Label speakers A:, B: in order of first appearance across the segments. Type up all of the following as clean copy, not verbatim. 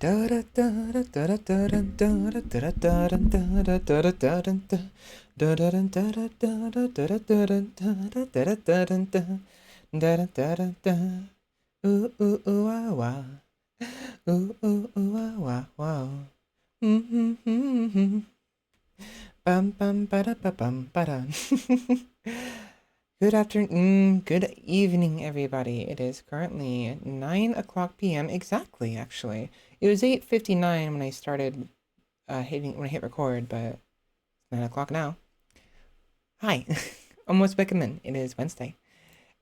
A: Ooh, ooh, ooh, ah, wow. Ooh, ooh, ooh, ah, wow, wow. Mm-hmm. Bum, bum, ba-da, ba, bum, ba-da. Good afternoon, good evening, everybody. It is currently 9 o'clock p.m. exactly, actually. It was 8:59 when I started when I hit record, but it's 9 o'clock now. Hi, almost recommend. It is Wednesday,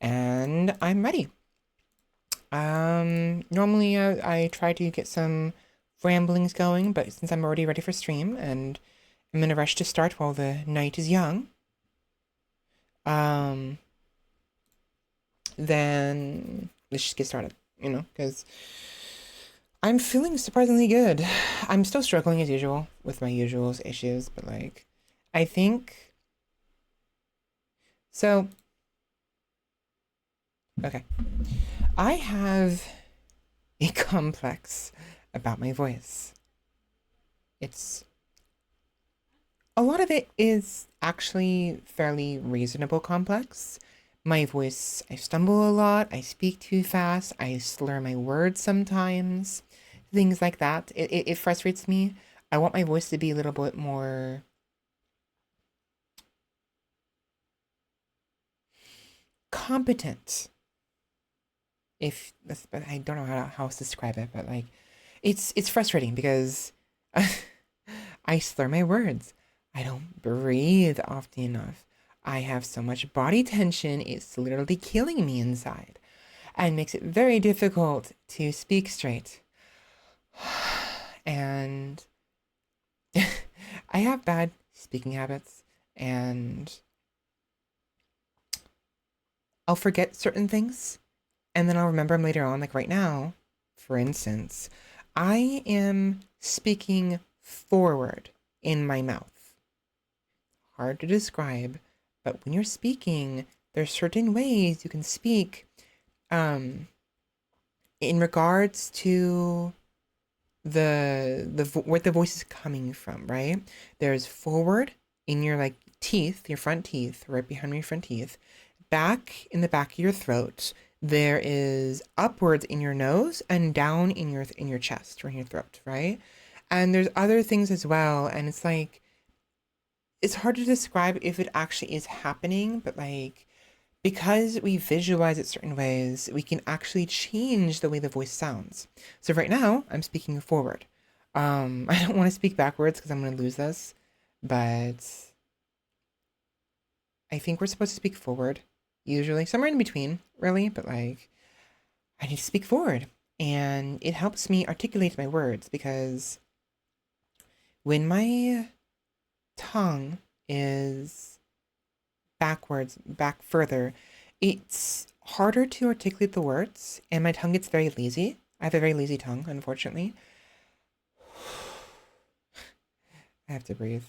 A: and I'm ready. Normally I try to get some ramblings going, but since I'm already ready for stream and I'm in a rush to start while the night is young, um, then let's just get started, because I'm feeling surprisingly good. I'm still struggling as usual with my usual issues, but like, I think so. Okay, I have a complex about my voice. It's a lot of it is actually fairly reasonable complex. My voice, I stumble a lot, I speak too fast, I slur my words sometimes, things like that. It frustrates me. I want my voice to be a little bit more competent. If that's, but I don't know how else to describe it, but like, it's frustrating because I slur my words. I don't breathe often enough. I have so much body tension, it's literally killing me inside and makes it very difficult to speak straight. And I have bad speaking habits, and I'll forget certain things and then I'll remember them later on. Like right now, for instance, I am speaking forward in my mouth. Hard to describe, but when you're speaking, there's certain ways you can speak in regards to where the voice is coming from, right? There's forward in your like teeth, your front teeth, right behind your front teeth, back in the back of your throat. There is upwards in your nose and down in your chest or in your throat, right? And there's other things as well, and it's like it's hard to describe if it actually is happening, but like because we visualize it certain ways, we can actually change the way the voice sounds. So right now, I'm speaking forward. I don't want to speak backwards because I'm going to lose this, but I think we're supposed to speak forward, usually somewhere in between, really. But like, I need to speak forward, and it helps me articulate my words because when my tongue is backwards, back further, it's harder to articulate the words, and my tongue gets very lazy. I have a very lazy tongue, unfortunately. I have to breathe.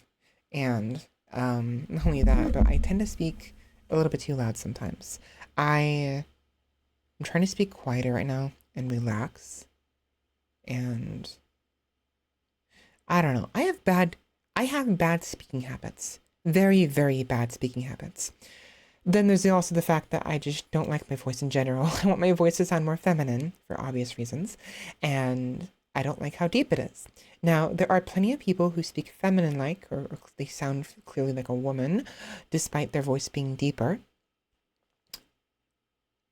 A: And not only that, but I tend to speak a little bit too loud sometimes. I'm trying to speak quieter right now and relax. And I don't know. I have bad speaking habits. Very, very bad speaking habits. Then there's also the fact that I just don't like my voice in general. I want my voice to sound more feminine for obvious reasons, and I don't like how deep it is. Now, there are plenty of people who speak feminine like, or they sound clearly like a woman, despite their voice being deeper.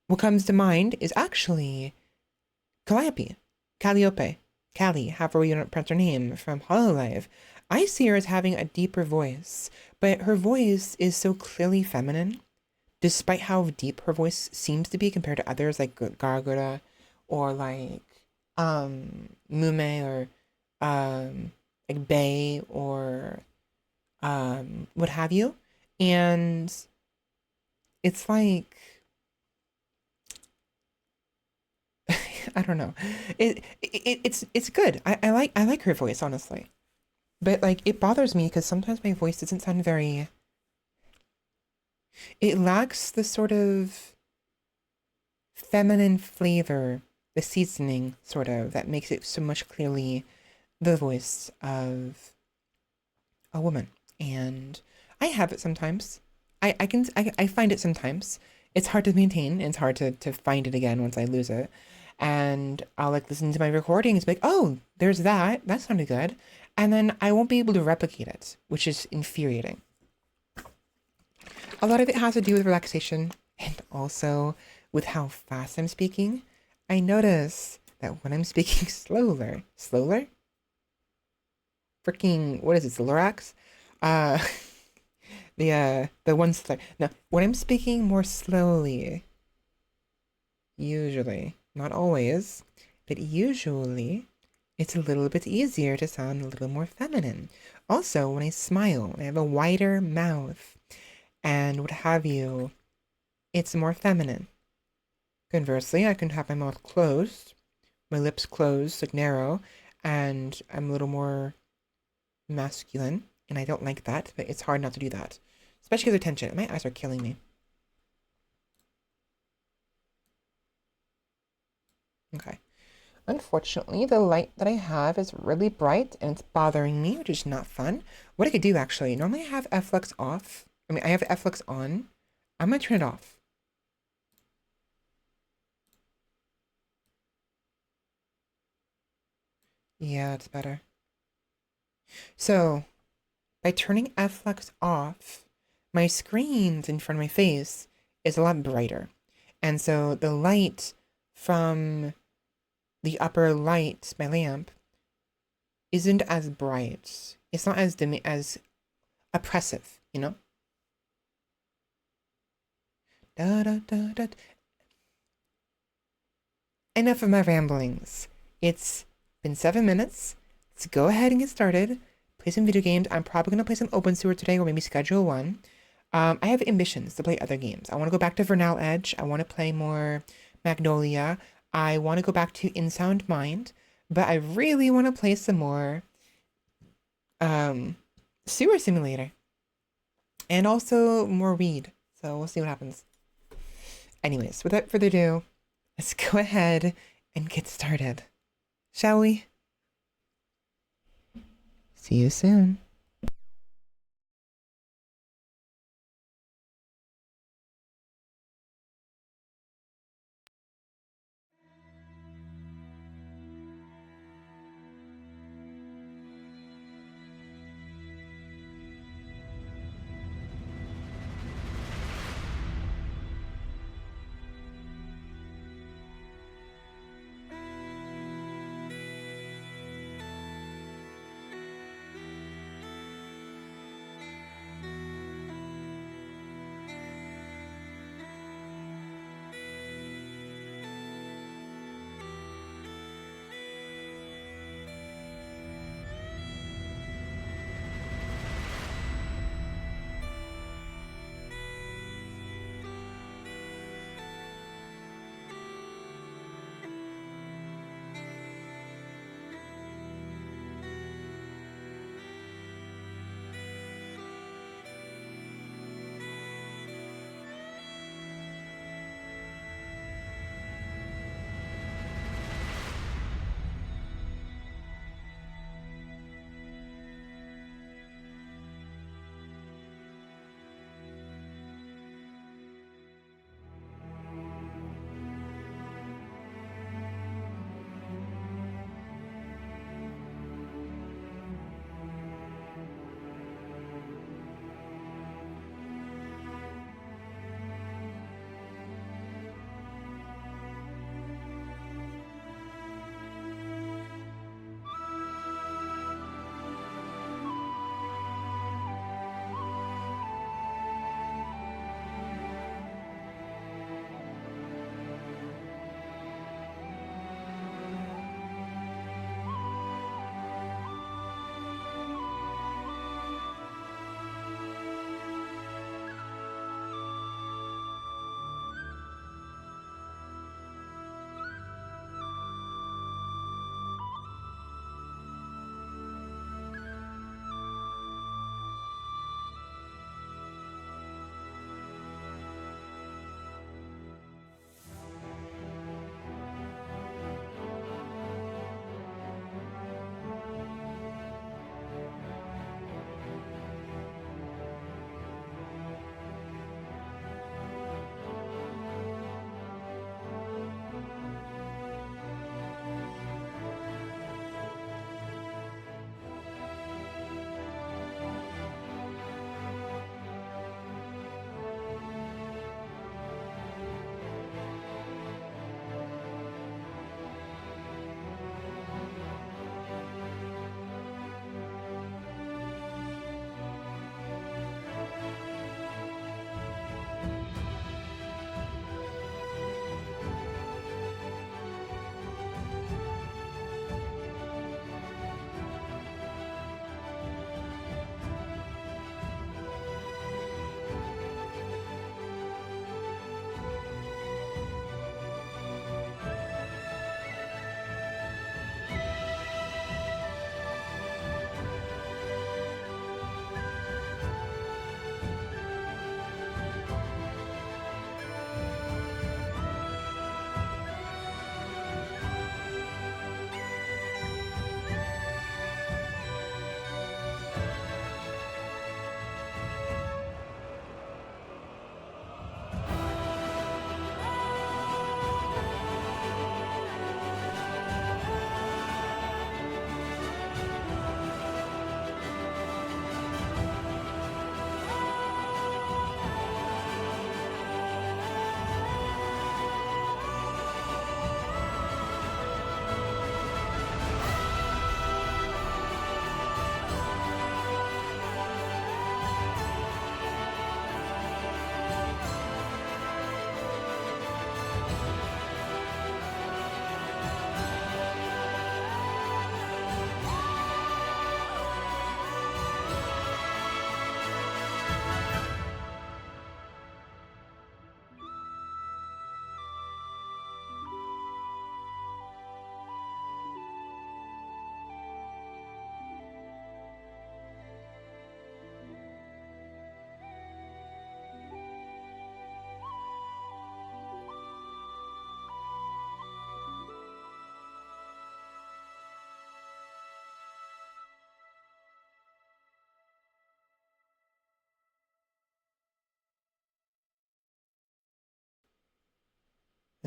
A: What comes to mind is actually Calliope, Calliope, Callie, however you don't pronounce her name, from Hololive. I see her as having a deeper voice, but her voice is so clearly feminine despite how deep her voice seems to be compared to others like Gargura or like Mume or like Bay or what have you. And it's like I don't know. It's good. I like her voice, honestly. But like it bothers me because sometimes my voice doesn't sound very it lacks the sort of feminine flavor the seasoning, sort of, that makes it so much clearly the voice of a woman. And I have it sometimes. I find it sometimes. It's hard to maintain, and it's hard to find it again once I lose it. And I'll like listen to my recordings, be like, oh, there's that. That sounded good. And then I won't be able to replicate it, which is infuriating. A lot of it has to do with relaxation and also with how fast I'm speaking. I notice that when I'm speaking slower, freaking, what is it, the Lorax? Uh, the one slur. No, when I'm speaking more slowly, usually, not always, but usually, it's a little bit easier to sound a little more feminine. Also, when I smile, I have a wider mouth and what have you, it's more feminine. Conversely, I can have my mouth closed, my lips closed, like narrow, and I'm a little more masculine, and I don't like that, but it's hard not to do that. Especially because of tension. My eyes are killing me. Okay. Unfortunately, the light that I have is really bright, and it's bothering me, which is not fun. What I could do, actually, normally I have F-Lux off. I mean, I have F-Lux on. I'm gonna turn it off. Yeah, it's better. So, by turning F-Lux off, my screens in front of my face is a lot brighter. And so the light from the upper light, my lamp, isn't as bright. It's not as as oppressive, you know? Da, da, da, da. Enough of my ramblings. It's been 7 minutes. Let's go ahead and get started. Play some video games. I'm probably going to play some Obenseuer today or maybe schedule one. I have ambitions to play other games. I want to go back to Vernal Edge. I want to play more Magnolia. I want to go back to In Sound Mind. But I really want to play some more Sewer Simulator. And also more Weed. So we'll see what happens. Anyways, without further ado, let's go ahead and get started. Shall we? See you soon.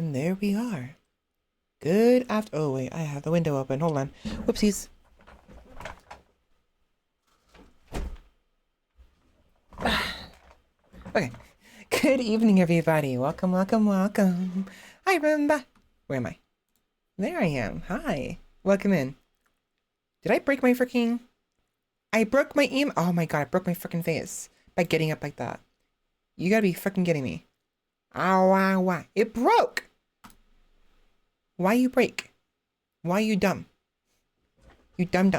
A: And there we are. Good after. Oh, wait, I have the window open. Hold on. Whoopsies. Okay. Good evening, everybody. Welcome, welcome, welcome. Hi, Rumba. Where am I? There I am. Hi. Welcome in. Did I break my freaking... I broke my aim. Oh my god, I broke my freaking face by getting up like that. You gotta be freaking kidding me. Ow, ow, ow. It broke! Why you break? Why you dumb? You dumb.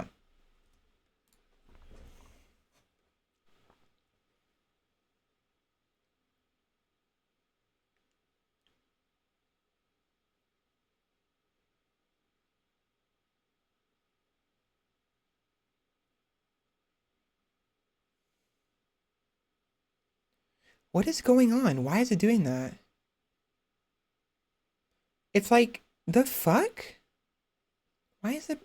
A: What is going on? Why is it doing that? It's like, the fuck? Why is it...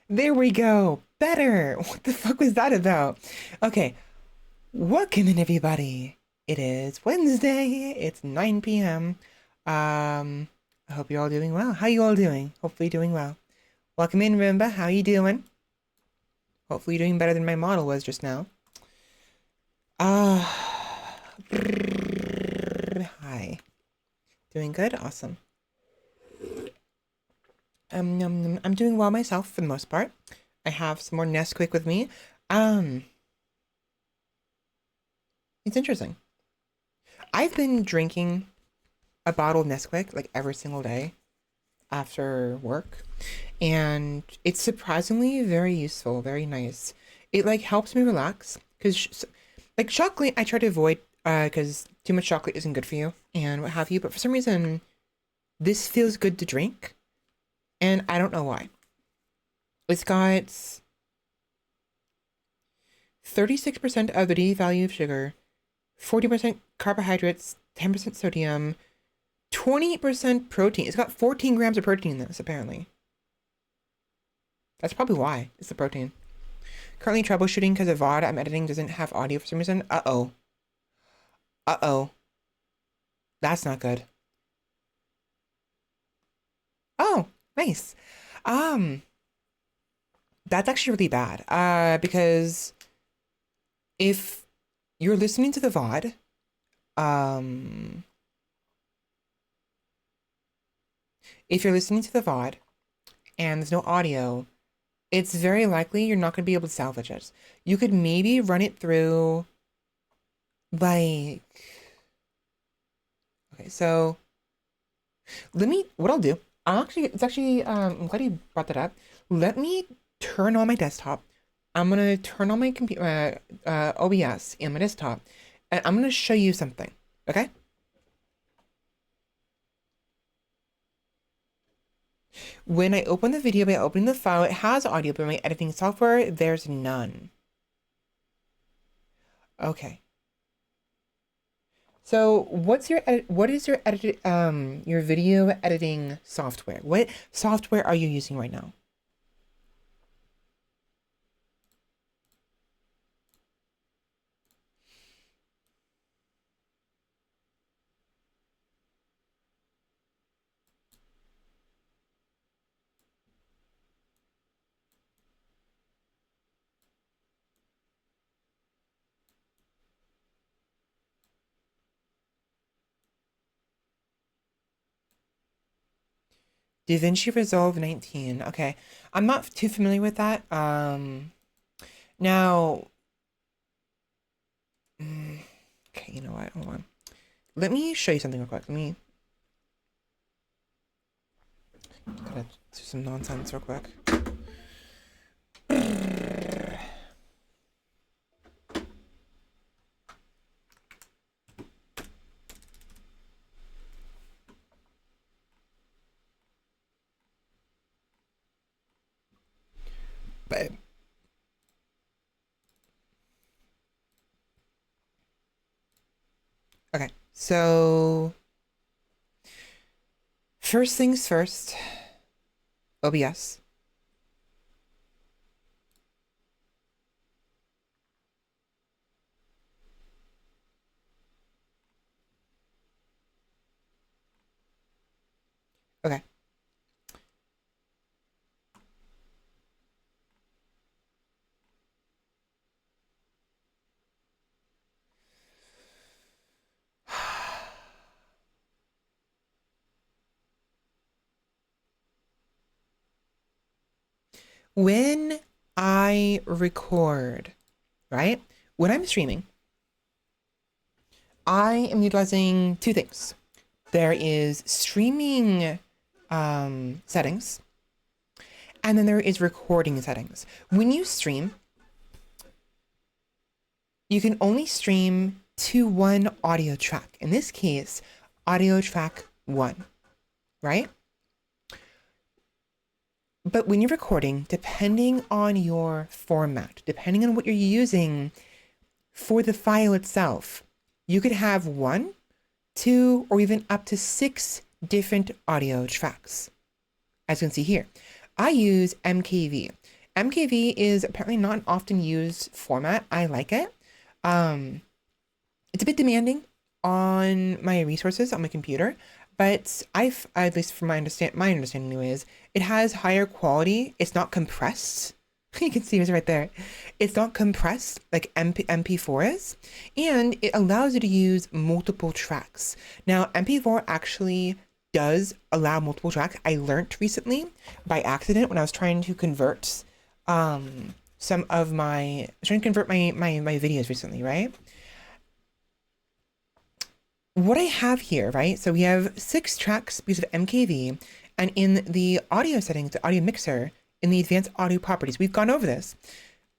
A: There we go. Better. What the fuck was that about? Okay. Welcome in, everybody. It is Wednesday. It's 9 p.m. I hope you're all doing well. How you all doing? Hopefully doing well. Welcome in, Rimba. How you doing? Hopefully you're doing better than my model was just now. Hi. Doing good? Awesome. I'm doing well myself for the most part. I have some more Nesquik with me. It's interesting. I've been drinking a bottle of Nesquik like every single day after work, and it's surprisingly very useful, very nice. It like helps me relax because like chocolate I try to avoid because too much chocolate isn't good for you and what have you, but for some reason this feels good to drink and I don't know why. It's got 36% of the daily value of sugar, 40% carbohydrates, 10% sodium, 28% protein. It's got 14 grams of protein in this, apparently. That's probably why. It's the protein. Currently troubleshooting because the VOD I'm editing doesn't have audio for some reason. Uh-oh. Uh-oh. That's not good. Oh, nice. That's actually really bad. Because if you're listening to the VOD, if you're listening to the VOD and there's no audio, it's very likely you're not going to be able to salvage it. You could maybe run it through, like... Okay, so... what I'll do... I'm glad you brought that up. Let me turn on my desktop. I'm going to turn on my computer, OBS in my desktop, and I'm going to show you something, okay? When I open the video by opening the file, it has audio, but in my editing software, there's none. Okay. So what is your your video editing software? What software are you using right now? DaVinci Resolve 19. Okay. I'm not too familiar with that. Now, okay, you know what? Hold on. Let me show you something real quick. Gotta do some nonsense real quick. But okay, so first things first, OBS. Okay. When I record, right? When I'm streaming, I am utilizing two things. There is streaming settings, and then there is recording settings. When you stream, you can only stream to one audio track. In this case, audio track 1, right? But when you're recording, depending on your format, depending on what you're using for the file itself, you could have 1, 2, or even up to 6 different audio tracks. As you can see here, I use MKV. MKV is apparently not an often used format. I like it. It's a bit demanding on my resources on my computer, but at least from my understanding anyways, it has higher quality. It's not compressed. You can see it right there. It's not compressed like MP4 is, and it allows you to use multiple tracks. Now, MP4 actually does allow multiple tracks. I learned recently by accident when I was trying to convert some of my videos recently, right? What I have here, right? So we have 6 tracks because of MKV, and in the audio settings, the audio mixer, in the advanced audio properties, we've gone over this.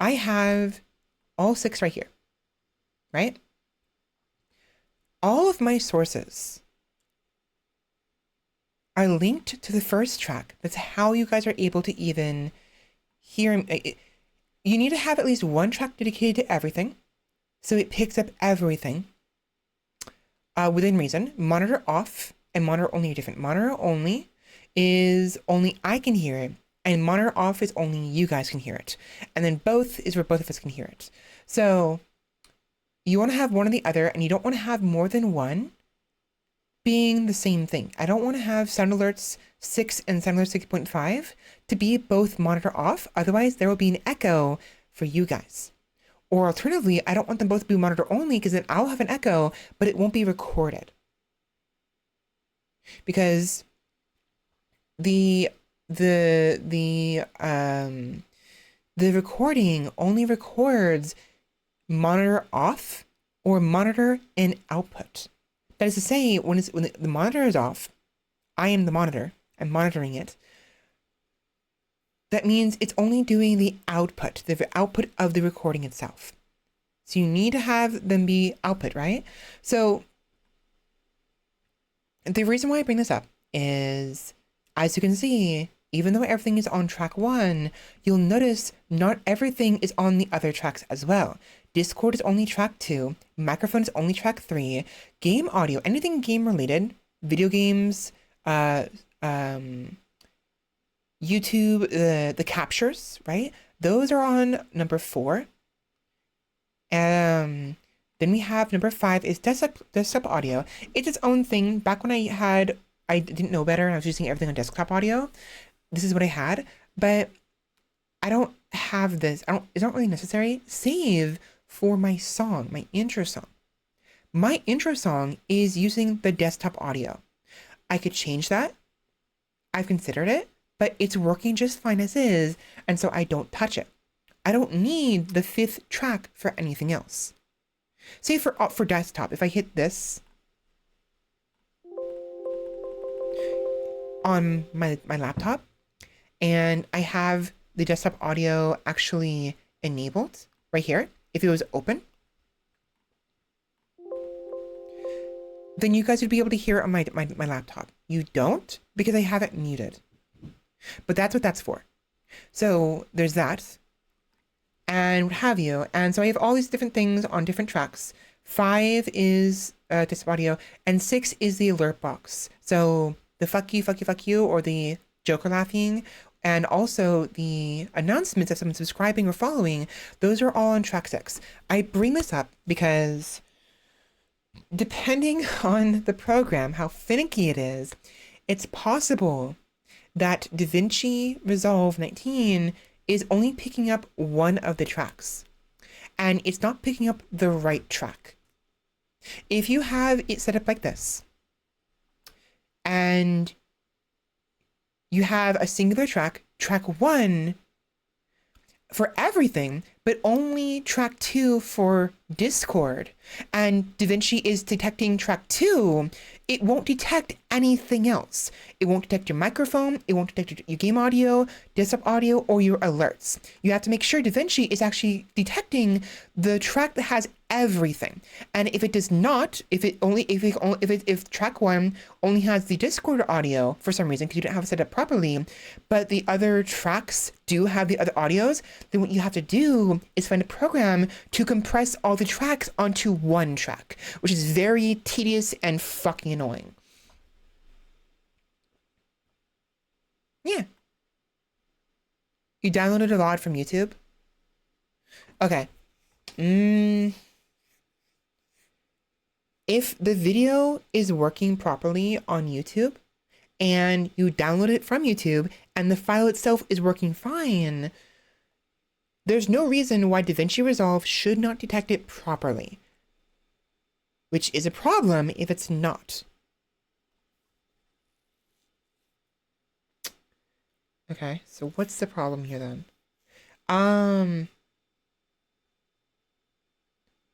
A: I have all 6 right here, right? All of my sources are linked to the first track. That's how you guys are able to even hear. You need to have at least 1 track dedicated to everything, so it picks up everything. Within reason. Monitor off and monitor only are different. Monitor only is only I can hear it, and monitor off is only you guys can hear it. And then both is where both of us can hear it. So you want to have one or the other, and you don't want to have more than one being the same thing. I don't want to have Sound Alerts 6 and Sound Alerts 6.5 to be both monitor off. Otherwise, there will be an echo for you guys. Or alternatively, I don't want them both to be monitor only, because then I'll have an echo, but it won't be recorded. Because the recording only records monitor off or monitor and output. That is to say, when the monitor is off, I am the monitor, I'm monitoring it. That means it's only doing the output of the recording itself. So you need to have them be output, right? So the reason why I bring this up is, as you can see, even though everything is on track 1, you'll notice not everything is on the other tracks as well. Discord is only track 2, microphone is only track 3, game audio, anything game related, video games, YouTube, the captures, right? Those are on number 4. Then we have number 5 is desktop audio. It's its own thing. Back when I didn't know better and I was using everything on desktop audio, this is what I had, but I don't have this. It's not really necessary. Save for my song, my intro song. My intro song is using the desktop audio. I could change that. I've considered it, but it's working just fine as is, and so I don't touch it. I don't need the 5th track for anything else. Say for desktop, if I hit this on my laptop, and I have the desktop audio actually enabled right here, if it was open, then you guys would be able to hear it on my laptop. You don't, because I have it muted. But that's what that's for. So there's that. and what have you. And so I have all these different things on different tracks. 5 is disc audio, and 6 is the alert box. So the fuck you, fuck you, fuck you, or the Joker laughing, and also the announcements of someone subscribing or following, those are all on track 6. I bring this up because depending on the program, how finicky it is, it's possible that DaVinci Resolve 19 is only picking up one of the tracks, and it's not picking up the right track. If you have it set up like this, and you have a singular track, track 1 for everything, but only track 2 for Discord, and DaVinci is detecting track 2, it won't detect anything else. It won't detect your microphone, it won't detect your game audio, desktop audio, or your alerts. You have to make sure DaVinci is actually detecting the track that has everything. And if it does not, if track 1 only has the Discord audio for some reason because you didn't have it set up properly, but the other tracks do have the other audios, then what you have to do is find a program to compress all the tracks onto one track, which is very tedious and fucking annoying. Yeah. You downloaded a lot from YouTube? Okay. If the video is working properly on YouTube and you download it from YouTube and the file itself is working fine, there's no reason why DaVinci Resolve should not detect it properly, which is a problem if it's not. Okay, so what's the problem here then?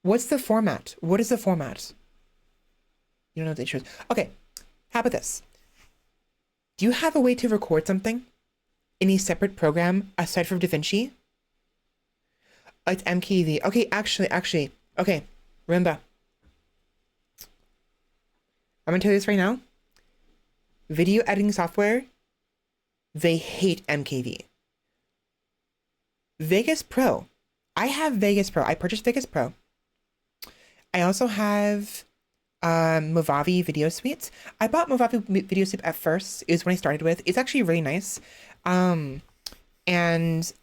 A: What's the format? What is the format? You don't know what the issue is. Okay, how about this? Do you have a way to record something in a separate program aside from DaVinci? It's MKV. Okay, actually, okay, remember. I'm gonna tell you this right now. Video editing software, they hate MKV. Vegas Pro. I have Vegas Pro. I purchased Vegas Pro. I also have Movavi Video Suite. I bought Movavi Video Suite at first. It was when I started with. It's actually really nice. And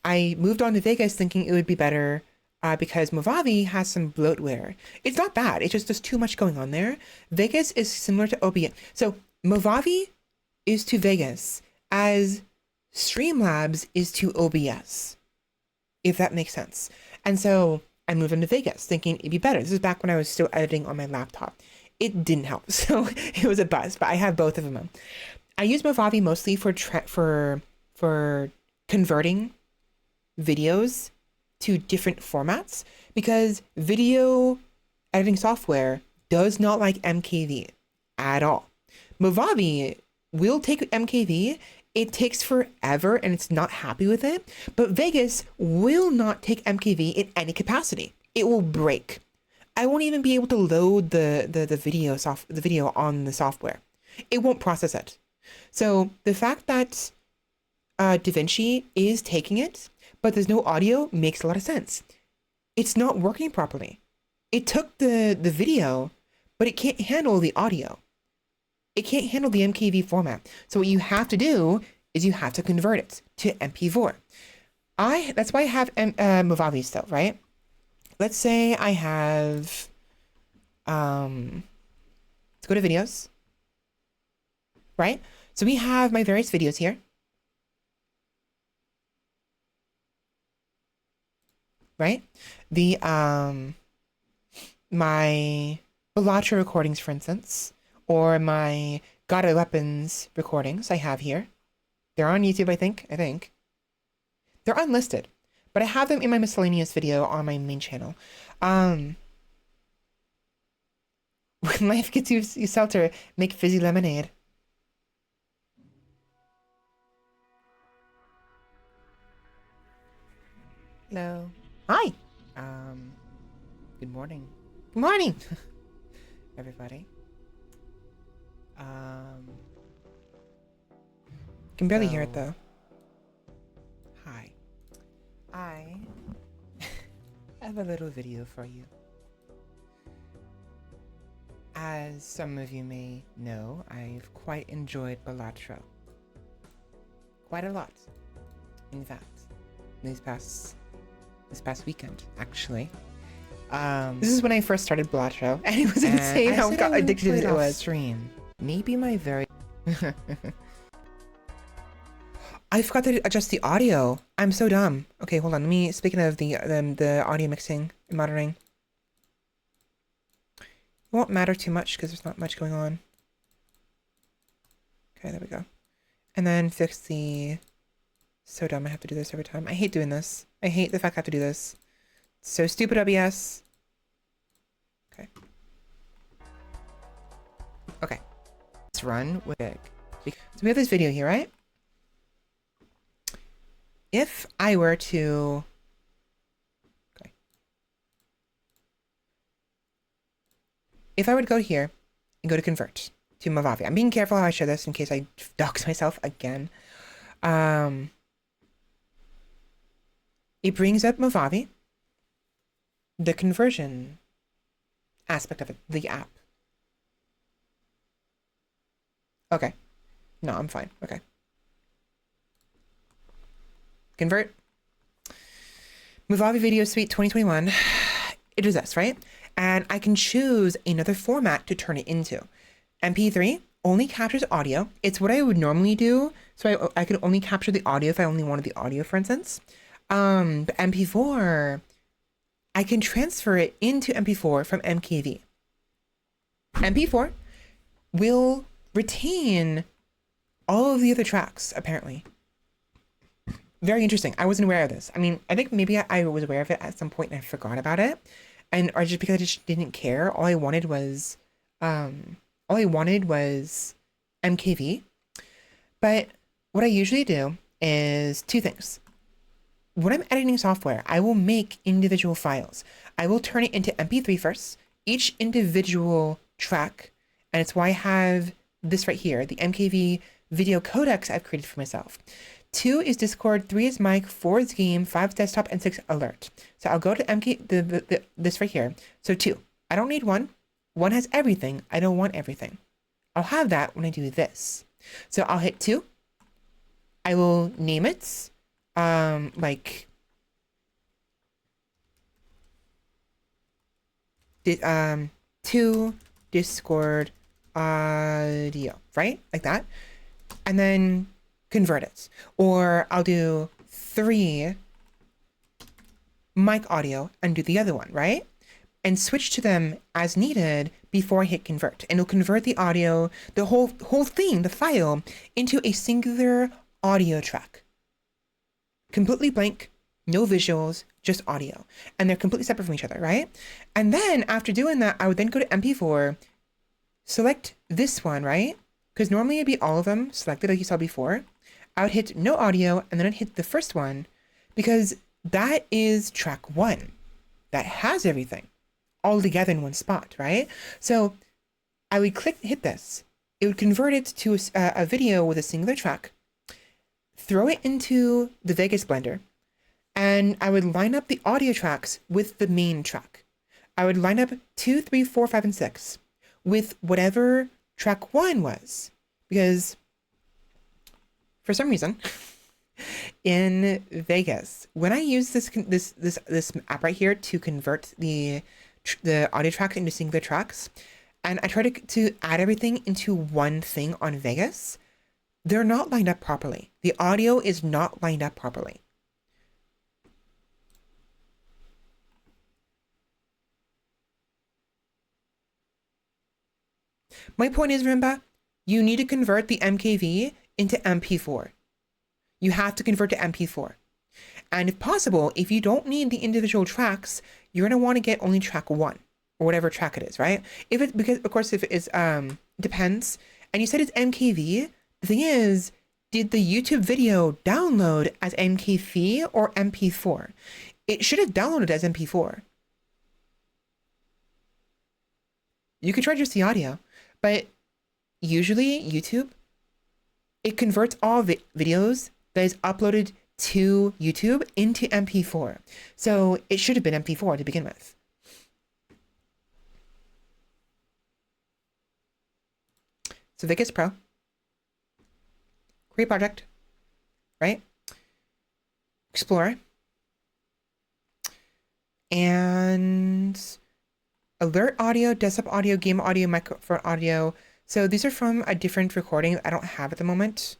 A: I moved on to Vegas thinking it would be better because Movavi has some bloatware. It's not bad. It's just there's too much going on there. Vegas is similar to OBS. So Movavi is to Vegas as Streamlabs is to OBS, if that makes sense. And so I moved into Vegas thinking it'd be better. This is back when I was still editing on my laptop. It didn't help, so it was a bust, but I have both of them. I use Movavi mostly for converting videos to different formats because video editing software does not like MKV at all. Movavi will take MKV. It takes forever and it's not happy with it, but Vegas will not take MKV in any capacity. It will break. I won't even be able to load the video on the software. It won't process it. So the fact that DaVinci is taking it, but there's no audio makes a lot of sense. It's not working properly. It took the video, but it can't handle the audio. It can't handle the MKV format. So what you have to do is you have to convert it to MP4. That's why I have Movavi still, right? Let's say I have, let's go to videos, right? So we have my various videos here, right? The, my Bellatra recordings, for instance, or my God of Weapons recordings I have here. They're on YouTube, I think. They're unlisted, but I have them in my miscellaneous video on my main channel. When life gets you seltzer, make fizzy lemonade. Hello. Hi. Good morning. Good morning, everybody. Can barely hear it though. Hi. have a little video for you. As some of you may know, I've quite enjoyed Balatro. Quite a lot. In fact, this past weekend, actually. This is when I first started Balatro, and it was insane how addicted it was. Stream. Maybe my very... I forgot to adjust the audio. I'm so dumb. Okay, hold on. Let me, speaking of the audio mixing and monitoring. It won't matter too much because there's not much going on. Okay, there we go. And then fix the... So dumb, I have to do this every time. I hate doing this. I hate the fact I have to do this. It's so stupid, OBS. Okay. Okay. Let's run with it. So we have this video here, right? If I were to... Okay. If I would go here and go to convert to Movavi. I'm being careful how I share this in case I dox myself again. It brings up Movavi, the conversion aspect of it, the app. Okay. No, I'm fine. Okay. Convert. Movavi Video Suite 2021. It is this, right? And I can choose another format to turn it into. MP3 only captures audio. It's what I would normally do. So I could only capture the audio if I only wanted the audio, for instance. But MP4, I can transfer it into MP4 from MKV. MP4 will retain all of the other tracks, apparently. Very interesting. I wasn't aware of this. I mean, I think maybe I was aware of it at some point and I forgot about it. Or just because I just didn't care. All I wanted was MKV. But what I usually do is two things. When I'm editing software, I will make individual files. I will turn it into MP3 first, each individual track. And it's why I have this right here, the MKV video codecs I've created for myself. 2 is Discord, 3 is mic, 4 is game, 5 is desktop, and 6 alert. So I'll go to this right here. So 2. I don't need 1. 1 has everything. I don't want everything. I'll have that when I do this. So I'll hit 2. I will name it like 2 Discord audio, right? Like that. And then convert it. Or I'll do 3 mic audio and do the other one, right? And switch to them as needed before I hit convert. And it'll convert the audio, the whole thing, the file, into a singular audio track. Completely blank, no visuals, just audio. And they're completely separate from each other, right? And then after doing that, I would then go to MP4, select this one, right? Because normally it'd be all of them selected like you saw before. I would hit no audio and then I'd hit the first one because that is track 1 that has everything all together in one spot, right? So I would hit this. It would convert it to a video with a singular track, throw it into the Vegas blender, and I would line up the audio tracks with the main track. I would line up 2, 3, 4, 5, and 6 with whatever track 1 was, because for some reason in Vegas, when I use this app right here to convert the audio tracks into singular tracks, and I try to add everything into one thing on Vegas, they're not lined up properly. The audio is not lined up properly. My point is, Rimba, you need to convert the MKV into MP4. You have to convert to MP4. And if possible, if you don't need the individual tracks, you're going to want to get only track 1 or whatever track it is, right? Because of course, if it is, depends. And you said it's MKV. The thing is, did the YouTube video download as MKV or MP4? It should have downloaded as MP4. You could try just the audio, but usually YouTube, it converts all videos that is uploaded to YouTube into MP4. So it should have been MP4 to begin with. So Vegas Pro, create project, right? Explore, and alert audio, desktop audio, game audio, microphone audio. So these are from a different recording I don't have at the moment.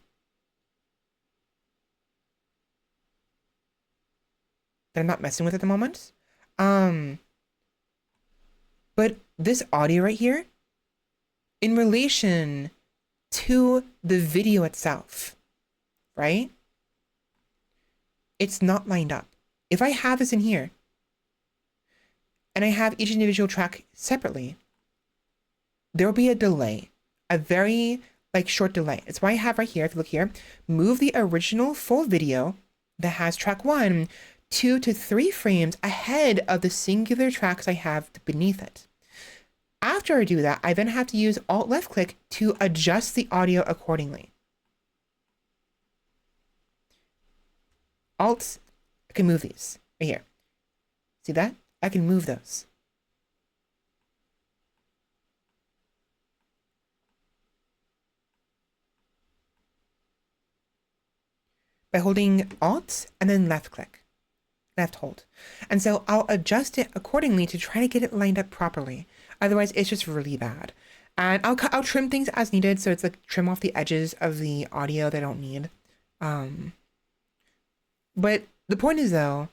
A: That I'm not messing with at the moment. But this audio right here, in relation to the video itself, right? It's not lined up. If I have this in here, and I have each individual track separately, there will be a delay, a very short delay. It's why I have right here, if you look here, move the original full video that has track 1 2 to 3 frames ahead of the singular tracks I have beneath it. After I do that, I then have to use Alt left click to adjust the audio accordingly. Alt, I can move these right here. See that? I can move those. By holding Alt and then left click, left hold. And so I'll adjust it accordingly to try to get it lined up properly. Otherwise, it's just really bad. And I'll trim things as needed. So it's like trim off the edges of the audio that I don't need. But the point is though,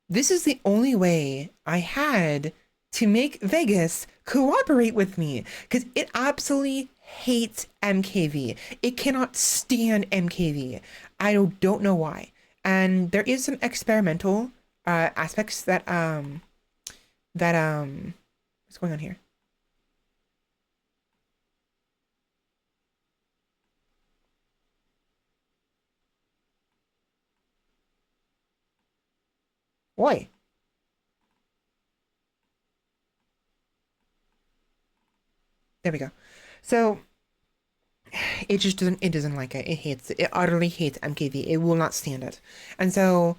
A: this is the only way I had to make Vegas cooperate with me, because it absolutely hates MKV. It cannot stand MKV. I don't know why. And there is some experimental aspects that what's going on here? Oi. There we go. So it just doesn't like it. It hates it. It utterly hates MKV. It will not stand it. And so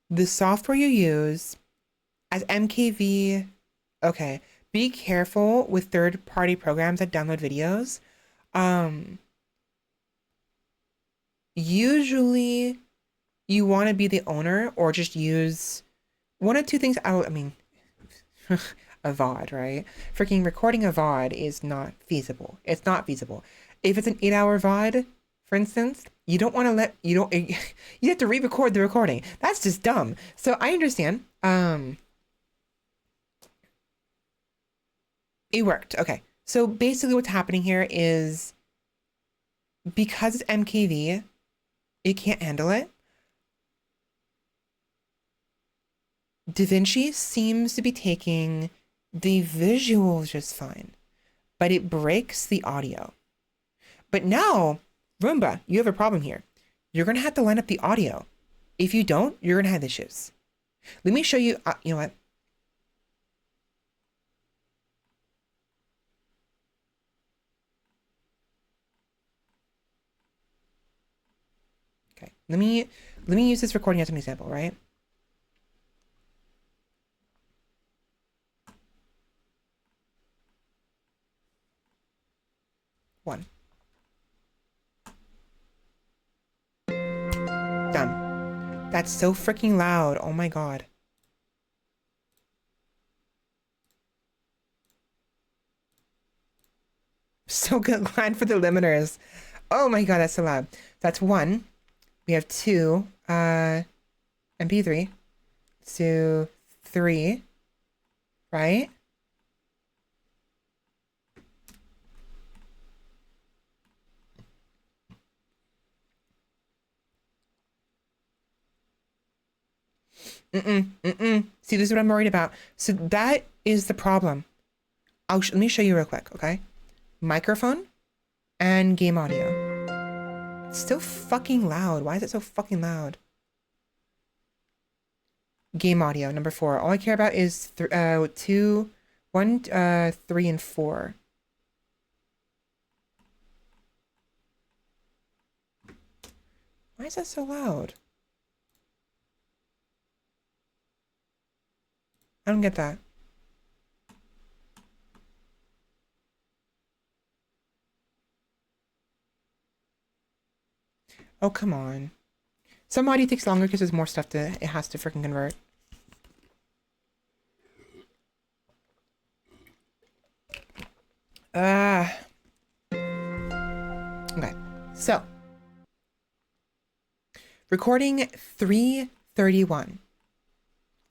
A: the software you use as MKV, okay, be careful with third-party programs that download videos. Usually you want to be the owner or just use one of two things. I mean, a VOD, right? Freaking recording a VOD is not feasible. It's not feasible. If it's an 8-hour VOD, for instance, you don't want to you have to re-record the recording. That's just dumb. So I understand. It worked. Okay. So basically what's happening here is because it's MKV, it can't handle it. DaVinci seems to be taking the visuals just fine, but it breaks the audio. But now, Roomba, you have a problem here. You're going to have to line up the audio. If you don't, you're going to have issues. Let me show you, you know what? Okay, let me use this recording as an example, right? One. Done. That's so freaking loud. Oh my god. So good. Glad for the limiters. Oh my god, that's so loud. That's 1. We have 2. MP3. 2, 3. Right? See, this is what I'm worried about. So that is the problem. Let me show you real quick, okay? Microphone and game audio. It's still fucking loud. Why is it so fucking loud? Game audio, number 4. All I care about is 2, 1, 3, and 4. Why is that so loud? I don't get that. Oh, come on. Some audio takes longer because there's more stuff it has to freaking convert. Okay, so recording 3:31,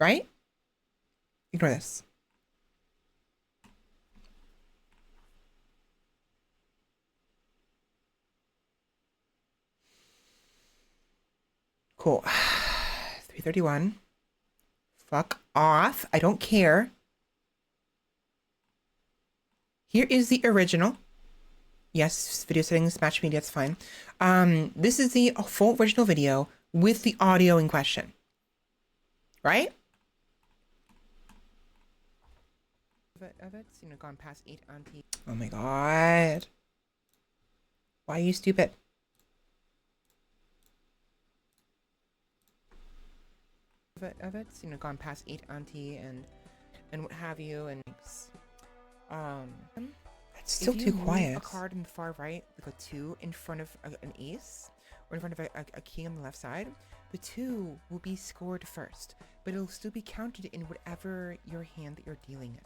A: right? Ignore this. Cool. 3:31. Fuck off. I don't care. Here is the original. Yes, video settings, match media, it's fine. This is the full original video with the audio in question. Right? Of it's, you know, gone past 8 on T. Oh my god. Why are you stupid? Of it's, you know, gone past 8 on T and what have you, and it's still too quiet. A card in the far right, like a 2 in front of an ace, or in front of a key on the left side, the 2 will be scored first, but it'll still be counted in whatever your hand that you're dealing in.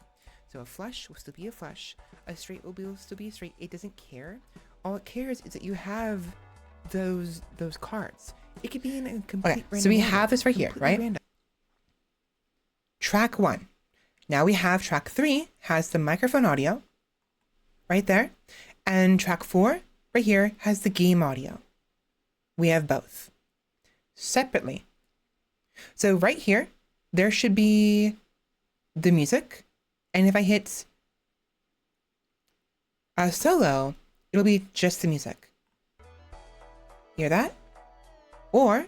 A: So a flush will still be a flush, a straight will still be a straight. It doesn't care. All it cares is that you have those cards. It could be in a complete random. So we have this right here, right? Random. Track 1. Now we have track 3 has the microphone audio right there, and track 4 right here has the game audio. We have both separately. So right here, there should be the music, and if I hit a solo, it'll be just the music. Hear that? Or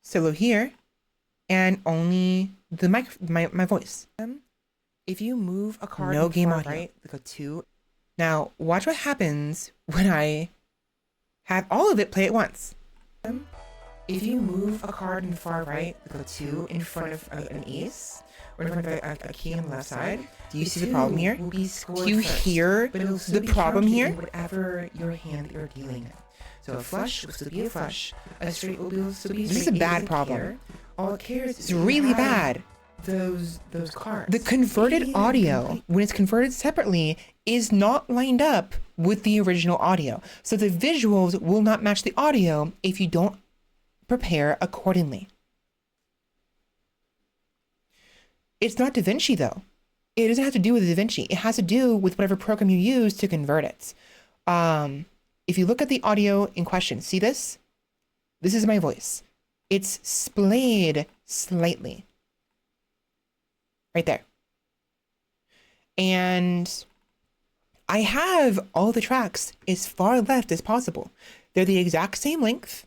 A: solo here, and only the my voice. If you move a card no game audio, right, like a 2. Now watch what happens when I have all of it play at once. If you move a card in the far right, like a 2 in front of an ace, or in front of a key on the left side, do you see the problem here? Do you hear the problem here? Whatever your hand that you're dealing in. So a flush will still be a flush, a straight will still be a straight. This is a bad problem. All it cares is really bad. Those cards. The converted audio, when it's converted separately, is not lined up with the original audio. So the visuals will not match the audio if you don't prepare accordingly. It's not DaVinci though. It doesn't have to do with DaVinci. It has to do with whatever program you use to convert it. If you look at the audio in question, see this? This is my voice. It's splayed slightly. Right there. And I have all the tracks as far left as possible. They're the exact same length,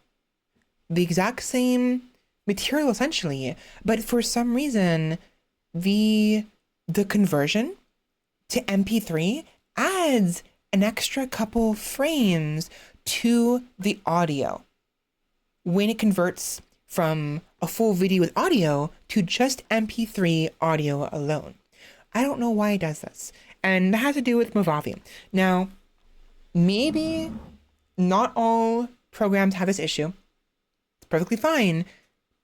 A: the exact same material essentially, but for some reason, the conversion to MP3 adds an extra couple frames to the audio when it converts from a full video with audio to just MP3 audio alone. I don't know why it does this. And that has to do with Movavi. Now, maybe not all programs have this issue. It's perfectly fine,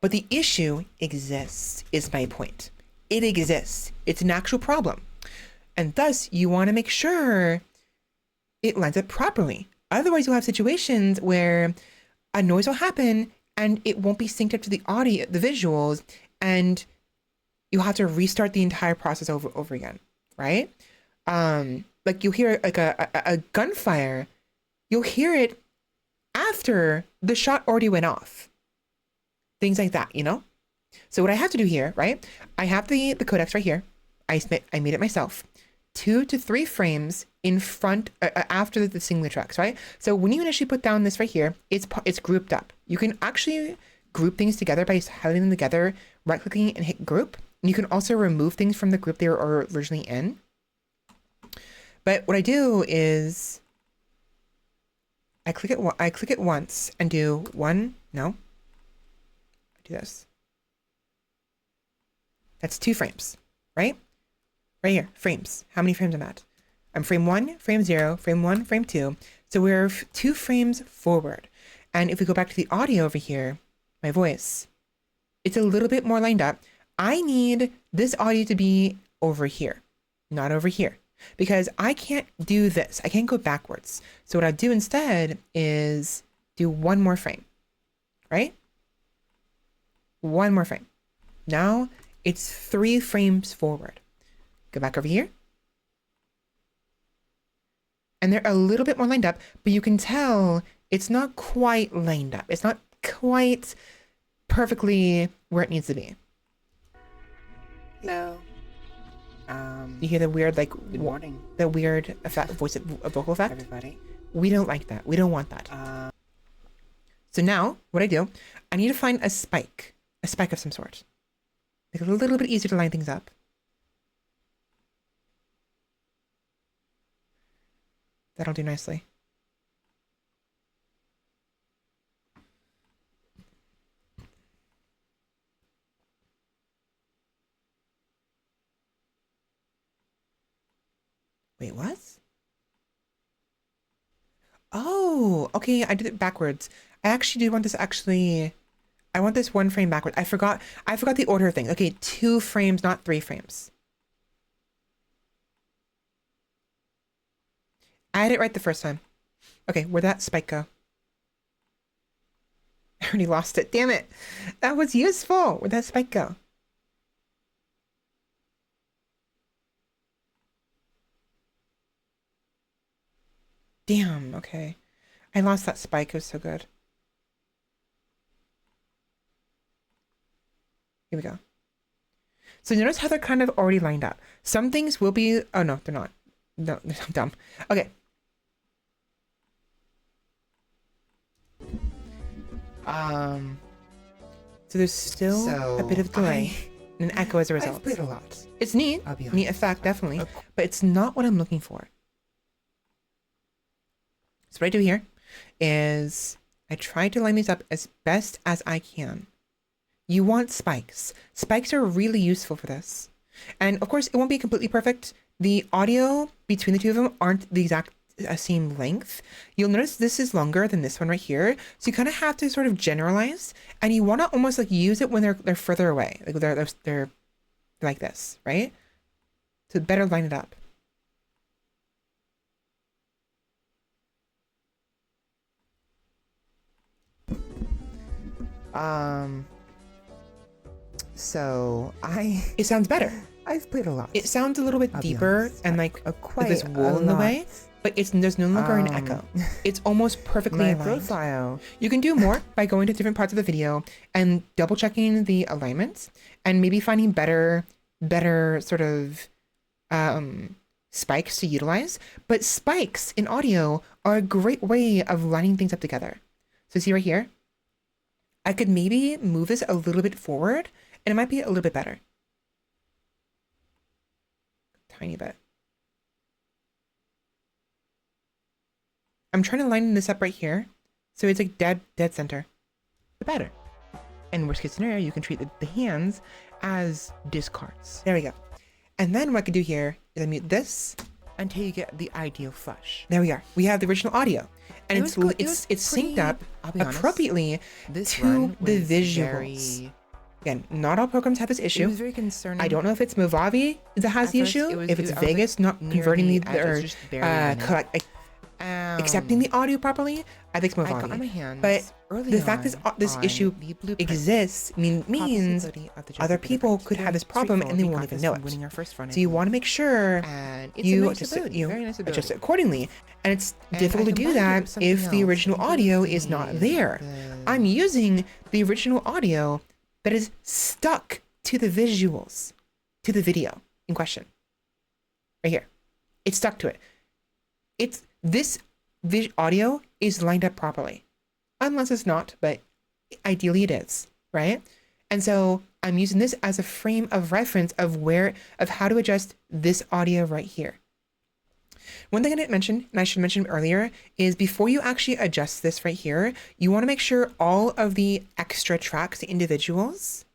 A: but the issue exists, is my point. It exists. It's an actual problem. And thus, you want to make sure it lines up properly. Otherwise, you'll have situations where a noise will happen and it won't be synced up to the audio, the visuals, and you'll have to restart the entire process over again, right? Like you'll hear like a gunfire, you'll hear it after the shot already went off. Things like that, you know? So what I have to do here, right? I have the codecs right here. I made it myself. 2 to 3 frames in front after the single tracks, right? So when you initially put down this right here, it's grouped up. You can actually group things together by highlighting them together, right-clicking and hit group. And you can also remove things from the group they were originally in. But what I do is I click it once and do one. No. Do this. That's 2 frames, right? Right here, frames. How many frames am I at? I'm frame 1, frame 0, frame 1, frame 2. So we're 2 frames forward. And if we go back to the audio over here, my voice, it's a little bit more lined up. I need this audio to be over here, not over here, because I can't do this. I can't go backwards. So what I'll do instead is do 1 more frame, right? 1 more frame. Now it's 3 frames forward. Go back over here. And they're a little bit more lined up, but you can tell it's not quite lined up. It's not quite perfectly where it needs to be.
B: Hello.
A: You hear the weird, like,
B: Good morning,
A: the weird effect, vocal effect?
B: everybody.
A: We don't like that. We don't want that. So now, what I do, I need to find a spike of some sort. Make it a little bit easier to line things up. That'll do nicely. Wait, what? Oh, okay, I did it backwards. I actually do want this I want this 1 frame backwards. I forgot the order of things. Okay, 2 frames, not 3 frames. I had it right the first time. Okay, where'd that spike go? I already lost it. Damn it. That was useful. Where'd that spike go? Damn, okay. I lost that spike. It was so good. Here we go. So notice how they're kind of already lined up. Some things will be... Oh, no, they're not. No, I'm dumb. Okay. So there's still a bit of delay and an echo as a result.
B: I've played a lot.
A: It's neat.
B: I'll be honest.
A: Neat effect, definitely. But it's not what I'm looking for. So what I do here is I try to line these up as best as I can. You want spikes. Spikes are really useful for this. And of course, it won't be completely perfect. The audio between the two of them aren't the exact same length. You'll notice this is longer than this one right here. So you kind of have to sort of generalize, and you want to almost like use it when they're further away. Like they're like this, right? To better line it up.
B: So
A: It sounds better.
B: I've played a lot.
A: It sounds a little bit
B: I'll be
A: deeper
B: honest.
A: and like
B: Quite
A: there's wool
B: a
A: in the
B: lot.
A: way, but there's no longer an echo. It's almost perfectly
B: My
A: aligned.
B: profile.
A: You can do more by going to different parts of the video and double checking the alignments and maybe finding better sort of spikes to utilize. But spikes in audio are a great way of lining things up together. So see right here, I could maybe move this a little bit forward and it might be a little bit better. Tiny bit. I'm trying to line this up right here, so it's like dead center. The better. And worst case scenario, you can treat the hands as discards. There we go. And then what I can do here is I mute this until you get the ideal flush. There we are. We have the original audio, and it's synced up appropriately to the visuals. Again, not all programs have this issue.
B: It was very concerning.
A: I don't know if it's Movavi that has the issue, if it's Vegas not converting the or accepting the audio properly. I think it's Movavi. But the fact that this issue exists means other people could have this problem and they won't even know it. So you want to make sure you adjust it accordingly. And it's difficult to do that if the original audio is not there. I'm using the original audio that is stuck to the visuals, to the video in question. Right here. It's stuck to it. This audio is lined up properly. Unless it's not, but ideally it is, right? And so I'm using this as a frame of reference of how to adjust this audio right here. One thing I didn't mention, and I should mention earlier, is before you actually adjust this right here, you want to make sure all of the extra tracks, the individuals,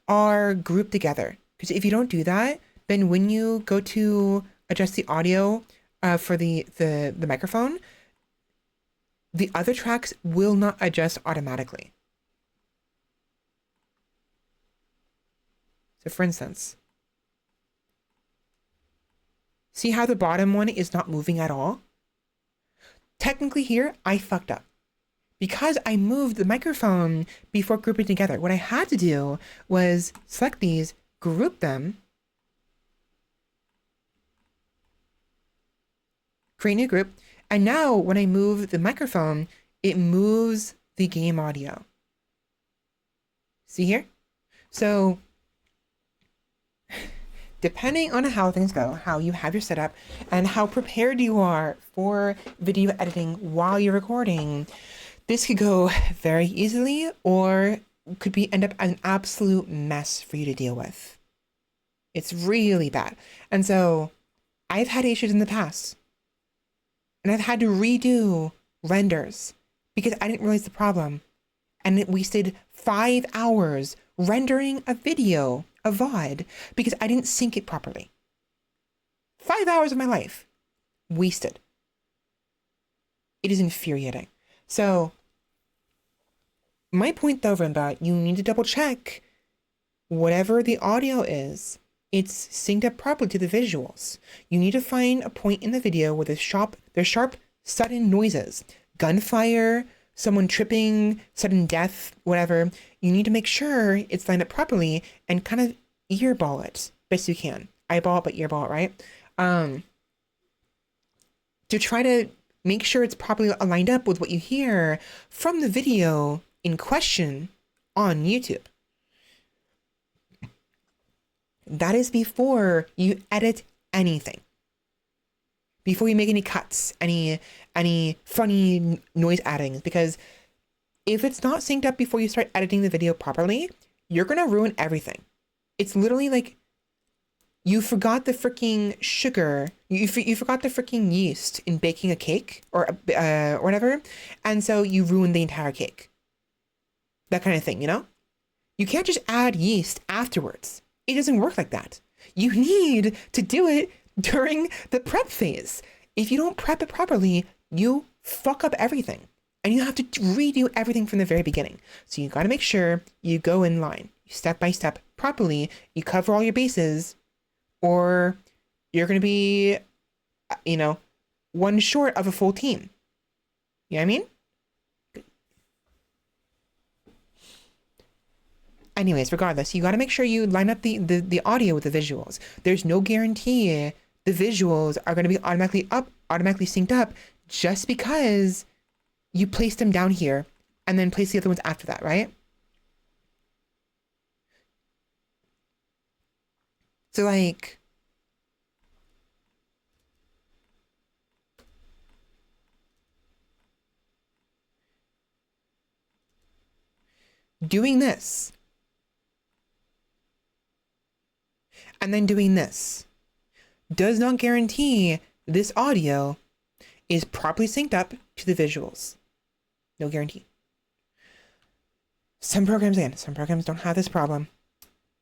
A: are grouped together. Because if you don't do that, then when you go to adjust the audio for the microphone, the other tracks will not adjust automatically. So for instance, see how the bottom one is not moving at all? Technically here, I fucked up. Because I moved the microphone before grouping together, what I had to do was select these, group them, create a new group, and now when I move the microphone, it moves the game audio. See here? So depending on how things go, how you have your setup, and how prepared you are for video editing while you're recording, this could go very easily or could be end up as an absolute mess for you to deal with. It's really bad. And so I've had issues in the past. And I've had to redo renders because I didn't realize the problem. And it wasted 5 hours rendering a video, a VOD, because I didn't sync it properly. 5 hours of my life wasted. It is infuriating. So my point though, Rimba, you need to double check whatever the audio is, it's synced up properly to the visuals. You need to find a point in the video where there's sharp, sudden noises, gunfire, someone tripping, sudden death, whatever. You need to make sure it's lined up properly and kind of earball it best you can. Eyeball it, but earball it, right? To try to make sure it's properly lined up with what you hear from the video in question on YouTube. That is before you edit anything. Before you make any cuts, any funny noise addings, because if it's not synced up before you start editing the video properly, you're gonna ruin everything. It's literally like you forgot the freaking sugar, you forgot the freaking yeast in baking a cake or whatever, and so you ruined the entire cake. That kind of thing, you know? You can't just add yeast afterwards. It doesn't work like that. You need to do it during the prep phase. If you don't prep it properly, you fuck up everything. And you have to redo everything from the very beginning. So you got to make sure you go in line, step by step, properly. You cover all your bases, or you're going to be, one short of a full team. You know what I mean? Anyways, regardless, you got to make sure you line up the audio with the visuals. There's no guarantee the visuals are going to be automatically synced up just because you place them down here and then place the other ones after that, right? So like, doing this and then doing this does not guarantee this audio is properly synced up to the visuals. No guarantee. Some programs don't have this problem.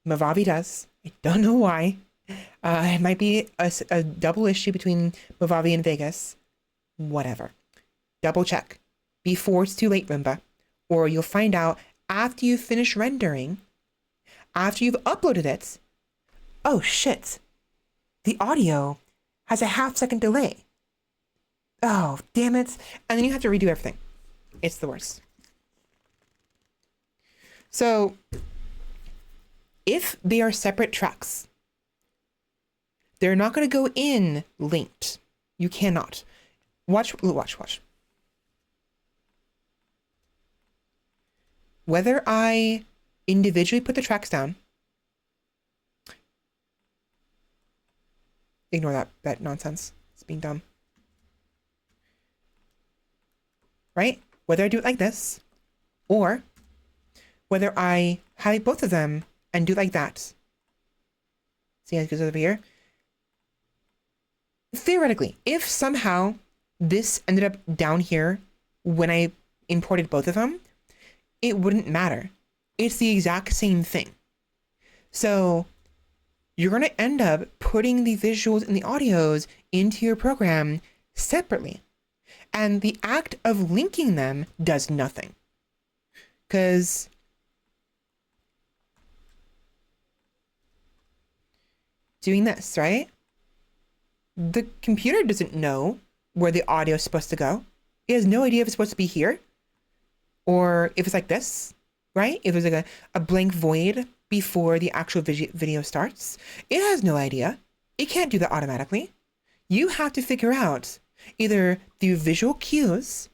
A: Movavi does. I don't know why. It might be a double issue between Movavi and Vegas. Whatever. Double check before it's too late, Rimba. Or you'll find out after you finish rendering, after you've uploaded it, oh shit, the audio has a 1/2 second delay. Oh, damn it. And then you have to redo everything. It's the worst. So if they are separate tracks, they're not going to go in linked. You cannot. Watch. Whether I individually put the tracks down, ignore that nonsense. It's being dumb. Right? Whether I do it like this, or whether I have both of them and do like that. See how it goes over here? theoretically, if somehow this ended up down here when I imported both of them, it wouldn't matter. It's the exact same thing. So you're going to end up putting the visuals and the audios into your program separately. And the act of linking them does nothing. Because doing this, right? The computer doesn't know where the audio is supposed to go. It has no idea if it's supposed to be here or if it's like this, right? If there's like a blank void before the actual video starts, it has no idea. It can't do that automatically. You have to figure out either the visual cues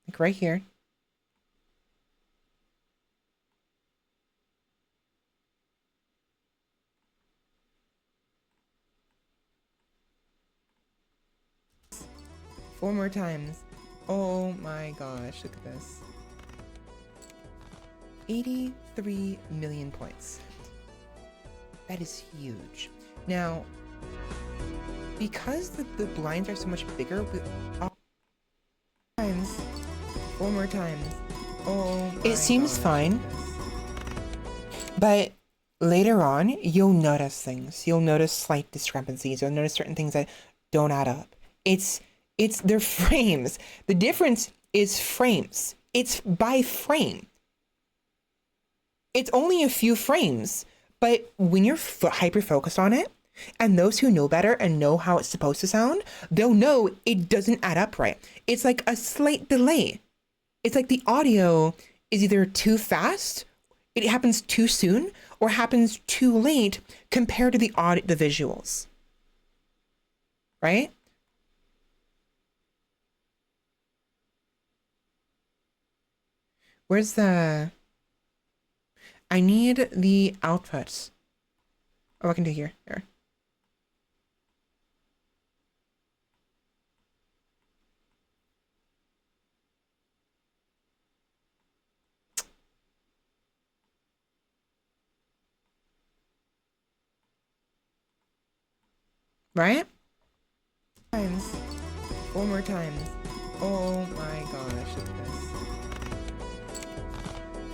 A: like right here. Four more times. Oh my gosh, look at this. 83 million points. That is huge. Now, because the blinds are so much bigger, times, four more times. Oh, it seems fine, but later on, you'll notice things. You'll notice slight discrepancies. You'll notice certain things that don't add up. It's their frames. The difference is frames. It's by frame. It's only a few frames, but when you're hyper focused on it, and those who know better and know how it's supposed to sound, they'll know it doesn't add up right. It's like a slight delay. It's like the audio is either too fast, it happens too soon, or happens too late compared to the visuals. Right? Where's the... I need the output. Oh, I can do here. There. Right? Times. Four more times. Oh my gosh, look at this.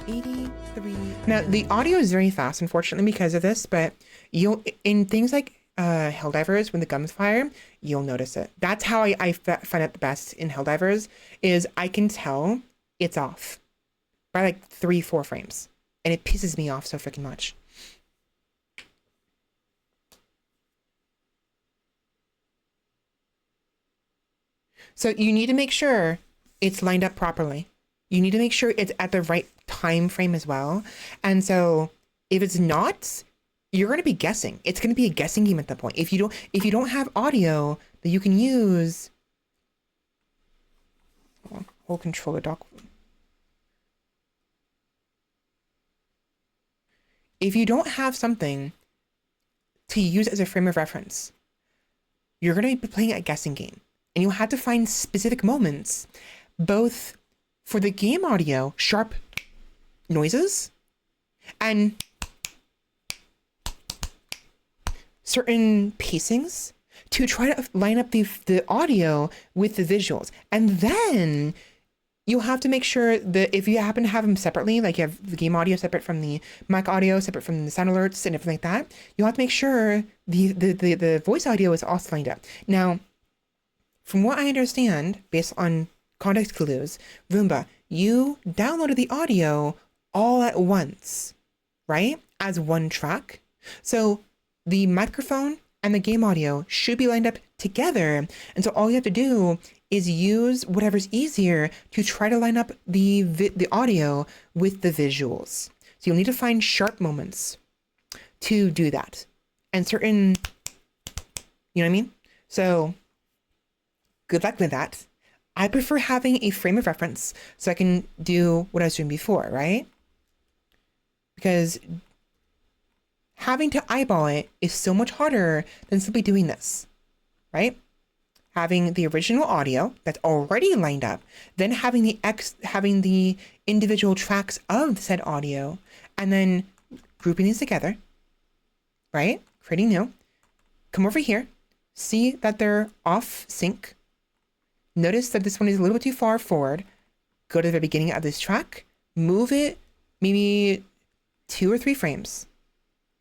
A: 83. Now, the audio is very fast, unfortunately, because of this, but you'll, in things like Helldivers, when the guns fire, you'll notice it. That's how I find out the best in Helldivers, is I can tell it's off by like 3-4 frames. And it pisses me off so freaking much. So you need to make sure it's lined up properly. You need to make sure it's at the right time frame as well. And so if it's not, you're going to be guessing. It's going to be a guessing game at that point. If you don't have audio that you can use, hold controller dock. If you don't have something to use as a frame of reference, you're going to be playing a guessing game. And you'll have to find specific moments, both for the game audio, sharp noises, and certain pacings to try to line up the audio with the visuals. And then you'll have to make sure that if you happen to have them separately, like you have the game audio separate from the mic audio, separate from the sound alerts and everything like that, you'll have to make sure the voice audio is also lined up. Now, from what I understand, based on context clues, Roomba, you downloaded the audio all at once, right? As one track. So the microphone and the game audio should be lined up together. And so all you have to do is use whatever's easier to try to line up the audio with the visuals. So you'll need to find sharp moments to do that. And certain, you know what I mean? So good luck with that. I prefer having a frame of reference so I can do what I was doing before, right? Because having to eyeball it is so much harder than simply doing this, right? Having the original audio that's already lined up, then having the individual tracks of said audio, and then grouping these together, right? Creating new. Come over here, see that they're off sync. Notice that this one is a little bit too far forward. Go to the beginning of this track, move it maybe 2 or 3 frames.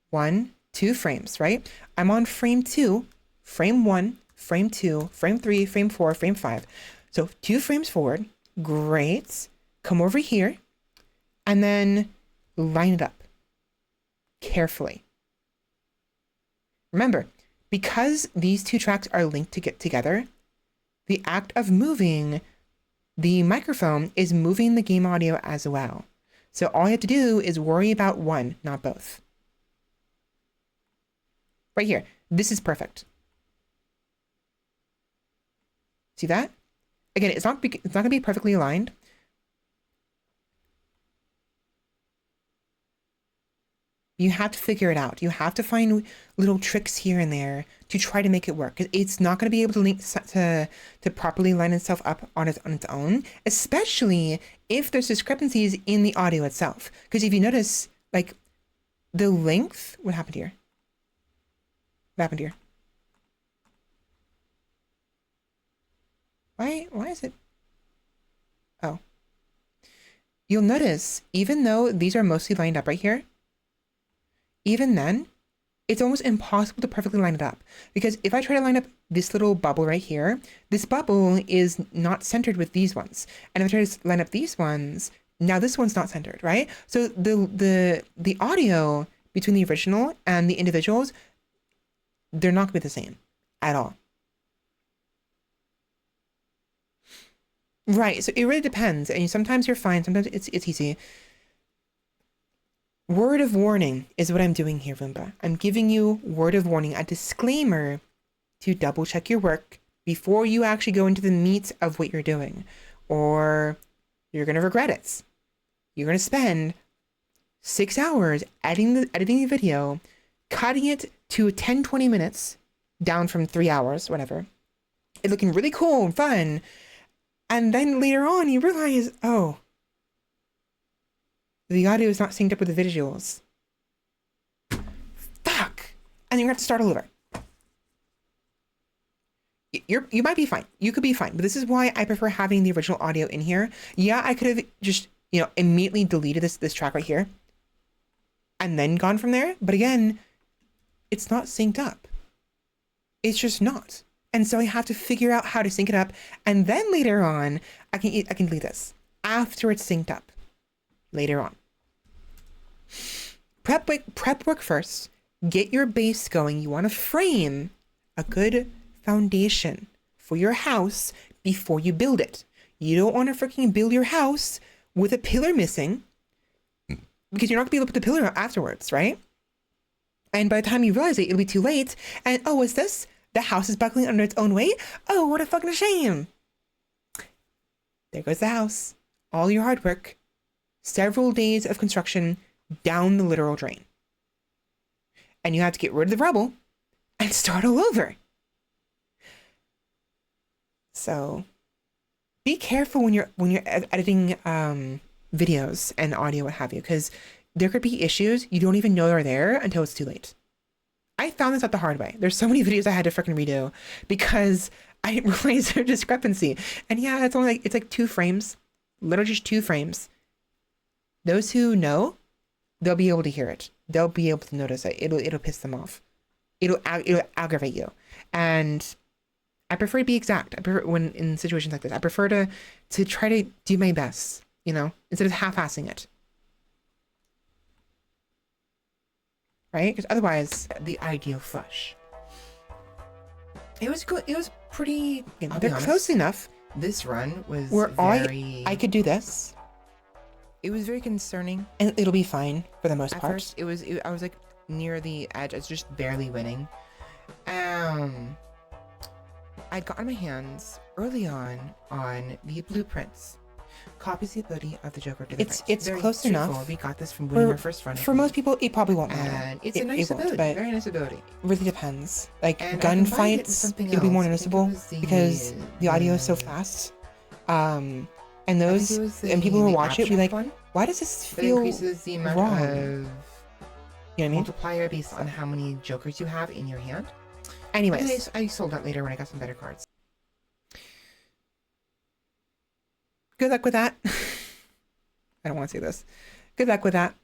A: 1, 2 frames, right? I'm on frame 2, frame 1, frame 2, frame 3, frame 4, frame 5. So 2 frames forward. Great. Come over here and then line it up carefully. Remember, because these 2 tracks are linked to get together, the act of moving the microphone is moving the game audio as well. So all you have to do is worry about one, not both. Right here. This is perfect. See that? Again, it's not going to be perfectly aligned. You have to figure it out. You have to find little tricks here and there to try to make it work. It's not going to be able to link to properly line itself up on its own, especially if there's discrepancies in the audio itself. Because if you notice, like, the length, what happened here? What happened here? Why is it? Oh. You'll notice, even though these are mostly lined up right here, even then, it's almost impossible to perfectly line it up. Because if I try to line up this little bubble right here, this bubble is not centered with these ones. And if I try to line up these ones, now this one's not centered, right? So the audio between the original and the individuals, they're not going to be the same at all. Right, so it really depends. And sometimes you're fine, sometimes it's easy. Word of warning is what I'm doing here, Roomba. I'm giving you word of warning, a disclaimer to double check your work before you actually go into the meat of what you're doing, or you're going to regret it. You're going to spend 6 hours editing the video, cutting it to 10-20 minutes, down from 3 hours, whatever. It's looking really cool and fun. And then later on, you realize, oh, the audio is not synced up with the visuals. Fuck! And you're gonna have to start all over. You might be fine. You could be fine. But this is why I prefer having the original audio in here. Yeah, I could have just, immediately deleted this track right here and then gone from there. But again, it's not synced up. It's just not. And so I have to figure out how to sync it up. And then later on, I can delete this after it's synced up later on. Prep work first. Get your base going. You want to frame a good foundation for your house before you build it. You don't want to freaking build your house with a pillar missing, because you're not going to be able to put the pillar afterwards, right? And by the time you realize it, it'll be too late. And oh, what's this? The house is buckling under its own weight? Oh, what a fucking shame. There goes the house. All your hard work. Several days of construction down the literal drain. And you have to get rid of the rubble and start all over. So be careful when you're editing videos and audio, what have you, because there could be issues you don't even know are there until it's too late. I found this out the hard way. There's so many videos I had to freaking redo because I didn't realize their discrepancy. And yeah, it's like 2 frames, literally just 2 frames. Those who know, they'll be able to hear it. They'll be able to notice it. It'll piss them off. It'll aggravate you. And I prefer to be exact. I prefer when in situations like this. I prefer to try to do my best, instead of half-assing it. Right? Because otherwise, the ideal flush. It was good. It was pretty. They're close enough.
B: This run was
A: where
B: very...
A: I could do this.
B: It was very concerning.
A: And it'll be fine for the most
B: At
A: part.
B: first, I was like near the edge. I was just barely winning. I got on my hands early on the blueprints. copies the ability of the Joker to the
A: It's
B: right.
A: it's
B: Very
A: close
B: straightforward.
A: enough.
B: We got this from winning
A: For
B: our first run.
A: for most people, it probably won't matter.
B: And it's a nice
A: it won't,
B: ability,
A: but
B: very nice ability.
A: really depends. Like
B: And I combined it with
A: gunfights,
B: something
A: it'll be more
B: else. I think it
A: noticeable
B: was the-
A: because the audio is so
B: the-
A: fast. And
B: I think
A: those
B: it was
A: and people who
B: the
A: watch it will be like,
B: abstract one
A: why does this
B: that
A: feel
B: increases the amount
A: wrong?
B: of
A: You know what I mean?
B: multiplier based on how many Jokers you have in your hand.
A: Anyways,
B: I sold that later when I got some better cards.
A: good luck with that. I don't want to say this. Good luck with that.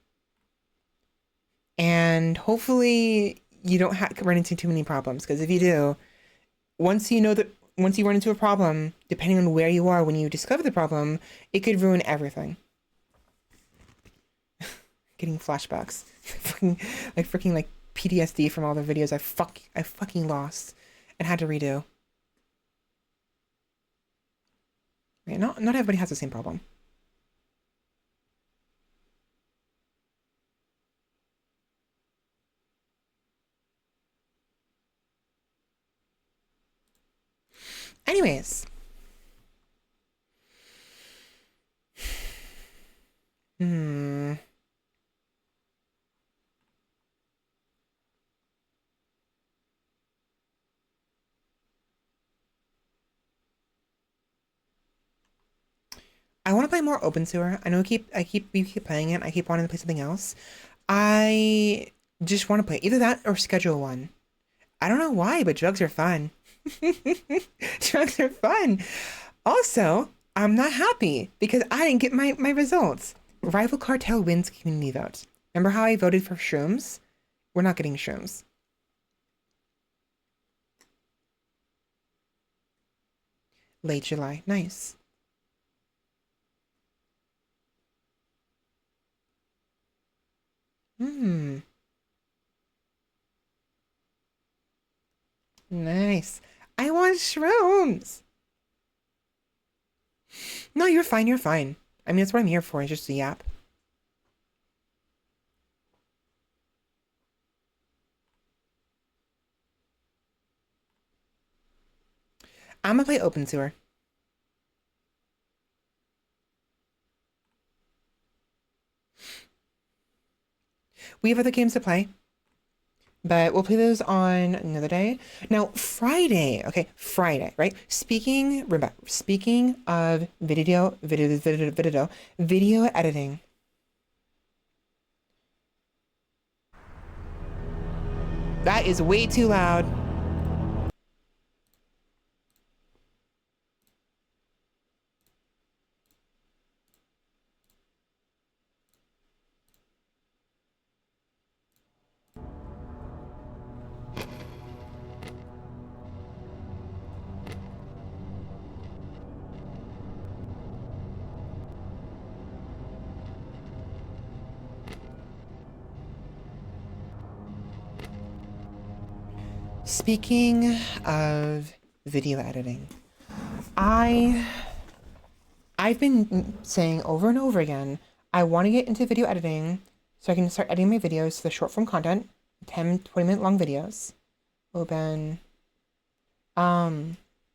A: And hopefully you don't run into too many problems, because if you do, once you run into a problem, depending on where you are when you discover the problem, it could ruin everything. Getting flashbacks. freaking PTSD from all the videos I fucking lost and had to redo. Yeah, not everybody has the same problem. Anyways. I want to play more Obenseuer. I know we keep playing it. I keep wanting to play something else. I just want to play either that or schedule one. I don't know why, but drugs are fun. Drugs are fun. Also, I'm not happy because I didn't get my results. Rival Cartel wins community vote. Remember how I voted for shrooms? We're not getting shrooms. Late July. Nice. Nice. I want shrooms. No, you're fine. You're fine. I mean, that's what I'm here for. It's just a yap. I'm gonna play Obenseuer. We have other games to play, but we'll play those on another day. Now, Friday, okay, Friday, right? Speaking of video editing. That is way too loud. Speaking of video editing, I've been saying over and over again, I want to get into video editing so I can start editing my videos, the short form content, 10, 20-minute long videos. Open.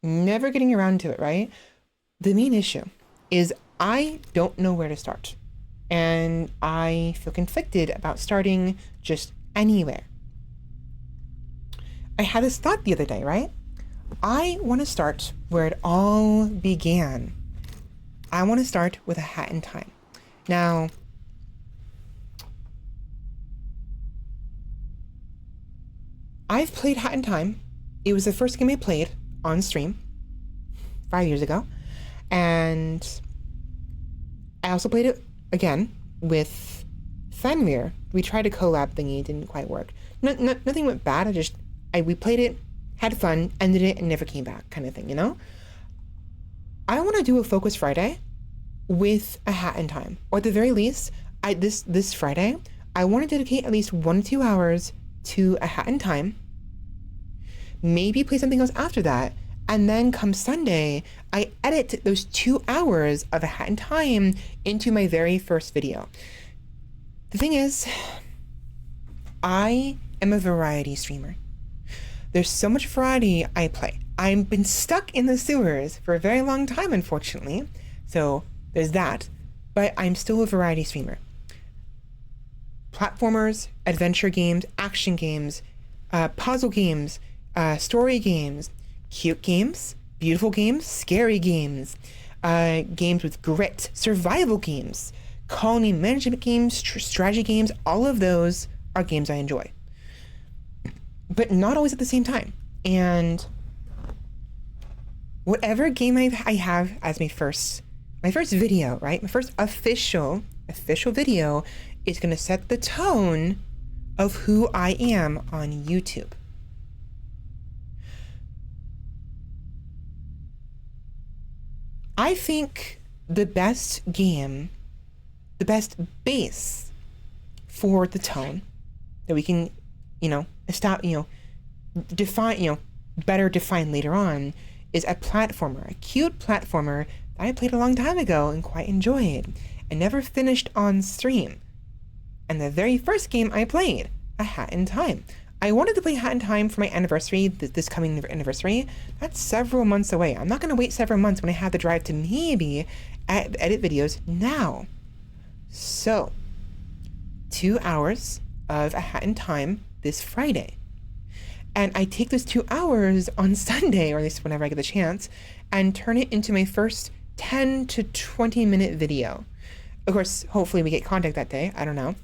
A: Never getting around to it, right? The main issue is I don't know where to start. And I feel conflicted about starting just anywhere. I had this thought the other day, right? I want to start where it all began. I want to start with a Hat in Time. Now, I've played Hat in Time. It was the first game I played on stream 5 years ago. And I also played it again with Fenrir. We tried a collab thingy, it didn't quite work. Nothing went bad, we played it, had fun, ended it, and never came back, kind of thing, you know? I want to do a Focus Friday with a Hat in Time. Or at the very least, this Friday, I want to dedicate at least 1 to 2 hours to a Hat in Time. Maybe play something else after that. And then come Sunday, I edit those 2 hours of a Hat in Time into my very first video. The thing is, I am a variety streamer. There's so much variety I play. I've been stuck in the sewers for a very long time, unfortunately. So There's that, but I'm still a variety streamer. Platformers, adventure games, action games, puzzle games, story games, cute games, beautiful games, scary games, games with grit, survival games, colony management games, strategy games, all of those are games I enjoy. But not always at the same time. And whatever game I have as my first video, right? My first official video is going to set the tone of who I am on YouTube. I think the best game, the best base for the tone that we can, better define later on is a platformer, a cute platformer that I played a long time ago and quite enjoyed and never finished on stream. And the very first game I played, A Hat in Time. I wanted to play Hat in Time for my anniversary, this coming anniversary. That's several months away. I'm not going to wait several months when I have the drive to maybe edit videos now. So, 2 hours of A Hat in Time this Friday. And I take those 2 hours on Sunday, or at least whenever I get the chance, and turn it into my first 10 to 20 minute video. Of course, hopefully we get contact that day. I don't know.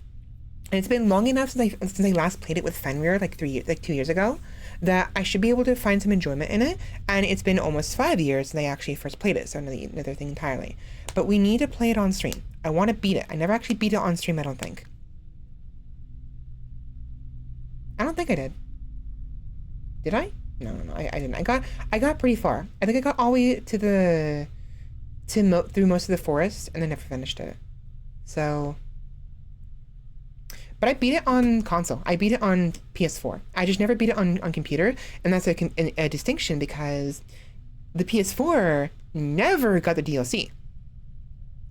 A: And it's been long enough since I last played it with Fenrir, like 2 years ago, that I should be able to find some enjoyment in it. And it's been almost 5 years since I actually first played it, so another thing entirely. But we need to play it on stream. I want to beat it. I never actually beat it on stream, I don't think. I don't think I did. Did I? No, I didn't. I got pretty far. I think I got all the way to through most of the forest, and then never finished it. So, but I beat it on console. I beat it on PS4. I just never beat it on computer, and that's a distinction because the PS4 never got the DLC.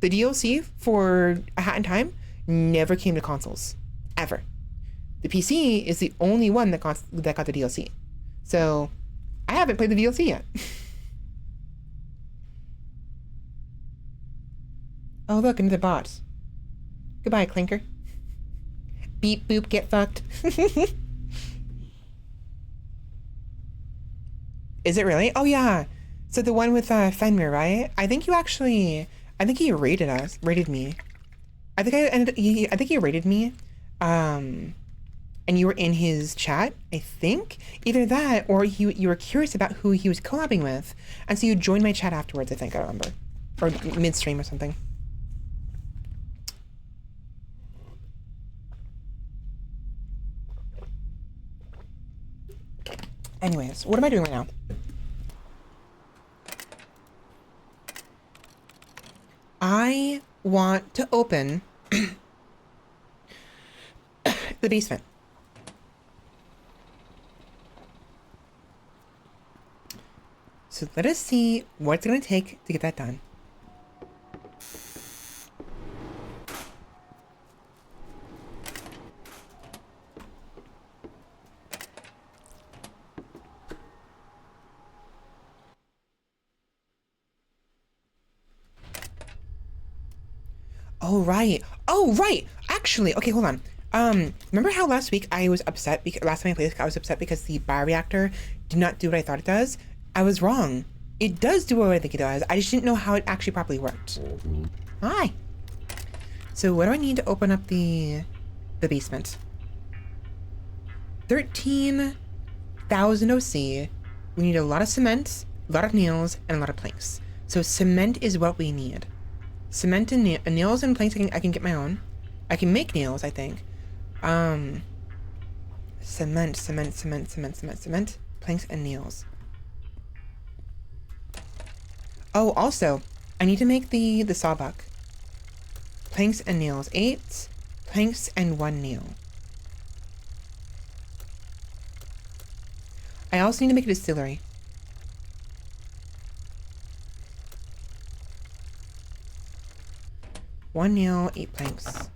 A: The DLC for A Hat in Time never came to consoles, ever. The PC is the only one that got the DLC. So, I haven't played the DLC yet. Oh look, another bot. Goodbye, Clinker. Beep boop, get fucked. Is it really? Oh yeah. So the one with Fenrir, right? I think he rated me. I think he rated me. And you were in his chat, I think. Either that, or you were curious about who he was collabing with, and so you joined my chat afterwards, I think, I remember. Or midstream or something. Anyways, what am I doing right now? I want to open the basement. So let us see what it's going to take to get that done. Oh, right. Oh, right. Actually, okay, hold on. Remember how last week I was upset because last time I played this, I was upset because the bioreactor did not do what I thought it does? I was wrong. It does do what I think it does. I just didn't know how it actually properly worked. Hi. So what do I need to open up the basement? 13,000 OC. We need a lot of cement, a lot of nails, and a lot of planks. So cement is what we need. Cement and nails and planks I can get my own. I can make nails, I think. Cement, planks and nails. Oh, also, I need to make the sawbuck. Planks and nails. 8 planks and 1 nail. I also need to make a distillery. One nail, 8 planks.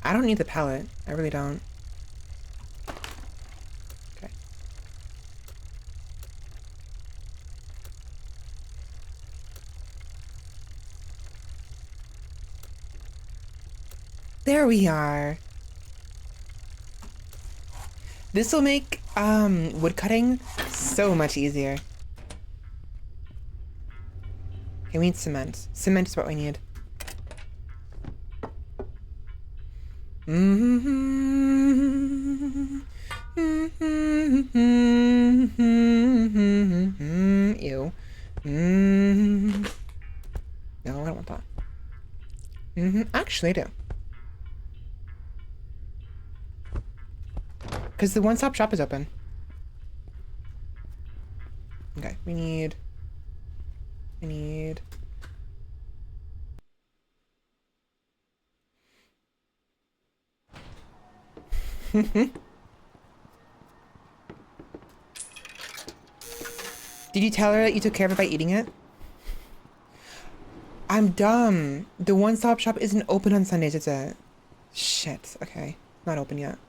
A: I don't need the pellet. I really don't. Okay. There we are. This will make wood cutting so much easier. Okay, we need cement. Cement is what we need. Ew. No, I don't want that. Actually, I do. Because the one-stop shop is open. Okay, we need... Did you tell her that you took care of it by eating it? I'm dumb. The one-stop shop isn't open on Sundays, it's a... Shit, okay. Not open yet.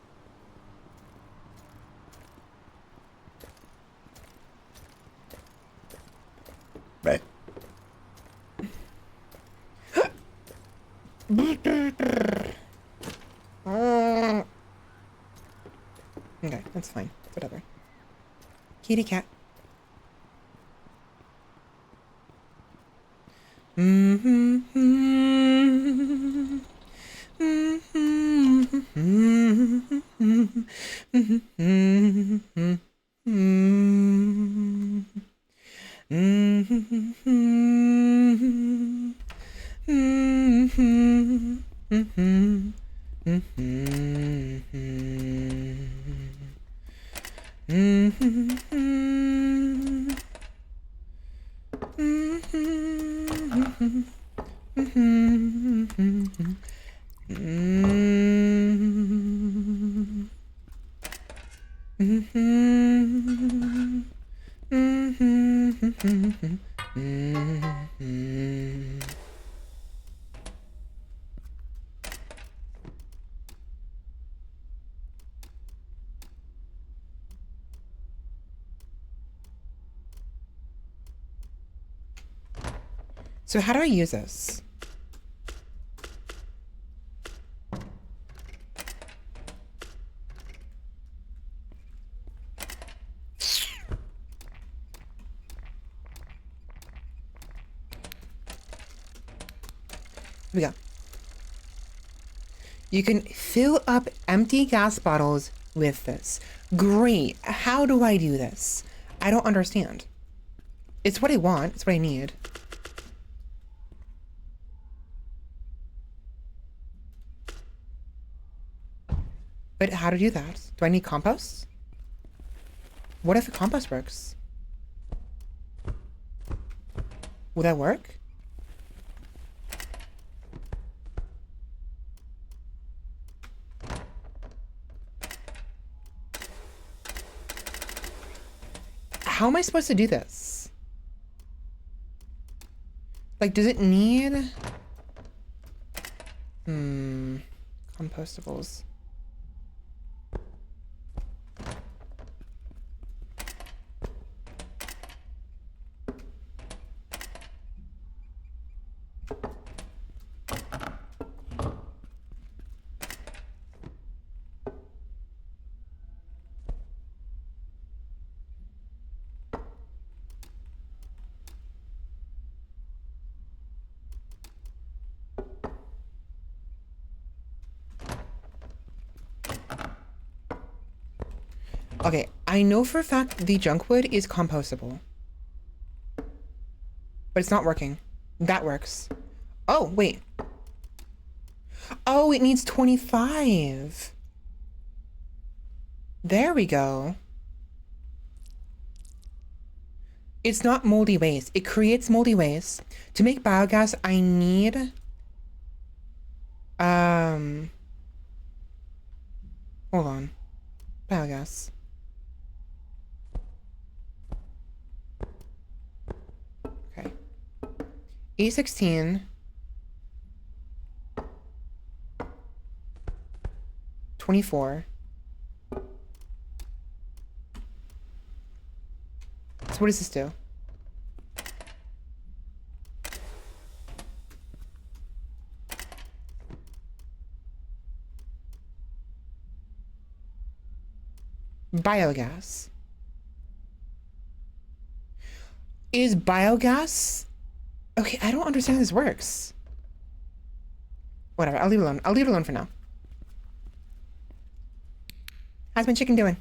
A: Right. Okay, that's fine. Whatever. Kitty cat. So how do I use this? Here we go. You can fill up empty gas bottles with this. Great. How do I do this? I don't understand. It's what I want. It's what I need. But how to do that? Do I need compost? What if the compost works? Will that work? How am I supposed to do this? Like, does it need... compostables. Okay, I know for a fact the junk wood is compostable. But it's not working. That works. Oh, wait. Oh, it needs 25. There we go. It's not moldy waste. It creates moldy waste. To make biogas, I need... Hold on. Biogas. Okay. A16. 24. So what does this do? Biogas. Is biogas... Okay, I don't understand how this works. Whatever, I'll leave it alone. I'll leave it alone for now. How's my chicken doing?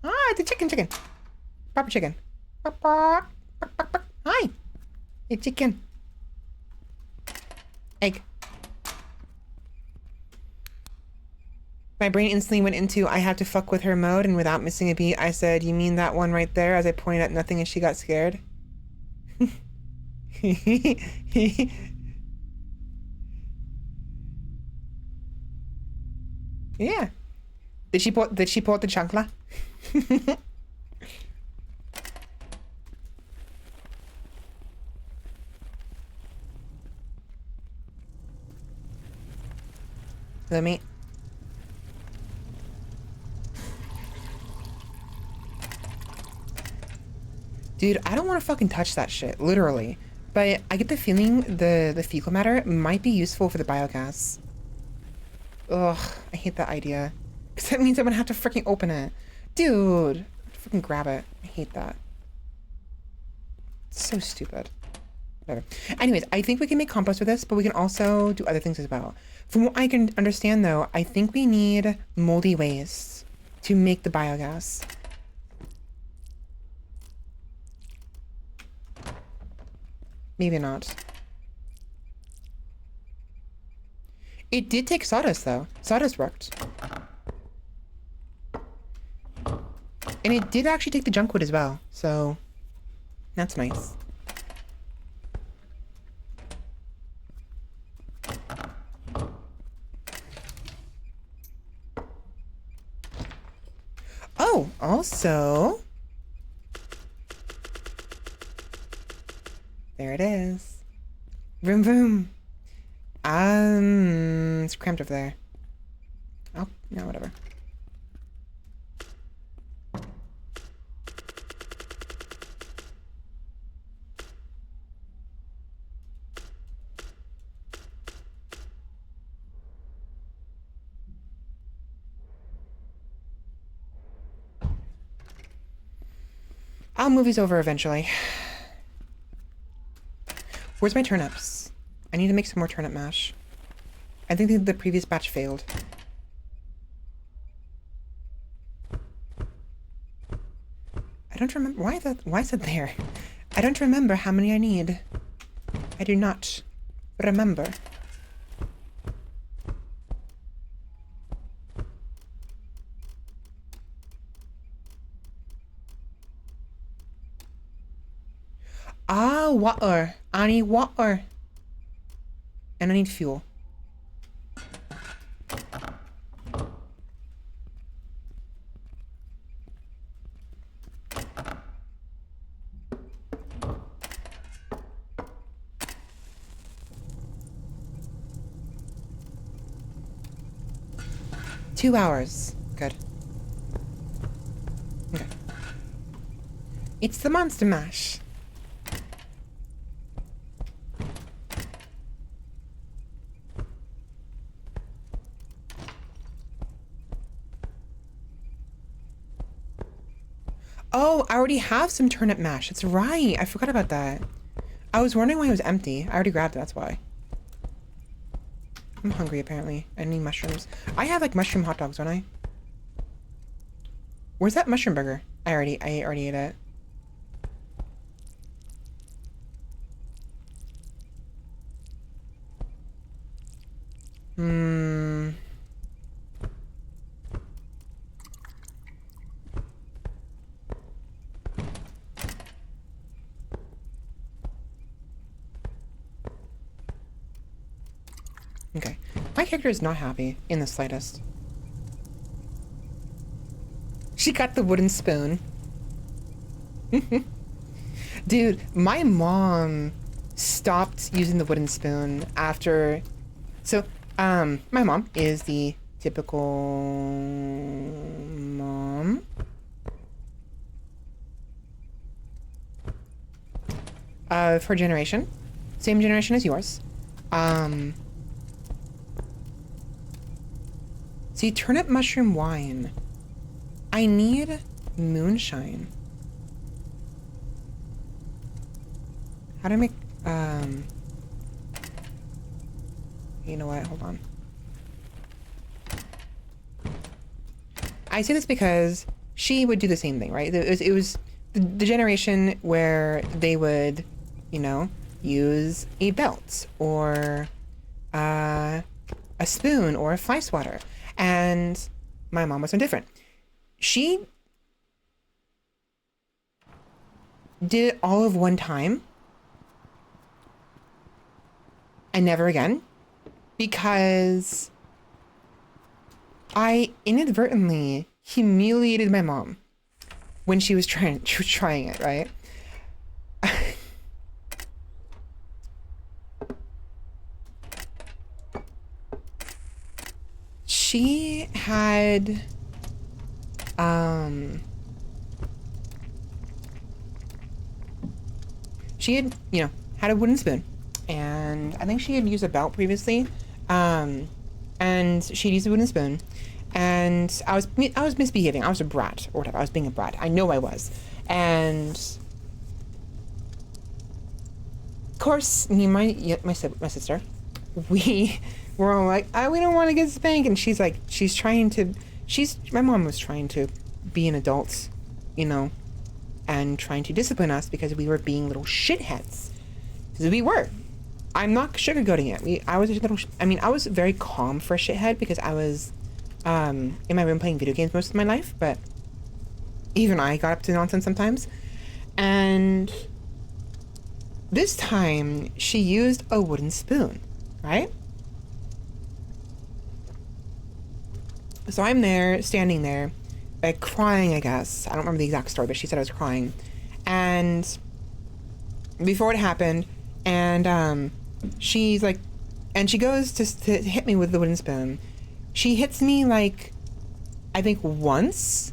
A: Ah, the chicken. Proper chicken. Hi. Hey, chicken. Egg. My brain instantly went into I have to fuck with her mode, and without missing a beat, I said, you mean that one right there, as I pointed at nothing and she got scared? Yeah. Did she pull out the chancla? Let me... Dude, I don't want to fucking touch that shit, literally. But I get the feeling the fecal matter might be useful for the biogas. Ugh, I hate that idea. Because that means I'm gonna have to freaking open it. Dude, freaking grab it. I hate that. It's so stupid. Whatever. Anyways, I think we can make compost with this, but we can also do other things as well. From what I can understand, though, I think we need moldy waste to make the biogas. Maybe not. It did take sawdust, though. Sawdust worked. And it did actually take the junk wood as well, so that's nice. Oh, also... There it is. Vroom vroom. It's cramped over there. Oh, no, whatever. I'll move these over eventually. Where's my turnips? I need to make some more turnip mash. I think the previous batch failed. I don't remember why is it there? I don't remember how many I need. I do not remember. Ah, water. I need water. And I need fuel. Two hours. Good. Okay. It's the monster mash. Oh, I already have some turnip mash. That's right. I forgot about that. I was wondering why it was empty. I already grabbed it, that's why. I'm hungry, apparently. I need mushrooms. I have, like, mushroom hot dogs, don't I? Where's that mushroom burger? I already ate it. Okay. My character is not happy in the slightest. She got the wooden spoon. Dude, my mom stopped using the wooden spoon after... So, my mom is the typical mom. Of her generation. Same generation as yours. See, turnip mushroom wine. I need moonshine. How do I make, you know what, hold on. I say this because she would do the same thing, right? It was the generation where they would, you know, use a belt or a spoon or a fly swatter. And my mom was no different. She did it all of one time and never again because I inadvertently humiliated my mom when she was trying it, right? She had you know, had a wooden spoon, and I think she had used a belt previously, and she'd used a wooden spoon, and I was misbehaving. I was a brat or whatever. I was being a brat. I know I was, and of course, me and my sister, we were all like, we don't want to get spanked, and she's like, my mom was trying to be an adult, you know, and trying to discipline us because we were being little shitheads. Because we were. I'm not sugarcoating it. I was very calm for a shithead because I was in my room playing video games most of my life, but even I got up to nonsense sometimes. And this time she used a wooden spoon, right? So I'm there, standing there, like crying, I guess. I don't remember the exact story, but she said I was crying. And before it happened, and she's like, and she goes to hit me with the wooden spoon. She hits me like, I think once.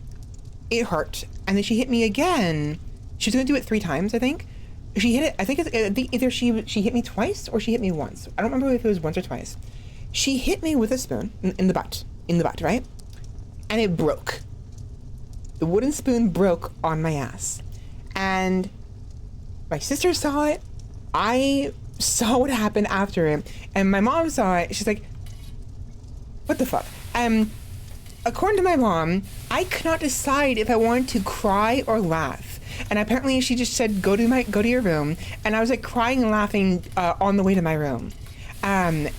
A: It hurt. And then she hit me again. She's gonna do it 3 times, I think. She hit it, I think either she hit me twice or she hit me once. I don't remember if it was once or twice. She hit me with a spoon in the butt, right? And it broke. The wooden spoon broke on my ass. And my sister saw it. I saw what happened after it. And my mom saw it. She's like, what the fuck? According to my mom, I could not decide if I wanted to cry or laugh. And apparently she just said, go to your room. And I was like crying and laughing on the way to my room. And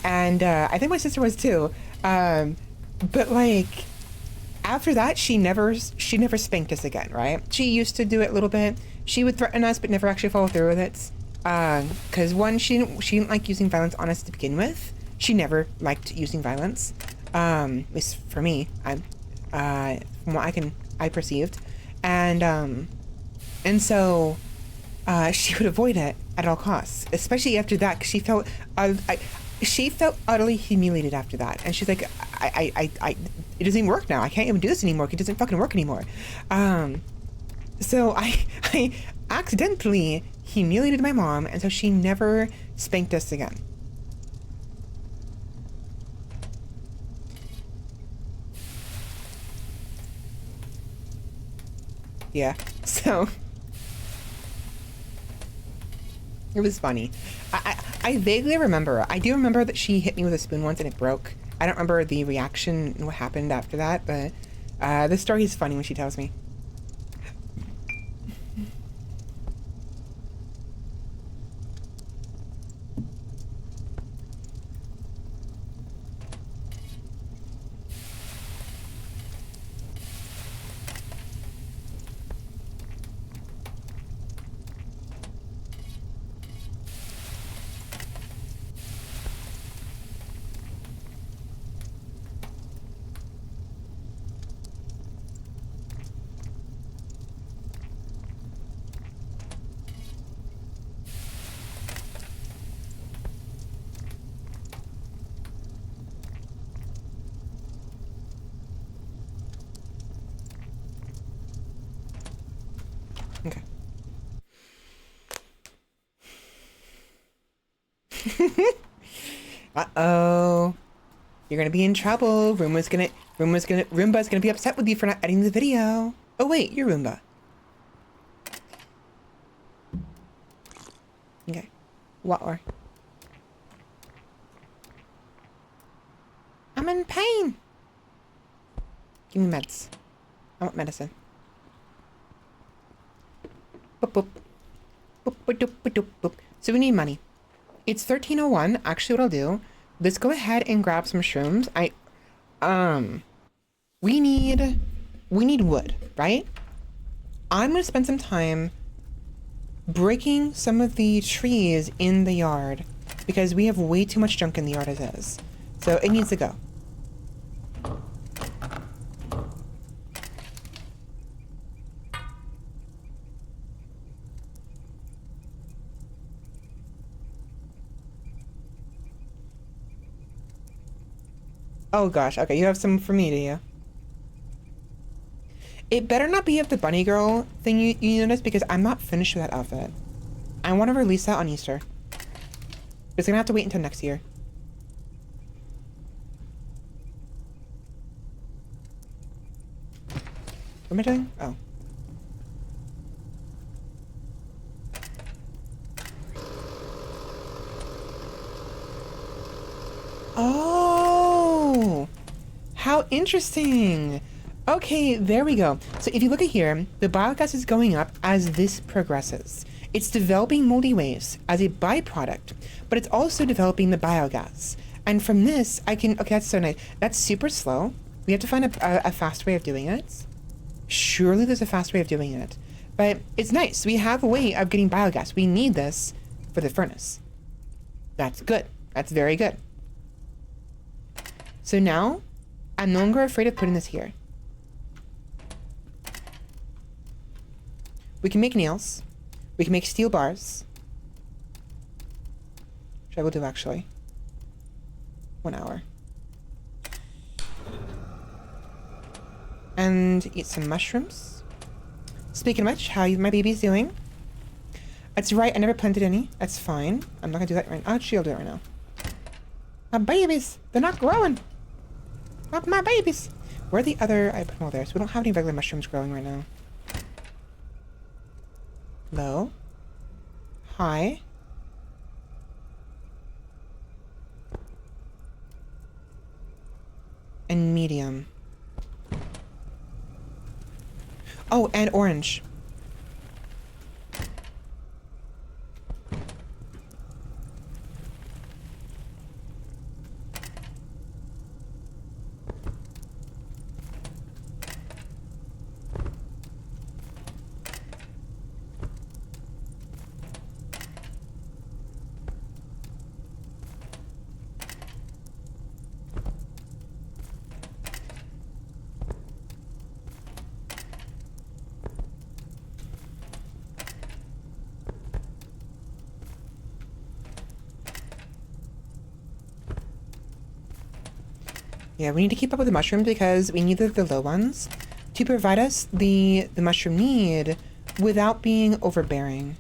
A: I think my sister was too. But like, after that, she never spanked us again, right? She used to do it a little bit. She would threaten us, but never actually follow through with it. Because one, she didn't like using violence on us to begin with. She never liked using violence. At least for me, from what I perceived. And so, she would avoid it at all costs, especially after that, because she felt utterly humiliated after that. And she's like, it doesn't even work now. I can't even do this anymore. It doesn't fucking work anymore. So I accidentally humiliated my mom, and so she never spanked us again. Yeah, so it was funny. I vaguely remember. I do remember that she hit me with a spoon once and it broke. I don't remember the reaction and what happened after that, but the story is funny when she tells me. Uh-oh. You're gonna be in trouble. Roomba's gonna be upset with you for not editing the video. Oh wait, you're Roomba. Okay. What or? I'm in pain. Give me meds. I want medicine. Boop, boop. Boop, boop, boop, boop, boop, boop. So we need money. It's 13:01. Actually, what I'll do, let's go ahead and grab some shrooms. We need wood, right? I'm gonna spend some time breaking some of the trees in the yard because we have way too much junk in the yard as is. So it needs to go. Oh gosh, okay, you have some for me, do you? It better not be of the bunny girl thing you noticed because I'm not finished with that outfit. I want to release that on Easter. It's gonna have to wait until next year. What am I doing? Oh. Oh! How interesting! Okay, there we go. So if you look at here, the biogas is going up as this progresses. It's developing moldy waste as a byproduct, but it's also developing the biogas. And from this, I can... Okay, that's so nice. That's super slow. We have to find a fast way of doing it. Surely there's a fast way of doing it. But it's nice. We have a way of getting biogas. We need this for the furnace. That's good. That's very good. So now, I'm no longer afraid of putting this here. We can make nails. We can make steel bars. Which I will do, actually. 1 hour. And eat some mushrooms. Speaking of which, how are my babies doing? That's right, I never planted any. That's fine. I'm not gonna do that right now. Actually, I'll do it right now. My babies! They're not growing! Not my babies! Where are the other... I put them all there, so we don't have any regular mushrooms growing right now. Low. High. And medium. Oh, and orange. Yeah, we need to keep up with the mushrooms because we need the low ones to provide us the mushroom need without being overbearing.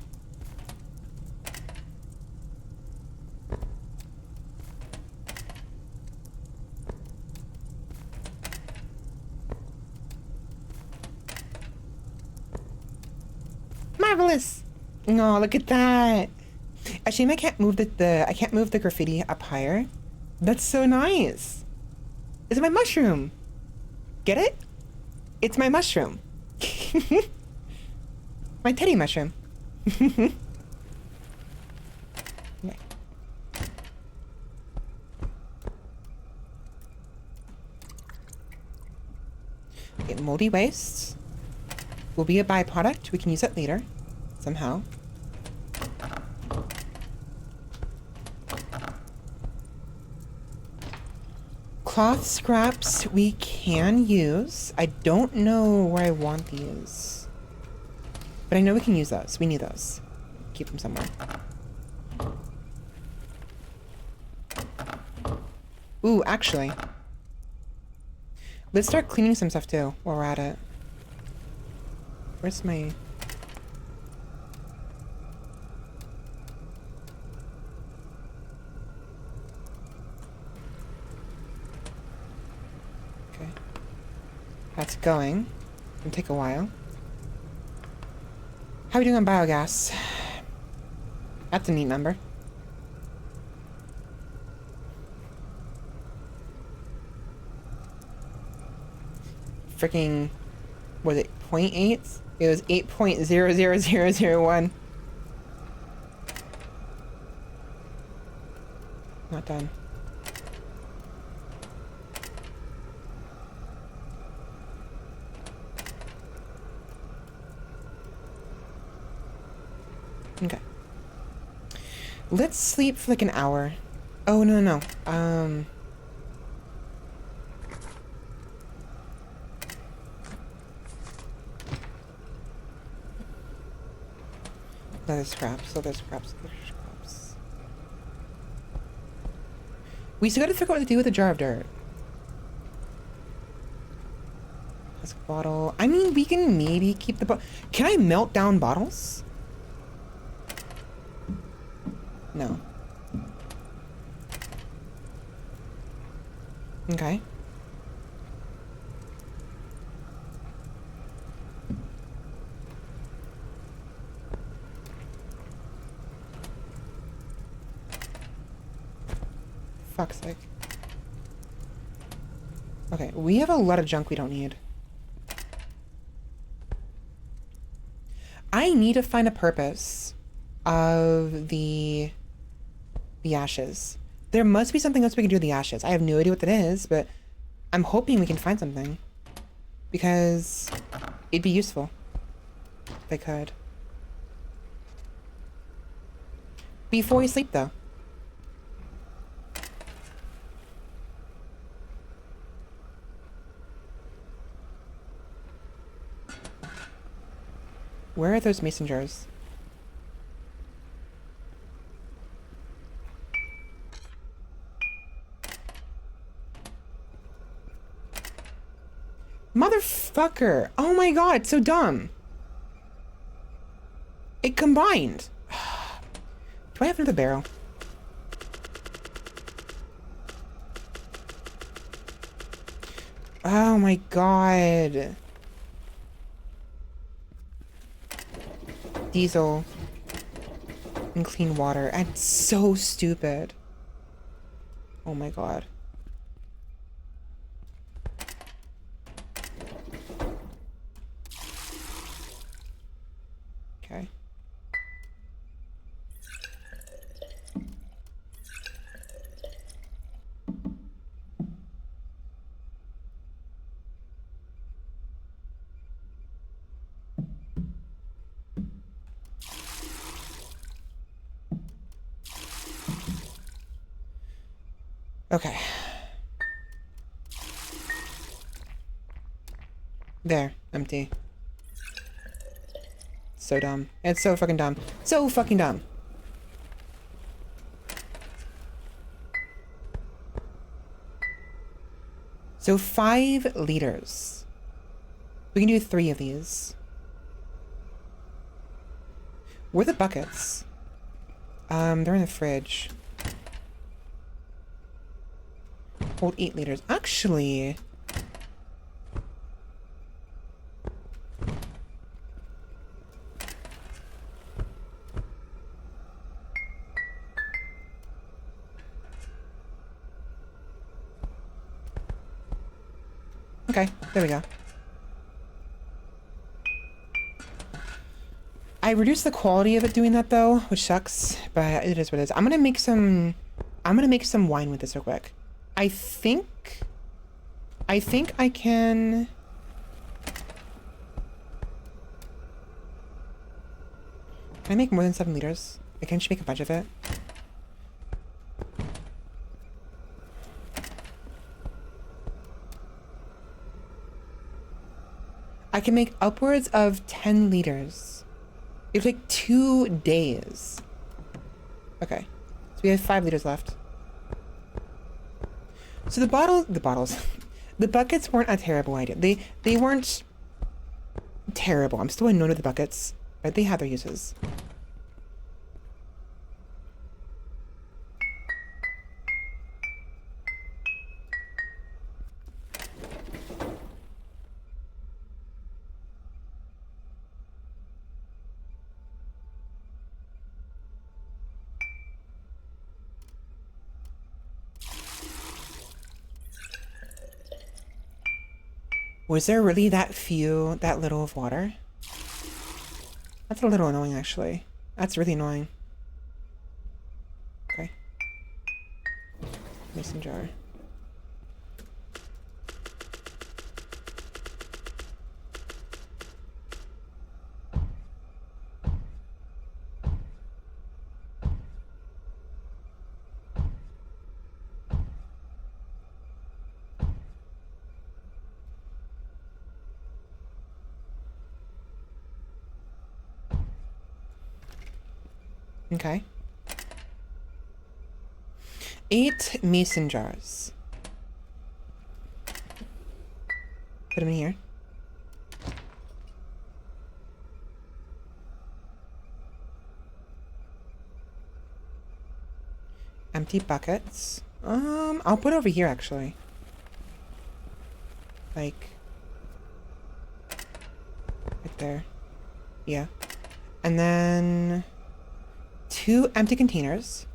A: Marvelous! Oh, look at that! A shame I can't move I can't move the graffiti up higher. That's so nice! It's my mushroom! Get it? It's my mushroom. My teddy mushroom. Okay. Okay, moldy waste will be a byproduct. We can use it later, somehow. Cloth scraps we can use. I don't know where I want these. But I know we can use those. We need those. Keep them somewhere. Ooh, actually. Let's start cleaning some stuff too while we're at it. Where's my... get going. It'll take a while. How are we doing on biogas? That's a neat number. Freaking, was it 0.8? It was 8.00001. Not done. Okay. Let's sleep for like an hour. Oh, no, no, no. Leather scraps, leather scraps, leather scraps. We still gotta figure out what to do with the jar of dirt. This bottle. I mean, we can maybe keep the bottle. Can I melt down bottles? No. Okay. Fuck's sake. Okay, we have a lot of junk we don't need. I need to find a purpose of the ashes. There must be something else we can do with the ashes. I have no idea what that is, but I'm hoping we can find something. Because it'd be useful if I could. Before we sleep, though. Where are those mason jars? Motherfucker! Oh my god, it's so dumb. It combined. Do I have another barrel? Oh my god. Diesel and clean water. And so stupid. Oh my god. Okay. Okay. There. Empty. So dumb. It's so fucking dumb. So fucking dumb. So 5 liters. We can do 3 of these. Where are the buckets? They're in the fridge. Hold 8 liters. Actually... Okay, there we go. I reduced the quality of it doing that though, which sucks, but it is what it is. I'm gonna make some wine with this real quick. I think I can... Can I make more than 7 liters? I can just make a bunch of it. I can make upwards of 10 liters. It'll take 2 days. Okay. So we have 5 liters left. So the bottles, the buckets weren't a terrible idea. They weren't terrible. I'm still annoyed with the buckets, but they have their uses. Was there really that little of water? That's a little annoying, actually. That's really annoying. Okay. Mason jar. Okay. 8 mason jars. Put them in here. Empty buckets. I'll put over here actually. Like right there. Yeah. And then 2 empty containers.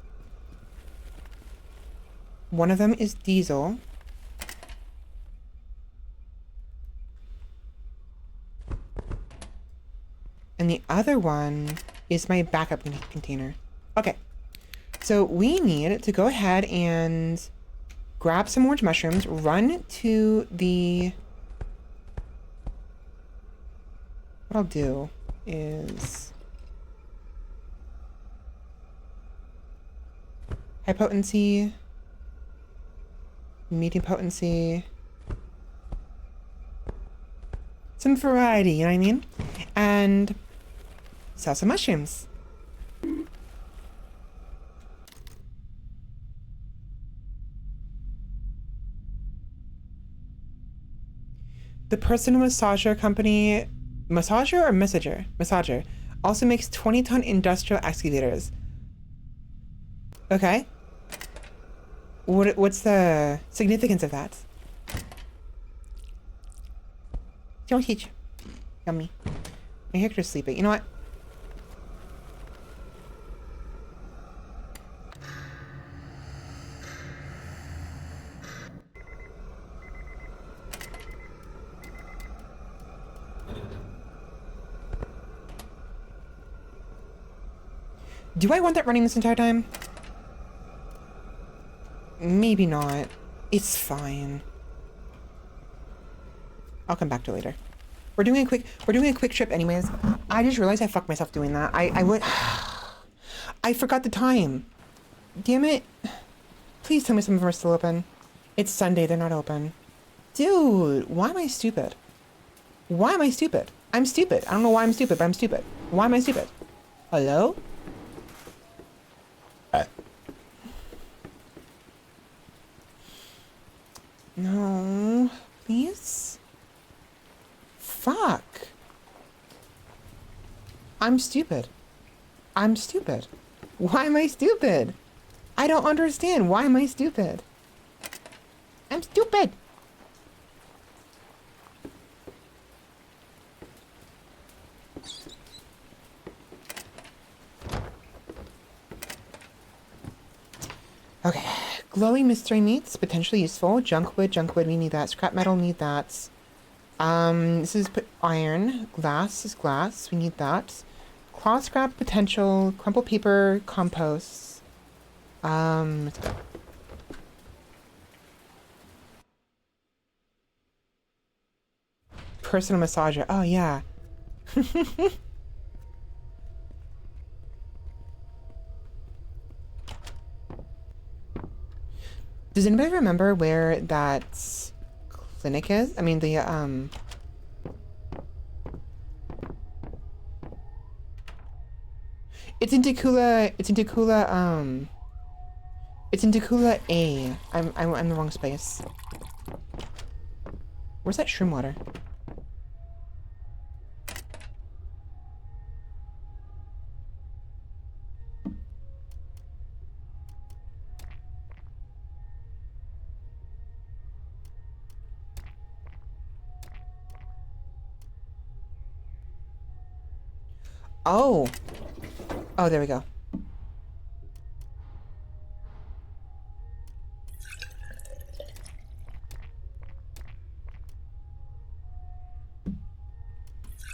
A: One of them is diesel. And the other one is my backup container. Okay. So we need to go ahead and grab some orange mushrooms, run to the... What I'll do is... high potency, medium potency, some variety, you know what I mean? And sell some mushrooms. The personal massager company, massager or messenger? Massager, also makes 20-ton industrial excavators. Okay. What's the significance of that? Don't teach. Yummy. My character's sleeping. You know what? Do I want that running this entire time? Maybe not. It's fine. I'll come back to it later. We're doing a quick trip anyways. I just realized I fucked myself doing that. I forgot the time. Damn it. Please tell me some of them are still open. It's Sunday, they're not open. Dude, why am I stupid? Why am I stupid? I'm stupid. I don't know why I'm stupid, but I'm stupid. Why am I stupid? Hello? No, please? Fuck. I'm stupid. I'm stupid. Why am I stupid? I don't understand. Why am I stupid? I'm stupid. Okay. Glowing mystery meats, potentially useful. Junk wood, we need that. Scrap metal, need that. This is iron. Glass is glass, we need that. Cloth scrap, potential. Crumpled paper, compost. Let's go. Personal massager. Oh, yeah. Does anybody remember where that clinic is? I mean, the, It's in Takula A. I'm in the wrong space. Where's that shroom water? Oh. Oh, there we go.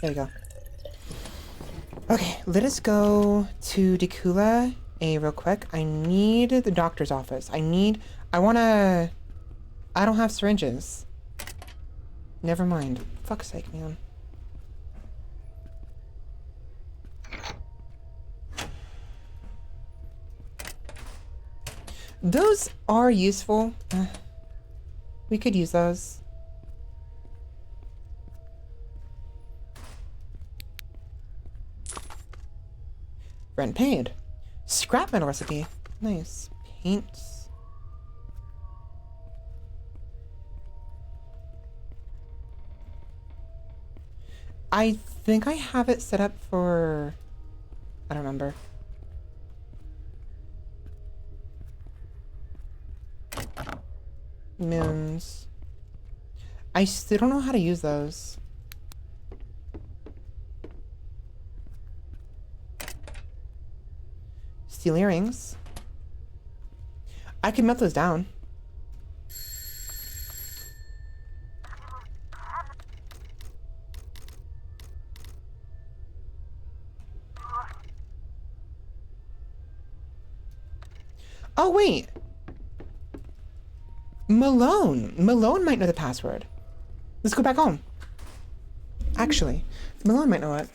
A: There we go. Okay, let us go to Decula real quick. I need the doctor's office. I don't have syringes. Never mind. Fuck's sake, man. Those are useful. We could use those. Rent paid. Scrap metal recipe. Nice. Paints. I think I have it set up for... I don't remember. Moons. I still don't know how to use those. Steel earrings. I can melt those down. Oh, wait. Malone. Malone might know the password. Let's go back home. Actually, Malone might know it.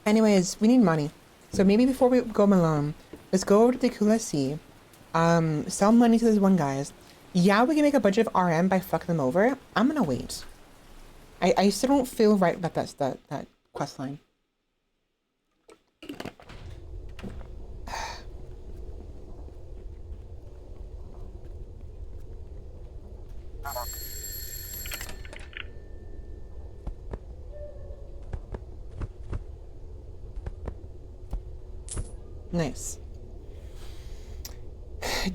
A: Anyways, we need money. So maybe before we go Malone, let's go over to the Kula Sea. Sell money to those one guys. Yeah, we can make a budget of RM by fucking them over. I'm gonna wait. I still don't feel right about that quest line. Nice.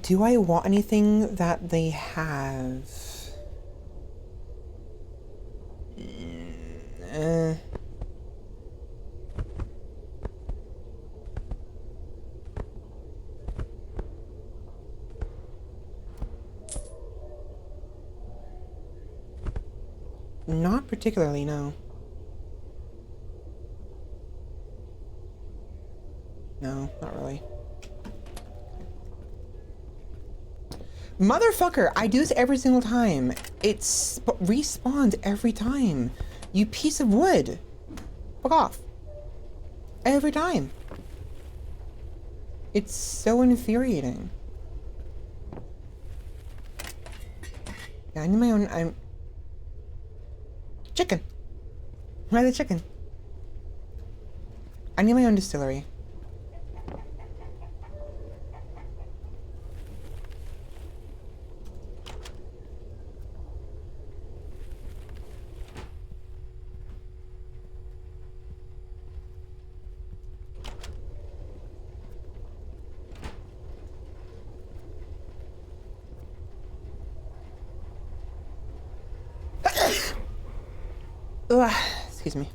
A: Do I want anything that they have? Not particularly, no. No, not really. Motherfucker, I do this every single time. It respawns every time. You piece of wood. Fuck off. Every time. It's so infuriating. Yeah, I need my own, Chicken. Why the chicken? I need my own distillery. Ugh, excuse me.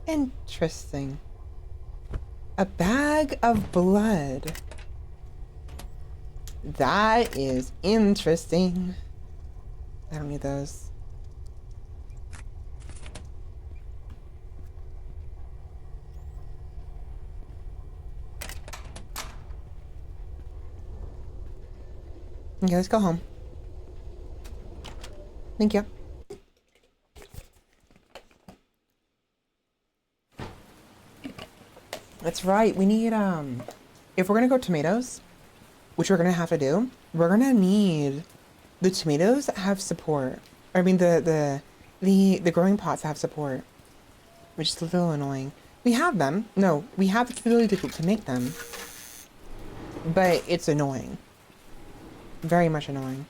A: Interesting. A bag of blood. That is interesting. I don't need those. Okay, let's go home. Thank you. That's right. We need, if we're gonna go tomatoes, which we're gonna have to do, we're gonna need the tomatoes that have support. I mean, the growing pots that have support, which is a little annoying. We have them. No, we have the ability to make them, but it's annoying. Very much annoying.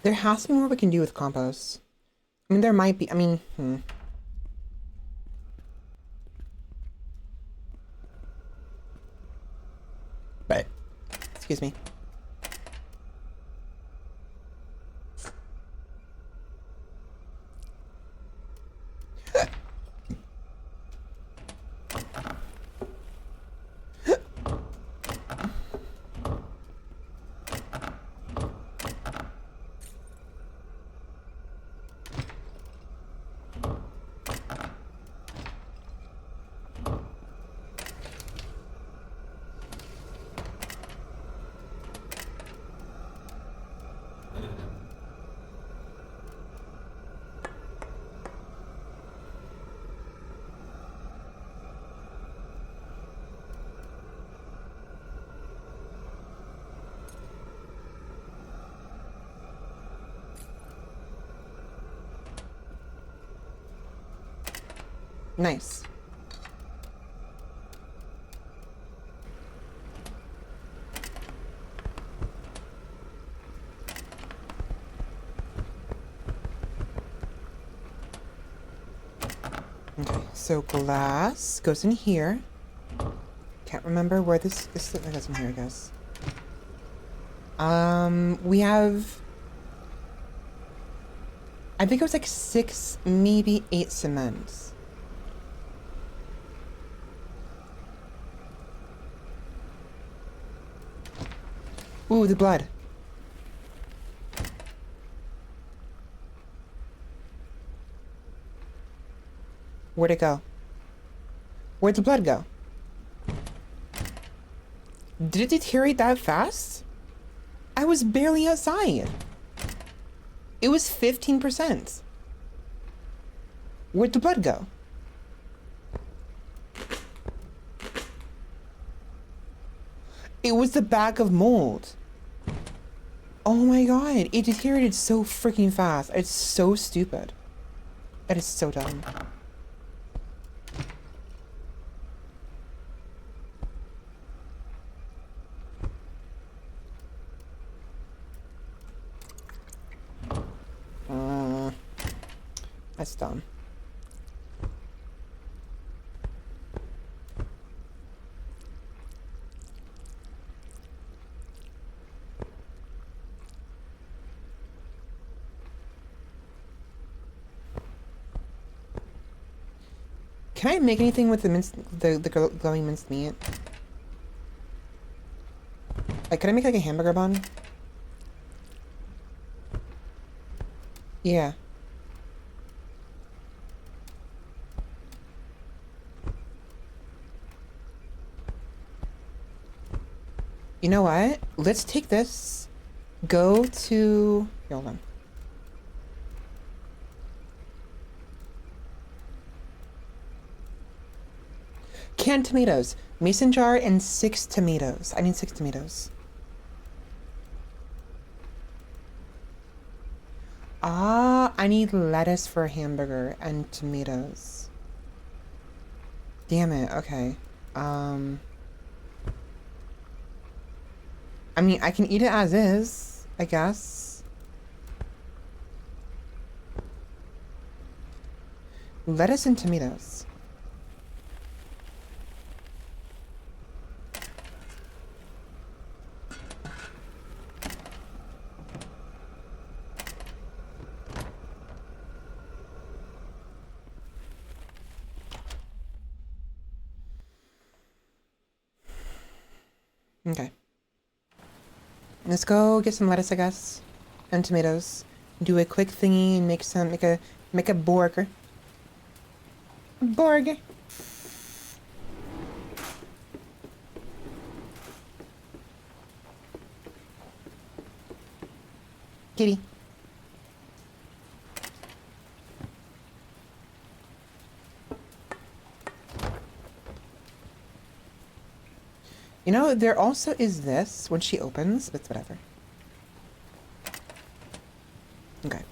A: There has to be more we can do with compost. I mean, there might be. I mean, But, excuse me. Nice. Okay, so glass goes in here. Can't remember where this goes in here, I guess. We have, I think it was like 6, maybe 8 cements. Ooh, the blood. Where'd it go? Where'd the blood go? Did it deteriorate that fast? I was barely outside. It was 15%. Where'd the blood go? It was the bag of mold. Oh my god, it deteriorated so freaking fast. It's so stupid. That is so dumb. That's dumb. Can I make anything with the glowing minced meat? Like, can I make like a hamburger bun? Yeah. You know what? Let's take this. Go to... Here, hold on. Canned tomatoes. Mason jar and 6 tomatoes. I need 6 tomatoes. Ah, I need lettuce for a hamburger and tomatoes. Damn it, okay. I mean, I can eat it as is, I guess. Lettuce and tomatoes. Okay. Let's go get some lettuce, I guess, and tomatoes. Do a quick thingy and make a burger. Burger. Kitty. You know, there also is this when she opens, but whatever. Okay.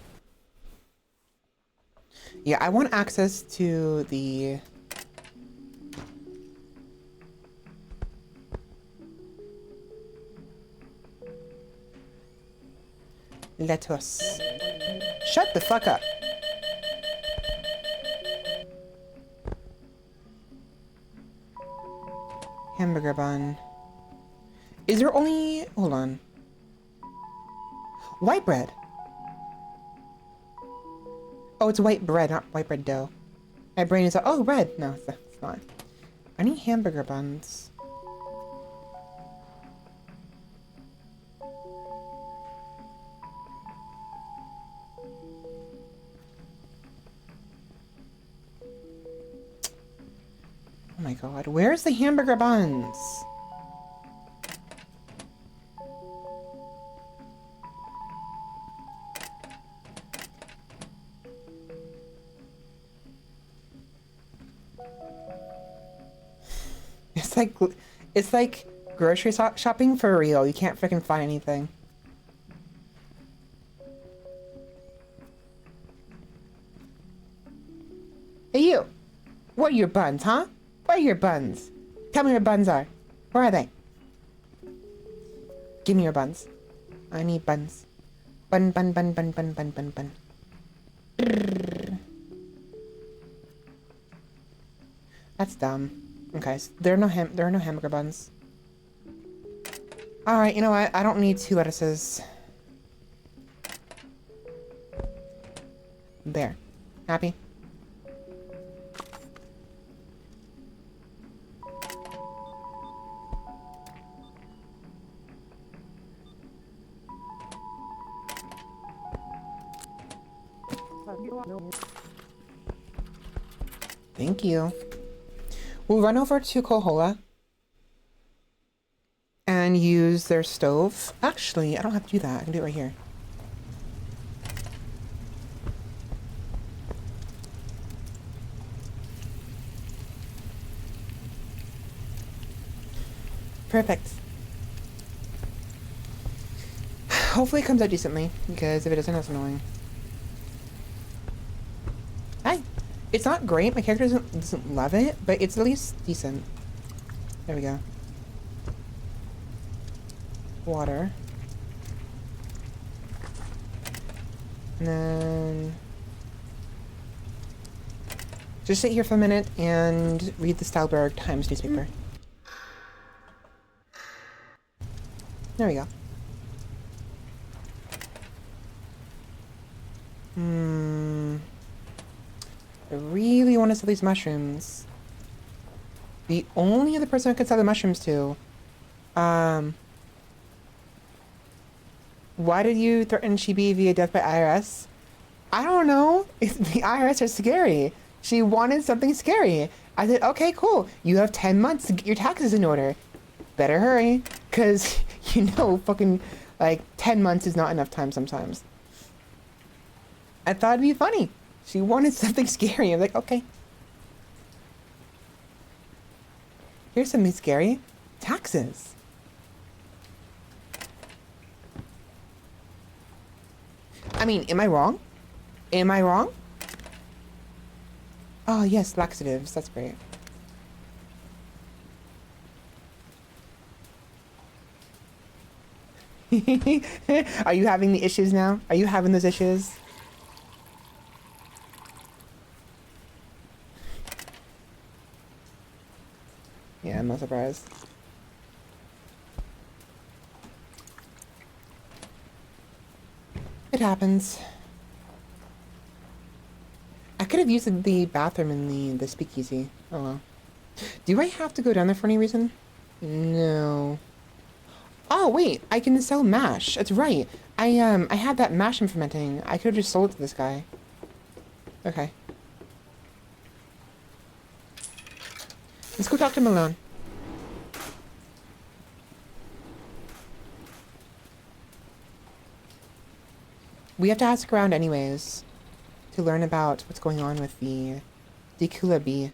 A: Yeah, I want access to the... lettuce. Shut the fuck up. Hamburger bun. Is there only... Hold on. White bread. Oh, it's white bread, not white bread dough. My brain is like, oh, bread. No, it's not. I need hamburger buns. Oh my god, where's the hamburger buns? It's like grocery shopping for real. You can't freaking find anything. Hey you! What are your buns, huh? Where are your buns? Tell me where your buns are. Where are they? Give me your buns. I need buns. Bun, bun, bun, bun, bun, bun, bun, bun. That's dumb. Okay, so there are no hamburger buns. Alright, you know what? I don't need 2 lettuces. There. Happy? Thank you. We'll run over to Kohola and use their stove. Actually, I don't have to do that. I can do it right here. Perfect. Hopefully it comes out decently, because if it doesn't, that's annoying. Hi! It's not great, my character doesn't love it, but it's at least decent. There we go. Water. And then... just sit here for a minute and read the Stylberg Times newspaper. There we go. I really want to sell these mushrooms. The only other person I could sell the mushrooms to, why did you threaten Chibi via death by IRS? I don't know. The IRS are scary. She wanted something scary. I said, okay, cool. You have 10 months to get your taxes in order. Better hurry, because, you know, fucking, like, 10 months is not enough time sometimes. I thought it'd be funny. She wanted something scary. I'm like, okay. Here's something scary. Taxes. I mean, am I wrong? Am I wrong? Oh, yes, laxatives. That's great. Are you having the issues now? Are you having those issues? Yeah, I'm not surprised. It happens. I could have used the bathroom in the speakeasy. Oh well. Do I have to go down there for any reason? No. Oh wait, I can sell mash. That's right. I had that mash I'm fermenting. I could have just sold it to this guy. Okay. Let's go talk to Malone. We have to ask around anyways to learn about what's going on with the Decula bee.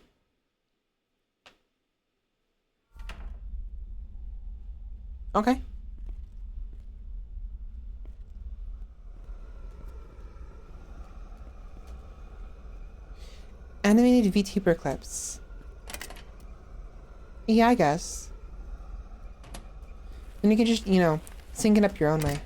A: Okay. Animated VTuber clips. Yeah, I guess. Then you can just, you know, sync it up your own way.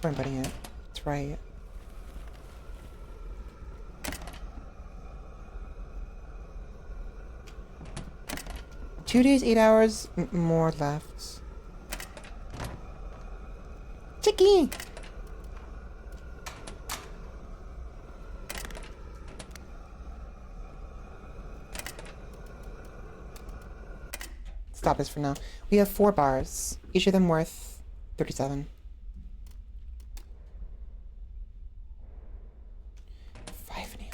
A: That's where I'm putting it. That's right. Two days, 8 hours, more left. Chicky! Stop this for now. We have 4 bars. Each of them worth 37. 5 nails.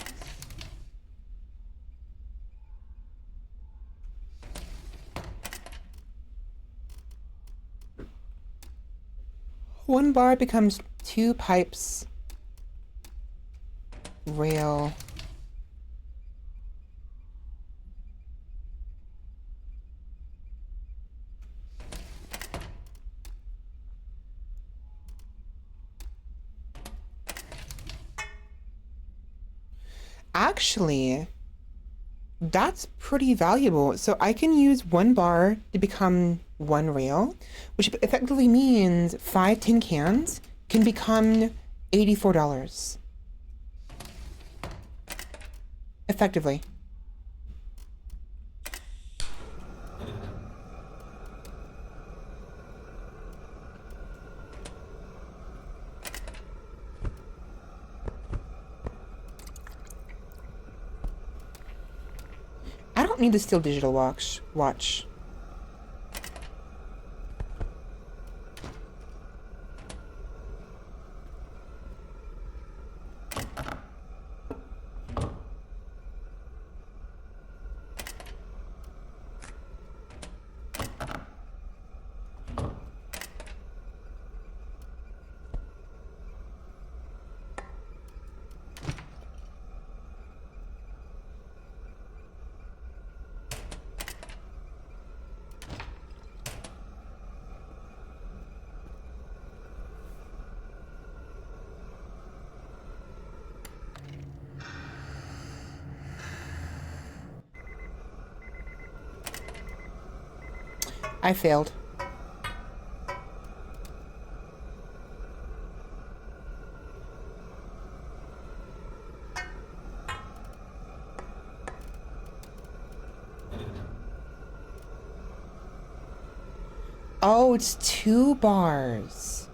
A: One bar becomes 2 pipes. Rail. Actually, that's pretty valuable. So I can use 1 bar to become 1 rail, which effectively means 5 tin cans can become $84. Effectively. I don't need the steel digital watch. I failed. Oh, it's 2 bars.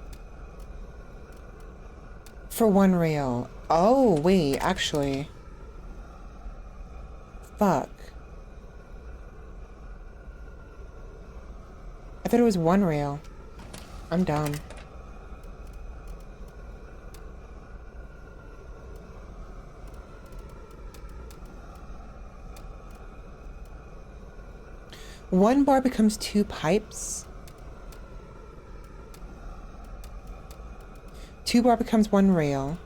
A: For 1 rail. Oh, wait, actually. Fuck. I thought it was 1 rail. I'm dumb. One bar becomes 2 pipes. 2 bar becomes 1 rail.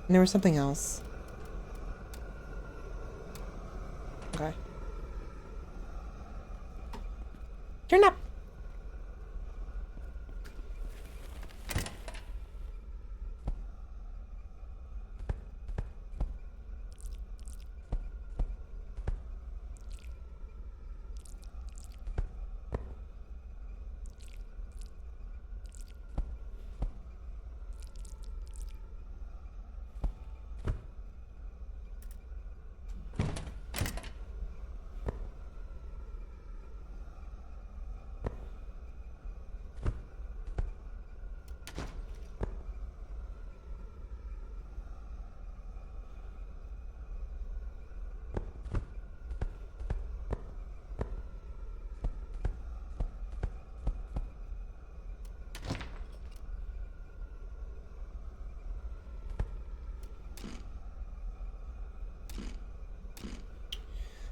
A: And there was something else. Okay. Turn up!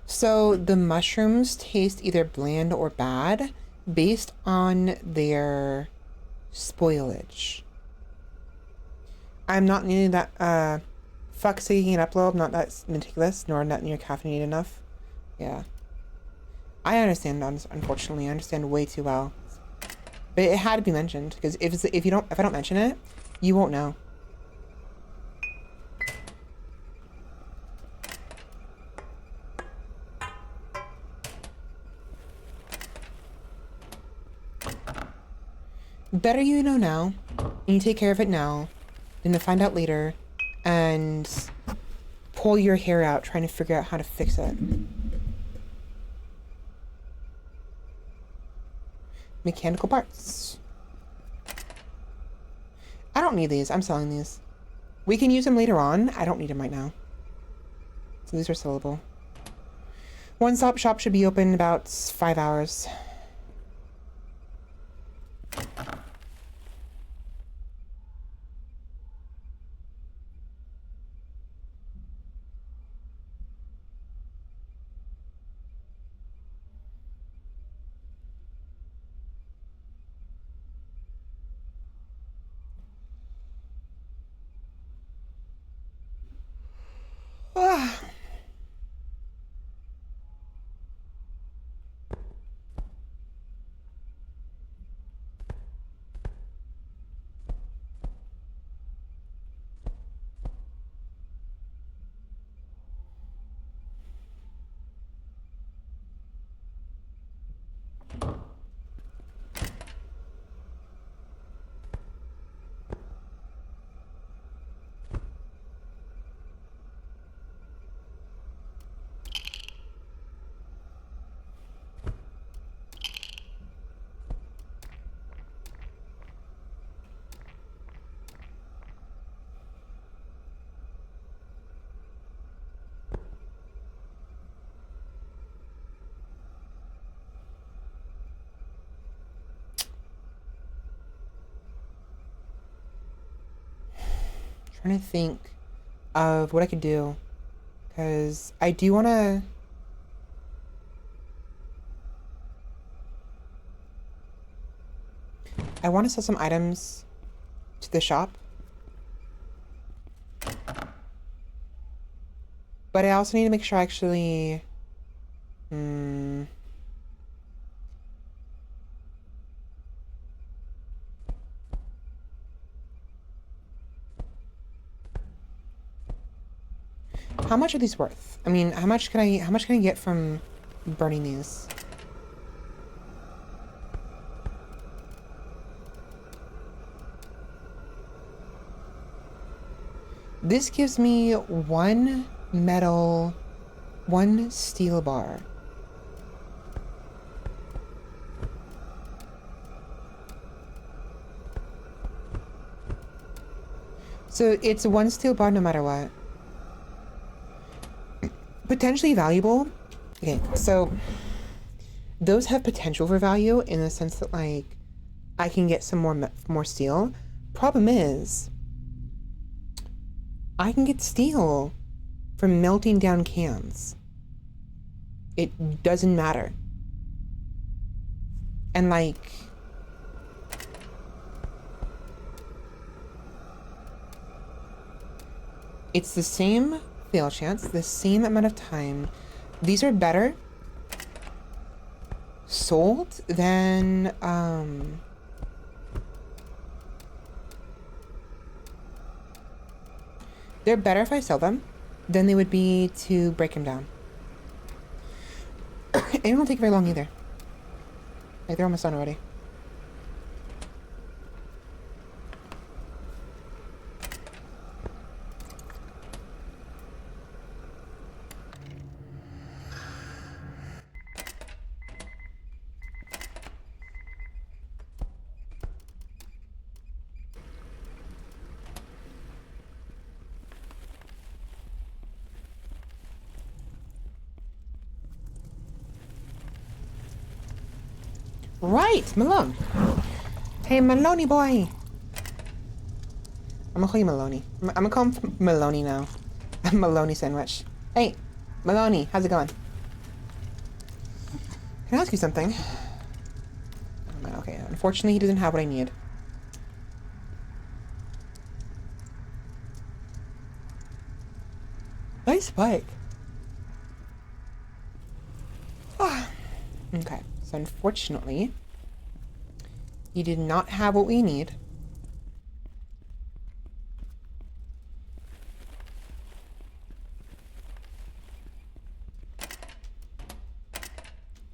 A: So the mushrooms taste either bland or bad based on their spoilage. I'm not nearly that fuck-seeking and upload, not that meticulous, nor not near caffeinated enough. Yeah. I understand, unfortunately. I understand way too well. But it had to be mentioned, because if I don't mention it, you won't know. Better you know now, and you take care of it now, than to find out later and pull your hair out trying to figure out how to fix it. Mechanical parts. I don't need these. I'm selling these. We can use them later on. I don't need them right now. So these are sellable. One stop shop should be open in about 5 hours. Ah. Trying to think of what I could do. Because I do want to... I want to sell some items to the shop. But I also need to make sure I actually... How much are these worth? I mean, how much can I get from burning these? This gives me one metal, one steel bar. So it's one steel bar no matter what. Potentially valuable. Okay, so those have potential for value in the sense that, like, I can get some more steel. Problem is, I can get steel from melting down cans. It doesn't matter. And, like, it's the same fail chance, the same amount of time. These are better sold than they're better if I sell them than they would be to break them down. It won't take very long either. Like, they're almost done already. Right, Malone. Hey, Maloney boy. I'm gonna call you Maloney. I'm gonna call him Maloney now. Maloney sandwich. Hey, Maloney, how's it going? Can I ask you something? Okay, unfortunately he doesn't have what I need. Nice bike. Ah. Okay, so unfortunately, he did not have what we need.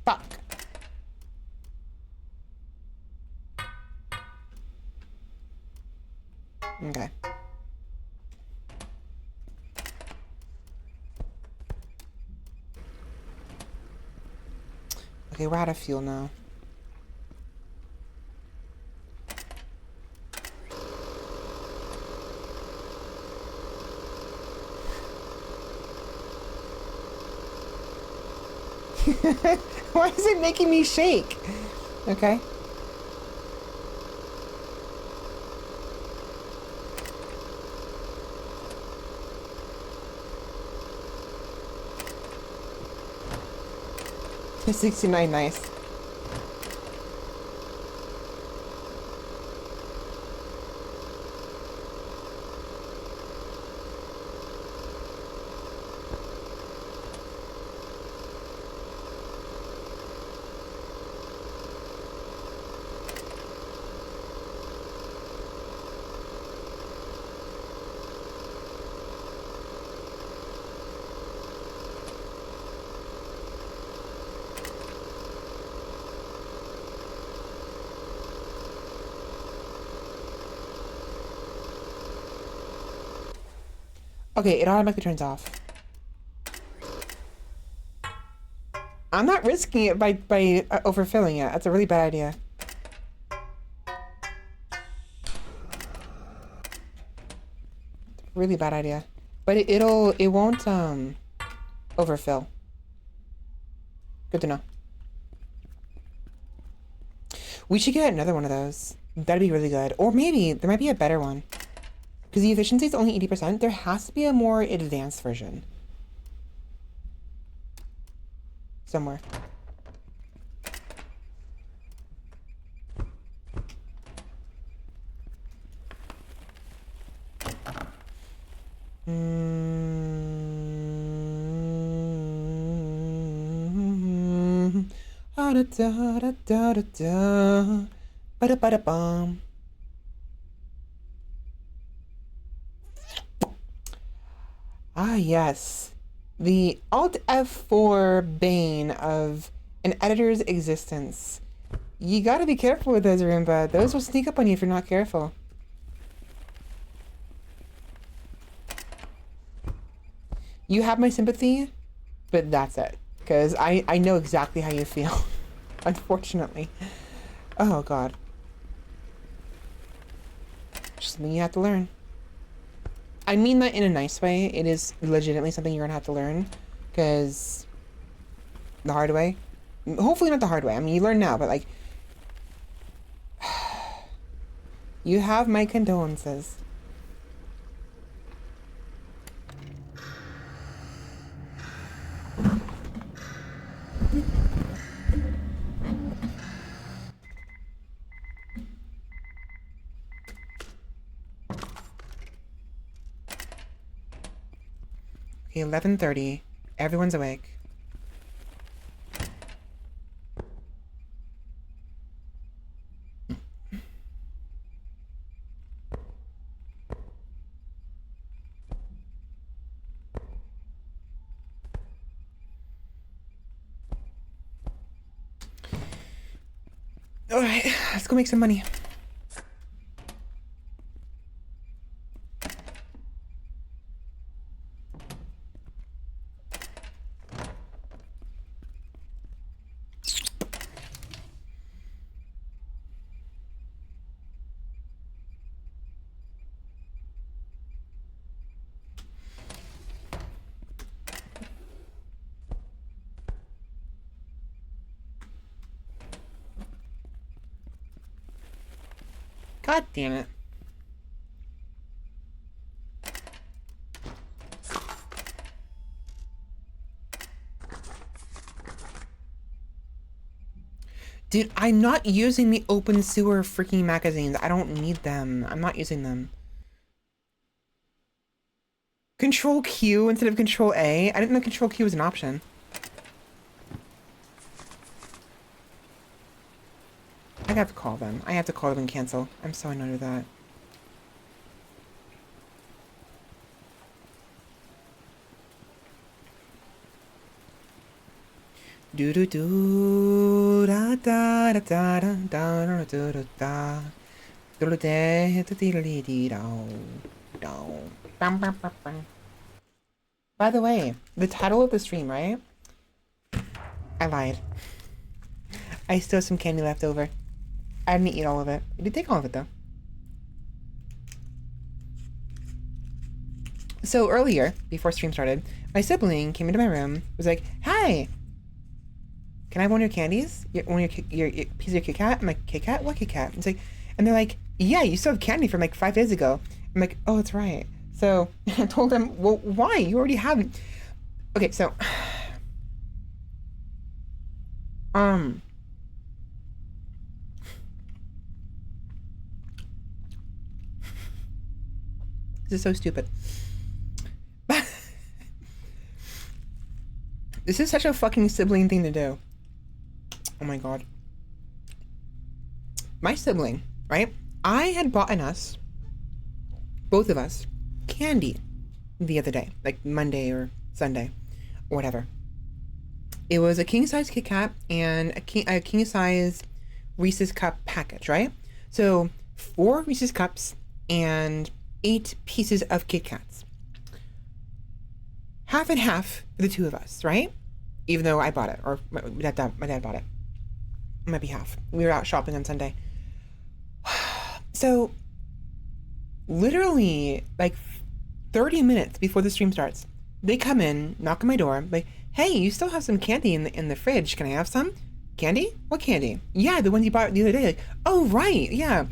A: Fuck. Okay. Okay, we're out of fuel now. Why is it making me shake? Okay. It's 69, nice. Okay, it automatically turns off. I'm not risking it by overfilling it. That's a really bad idea. Really bad idea. But it won't overfill. Good to know. We should get another one of those. That'd be really good. Or maybe there might be a better one. Because the efficiency is only 80%. There has to be a more advanced version. Somewhere. Da da da da da da. Ba da bum. Ah, yes. The Alt F4 bane of an editor's existence. You gotta be careful with those, Roomba. Those will sneak up on you if you're not careful. You have my sympathy, but that's it. Because I know exactly how you feel. Unfortunately. Oh, God. Just something you have to learn. I mean that in a nice way. It is legitimately something you're gonna have to learn. Because the hard way. Hopefully not the hard way. I mean, you learn now, but like... You have my condolences. Okay, 11:30. Everyone's awake. Alright, let's go make some money. God damn it. Dude, I'm not using the Obenseuer freaking magazines. I don't need them. I'm not using them. Control Q instead of Control A? I didn't know Control Q was an option. I have to call them. I have to call them and cancel. I'm so annoyed with that. Do do do da da da da da da da da da By the way, the title of the stream, right? I lied. I still have some candy left over. I didn't eat all of it. I did take all of it though. So earlier, before stream started, my sibling came into my room, was like, "Hi, can I have one of your candies? One of your piece of your Kit Kat?" I'm like, "Kit Kat? What Kit Kat?" It's like, and they're like, "Yeah, you still have candy from like 5 days ago." I'm like, "Oh, that's right." So I told them, "Well, why? You already have it." Okay, so um, this is so stupid. This is such a fucking sibling thing to do. Oh my god. My sibling, right? I had bought us, both of us, candy the other day, like Monday or Sunday, or whatever. It was a king size Kit Kat and a king size Reese's Cup package, right? So 4 Reese's Cups and 8 pieces of Kit Kats. Half and half for the two of us, right? Even though I bought it, or my dad bought it on my behalf. We were out shopping on Sunday. So, literally, like 30 minutes before the stream starts, they come in, knock on my door, like, "Hey, you still have some candy in the fridge. Can I have some?" "Candy? What candy?" "Yeah, the one you bought the other day." Like, "Oh, right, yeah.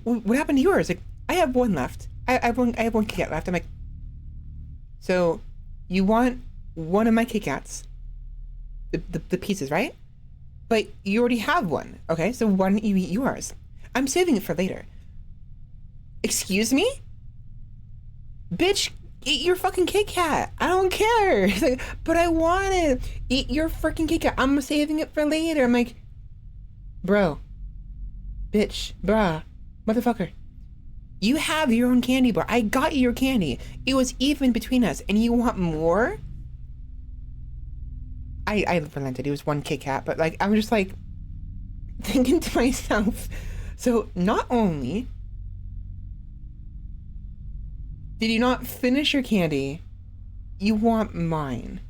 A: What happened to yours?" Like, "I have one left. I have one Kit Kat left." I'm like, "So, you want one of my Kit Kats, the pieces, right? But you already have one. Okay, so why don't you eat yours? I'm saving it for later." Excuse me? Bitch, eat your fucking Kit Kat. I don't care. It's like, "But I want it." "Eat your freaking Kit Kat. I'm saving it for later." I'm like, bro, bitch, bruh, motherfucker. You have your own candy bar. I got you your candy. It was even between us, and you want more? I relented. It was one Kit Kat, but like, I'm just like thinking to myself, so not only did you not finish your candy, you want mine.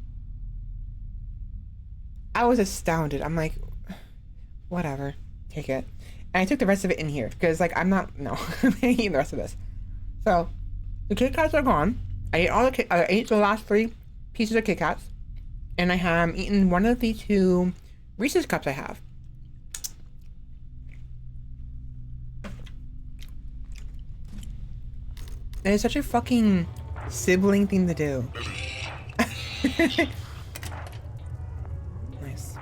A: I was astounded. I'm like, whatever, take it. And I took the rest of it in here because, like, I'm not, no, I'm eating the rest of this. So the Kit Kats are gone. I ate the last 3 pieces of Kit Kats, and I have eaten one of the 2 Reese's Cups I have. And it's such a fucking sibling thing to do. Nice.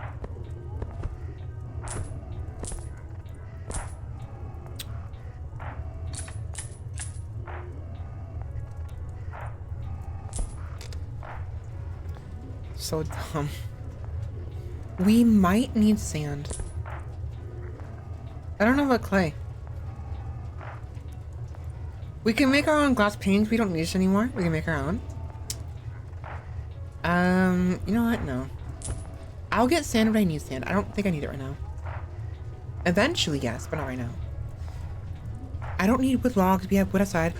A: So dumb. We might need sand. I don't know about clay. We can make our own glass panes. We don't need this anymore. We can make our own. You know what? No. I'll get sand when I need sand. I don't think I need it right now. Eventually, yes, but not right now. I don't need wood logs. We have wood outside.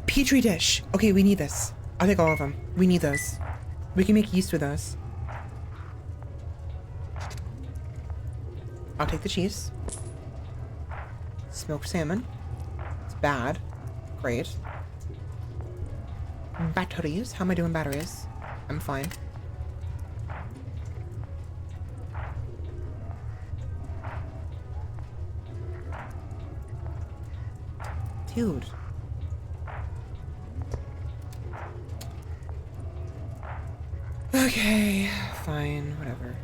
A: Petri dish. Okay, we need this. I'll take all of them. We need those. We can make yeast with those. I'll take the cheese. Smoked salmon. It's bad. Great. Batteries. How am I doing batteries? I'm fine. Dude. Okay, fine, whatever.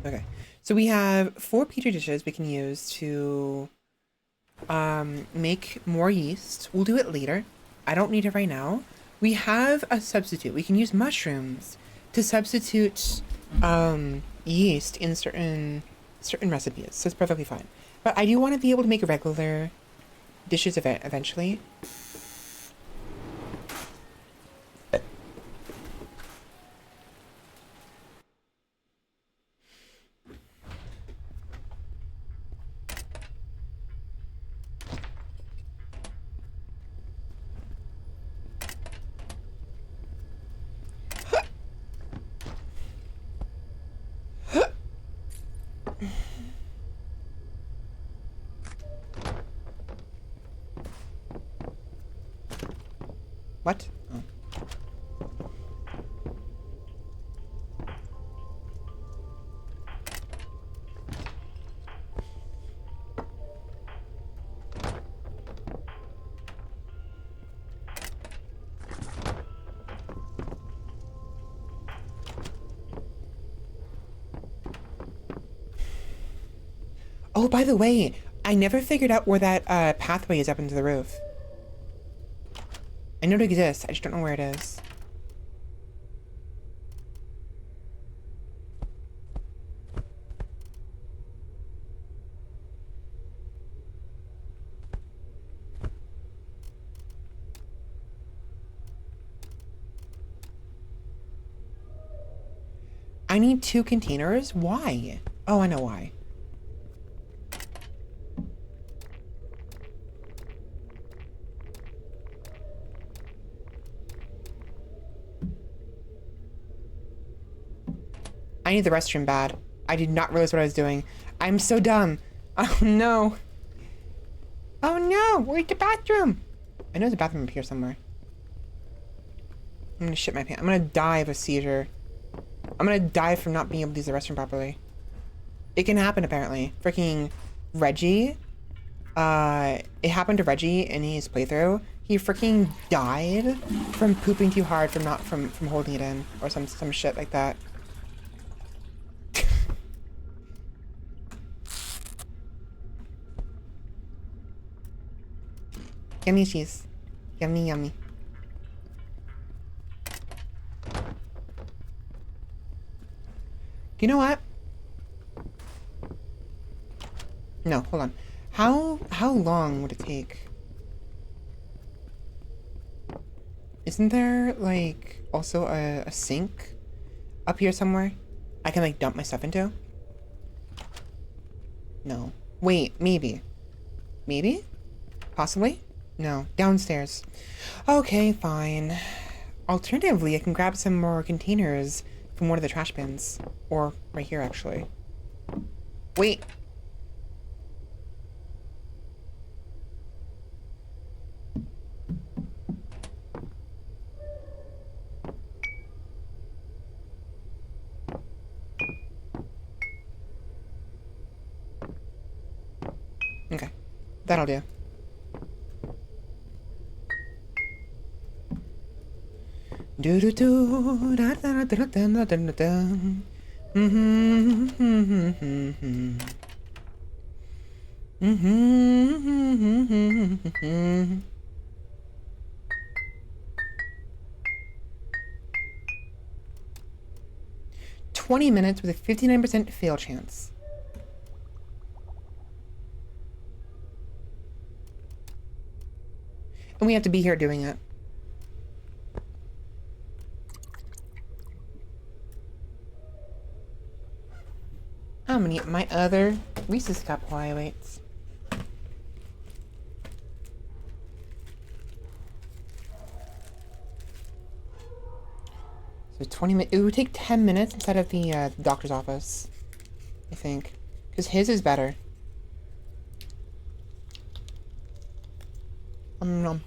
A: Okay, so we have 4 petri dishes we can use to make more yeast. We'll do it later. I don't need it right now. We have a substitute. We can use mushrooms to substitute yeast in certain recipes, so it's perfectly fine. But I do want to be able to make regular dishes eventually. What? Oh. Oh, by the way, I never figured out where that pathway is up into the roof. I know it exists, I just don't know where it is. I need 2 containers? Why? Oh, I know why. I need the restroom bad. I did not realize what I was doing. I'm so dumb. Oh no. Oh no, where's the bathroom? I know there's a bathroom up here somewhere. I'm gonna shit my pants. I'm gonna die of a seizure. I'm gonna die from not being able to use the restroom properly. It can happen apparently. Freaking Reggie. It happened to Reggie in his playthrough. He freaking died from pooping too hard from not from holding it in or some shit like that. Yummy cheese. Yummy, yummy. You know what? No, hold on. How long would it take? Isn't there, like, also a sink up here somewhere I can, like, dump my stuff into? No. Wait, maybe. Maybe? Possibly? No. Downstairs. Okay, fine. Alternatively, I can grab some more containers from one of the trash bins. Or right here, actually. Wait. Okay. That'll do. Do do do da da da da da da da da. 20 minutes with a 59% fail chance. And we have to be here doing it. I'm gonna eat my other Reese's cup while I wait. So 20 minutes. It would take 10 minutes inside of the doctor's office, I think. Because his is better. Nom.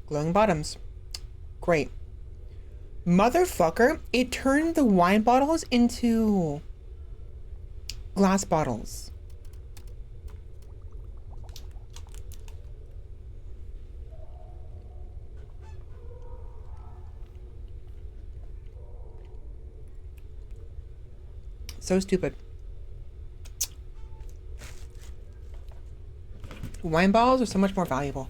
A: Glowing bottoms. Great. Motherfucker, it turned the wine bottles into glass bottles. So stupid. Wine bottles are so much more valuable.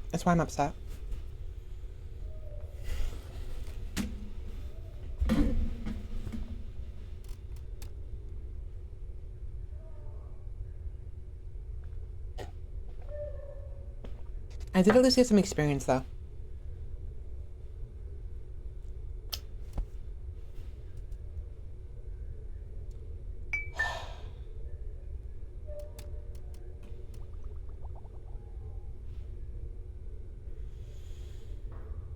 A: That's why I'm upset. I did at least get some experience though.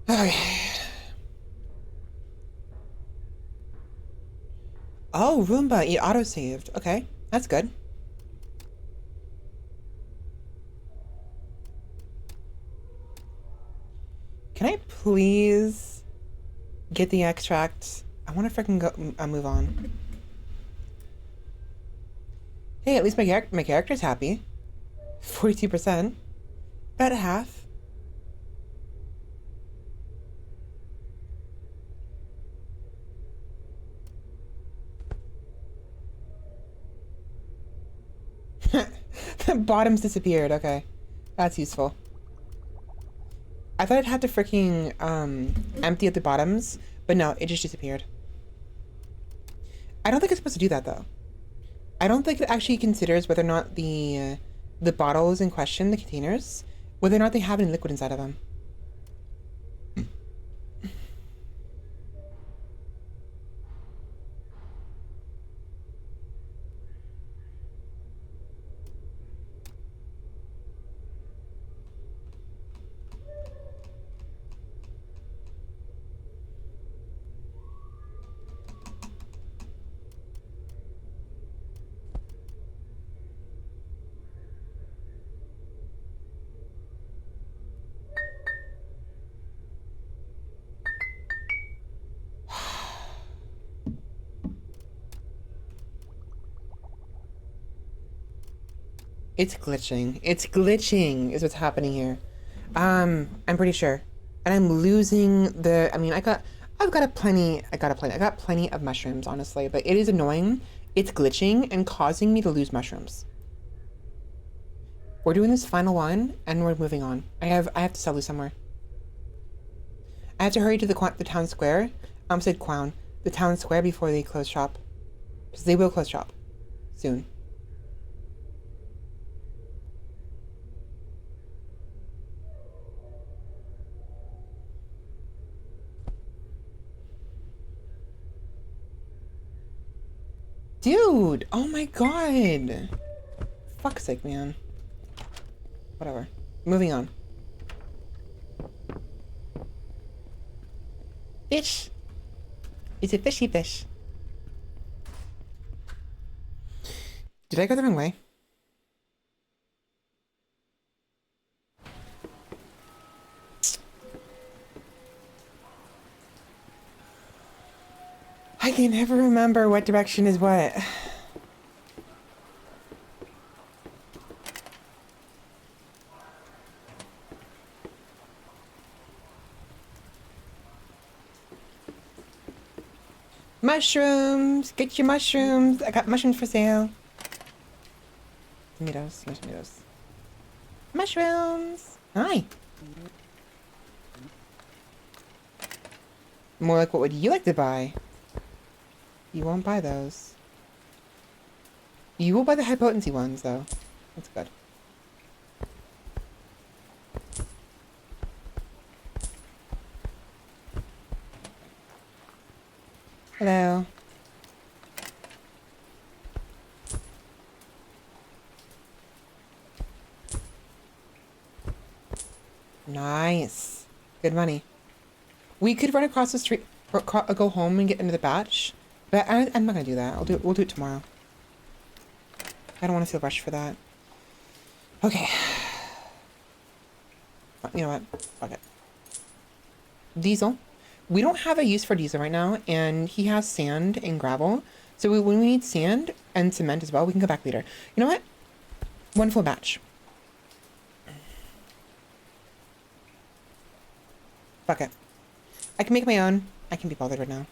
A: Okay. Oh, Roomba, it auto-saved. Okay, that's good. Can I please get the extract? I want to freaking go move on. Hey, at least my character's happy. 42%. About half. The bottoms disappeared. Okay, that's useful. I thought I'd have to freaking empty out the bottoms, but no, it just disappeared. I don't think it's supposed to do that though. I don't think it actually considers whether or not the bottles in question, the containers, whether or not they have any liquid inside of them. It's glitching. It's glitching is what's happening here. I'm pretty sure. And I'm losing the, I mean, I got plenty of mushrooms, honestly, but it is annoying. It's glitching and causing me to lose mushrooms. We're doing this final one and we're moving on. I have to sell these somewhere. I have to hurry to the town square. I said Quown. The town square before they close shop. Because they will close shop. Soon. Dude! Oh my god! Fuck's sake, man. Whatever. Moving on. Fish! It's a fishy fish. Did I go the wrong way? I can never remember what direction is what. Mushrooms! Get your mushrooms! I got mushrooms for sale. Tomatoes, no tomatoes. Mushrooms! Hi! More like, what would you like to buy? You won't buy those. You will buy the high potency ones, though. That's good. Hello. Nice. Good money. We could run across the street, or go home and get into the batch, but I'm not gonna do that. We'll do it tomorrow. I don't want to feel rushed for that. Okay. You know what? Fuck it. Diesel. We don't have a use for Diesel right now, and he has sand and gravel. So when we need sand and cement as well, we can go back later. You know what? One full batch. Fuck it. I can make my own. I can be bothered right now.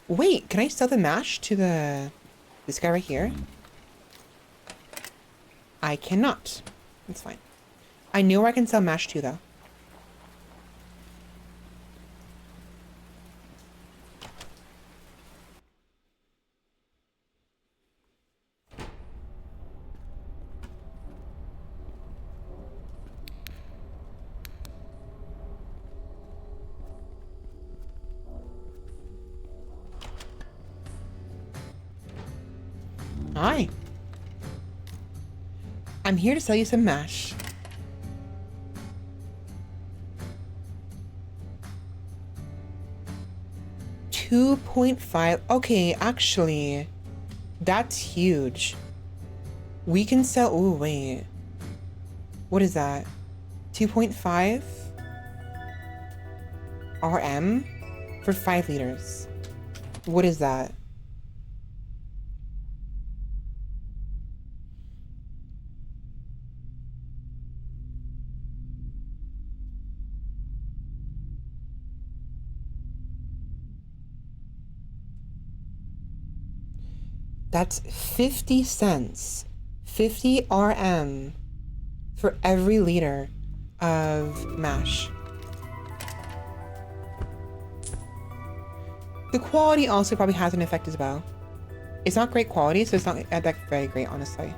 A: Wait, can I sell the mash to this guy right here? I cannot. That's fine. I know where I can sell mash to, though. Hi. I'm here to sell you some mash. 2.5. Okay, actually, that's huge. We can sell. Oh, wait. What is that? 2.5 RM for 5 liters. What is that? That's 50 cents. 50 RM for every liter of mash. The quality also probably has an effect as well. It's not great quality, so it's not that very great, honestly.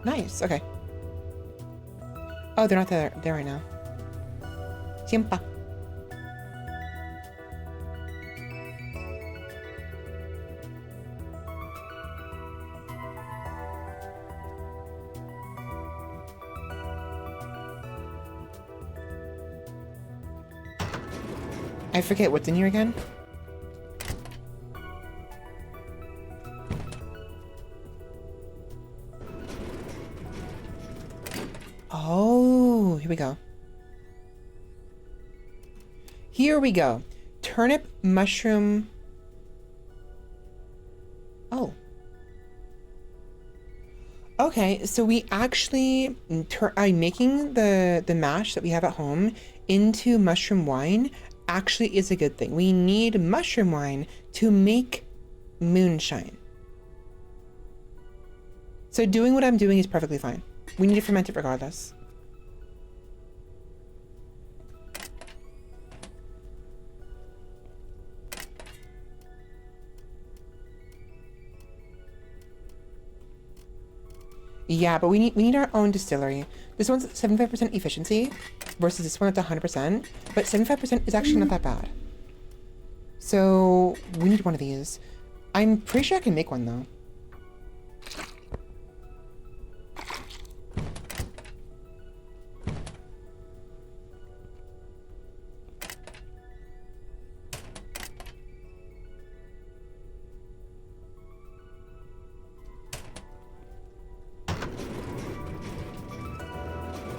A: Nice, okay. Oh, they're not there right now. Siempa. I forget what's in here again. Oh, here we go. Here we go. Turnip, mushroom. Oh. Okay, so we actually are making the mash that we have at home into mushroom wine actually is a good thing. We need mushroom wine to make moonshine. So doing what I'm doing is perfectly fine. We need to ferment it regardless. Yeah, but we need our own distillery. This one's 75% efficiency versus this one at 100%, but 75% is actually not that bad. So we need one of these. I'm pretty sure I can make one though.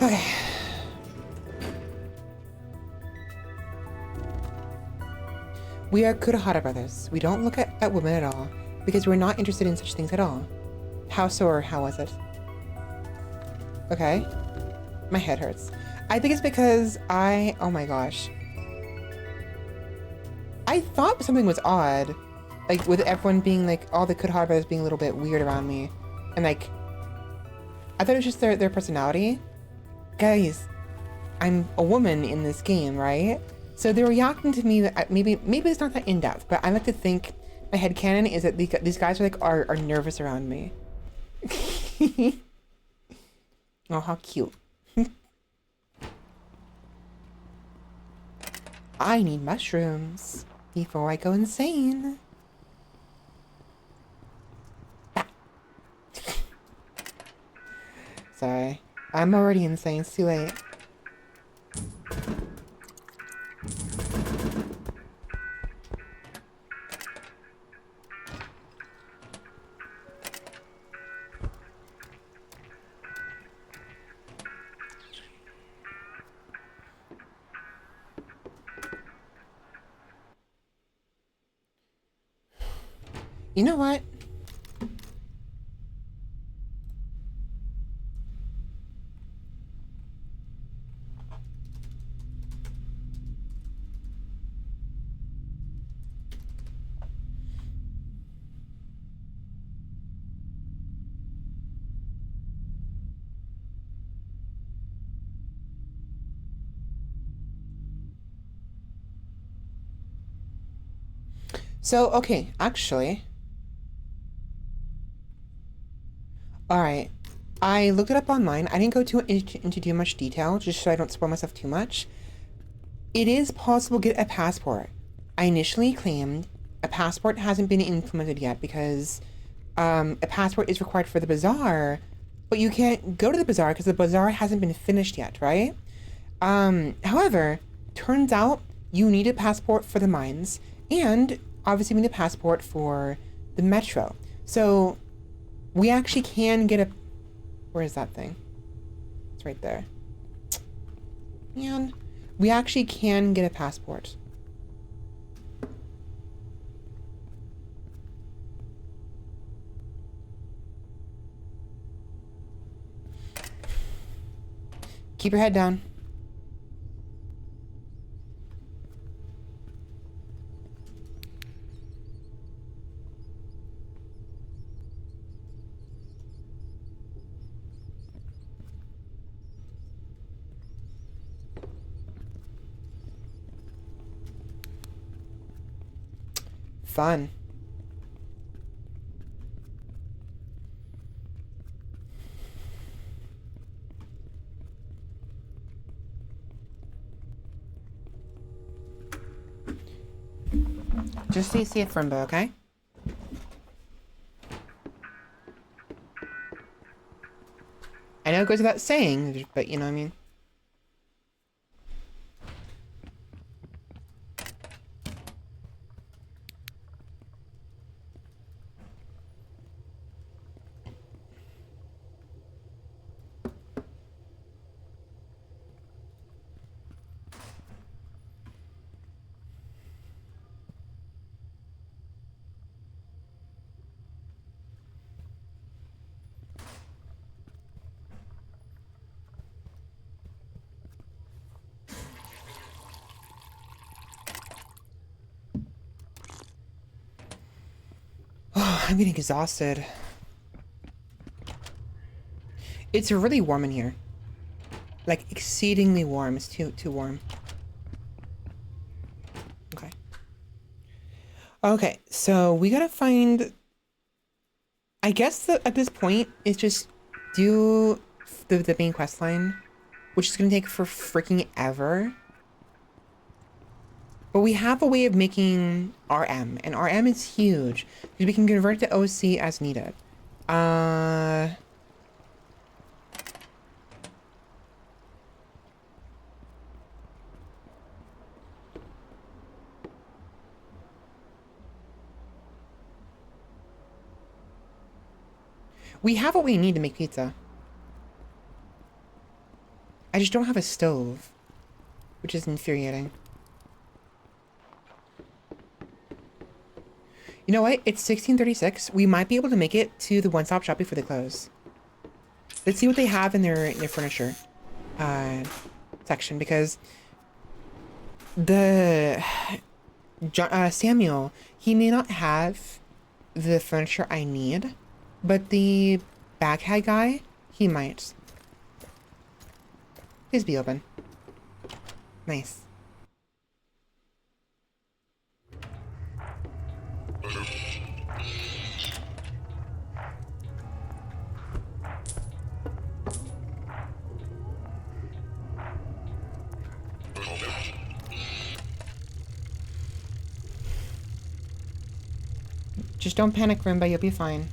A: Okay. We are Kurahara brothers. We don't look at women at all because we're not interested in such things at all. How sore? How was it? Okay. My head hurts. I think it's because oh my gosh. I thought something was odd. Like with everyone being like, all the Kurahara brothers being a little bit weird around me. And like, I thought it was just their personality. Guys, I'm a woman in this game, right? So they're reacting to me that maybe it's not that in-depth, but I like to think my headcanon is that these guys are like are nervous around me. Oh, how cute. I need mushrooms before I go insane. Ah. Sorry. I'm already insane. It's too late. You know what? So, okay, actually. Alright. I looked it up online. I didn't go into too much detail, just so I don't spoil myself too much. It is possible to get a passport. I initially claimed a passport hasn't been implemented yet because a passport is required for the bazaar, but you can't go to the bazaar because the bazaar hasn't been finished yet, right? However, turns out you need a passport for the mines, and obviously you need a passport for the metro. So we actually can get a... Where is that thing? It's right there. Man, we actually can get a passport. Keep your head down. Fun. Just stay safe, Frimbo, okay? I know it goes without saying, but you know what I mean? Oh, I'm getting exhausted. It's really warm in here. Like, exceedingly warm. It's too warm. Okay. Okay, so we gotta find... I guess that at this point, it's just do the main quest line, which is gonna take for freaking ever. But we have a way of making RM, and RM is huge, because we can convert it to OC as needed. We have what we need to make pizza. I just don't have a stove, which is infuriating. You know what? It's 16:36. We might be able to make it to the one-stop shop before they close. Let's see what they have in their furniture section, because the Samuel, he may not have the furniture I need, but the baghead guy, he might. Please be open. Nice. Just don't panic, Rimba, you'll be fine.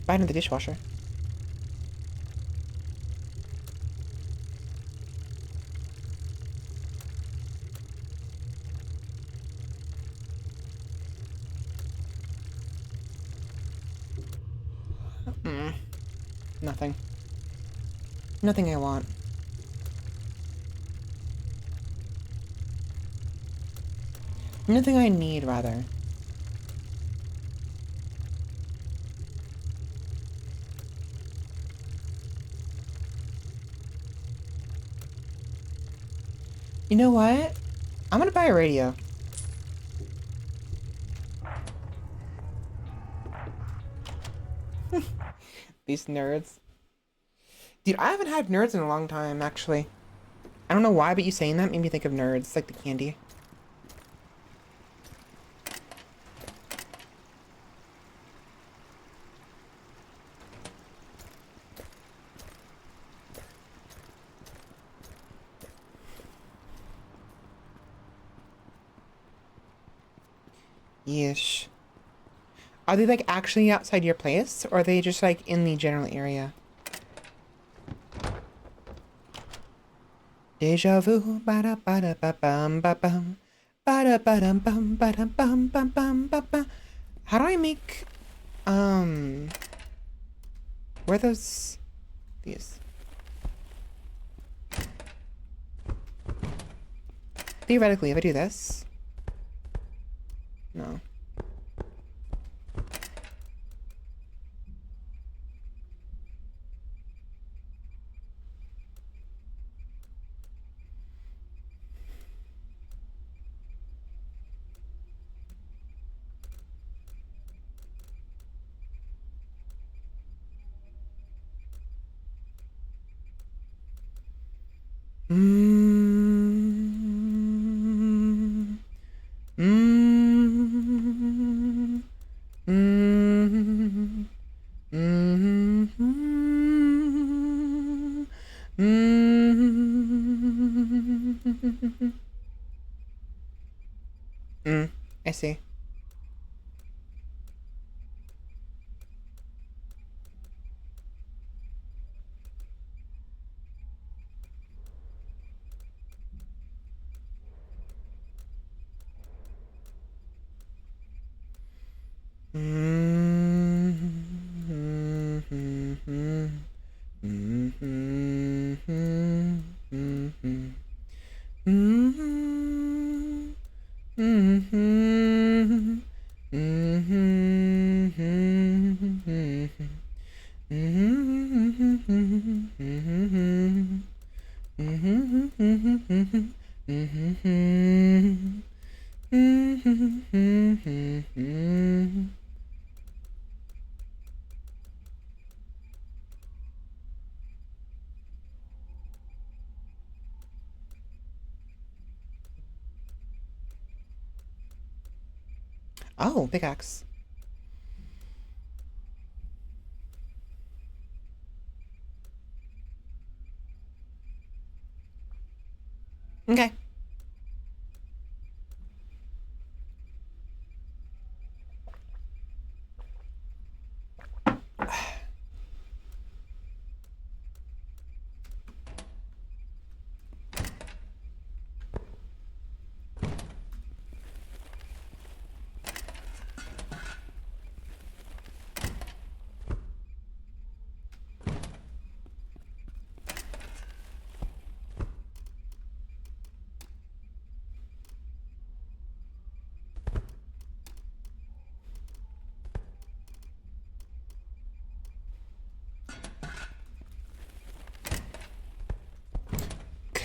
A: Buy another dishwasher. Nothing. Nothing I want. Nothing I need, rather. You know what? I'm gonna buy a radio. These nerds. Dude, I haven't had nerds in a long time, actually. I don't know why, but you saying that made me think of nerds, like the candy. Yeesh. Are they, like, actually outside your place? Or are they just, like, in the general area? Deja vu, ba da ba bum ba bum, ba da bum ba bum ba bum. How do I make where are those these? Theoretically, if I do this, no. Mm, mm, mm, mm, mm, I see. Oh, pickaxe. Okay.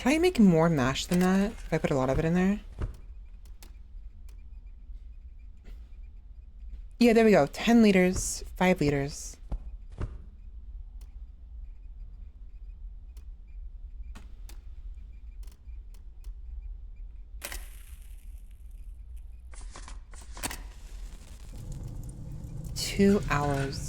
A: Could I make more mash than that if I put a lot of it in there? Yeah, there we go. 10 liters, 5 liters. $2.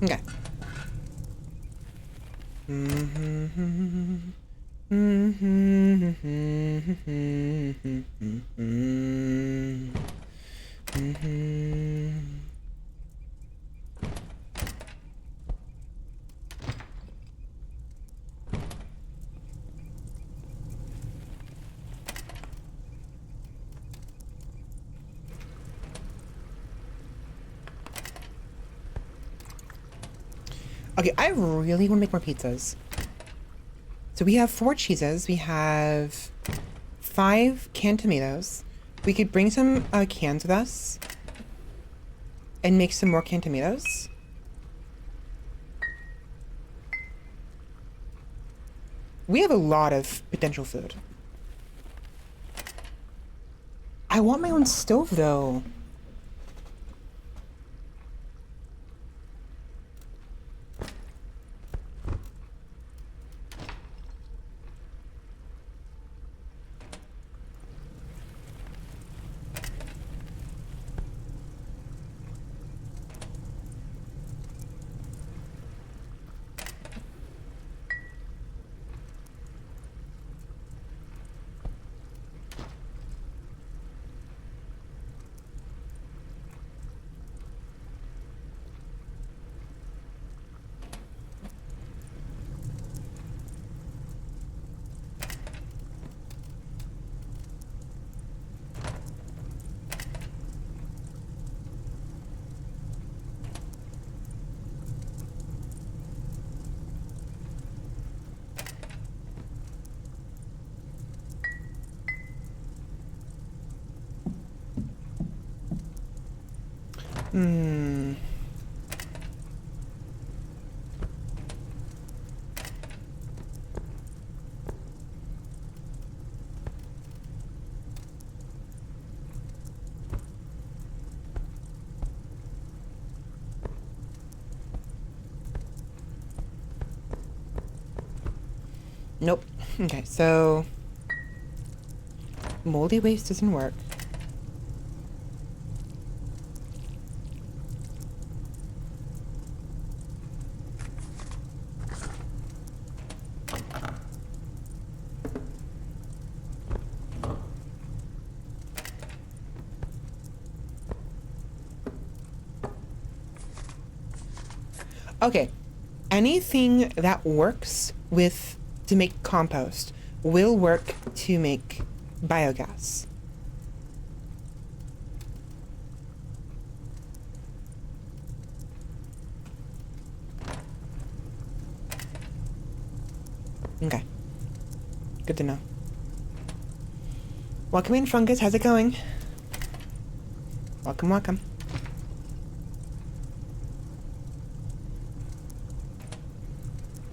A: Okay. Okay, I really want to make more pizzas. So we have 4 cheeses. We have 5 canned tomatoes. We could bring some cans with us and make some more canned tomatoes. We have a lot of potential food. I want my own stove, though. Hmm. Nope. Okay, so moldy waste doesn't work. Okay, anything that works with to make compost will work to make biogas. Okay, good to know. Welcome in, Fungus. How's it going? Welcome, welcome.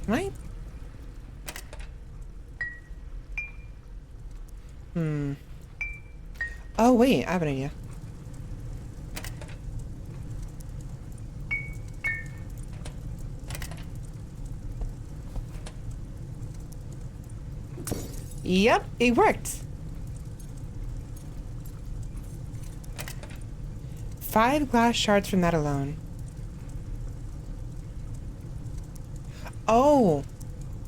A: Right? Hmm. Oh, wait, I have an idea. Yep, it worked. 5 glass shards from that alone. Oh!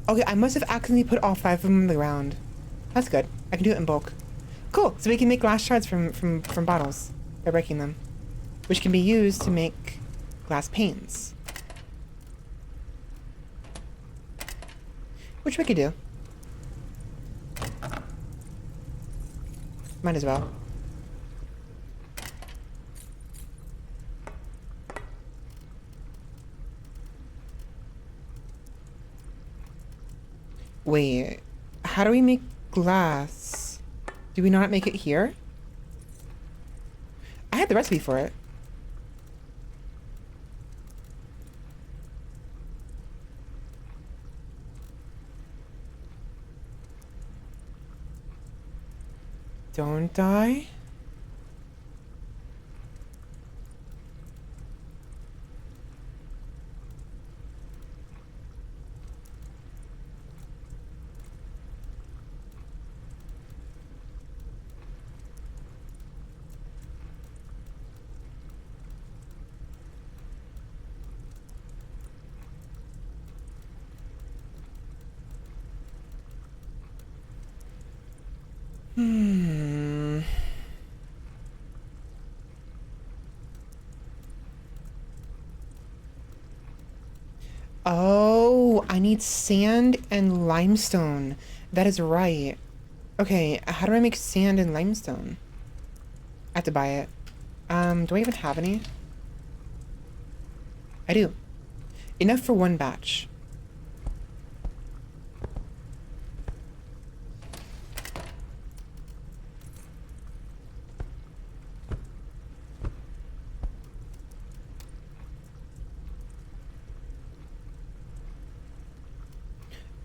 A: Okay, I must have accidentally put all 5 of them on the ground. That's good. I can do it in bulk. Cool, so we can make glass shards from bottles by breaking them, which can be used to make glass panes. Which we could do. Might as well. Wait, how do we make glass? Do we not make it here? I had the recipe for it. Don't die. Hmm. Oh, I need sand and limestone. That is right. Okay, how do I make sand and limestone? I have to buy it. Do I even have any? I do. Enough for 1 batch.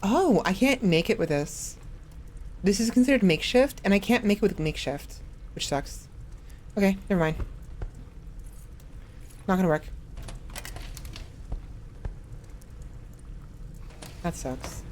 A: Oh, I can't make it with this. This is considered makeshift, and I can't make it with makeshift, which sucks. Okay, never mind. Not gonna work. That sucks.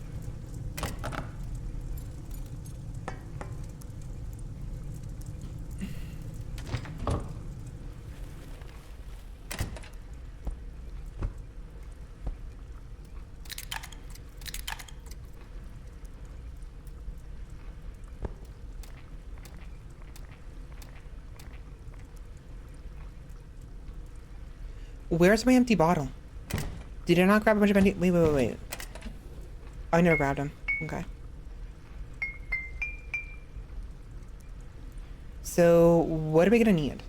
A: Where's my empty bottle? Did I not grab a bunch of empty... Wait. Oh, I never grabbed them. Okay. So, what are we gonna need?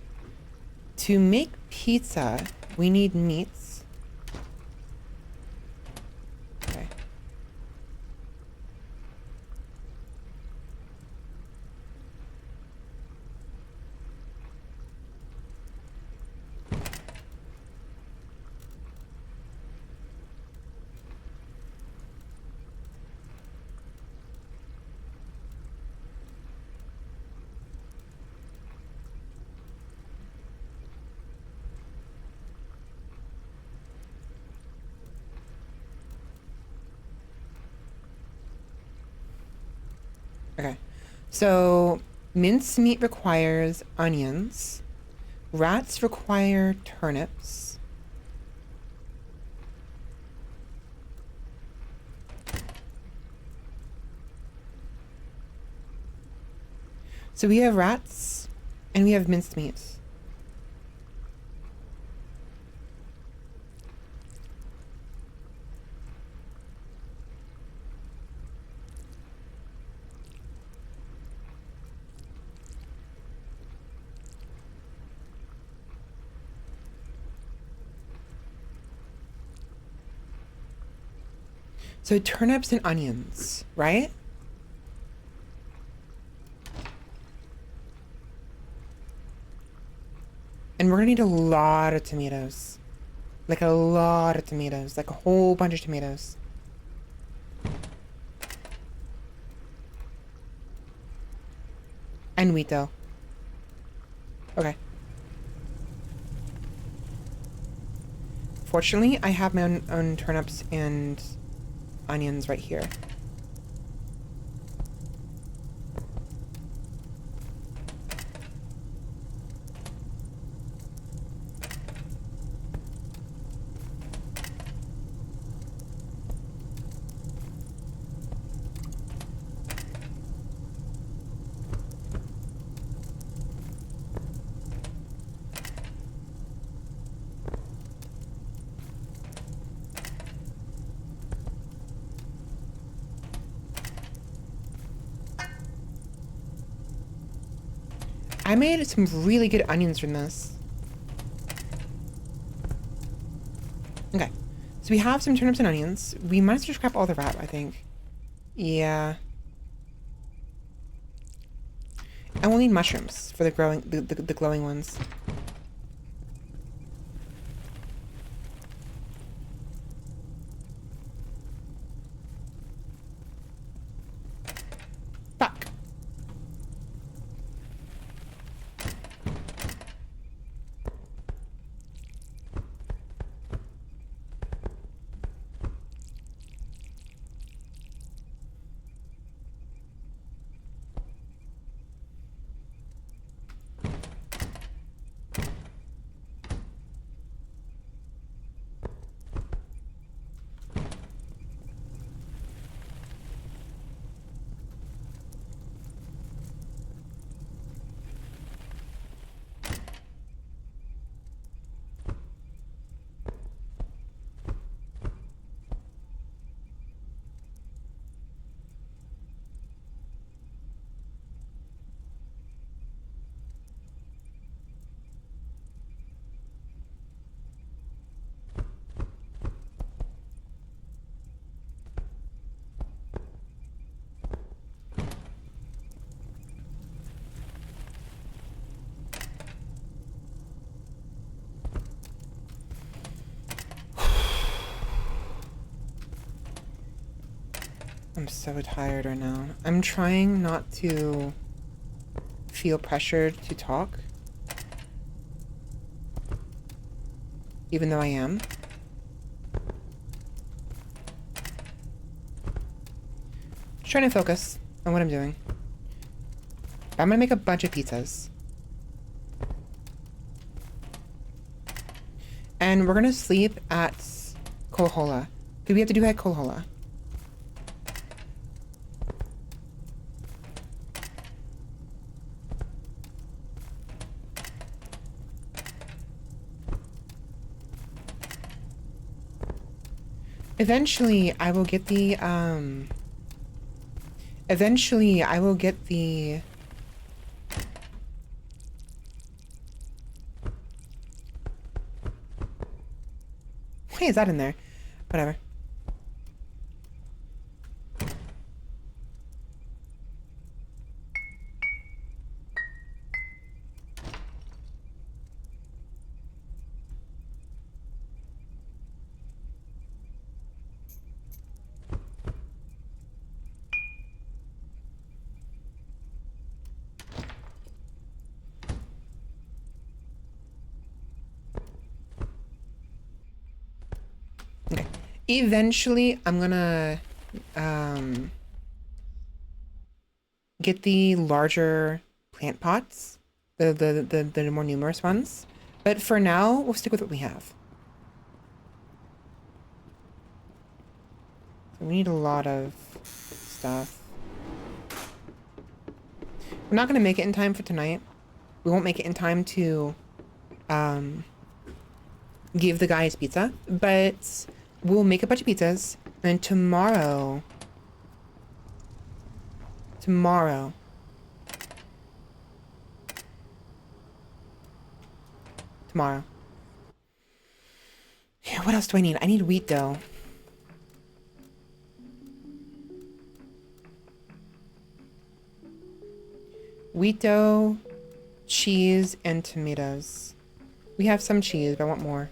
A: To make pizza, we need meats. Okay. Okay. So mincemeat requires onions. Rats require turnips. So we have rats and we have minced meat. So turnips and onions, right? And we're gonna need a lot of tomatoes. Like a lot of tomatoes. Like a whole bunch of tomatoes. And wheat though. Okay. Fortunately, I have my own turnips and onions right here. I made some really good onions from this. Okay. So we have some turnips and onions. We might as well scrap all the rat, I think. Yeah. And we'll need mushrooms for the glowing ones. Fuck. I'm so tired right now. I'm trying not to feel pressured to talk. Even though I am. Just trying to focus on what I'm doing. I'm gonna make a bunch of pizzas. And we're gonna sleep at Kohola. Do we have to do at Kohola? Eventually, I will get the, Eventually, I will get the... Why is that in there? Whatever. Okay. Eventually, I'm gonna, get the larger plant pots, the more numerous ones. But for now, we'll stick with what we have. So we need a lot of stuff. We're not going to make it in time for tonight. We won't make it in time to give the guy his pizza, but we'll make a bunch of pizzas, and tomorrow, yeah, what else do I need? I need wheat dough. Wheat dough, cheese, and tomatoes. We have some cheese, but I want more.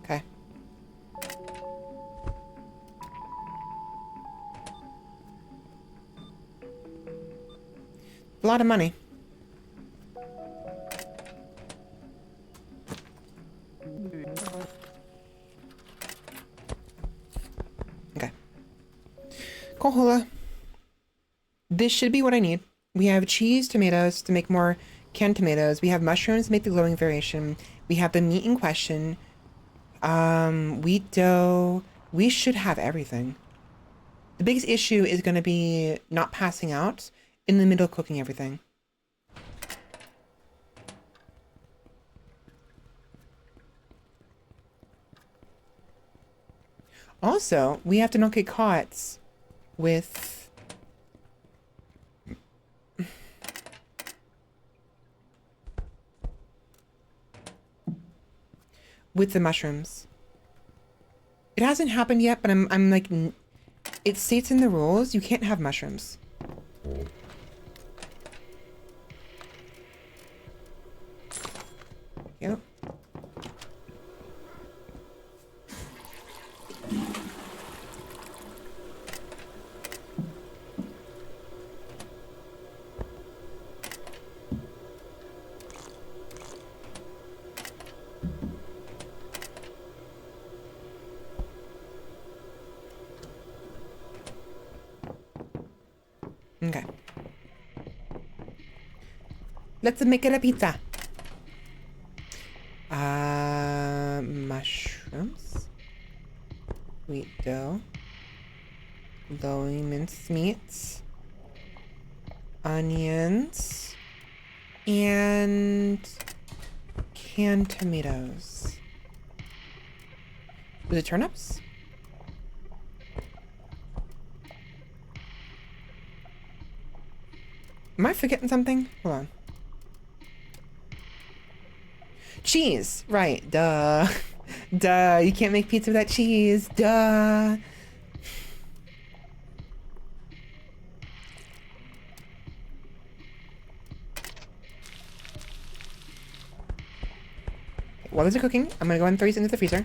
A: Okay. A lot of money. Okay. Cola. This should be what I need. We have cheese, tomatoes to make more canned tomatoes. We have mushrooms to make the glowing variation. We have the meat in question. Wheat dough. We should have everything. The biggest issue is going to be not passing out in the middle of cooking everything. Also, we have to not get caught with the mushrooms. It hasn't happened yet, but I'm like, it states in the rules you can't have mushrooms. Yep. Okay. Let's make it a pizza. Mushrooms. Wheat dough. Glowing minced meat. Onions. And canned tomatoes. Was it turnips? Am I forgetting something? Hold on. Cheese! Right, duh. Duh, you can't make pizza without cheese. Duh. While those are cooking, I'm gonna go ahead and throw these into the freezer.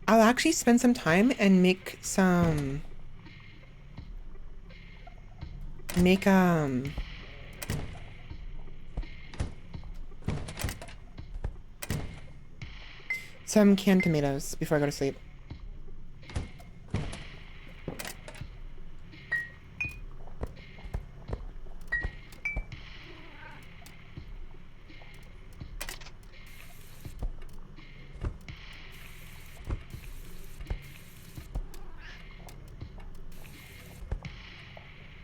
A: I'll actually spend some time and make some... some canned tomatoes before I go to sleep.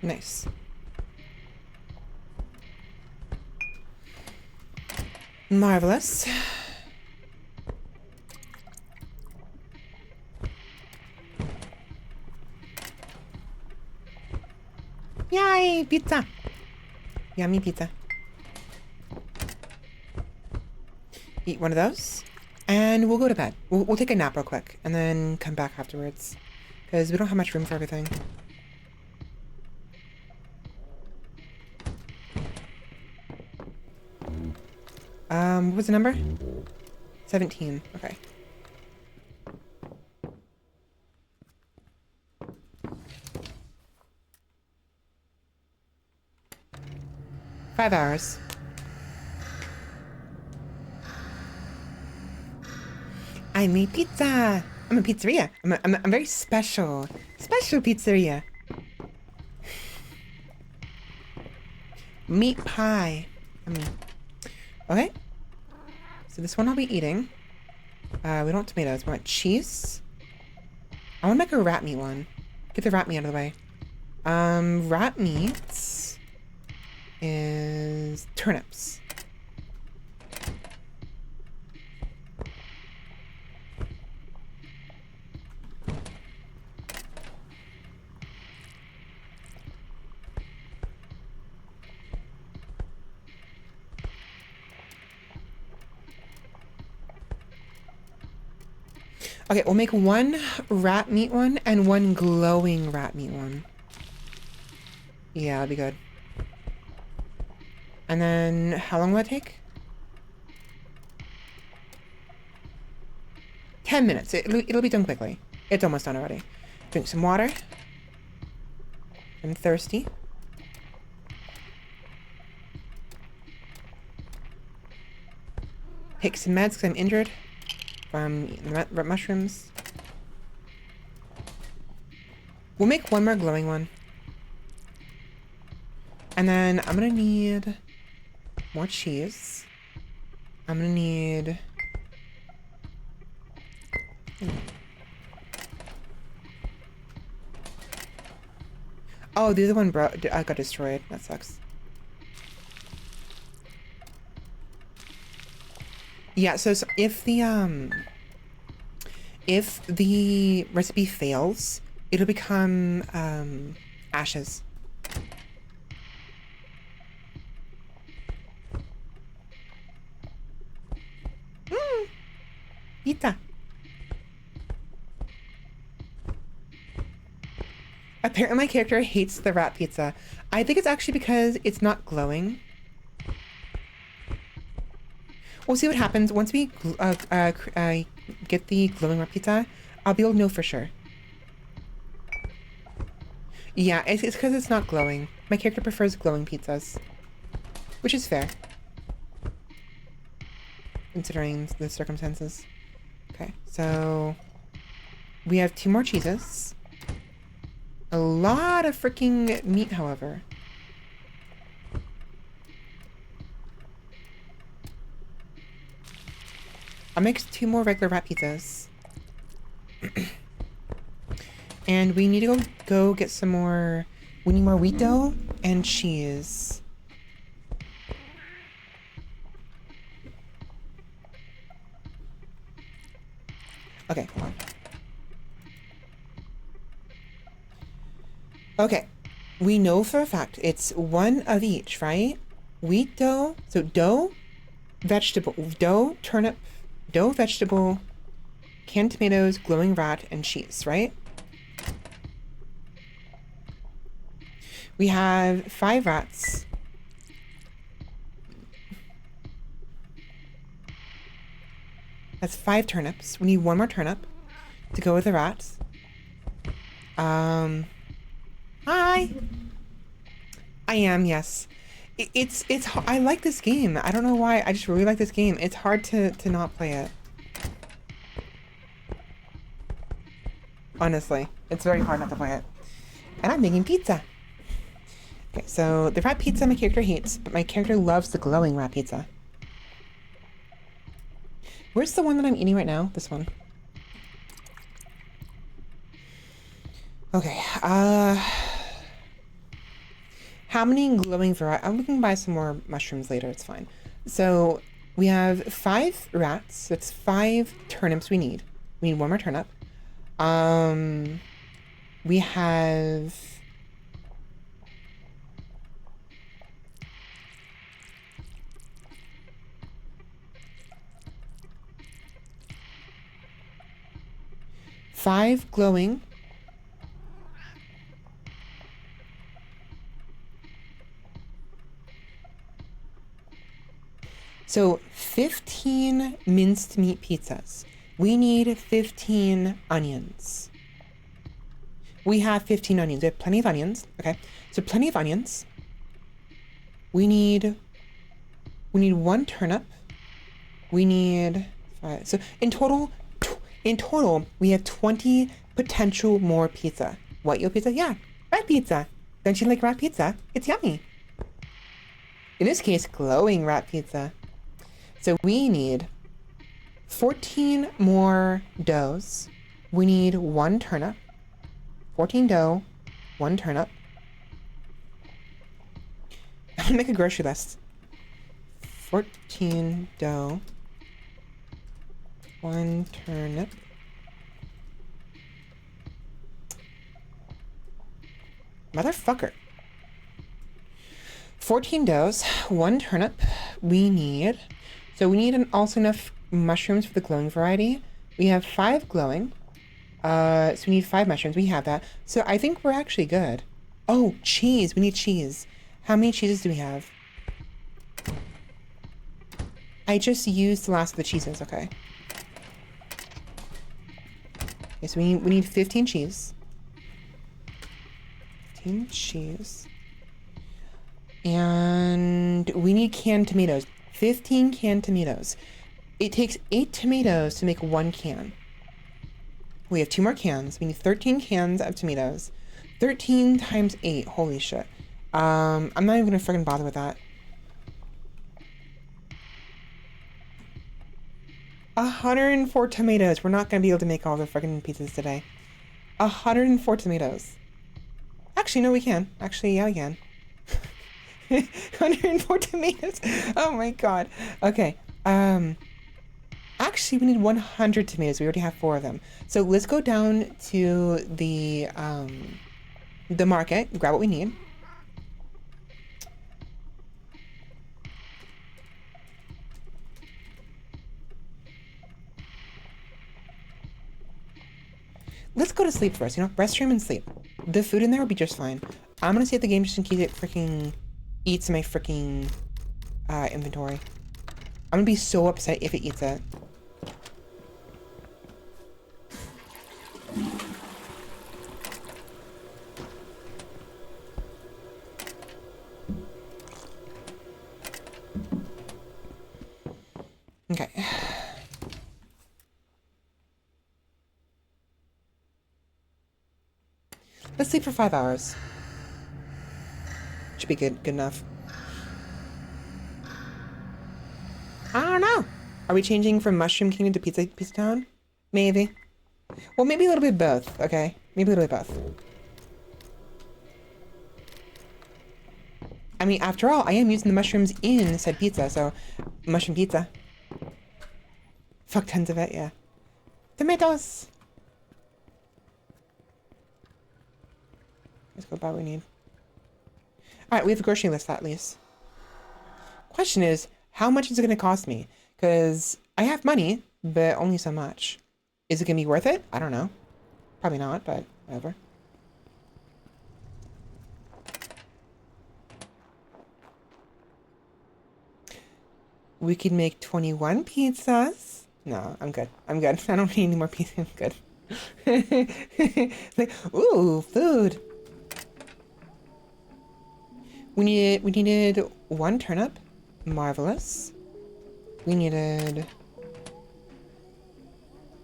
A: Nice. Marvelous. Yummy pizza. Yummy pizza. Eat one of those. And we'll go to bed. We'll take a nap real quick. And then come back afterwards. Because we don't have much room for everything. What was the number? 17. Okay. Five hours. I made pizza. I'm a pizzeria. I'm very special. Special pizzeria. Meat pie. Okay. So this one I'll be eating. We don't want tomatoes. We want cheese. I want to make a rat meat one. Get the rat meat out of the way. Rat meat is turnips. Okay, we'll make one rat meat one and one glowing rat meat one. Yeah, that'll be good. And then, how long will it take? 10 minutes. It'll be done quickly. It's almost done already. Drink some water. I'm thirsty. Take some meds because I'm injured from eating the mushrooms. We'll make one more glowing one. And then I'm gonna need more cheese. I'm gonna need... Oh, the other one got destroyed. That sucks. Yeah, so if the recipe fails, it'll become ashes. Pizza. Apparently my character hates the rat pizza. I think it's actually because it's not glowing. We'll see what happens. Once we get the glowing rat pizza, I'll be able to know for sure. Yeah, it's because it's not glowing. My character prefers glowing pizzas. Which is fair. Considering the circumstances. Okay, so... we have 2 more cheeses. A lot of freaking meat, however. I'll make 2 more regular rat pizzas. And we need to go get some more... we need more wheat dough and cheese. Okay, hold on. Okay, we know for a fact it's 1 of each, right? Wheat dough, so dough, vegetable, dough, turnip, dough, vegetable, canned tomatoes, glowing rat, and cheese, right? We have 5 rats. That's 5 turnips. We need 1 more turnip to go with the rats. Hi. I am, yes. It's I like this game. I don't know why. I just really like this game. It's hard to not play it. Honestly, it's very hard not to play it. And I'm making pizza. Okay, so the rat pizza my character hates, but my character loves the glowing rat pizza. Where's the one that I'm eating right now? This one. Okay, how many glowing variety? We can buy some more mushrooms later, it's fine. So, we have 5 rats. That's 5 turnips we need. We need 1 more turnip. We have 5 glowing. So 15 minced meat pizzas. We need 15 onions. We have 15 onions. We have plenty of onions. Okay, so plenty of onions. We need 1 turnip. We need 5. So in total, we have 20 potential more pizza. What, yellow pizza? Yeah, red pizza. Don't you like rat pizza? It's yummy. In this case, glowing rat pizza. So we need 14 more doughs. We need 1 turnip. 14 dough, 1 turnip. I'm gonna make a grocery list. 14 dough, 1 turnip. Motherfucker. 14 doughs, 1 turnip. We need also enough mushrooms for the glowing variety. We have 5 glowing. So we need 5 mushrooms. We have that. So I think we're actually good. Oh, cheese. We need cheese. How many cheeses do we have? I just used the last of the cheeses. Okay. Okay, so we need 15 cheese. 15 cheese. And we need canned tomatoes. 15 canned tomatoes. It takes 8 tomatoes to make 1 can. We have 2 more cans. We need 13 cans of tomatoes. 13 times 8. Holy shit. I'm not even gonna freaking bother with that. 104 tomatoes. We're not gonna be able to make all the freaking pizzas today. 104 tomatoes. Actually, no, we can. Actually, yeah, we can. 104 tomatoes. Oh my god. Okay. Actually, we need 100 tomatoes. We already have 4 of them. So let's go down to the market, grab what we need. Let's go to sleep first, restroom and sleep. The food in there will be just fine. I'm gonna save the game just in case it freaking eats my freaking inventory. I'm gonna be so upset if it eats it. Okay. Let's sleep for 5 hours. Should be good enough. I don't know. Are we changing from Mushroom Kingdom to Pizza Town? Maybe. Well, maybe a little bit both, okay? Maybe a little bit both. I mean, after all, I am using the mushrooms in said pizza, so mushroom pizza. Fuck tons of it, yeah. Tomatoes! Let's go buy what we need. Alright, we have a grocery list at least. Question is, how much is it going to cost me? Because I have money, but only so much. Is it going to be worth it? I don't know. Probably not, but whatever. We could make 21 pizzas. No, I'm good. I'm good. I don't need any more pizza. I'm good. Like, ooh, food. We needed 1 turnip. Marvelous. We needed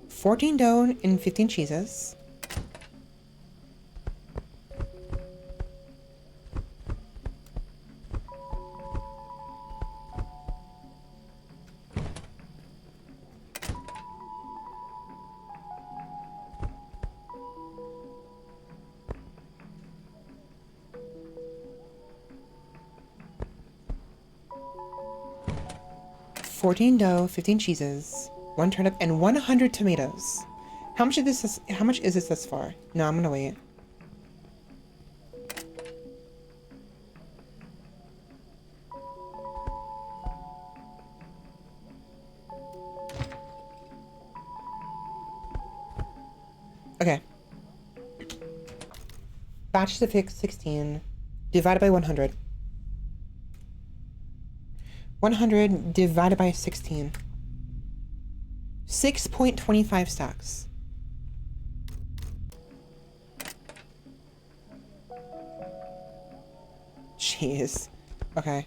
A: 14 dough and 15 cheeses. $14 dough, 15 cheeses, 1 turnip, and 100 tomatoes. How much is this thus far? No, I'm gonna wait. Okay. Batches of 16 divided by 100. 100 divided by 16. 6.25 stacks. Jeez. Okay.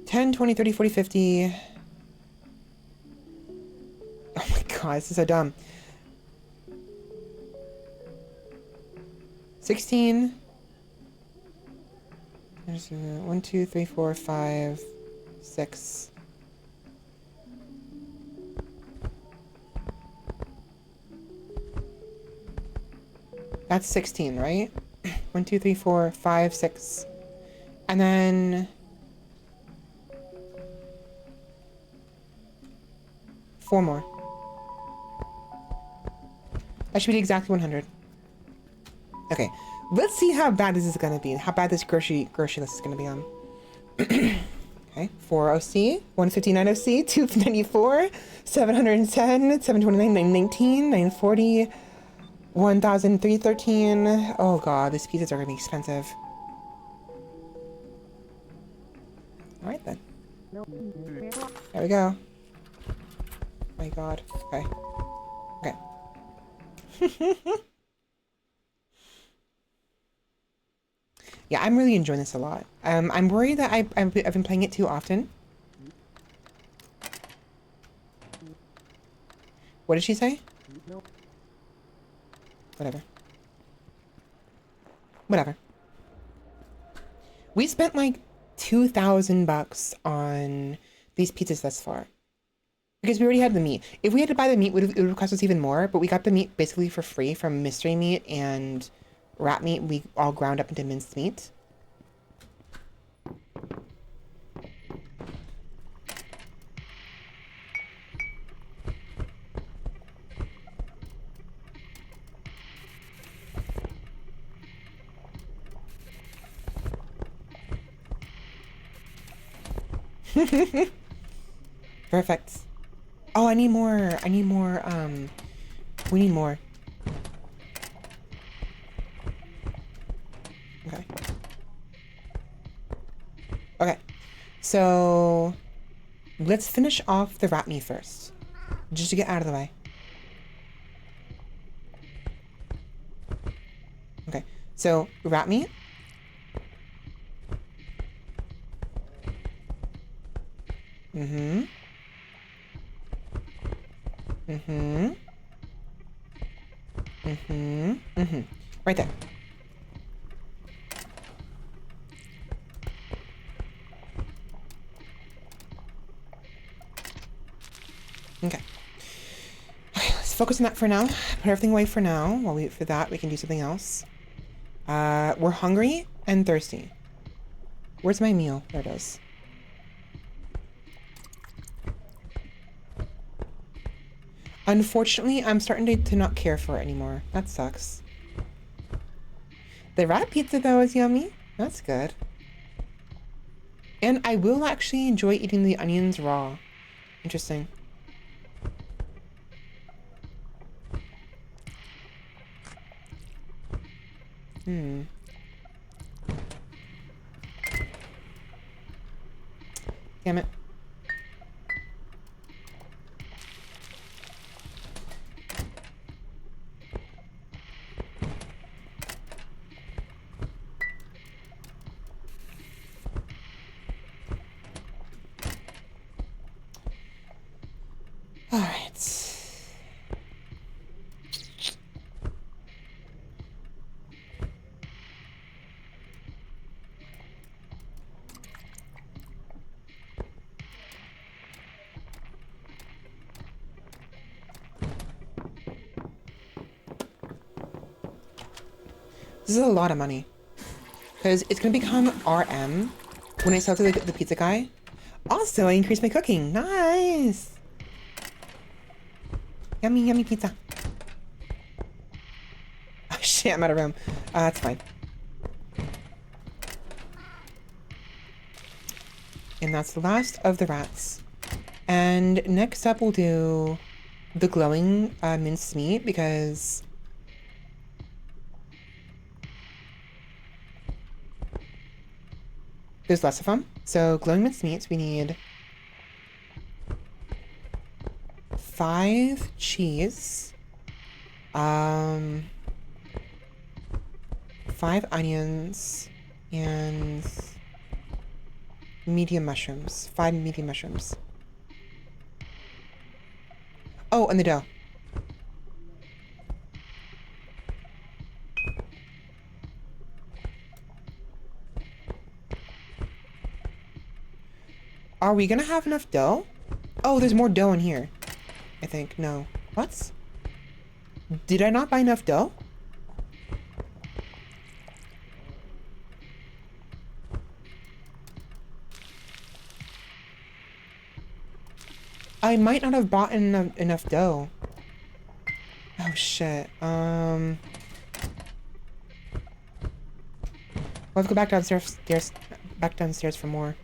A: $10, $20, $30, $40, $50. Oh my god, this is so dumb. 16. There's 1, 2, 3, 4, 5, 6. That's 16, right? 1, 2, 3, 4, 5, 6. And then 4 more. That should be exactly 100. Okay, let's see how bad this is gonna be. How bad this grocery list is gonna be on. Okay, 4 OC, 159 OC, 294, 710, 729, 919, 940, 1,313. Oh god, these pizzas are gonna be expensive. Alright then. There we go. Oh my god. Okay. Okay. Yeah, I'm really enjoying this a lot. I'm worried that I've been playing it too often. What did she say? Whatever. Whatever. We spent like 2,000 bucks on these pizzas thus far. Because we already had the meat. If we had to buy the meat, it would cost us even more, but we got the meat basically for free from mystery meat and rat meat. We all ground up into minced meat. Perfect. Oh, I need more. We need more. Okay. Okay. So, let's finish off the rat meat first. Just to get out of the way. Okay. So, rat meat. Mm-hmm. Mm-hmm. Mm-hmm. Mm-hmm. Right there. Okay. Okay, let's focus on that for now. Put everything away for now. While we wait for that, we can do something else. We're hungry and thirsty. Where's my meal? There it is. Unfortunately, I'm starting to not care for it anymore. That sucks. The rat pizza, though, is yummy. That's good. And I will actually enjoy eating the onions raw. Interesting. Hmm. Damn it. All right. This is a lot of money. Because it's going to become RM when I sell to the pizza guy. Also, I increased my cooking. Nice! Yummy, yummy pizza. Oh shit, I'm out of room. That's fine. And that's the last of the rats. And next up we'll do the glowing minced meat because there's less of them. So glowing minced meats, we need 5 cheese, 5 onions, and medium mushrooms. 5 medium mushrooms. Oh, and the dough. Are we gonna have enough dough? Oh, there's more dough in here. I think. No. What? Did I not buy enough dough? I might not have bought enough dough. Oh, shit. We'll have to go back downstairs for more.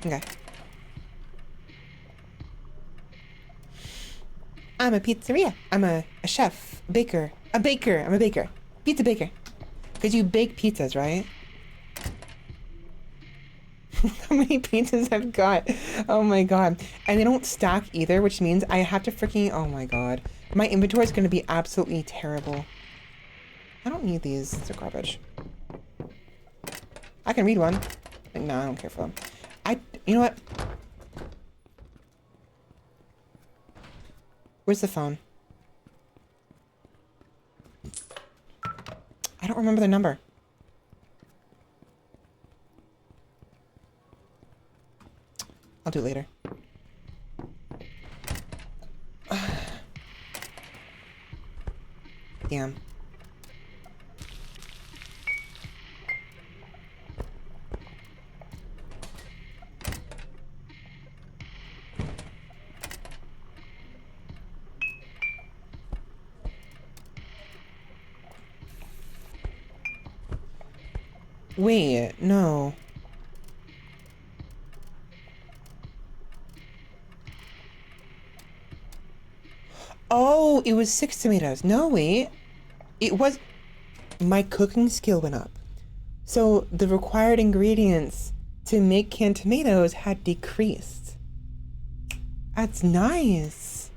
A: Okay. I'm a pizzeria. I'm a chef. Baker. A baker. I'm a baker. Pizza baker. Because you bake pizzas, right? How many pizzas I've got? Oh my god. And they don't stack either, which means I have to freaking... Oh my god. My inventory is going to be absolutely terrible. I don't need these. They're garbage. I can read one. No, I don't care for them. You know what? Where's the phone? I don't remember the number. I'll do it later. Damn. Wait, no. Oh, it was 6 tomatoes. No, wait. It was... My cooking skill went up. So the required ingredients to make canned tomatoes had decreased. That's nice.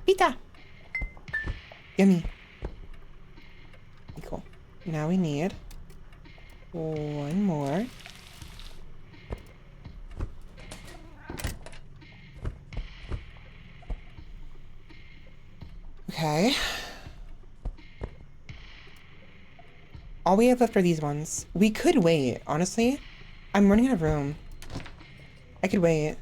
A: Pizza! Yummy. Cool. Now we need... one more. Okay. All we have left are these ones. We could wait, honestly. I'm running out of room. I could wait.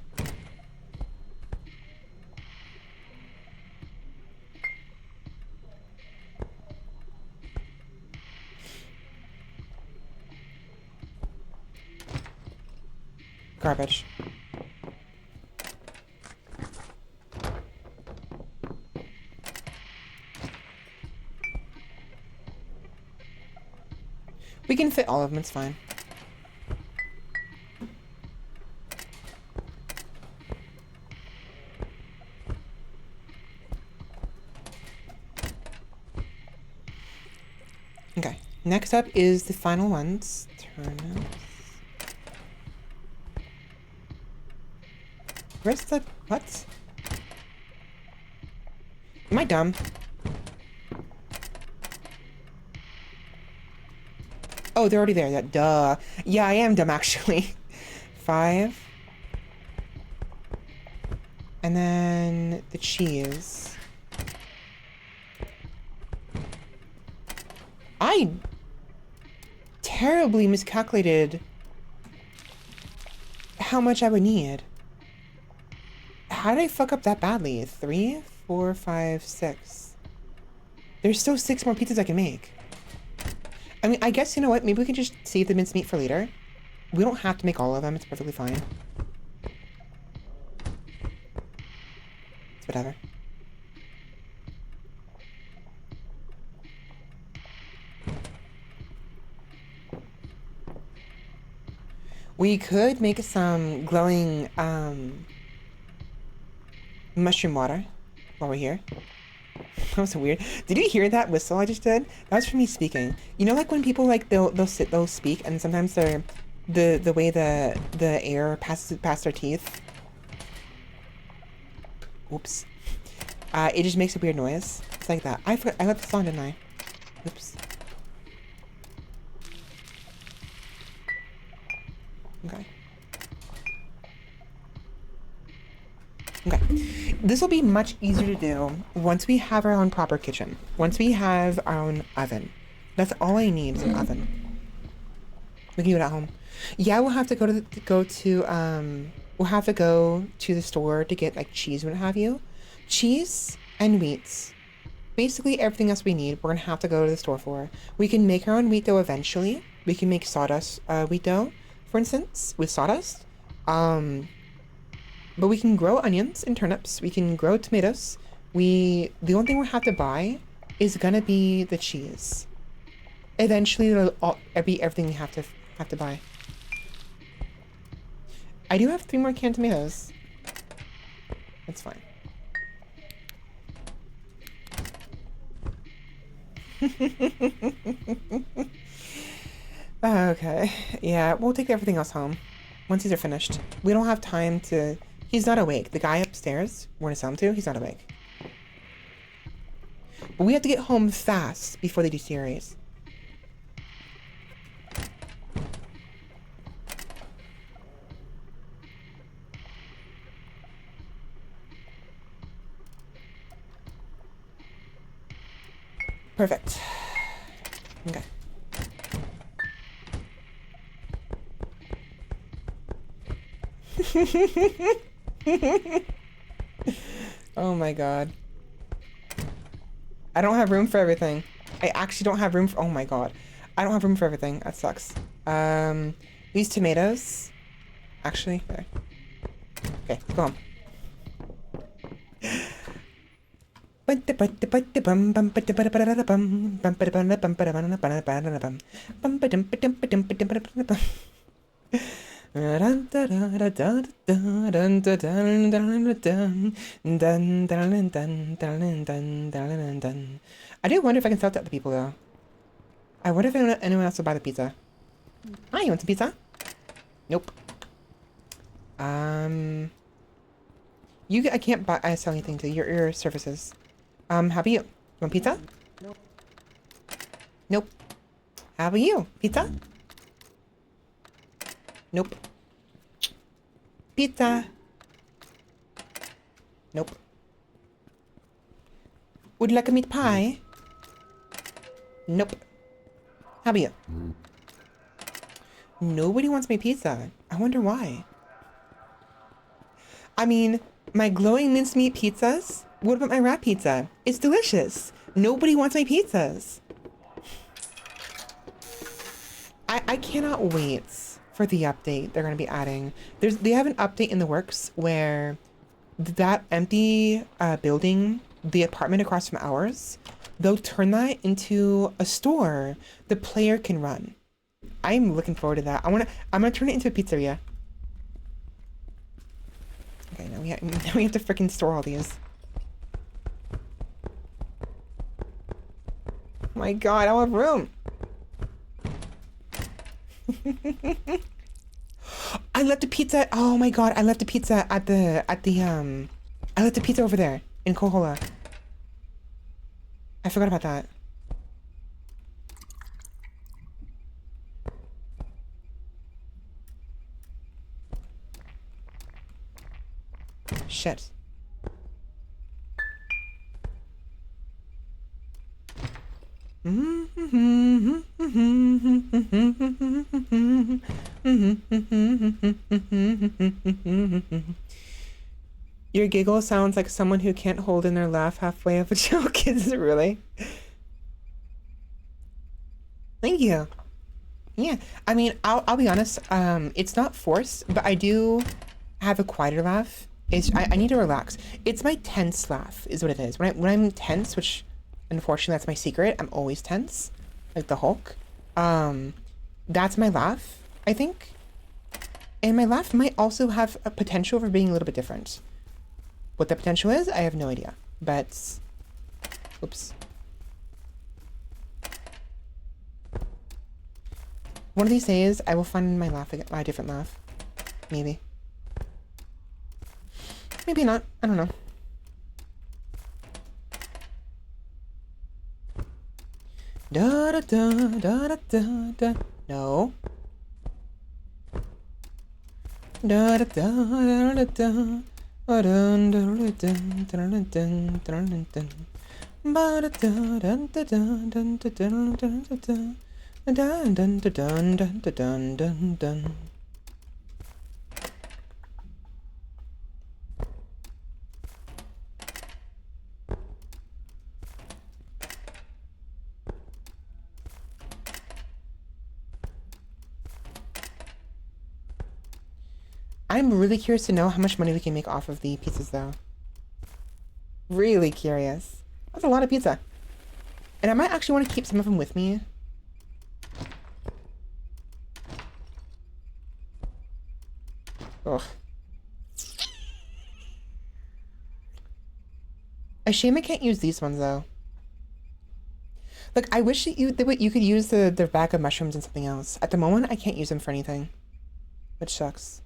A: Garbage. We can fit all of them, it's fine. Okay, next up is the final ones. Turnips. Where's the... what? Am I dumb? Oh, they're already there. Yeah, duh. Yeah, I am dumb, actually. 5. And then the cheese. I terribly miscalculated how much I would need. How did I fuck up that badly? 3, 4, 5, 6. There's still 6 more pizzas I can make. I mean, I guess, you know what? Maybe we can just save the mincemeat for later. We don't have to make all of them. It's perfectly fine. It's whatever. We could make some glowing mushroom water while we're here. That was weird. Did you hear that whistle I just did? That was from me speaking. You know, like when people like they'll speak, and sometimes they're the way the air passes past their teeth. Oops. It just makes a weird noise. It's like that. I left this on, didn't I? Oops. Okay. Okay. This will be much easier to do once we have our own proper kitchen. Once we have our own oven. That's all I need is an oven. We can do it at home. Yeah, we'll have to go to the store to get like cheese and what have you. Cheese and wheats. Basically everything else we need, we're gonna have to go to the store for. We can make our own wheat dough eventually. We can make sawdust wheat dough, for instance, with sawdust. But we can grow onions and turnips. We can grow tomatoes. The only thing we'll have to buy is gonna be the cheese. Eventually, it'll be everything we have to buy. I do have 3 more canned tomatoes. That's fine. Okay. Yeah, we'll take everything else home once these are finished. We don't have time to... He's not awake. The guy upstairs, we're gonna sell him to, he's not awake. But we have to get home fast before they do series. Perfect. Okay. Oh my god. I don't have room for everything. I actually don't have room for... Oh my god. I don't have room for everything. That sucks. These tomatoes... Actually, there. Okay, go on. I do wonder if I can sell it to other people though. I wonder if anyone else will buy the pizza. Hi, you want some pizza? Nope. I can't sell anything to your services. How about you? You want pizza? Nope. Nope. How about you? Pizza? Nope. Pizza. Nope. Would you like a meat pie? Nope. How about you? Nobody wants my pizza. I wonder why. I mean, my glowing mincemeat pizzas? What about my wrap pizza? It's delicious. Nobody wants my pizzas. I cannot wait for the update they're going to be adding. They have an update in the works where that empty building, the apartment across from ours, they'll turn that into a store the player can run. I'm looking forward to that. I'm gonna turn it into a pizzeria. Okay, now we have to freaking store all these. Oh my god, I don't have room. I left the pizza. Oh my god, I left the pizza I left the pizza over there in Kohola. I forgot about that. Shit. Your giggle sounds like someone who can't hold in their laugh halfway of a joke. Is it really? Thank you. Yeah, I mean, I'll be honest. It's not forced, but I do have a quieter laugh. I need to relax. It's my tense laugh, is what it is. When I'm tense, which unfortunately that's my secret. I'm always tense, like the Hulk. That's my laugh, I think. And my laugh might also have a potential for being a little bit different. What the potential is, I have no idea. But, oops. One of these days, I will find my laugh again, my different laugh. Maybe. Maybe not. I don't know. Da da da da da da da. No. Da da da da da da. Dun dun dun dun dun dun dun. Ba da da dun dun dun dun dun dun dun. Dun dun dun dun dun dun dun. I'm really curious to know how much money we can make off of the pizzas, though. Really curious. That's a lot of pizza. And I might actually want to keep some of them with me. Ugh. A shame I can't use these ones, though. Look, I wish that you could use the bag of mushrooms and something else. At the moment, I can't use them for anything. Which sucks.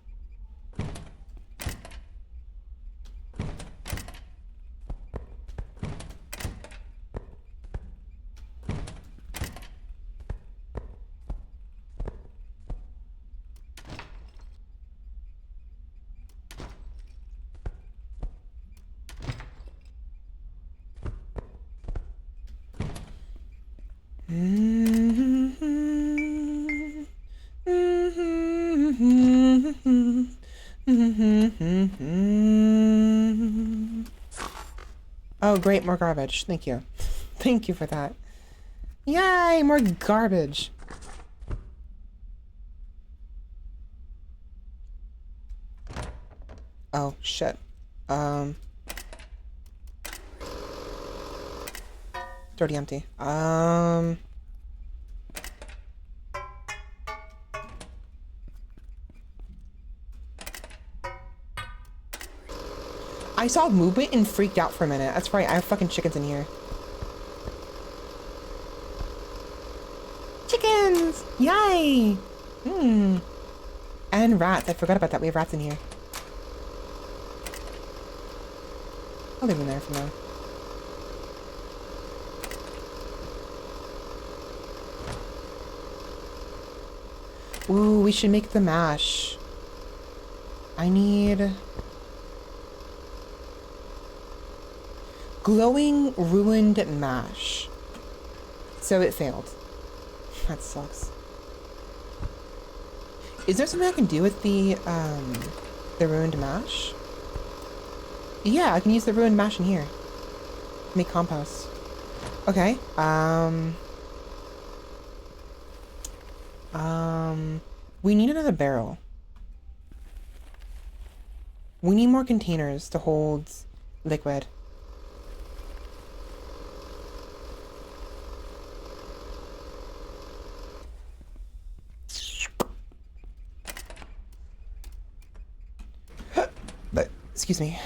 A: Oh, great, more garbage. Thank you. Thank you for that. Yay, more garbage. Oh, shit. It's already empty. I saw movement and freaked out for a minute. That's right, I have fucking chickens in here. Chickens! Yay! And rats. I forgot about that. We have rats in here. I'll leave them there for now. Ooh, we should make the mash. I need... glowing ruined mash. So it failed. That sucks. Is there something I can do with the ruined mash? Yeah, I can use the ruined mash in here. Make compost. Okay. We need another barrel. We need more containers to hold liquid. But, excuse me.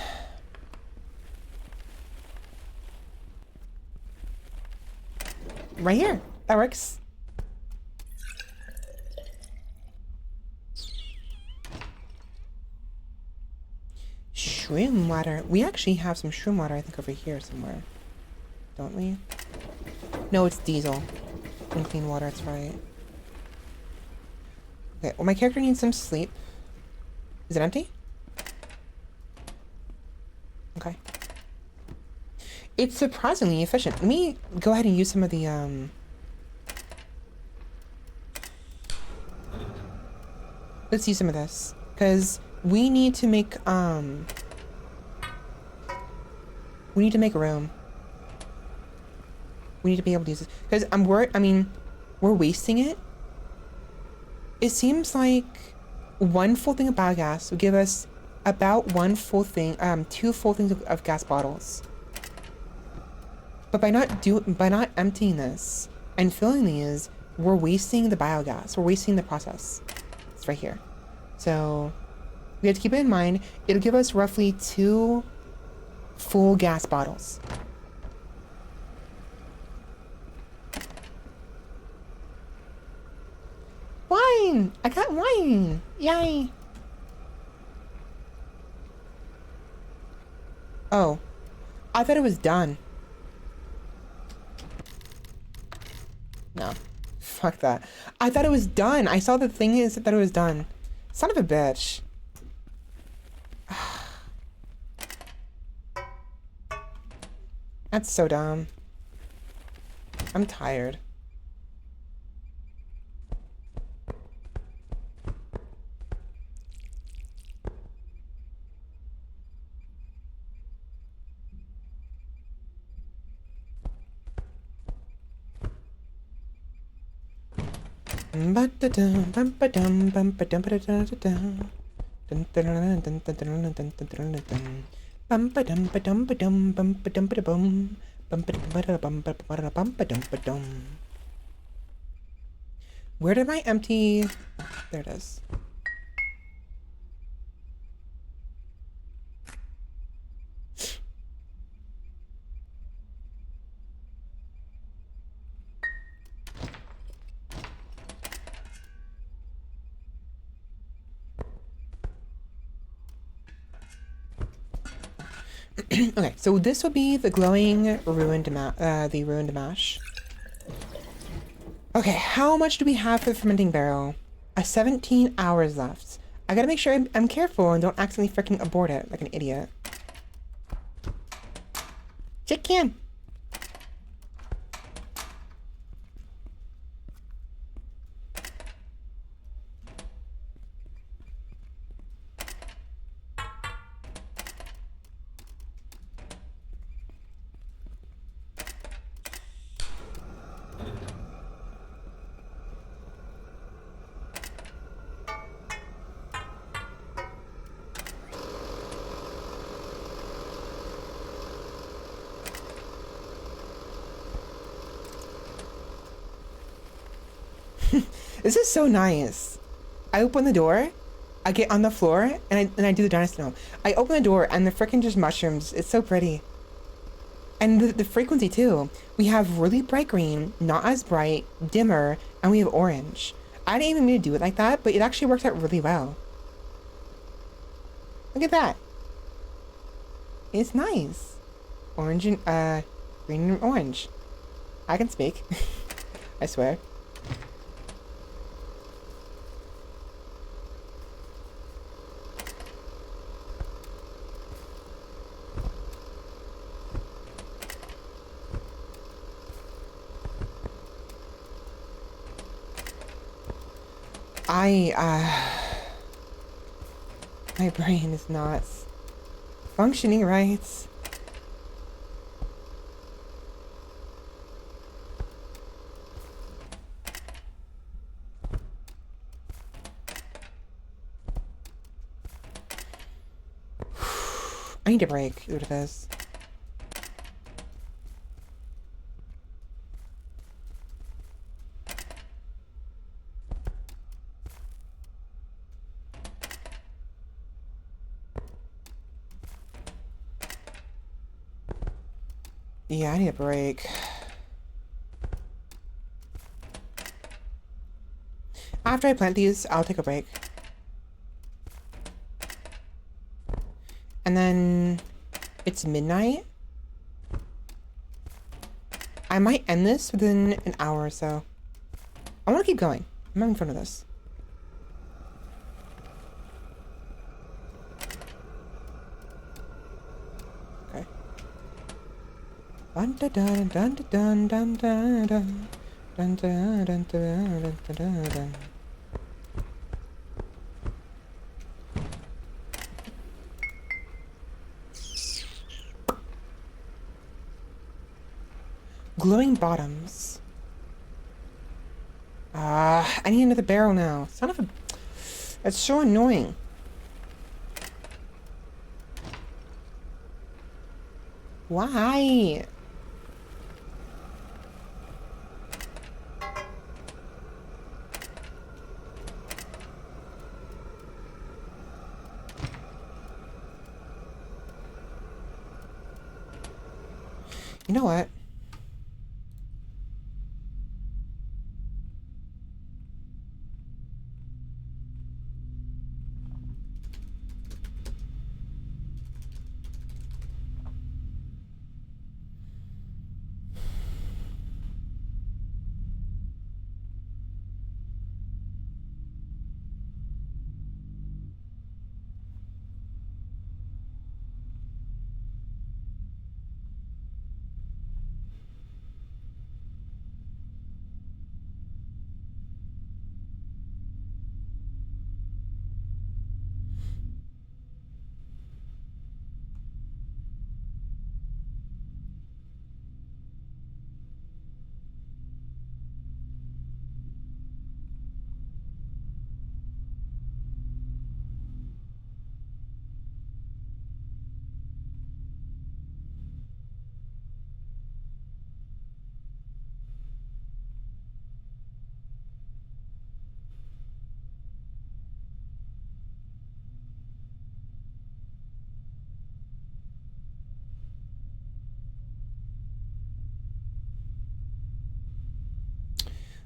A: Right here. That works. Shroom water. We actually have some shroom water, I think, over here somewhere. Don't we? No, it's diesel. And clean water, that's right. Okay, well, my character needs some sleep. Is it empty? Okay. It's surprisingly efficient. Let me go ahead and use some of the, let's use some of this. Because we need to make, we need to make room. We need to be able to use this. Because I'm worried, I mean, we're wasting it. It seems like one full thing of biogas would give us about one full thing, 2 full things of gas bottles. But by not emptying this and filling these, we're wasting the biogas. We're wasting the process. It's right here. So we have to keep it in mind. It'll give us roughly 2 full gas bottles. Wine! I got wine! Yay! Oh. I thought it was done. No. Fuck that. I thought it was done. I saw the thing is that it was done. Son of a bitch. That's so dumb. I'm tired. Where did my empty... There it is. Okay, so this will be the glowing ruined mash. Okay, how much do we have for the fermenting barrel? 17 hours left. I gotta make sure I'm careful and don't accidentally freaking abort it like an idiot. Chicken! This is so nice. I open the door, I get on the floor, and I do the dinosaur. No, I open the door and the freaking just mushrooms. It's so pretty. And the frequency too. We have really bright green, not as bright, dimmer, and we have orange. I didn't even mean to do it like that, but it actually works out really well. Look at that. It's nice. Orange and, green and orange. I can speak. I swear. My brain is not functioning right. I need a break. What it is. Yeah, I need a break. After I plant these, I'll take a break. And then it's midnight. I might end this within an hour or so. I want to keep going. I'm having fun with this. Okay. Dun dun dun dun dun dun dun dun dun dun dun dun dun dun. Glowing bottoms. I need another barrel now. Son of a... That's so annoying. Why? You know what?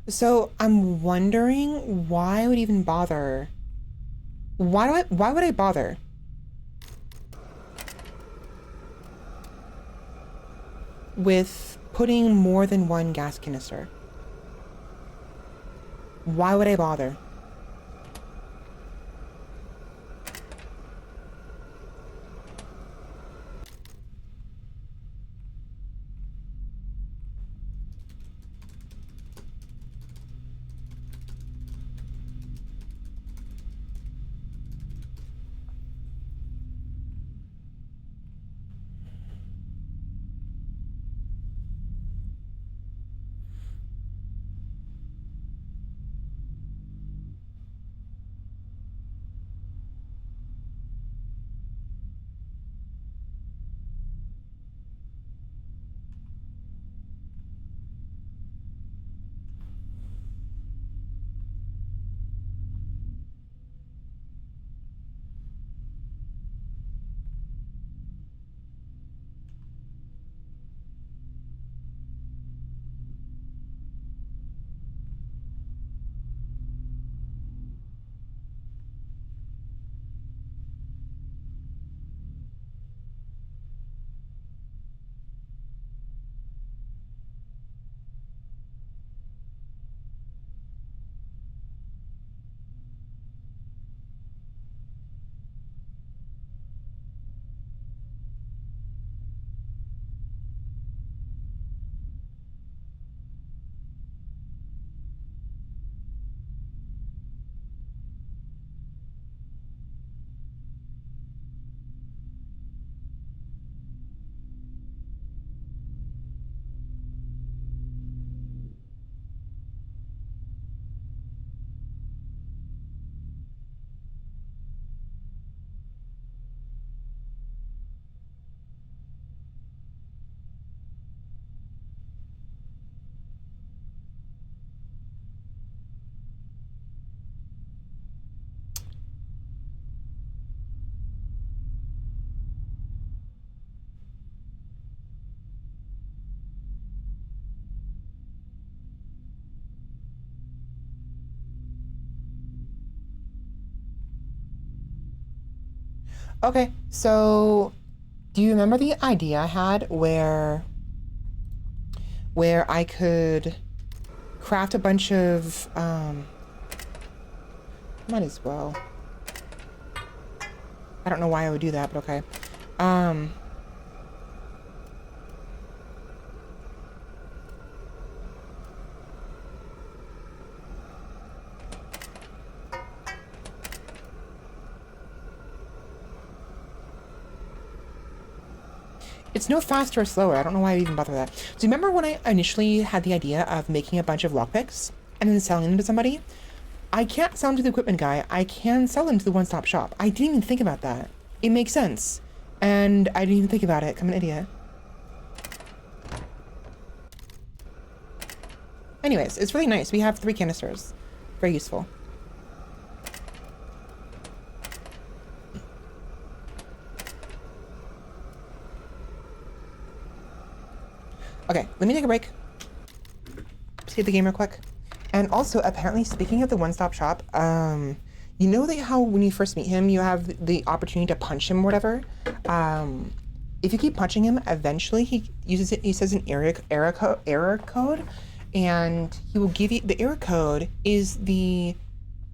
A: So I'm wondering why I would even bother. Why would I bother? With putting more than one gas canister? Why would I bother? Okay, so do you remember the idea I had where I could craft a bunch of might as well. I don't know why I would do that, but okay. Um It's no faster or slower. I don't know why I even bother that. Do you remember when I initially had the idea of making a bunch of lockpicks? and then selling them to somebody. I can't sell them to the equipment guy. I can sell them to the one-stop shop. I didn't even think about that. It makes sense. And I didn't even think about it. I'm an idiot. Anyways, it's really nice. We have 3 canisters. Very useful. Okay, let me take a break. Save the game real quick. And also, apparently, speaking of the one-stop shop, you know that how when you first meet him, you have the opportunity to punch him or whatever? If you keep punching him, eventually he uses it, he says an error code, and he will give you, the error code is the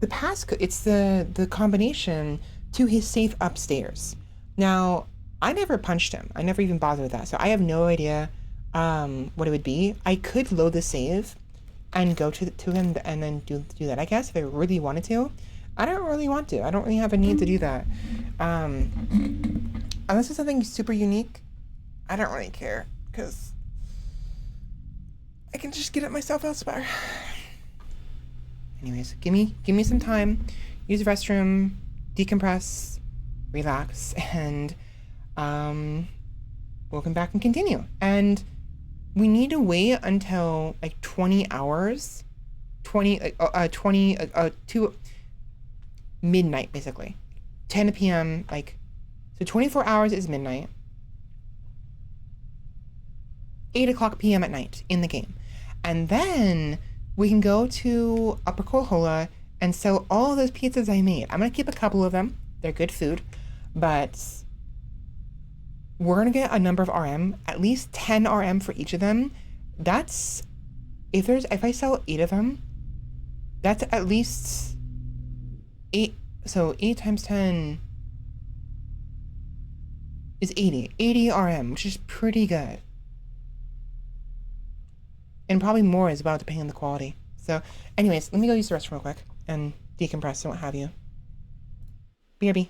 A: passcode, it's the combination to his safe upstairs. Now, I never punched him. I never even bothered with that, so I have no idea what it would be. I could load the save and go to him and then do that, I guess, if I really wanted to. I don't really want to. I don't really have a need to do that. Unless it's something super unique, I don't really care, because I can just get it myself elsewhere. Anyways, give me some time. Use the restroom, decompress, relax, and we'll come back and continue. And we need to wait until like 20 hours, to midnight, basically. 10 p.m. like, so 24 hours is midnight. 8 o'clock p.m. at night in the game. And then we can go to Upper Colhola and sell all of those pizzas I made. I'm gonna keep a couple of them. They're good food, but we're gonna get a number of RM, at least 10 RM for each of them. That's, if I sell 8 of them, that's at least 8. So 8 times 10 is 80 RM, which is pretty good. And probably more as well, depending on the quality. So, anyways, let me go use the restroom real quick and decompress and what have you. BRB.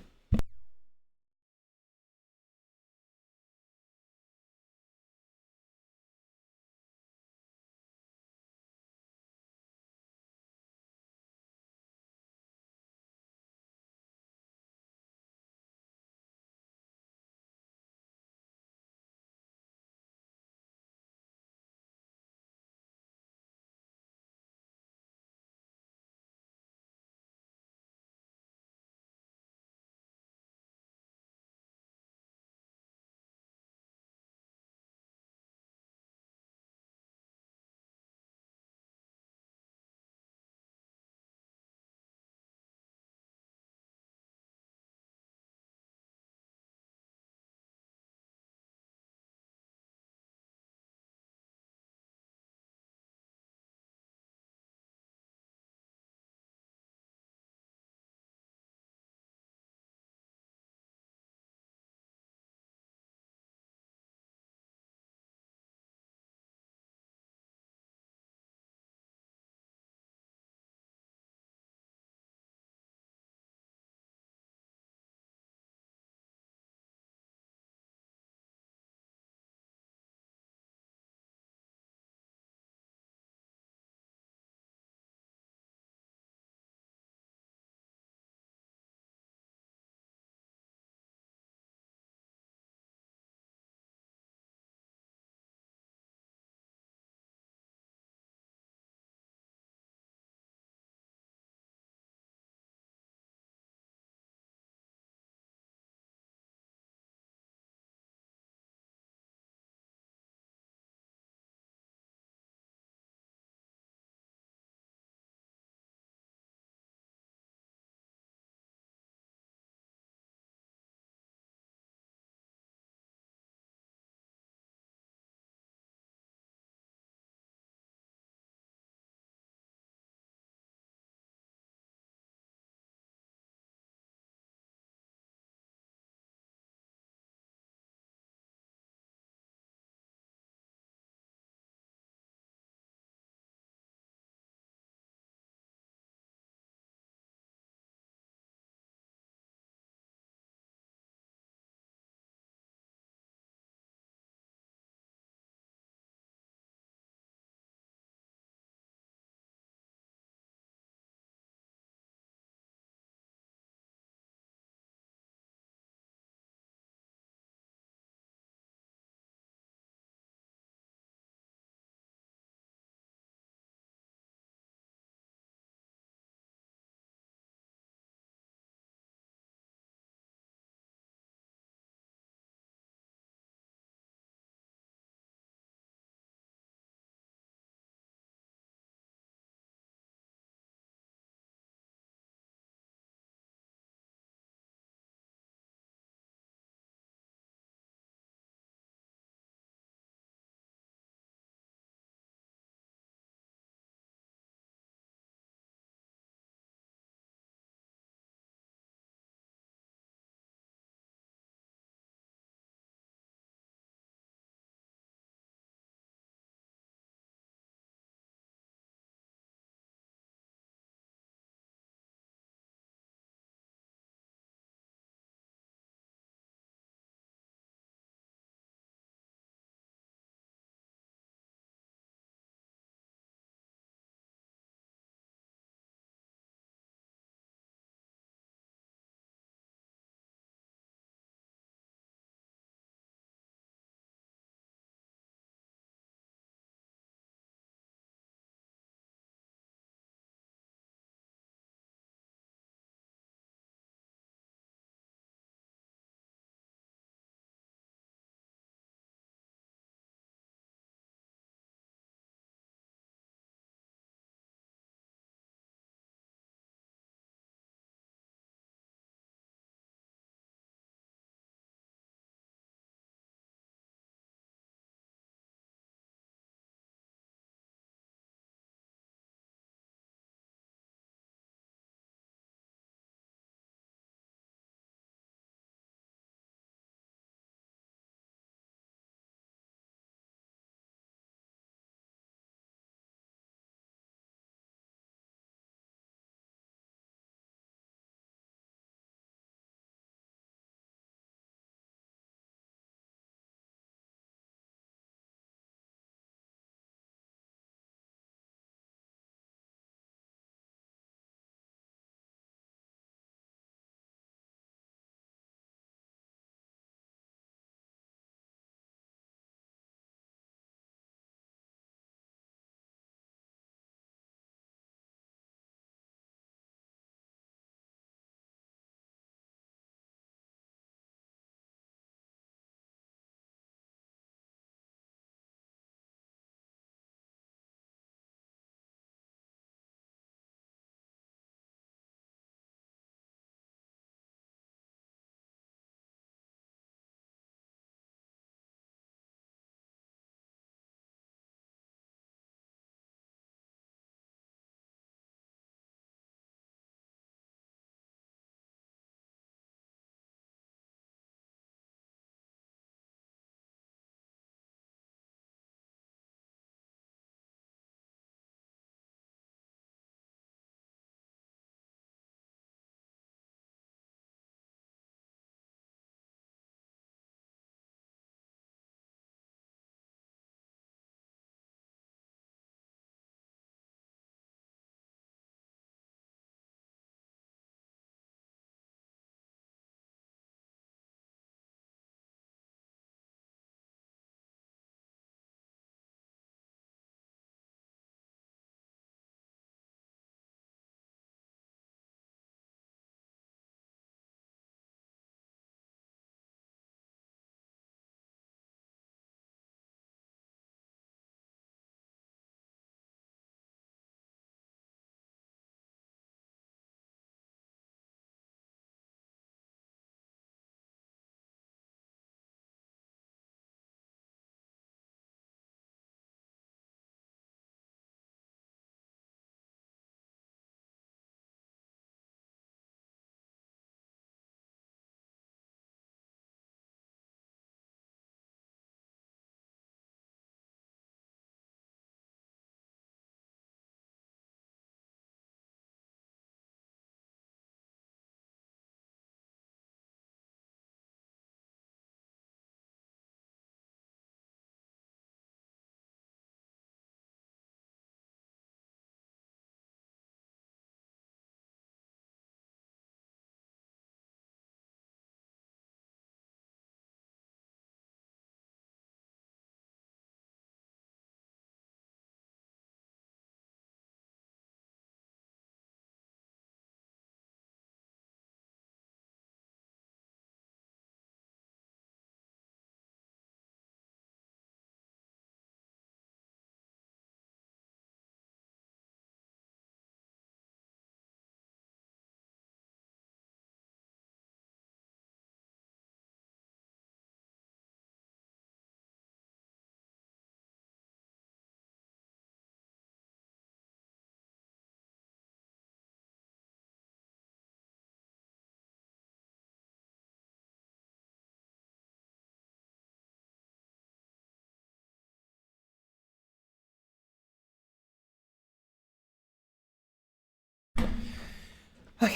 A: Okay,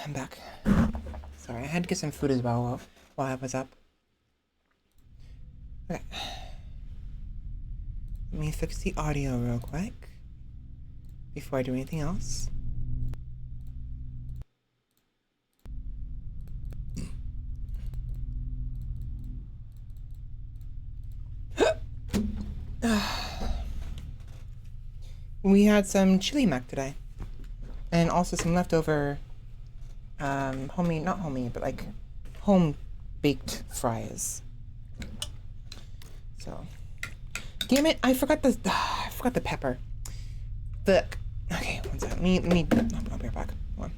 A: I'm back. Sorry, I had to get some food as well while I was up. Okay. Let me fix the audio real quick before I do anything else. We had some chili mac today, and also some leftover, homemade, not homemade, but like home baked fries. So, damn it, I forgot the pepper. Fuck. Okay, one second. I'll be right back. Hold on.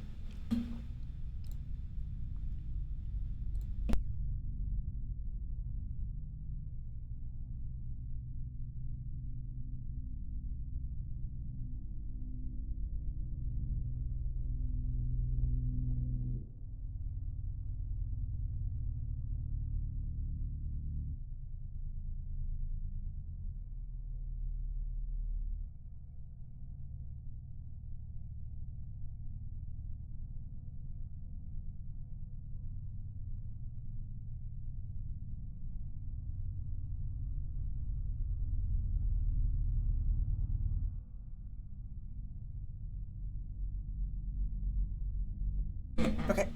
A: Okay.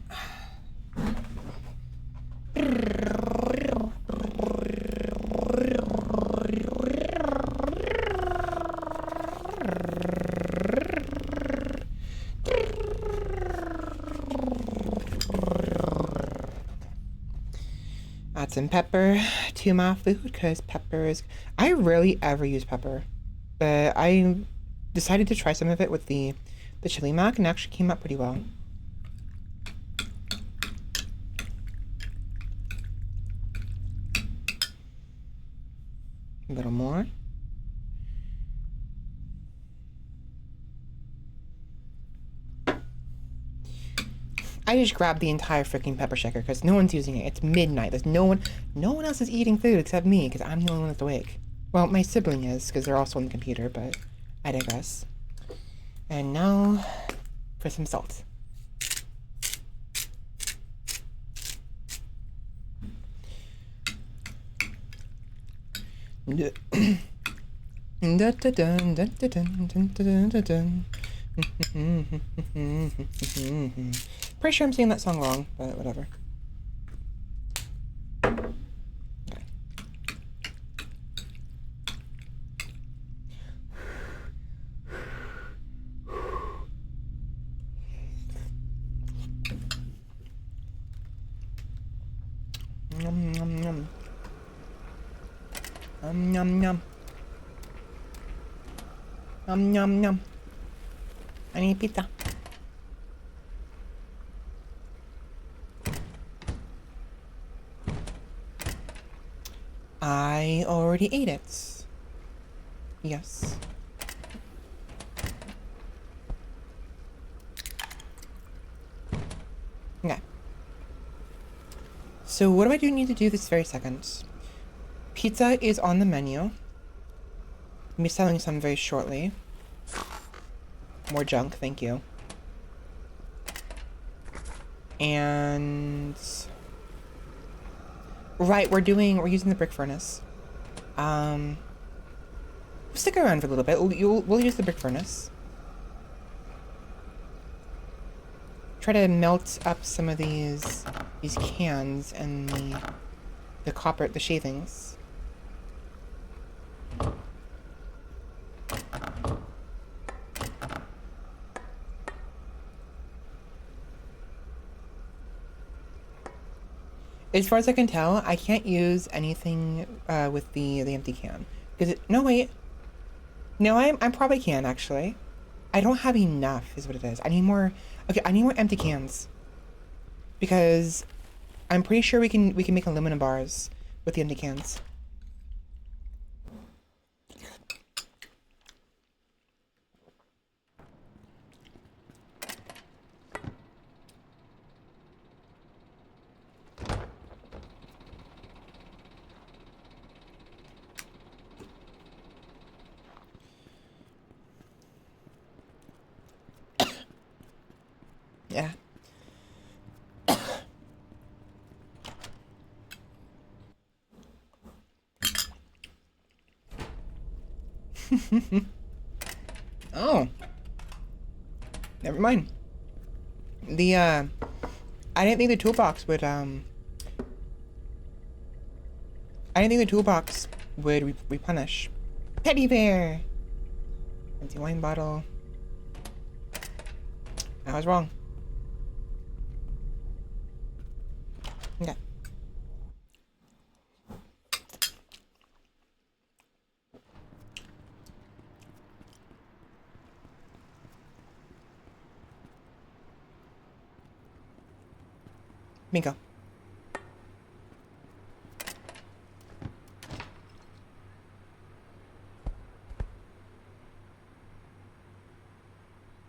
A: Add some pepper to my food because pepper is. I rarely ever use pepper, but I decided to try some of it with the chili mac and it actually came out pretty well. A little more. I just grabbed the entire freaking pepper shaker because no one's using it. It's midnight. There's no one else is eating food except me because I'm the only one that's awake. Well, my sibling is because they're also on the computer, but I digress. And now for some salt. Pretty sure I'm saying that song wrong, but whatever. Nom nom nom. Nom nom nom. Nom nom nom. I need pizza. I already ate it. Yes. Okay. So what do I need to do this very second? Pizza is on the menu. I'll be selling some very shortly. More junk, thank you. And right, we're using the brick furnace. We'll stick around for a little bit. We'll use the brick furnace. Try to melt up some of these cans and the shavings. As far as I can tell, I can't use anything with the empty can. No, wait. No, I probably can, actually. I don't have enough, is what it is. I need more... Okay, I need more empty cans. Because I'm pretty sure we can make aluminum bars with the empty cans. Yeah. Oh, never mind. The I didn't think the toolbox would replenish. Teddy bear. Empty wine bottle. I was wrong. Okay. Bingo.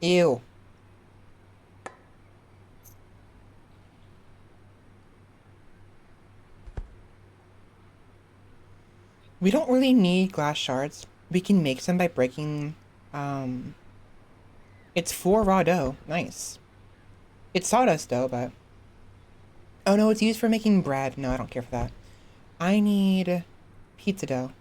A: Ew. We don't really need glass shards. We can make some by breaking, it's 4 raw dough. Nice. It's sawdust though, but... Oh no, it's used for making bread. No, I don't care for that. I need pizza dough.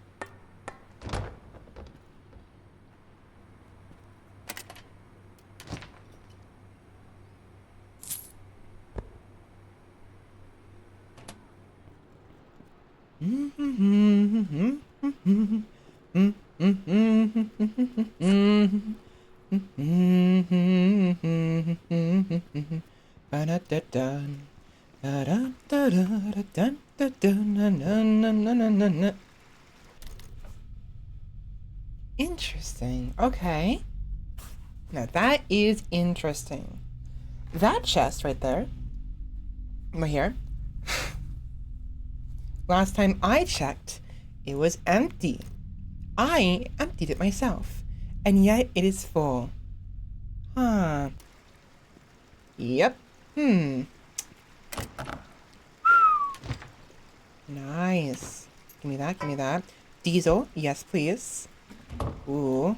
A: Interesting. Okay. Now that is interesting. That chest right there, right here, last time I checked, it was empty. I emptied it myself, and yet it is full. Huh. Yep. Nice. Give me that, give me that. Diesel, yes please. Ooh.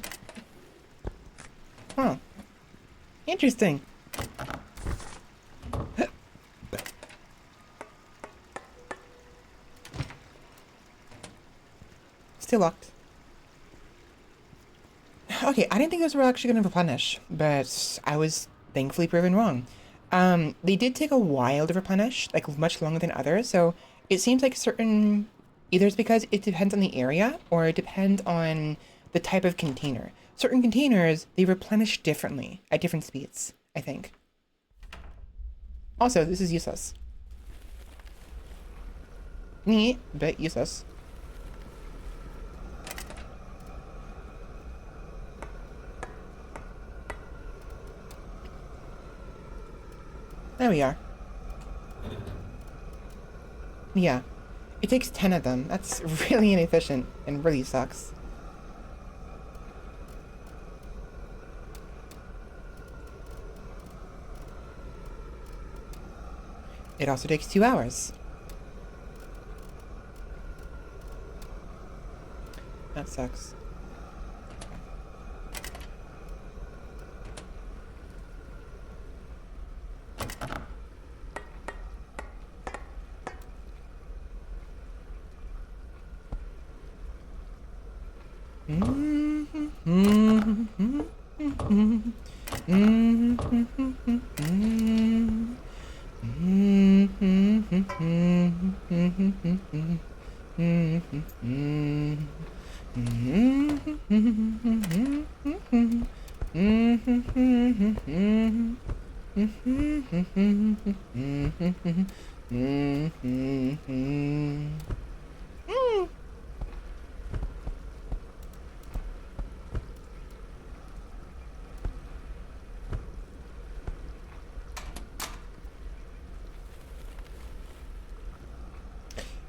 A: Huh. Interesting. Still locked. Okay, I didn't think those were actually going to replenish, but I was thankfully proven wrong. They did take a while to replenish, like much longer than others, so it seems like certain... Either it's because it depends on the area, or it depends on the type of container. Certain containers, they replenish differently, at different speeds, I think. Also, this is useless. Neat, but useless. There we are. Yeah. It takes 10 of them. That's really inefficient and really sucks. It also takes 2 hours. That sucks.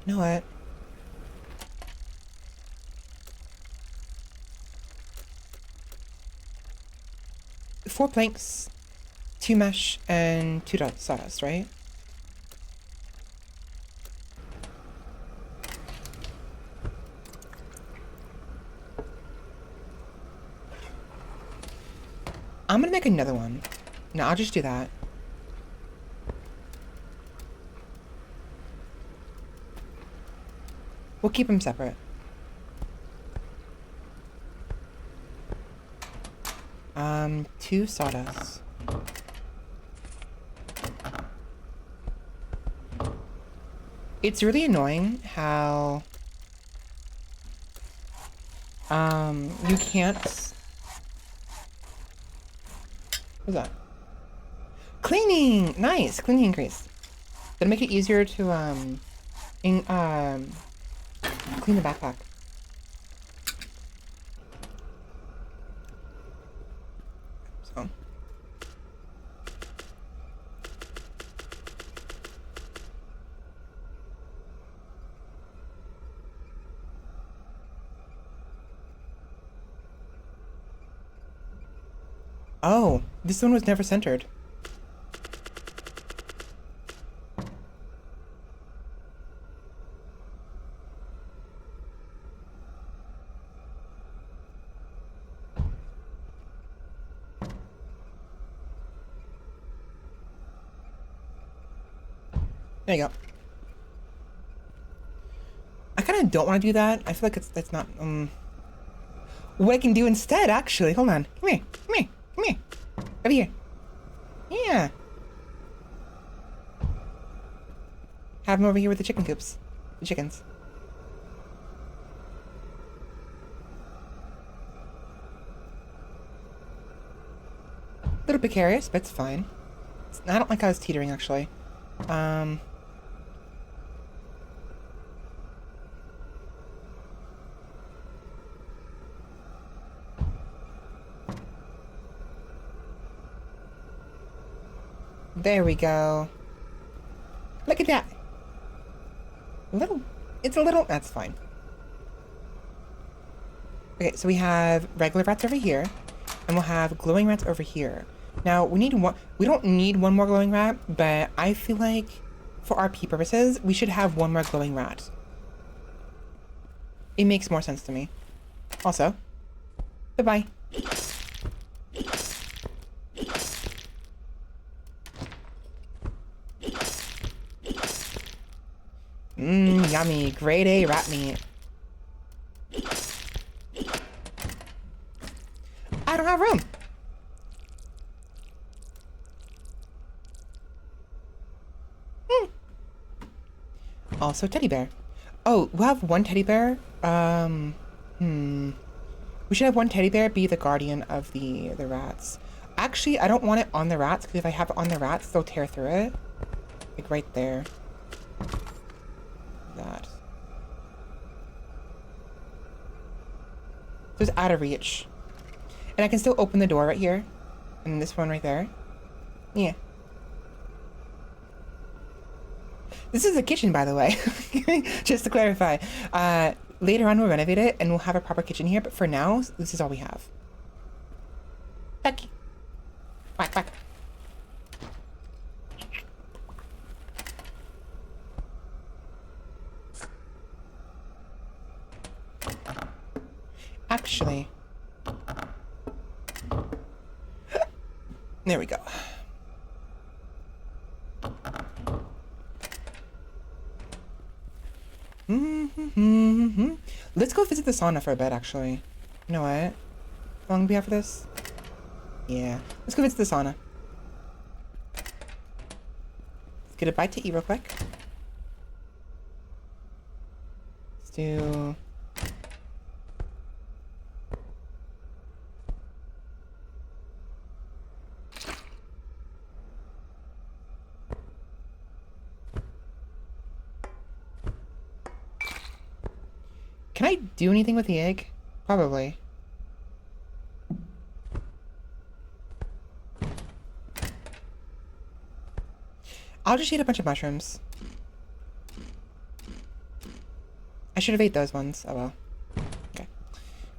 A: You know what? Four planks, 2 mesh, and 2 sawdust, right? I'm gonna make another one. No, I'll just do that. We'll keep them separate. Two sawdust. It's really annoying how you can't. What's that? Cleaning! Nice! Cleaning increase. That'll make it easier to clean the backpack. So. Oh, this one was never centered. There you go. I kind of don't want to do that. I feel like that's not what I can do instead. Actually, hold on. Come here. Come here. Come here. Over here. Yeah. Have them over here with the chicken coops. The chickens. A little precarious, but it's fine. I don't like how it's teetering, actually. There we go. Look at that. It's a little, that's fine. Okay, so we have regular rats over here, and we'll have glowing rats over here. Now, we don't need one more glowing rat, but I feel like for RP purposes, we should have one more glowing rat. It makes more sense to me. Also, bye-bye. Yummy. Grade A rat meat. I don't have room. Also, teddy bear. Oh, we'll have one teddy bear. We should have one teddy bear be the guardian of the rats. Actually, I don't want it on the rats, because if I have it on the rats, they'll tear through it. Like right there. That. So it's out of reach. And I can still open the door right here. And this one right there. Yeah. This is the kitchen, by the way. Just to clarify. Later on, we'll renovate it, and we'll have a proper kitchen here. But for now, this is all we have. Becky. Quack, quack. Actually. There we go. Let's go visit the sauna for a bit, actually. You know what? How long do we have for this? Yeah. Let's go visit the sauna. Let's get a bite to eat real quick. Let's do... Can I do anything with the egg? Probably. I'll just eat a bunch of mushrooms. I should have ate those ones. Oh well. Okay.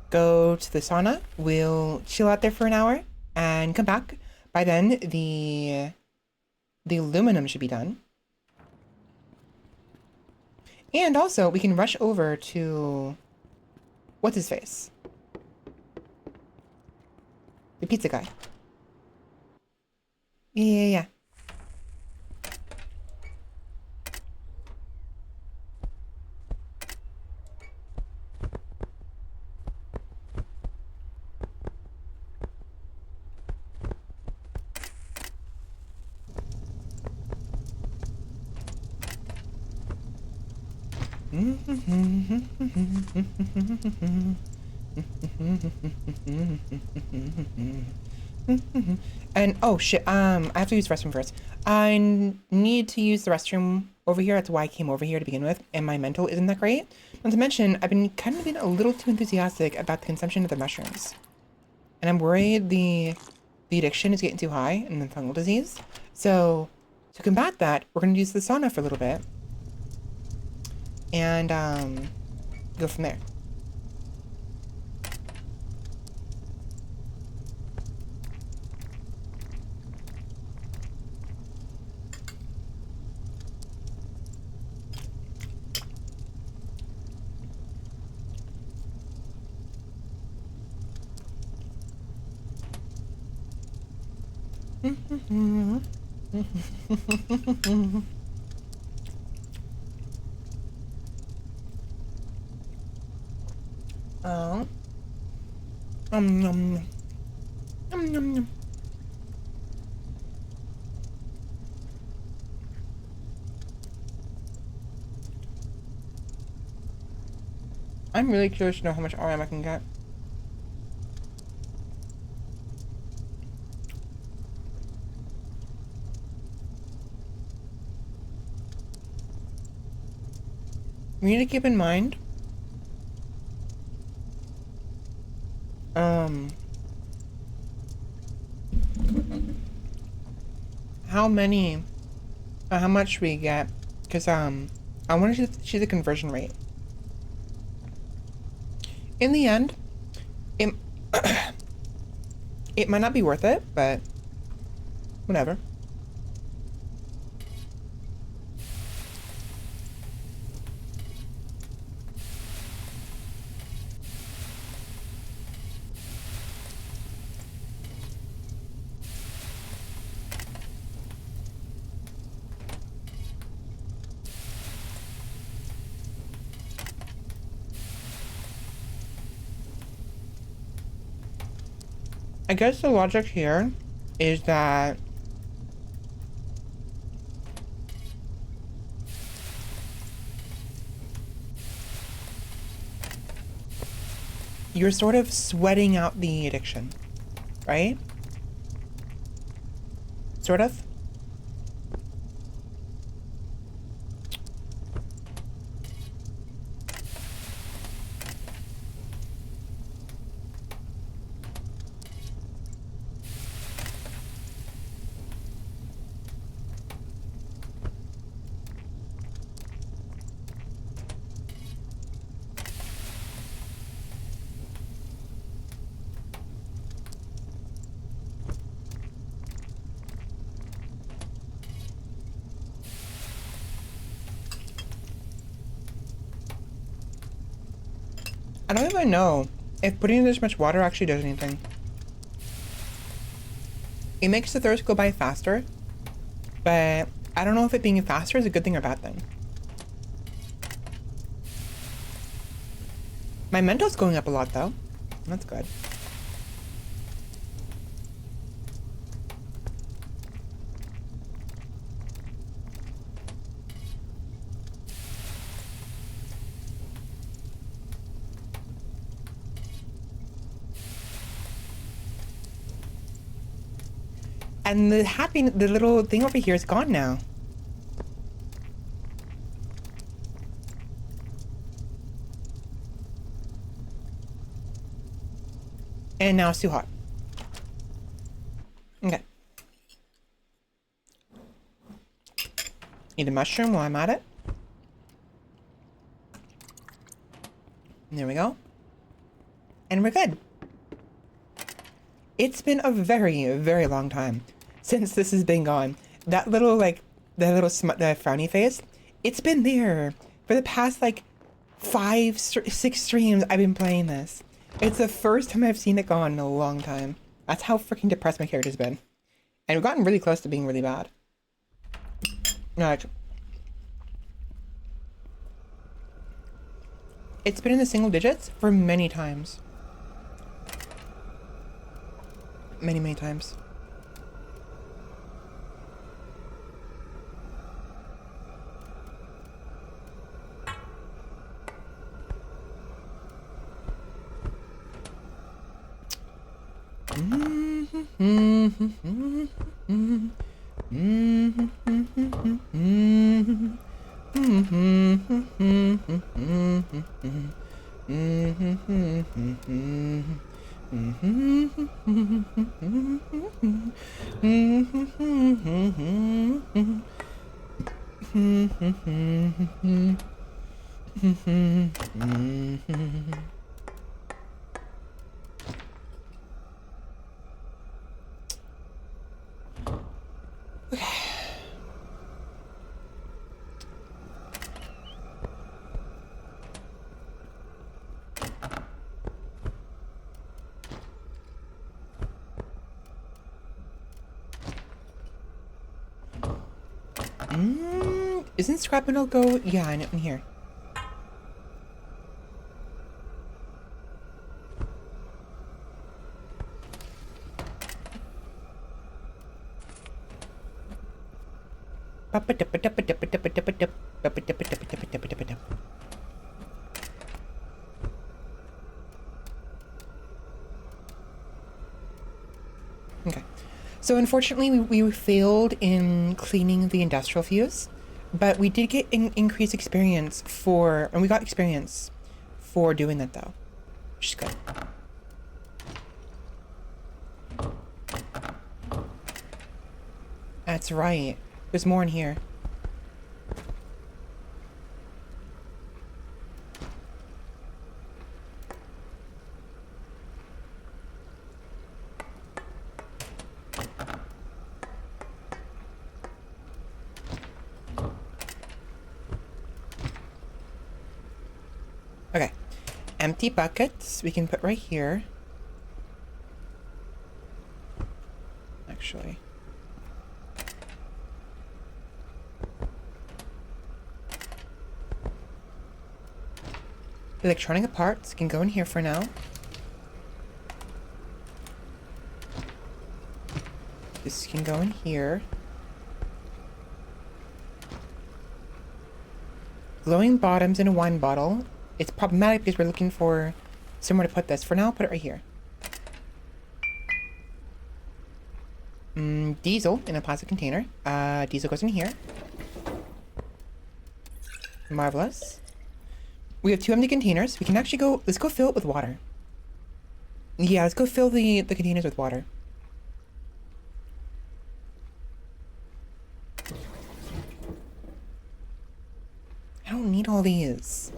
A: Go to the sauna. We'll chill out there for an hour and come back. By then, the aluminum should be done. And also, we can rush over to... What's his face? The pizza guy. Yeah. And oh shit, I have to use the restroom first. Need to use the restroom over here. That's why I came over here to begin with, and my mental isn't that great. Not to mention, I've been kind of being a little too enthusiastic about the consumption of the mushrooms, and I'm worried the addiction is getting too high and the fungal disease. So to combat that, we're gonna use the sauna for a little bit, and go from there. Oh. Nom, nom. Nom, nom, nom. I'm really curious to know how much RM I can get. We need to keep in mind, how many, how much we get, because, I want to see the conversion rate. In the end, it, it might not be worth it, but whatever. I guess the logic here is that you're sort of sweating out the addiction, right? Sort of. I don't even know if putting in this much water actually does anything. It makes the thirst go by faster, but I don't know if it being faster is a good thing or a bad thing. My mental's going up a lot though. That's good. And the little thing over here is gone now. And now it's too hot. Okay. Eat a mushroom while I'm at it. There we go. And we're good. It's been a very, very long time since this has been gone. That little, like, the frowny face, it's been there for the past, like, 6 streams I've been playing this. It's the first time I've seen it gone in a long time. That's how freaking depressed my character's been. And we've gotten really close to being really bad. Like, it's been in the single digits for many times. Many, many times. Isn't scrap metal go? Yeah, I know, in here. Okay. So unfortunately, we failed in cleaning the industrial fuse, but we did get increased experience and we got experience for doing that though, which is good. That's right. There's more in here. Okay. Empty buckets we can put right here. Actually. Electronic parts can go in here for now. This can go in here. Glowing bottoms in a wine bottle. It's problematic because we're looking for somewhere to put this. For now, I'll put it right here. Diesel in a plastic container. Diesel goes in here. Marvelous. We have 2 empty containers. We can actually go... Let's go fill it with water. Yeah, let's go fill the containers with water. I don't need all these.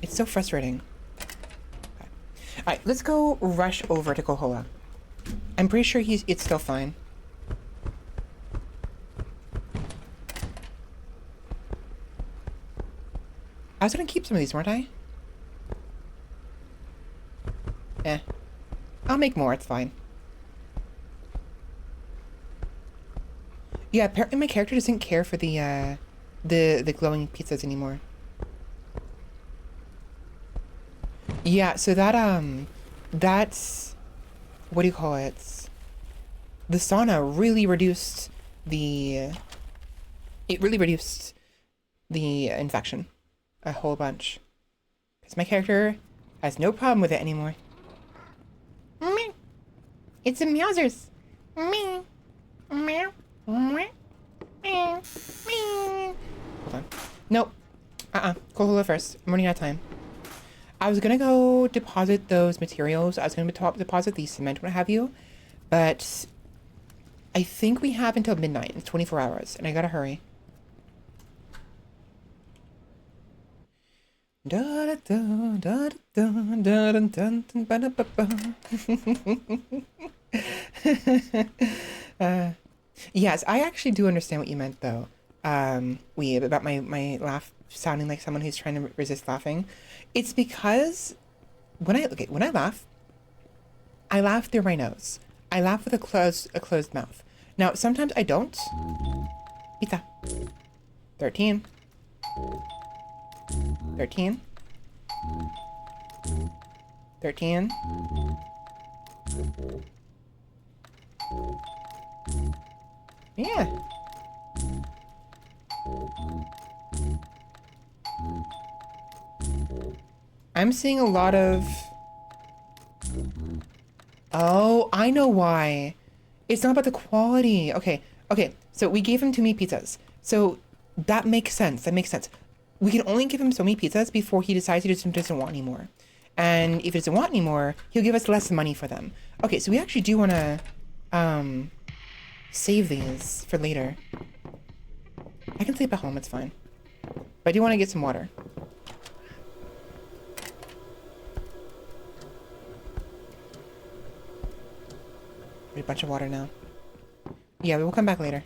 A: It's so frustrating. Okay. Alright, let's go rush over to Kohola. I'm pretty sure it's still fine. I was gonna keep some of these, weren't I? Eh. I'll make more, it's fine. Yeah, apparently my character doesn't care for the glowing pizzas anymore. Yeah, so that's... What do you call it? The sauna really reduced the... It really reduced the infection. A whole bunch. Because my character has no problem with it anymore. Meow. It's a Meowsers. Meow. Meow. Meow. Meow. Meow. Hold on. Nope. Kohola first. I'm running out of time. I was gonna go deposit those materials. I was gonna deposit the cement, what have you. But I think we have until midnight. It's 24 hours. And I gotta hurry. Yes, I actually do understand what you meant though. About my laugh sounding like someone who's trying to resist laughing. It's because when I laugh through my nose. I laugh with a closed mouth. Now sometimes I don't. Pizza. 13. 13. 13. Yeah. I'm seeing a lot of... Oh, I know why. It's not about the quality. Okay, okay. So we gave him too many pizzas. So that makes sense. That makes sense. We can only give him so many pizzas before he decides he just doesn't want anymore. And if he doesn't want anymore, he'll give us less money for them. Okay, so we actually do want to save these for later. I can sleep at home, it's fine. But I do want to get some water. A bunch of water now. Yeah, we will come back later.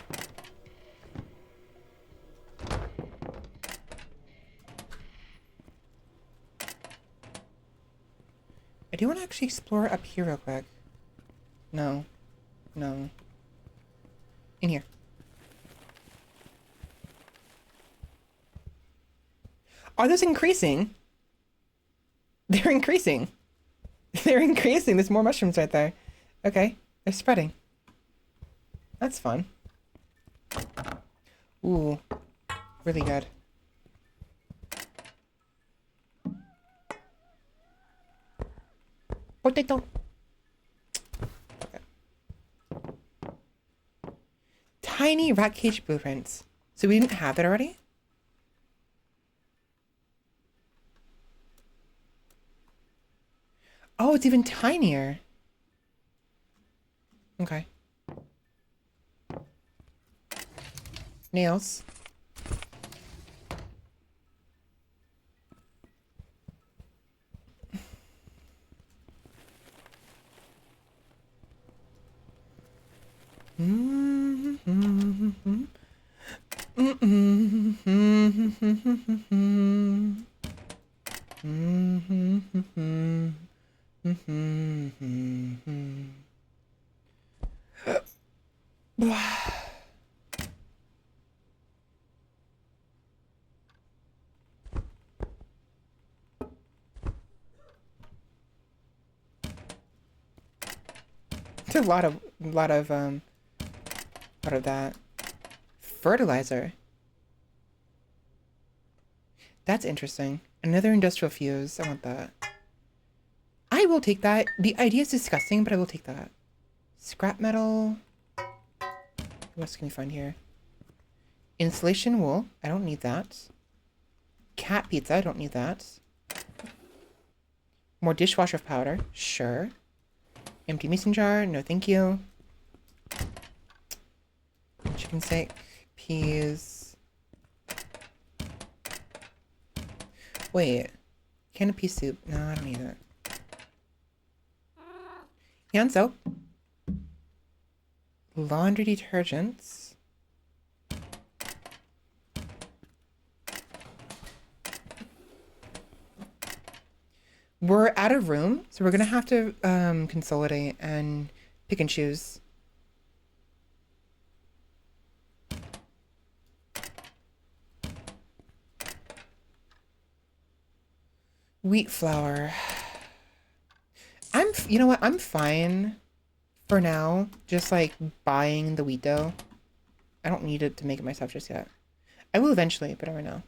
A: I do want to actually explore up here real quick. No. No. In here. Are those increasing? They're increasing. They're increasing. There's more mushrooms right there. Okay. They're spreading. That's fun. Ooh. Really good. Potato. Okay. Tiny rat cage blueprints. So we didn't have that already? Oh, it's even tinier. Okay. Nails. There's a lot of that. Fertilizer. That's interesting. Another industrial fuse. I want that. I will take that. The idea is disgusting, but I will take that. Scrap metal. What else can we find here? Insulation wool. I don't need that. Cat pizza. I don't need that. More dishwasher powder. Sure. Empty mason jar. No, thank you. Chicken steak. Peas. Wait. Can of pea soup. No, I don't need it. Hand soap. Laundry detergents. We're out of room, so we're gonna have to consolidate and pick and choose. Wheat flour. You know what? I'm fine for now. Just like buying the wheat dough. I don't need it to make it myself just yet. I will eventually, but not right now.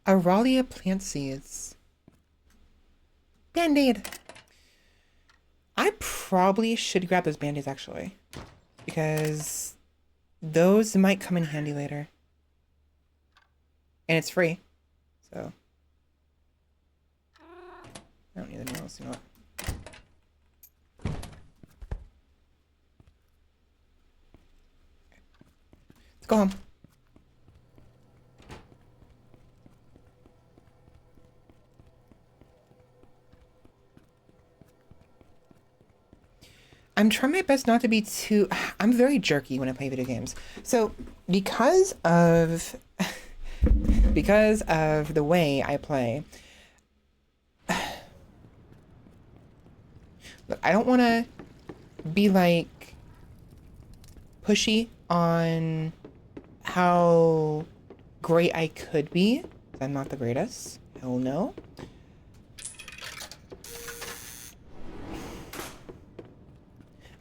A: Aralia plant seeds. Band-Aid. I probably should grab those Band-Aids actually. Because those might come in handy later. And it's free. So. I don't need the nails, you know what? Let's go home. I'm trying my best not to be too... I'm very jerky when I play video games. So, because of the way I play... Look, I don't want to be, like, pushy on how great I could be. I'm not the greatest. Hell no.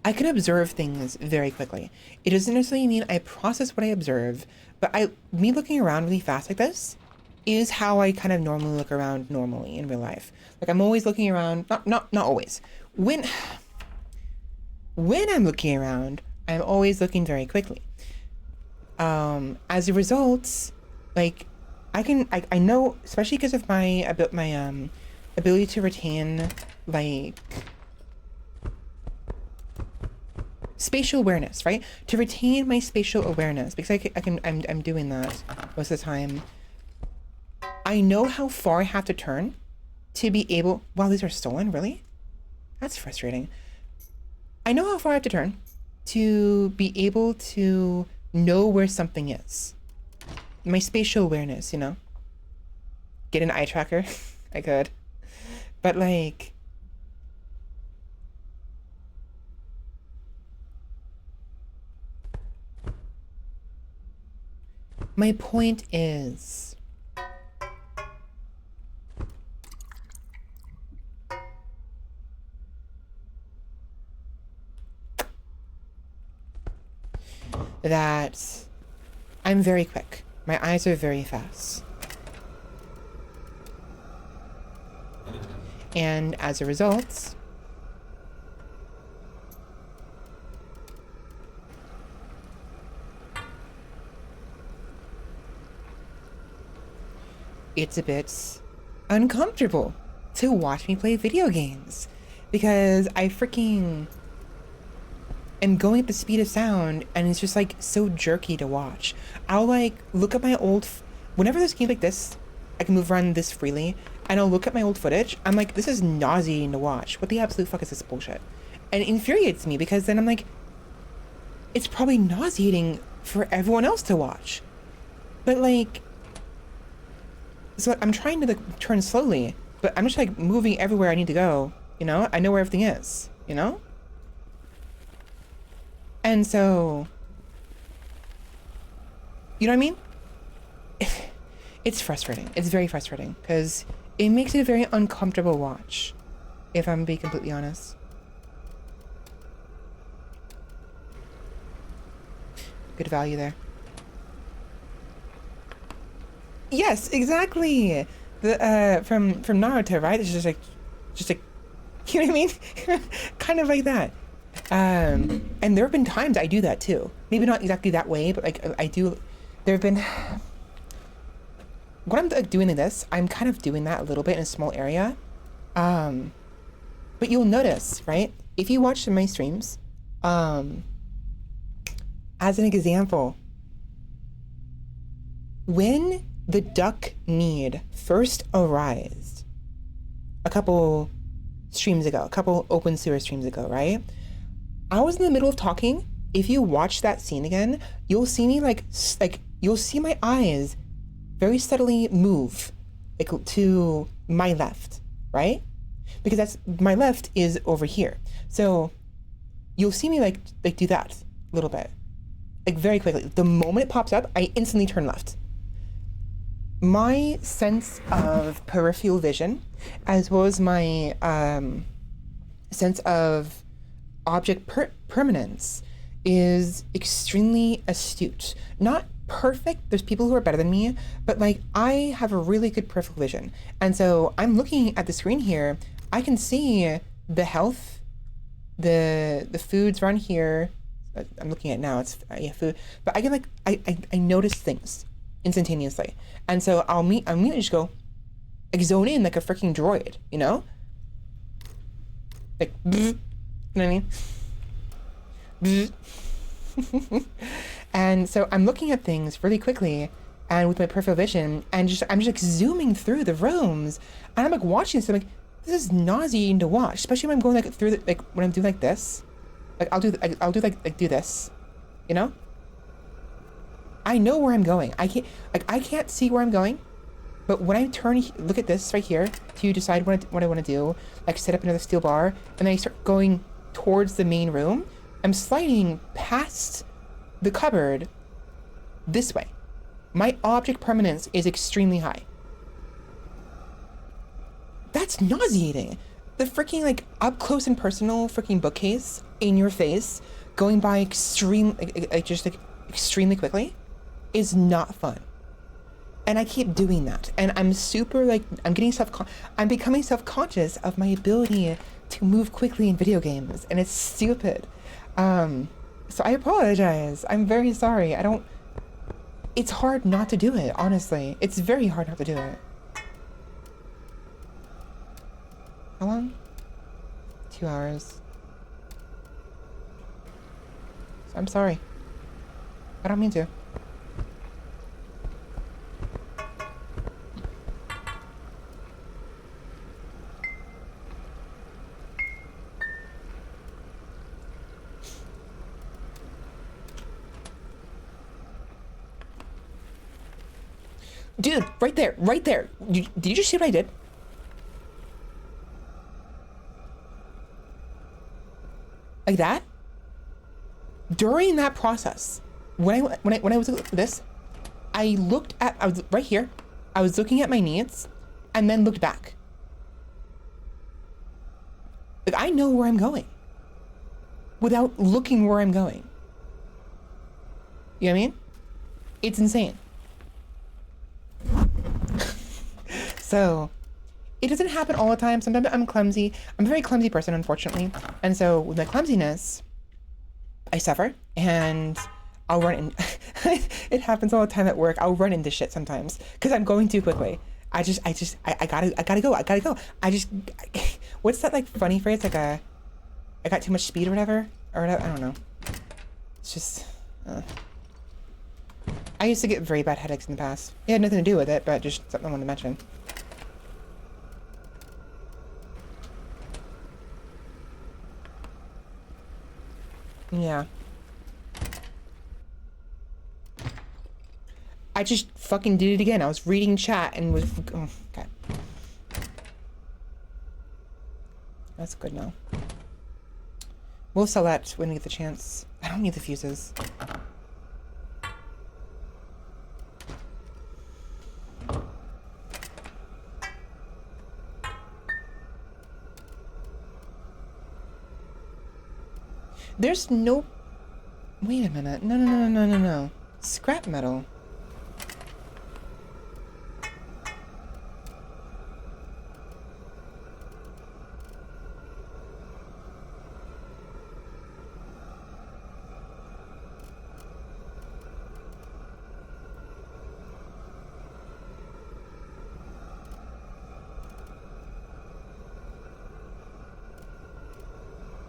A: I can observe things very quickly. It doesn't necessarily mean I process what I observe, but me looking around really fast like this is how I kind of normally look around normally in real life. Like I'm always looking around, not always. When I'm looking around, I'm always looking very quickly. As a result, like I know, especially because of my ability to retain like spatial awareness, right? To retain my spatial awareness, because I'm doing that most of the time. I know how far I have to turn to be able. Wow, these are stolen, really? That's frustrating. I know how far I have to turn to be able to know where something is. My spatial awareness, you know? Get an eye tracker. I could. But like, my point is, that I'm very quick. My eyes are very fast. And as a result, it's a bit uncomfortable to watch me play video games because I freaking am going at the speed of sound and it's just like so jerky to watch. I'll like look at my whenever there's games like this, I can move around this freely and I'll look at my old footage. I'm like, this is nauseating to watch. What the absolute fuck is this bullshit? And it infuriates me because then I'm like, it's probably nauseating for everyone else to watch. But like, so I'm trying to like turn slowly, but I'm just like moving everywhere I need to go, you know? I know where everything is, you know? And so, you know what I mean? It's frustrating. It's very frustrating because it makes it a very uncomfortable watch, if I'm being completely honest. Good value there. Yes, exactly. The from Naruto, right? It's just like, you know what I mean? Kind of like that. And there have been times I do that too. Maybe not exactly that way, but like I do. There have been. When I'm like doing this, I'm kind of doing that a little bit in a small area. But you'll notice, right? If you watch some of my streams, as an example, when the duck need first arised a couple Obenseuer streams ago, right? I was in the middle of talking. If you watch that scene again, you'll see me like you'll see my eyes very steadily move like to my left, right? Because that's my left is over here. So you'll see me like do that a little bit, like very quickly. The moment it pops up, I instantly turn left. My sense of peripheral vision, as well as my sense of object permanence, is extremely astute. Not perfect. There's people who are better than me, but like I have a really good peripheral vision. And so I'm looking at the screen here. I can see the health, the foods around here. I'm looking at now. It's food, but I can like I notice things instantaneously. And so I'll immediately just go like zone in like a freaking droid, you know? Like, you know what I mean? And so I'm looking at things really quickly and with my peripheral vision and I'm just like zooming through the rooms and I'm like watching this. I'm like, this is nauseating to watch, especially when I'm going like through like when I'm doing like this. Like I'll do like do this, you know? I know where I'm going. I can't see where I'm going, but when I look at this right here to decide what I want to do, like set up another steel bar, and then I start going towards the main room, I'm sliding past the cupboard this way. My object permanence is extremely high. That's nauseating. The freaking like up close and personal freaking bookcase in your face, going by extremely quickly, is not fun. And I keep doing that, and I'm super like I'm becoming self-conscious of my ability to move quickly in video games, and it's stupid. So I apologize. I'm very sorry. It's hard not to do it, honestly. It's very hard not to do it. How long? 2 hours. So I'm sorry. I don't mean to. Dude, right there, right there. Did you just see what I did? Like that? During that process, when I was this, I was right here. I was looking at my needs, and then looked back. Like I know where I'm going, without looking where I'm going. You know what I mean? It's insane. So, it doesn't happen all the time. Sometimes I'm clumsy. I'm a very clumsy person, unfortunately. And so, with my clumsiness, I suffer, and I'll run in. It happens all the time at work. I'll run into shit sometimes, because I'm going too quickly. I gotta go. What's that, like, funny phrase? Like, I got too much speed or whatever? I don't know. It's just, I used to get very bad headaches in the past. It had nothing to do with it, but just something I wanted to mention. Yeah. I just fucking did it again. I was reading chat and was... Oh, okay. That's good now. We'll sell that when we get the chance. I don't need the fuses. There's no... Wait a minute. No. Scrap metal.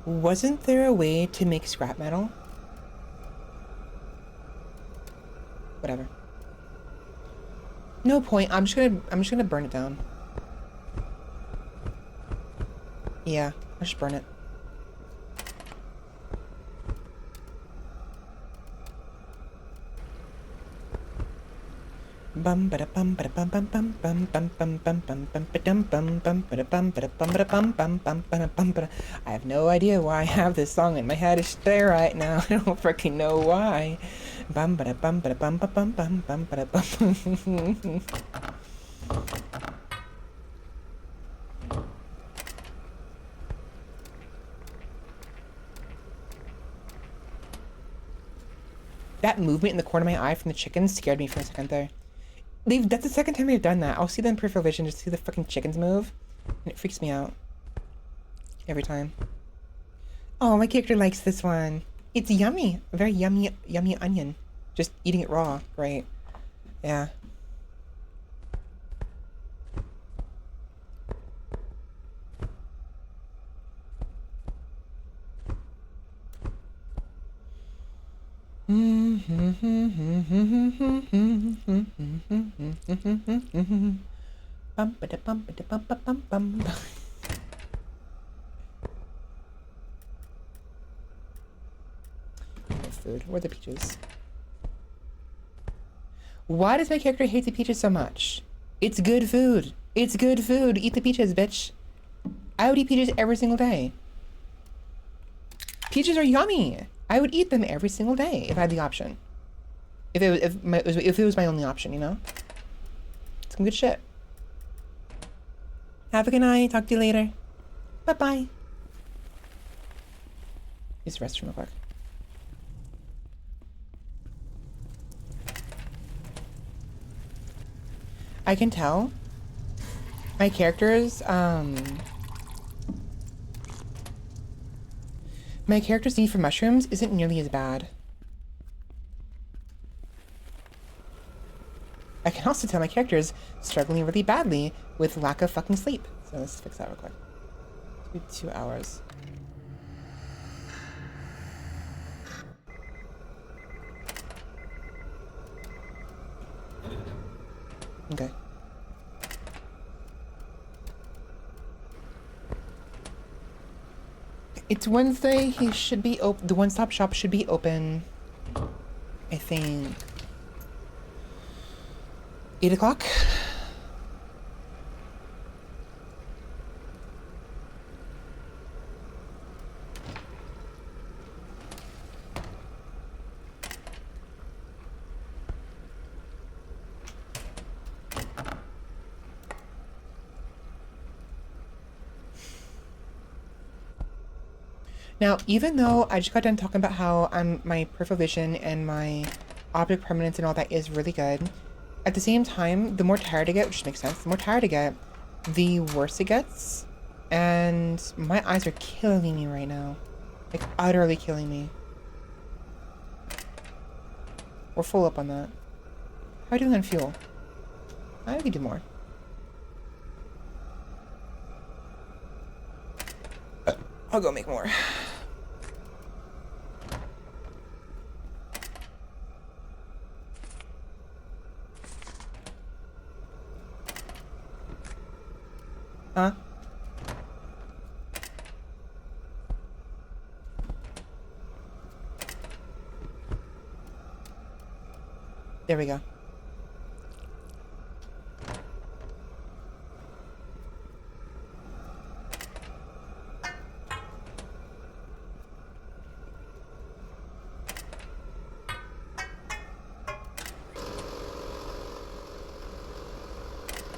A: Wasn't there a way to make scrap metal? Whatever. No point. I'm just gonna burn it down. Yeah, I'll just burn it. Bum ba da bum ba da bum bum bum bum bum bum bum bum bum ba dum bum bum ba da bum ba da bum ba da bum bum bum ba da bum ba da. I have no idea why I have this song in my head. It's there right now. I don't freaking know why. Bum ba da bum ba da bum ba bum bum bum ba da bum. That movement in the corner of my eye from the chickens scared me for a second there. That's the second time they've done that. I'll see them in peripheral vision just to see the fucking chickens move, and it freaks me out. Every time. Oh, my character likes this one. It's yummy. A very yummy onion. Just eating it raw. Great. Yeah. Food. Where are the peaches? Why does my character hate the peaches so much? It's good food. It's good food. Eat the peaches, bitch. I would eat peaches every single day. Peaches are yummy. I would eat them every single day if I had the option. If it was my only option, you know? Some good shit. Have a good night. Talk to you later. Bye-bye. Use the restroom real quick. I can tell my character's need for mushrooms isn't nearly as bad. I can also tell my character is struggling really badly with lack of fucking sleep. So let's fix that real quick. It'll be 2 hours. Okay. It's Wednesday. He should be open. The one-stop shop should be open, I think, 8 o'clock. Now, even though I just got done talking about how my peripheral vision and my object permanence and all that is really good, at the same time, the more tired I get, which makes sense, the more tired I get, the worse it gets. And my eyes are killing me right now. Like, utterly killing me. We're full up on that. How are we doing on fuel? I could do more. I'll go make more. Huh? There we go.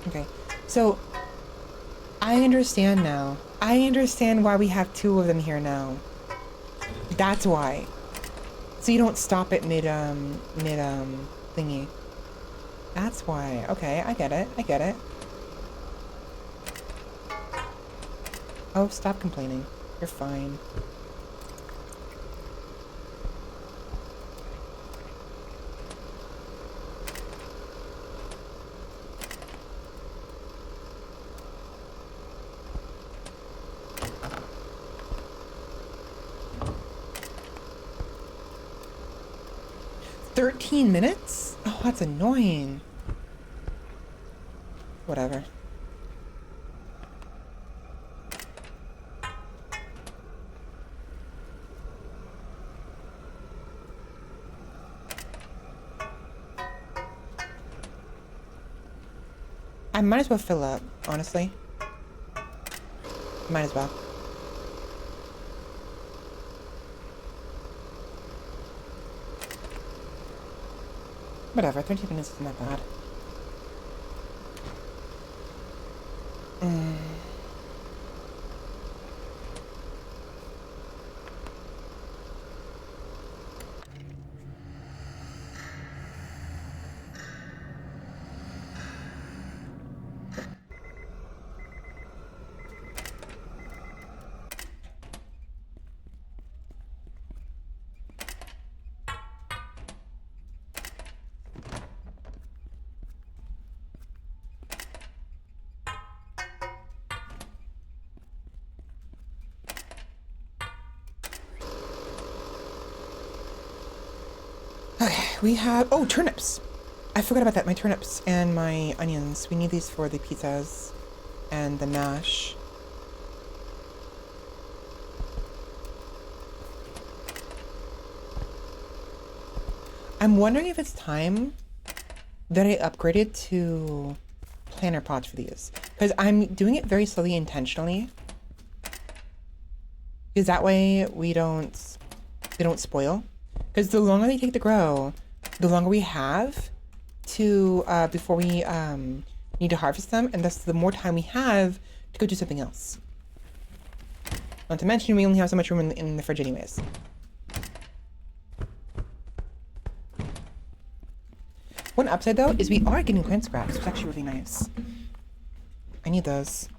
A: Okay, so I understand now. I understand why we have 2 of them here now. That's why. So you don't stop it mid thingy. That's why. Okay, I get it. I get it. Oh, stop complaining. You're fine. $13? Oh, that's annoying. Whatever. I might as well fill up, honestly. Might as well. Whatever, 13 minutes isn't that bad. Mm. Okay, we have, oh, turnips. I forgot about that, my turnips and my onions. We need these for the pizzas and the mash. I'm wondering if it's time that I upgraded to planter pots for these. Because I'm doing it very slowly intentionally. Because that way they don't spoil. Because the longer they take to grow, the longer we have to, before we need to harvest them, and thus the more time we have to go do something else. Not to mention, we only have so much room in the fridge anyways. One upside, though, is we are getting plant scraps, which is actually really nice. I need those.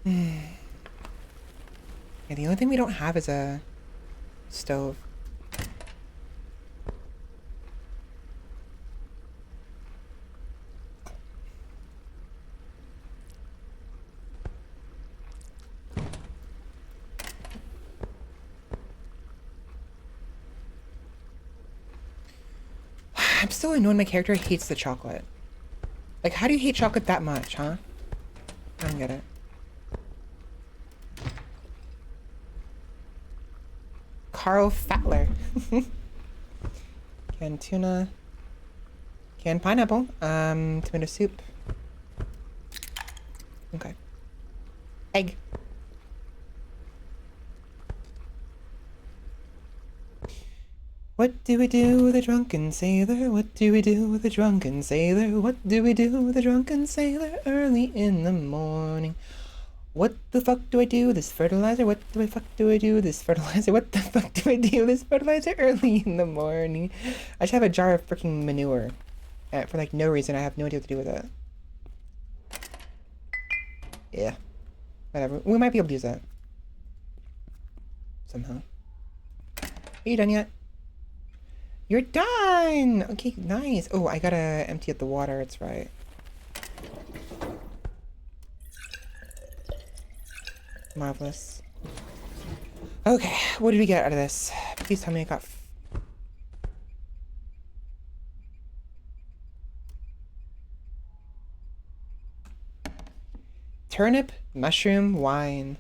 A: Yeah, the only thing we don't have is a stove. I'm so annoyed my character hates the chocolate. Like, how do you hate chocolate that much, huh? I don't get it. Carl Fatler. Canned tuna. Canned pineapple. Tomato soup. Okay. Egg. What do we do with a drunken sailor? What do we do with a drunken sailor? What do we do with a drunken sailor early in the morning? What the fuck do I do with this fertilizer? What the fuck do I do with this fertilizer? What the fuck do I do with this fertilizer early in the morning? I should have a jar of freaking manure. For like no reason. I have no idea what to do with it. Yeah. Whatever. We might be able to use that. Somehow. Are you done yet? You're done! Okay, nice. Oh, I gotta empty out the water. It's right. Marvelous. Okay, what did we get out of this? Please tell me I got... turnip, mushroom, wine.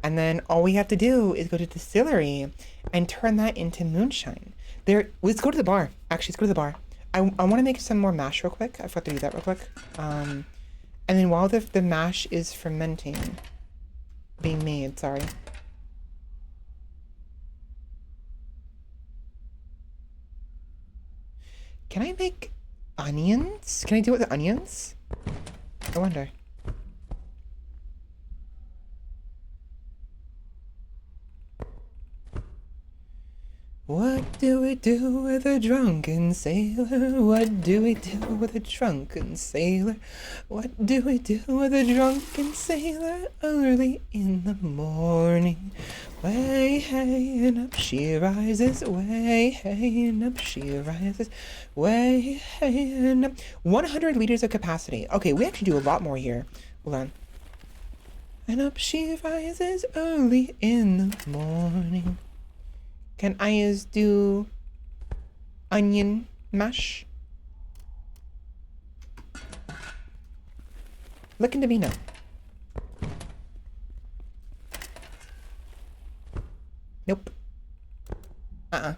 A: And then all we have to do is go to the distillery and turn that into moonshine. Let's go to the bar. Actually, let's go to the bar. I want to make some more mash real quick. I forgot to do that real quick. And then while the mash is fermenting, being made, sorry. Can I make onions? Can I do it with the onions? I wonder. What do we do with a drunken sailor? What do we do with a drunken sailor? What do we do with a drunken sailor early in the morning? Way hey and up she rises, way hey and up she rises, way hey and up. 100 liters of capacity. Okay, we actually do a lot more here. Hold on. And up she rises early in the morning. Can I just do onion mash? Looking to be no. Nope. Uh-uh.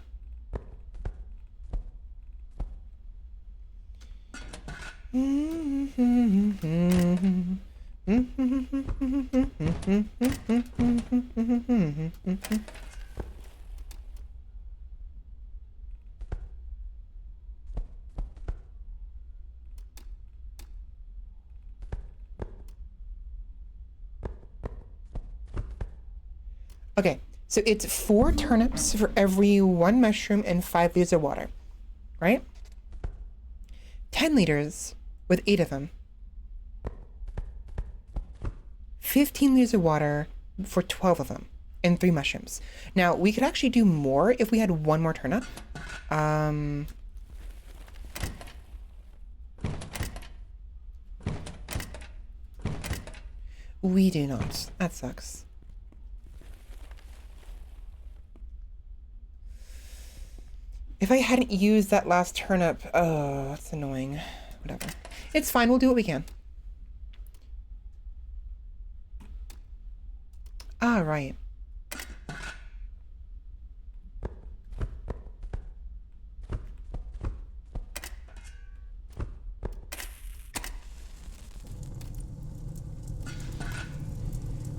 A: Okay, so it's 4 turnips for every 1 mushroom and 5 liters of water, right? 10 liters with 8 of them. 15 liters of water for 12 of them and 3 mushrooms. Now, we could actually do more if we had 1 more turnip. We do not. That sucks. If I hadn't used that last turnip, oh, that's annoying. Whatever. It's fine, we'll do what we can. All right.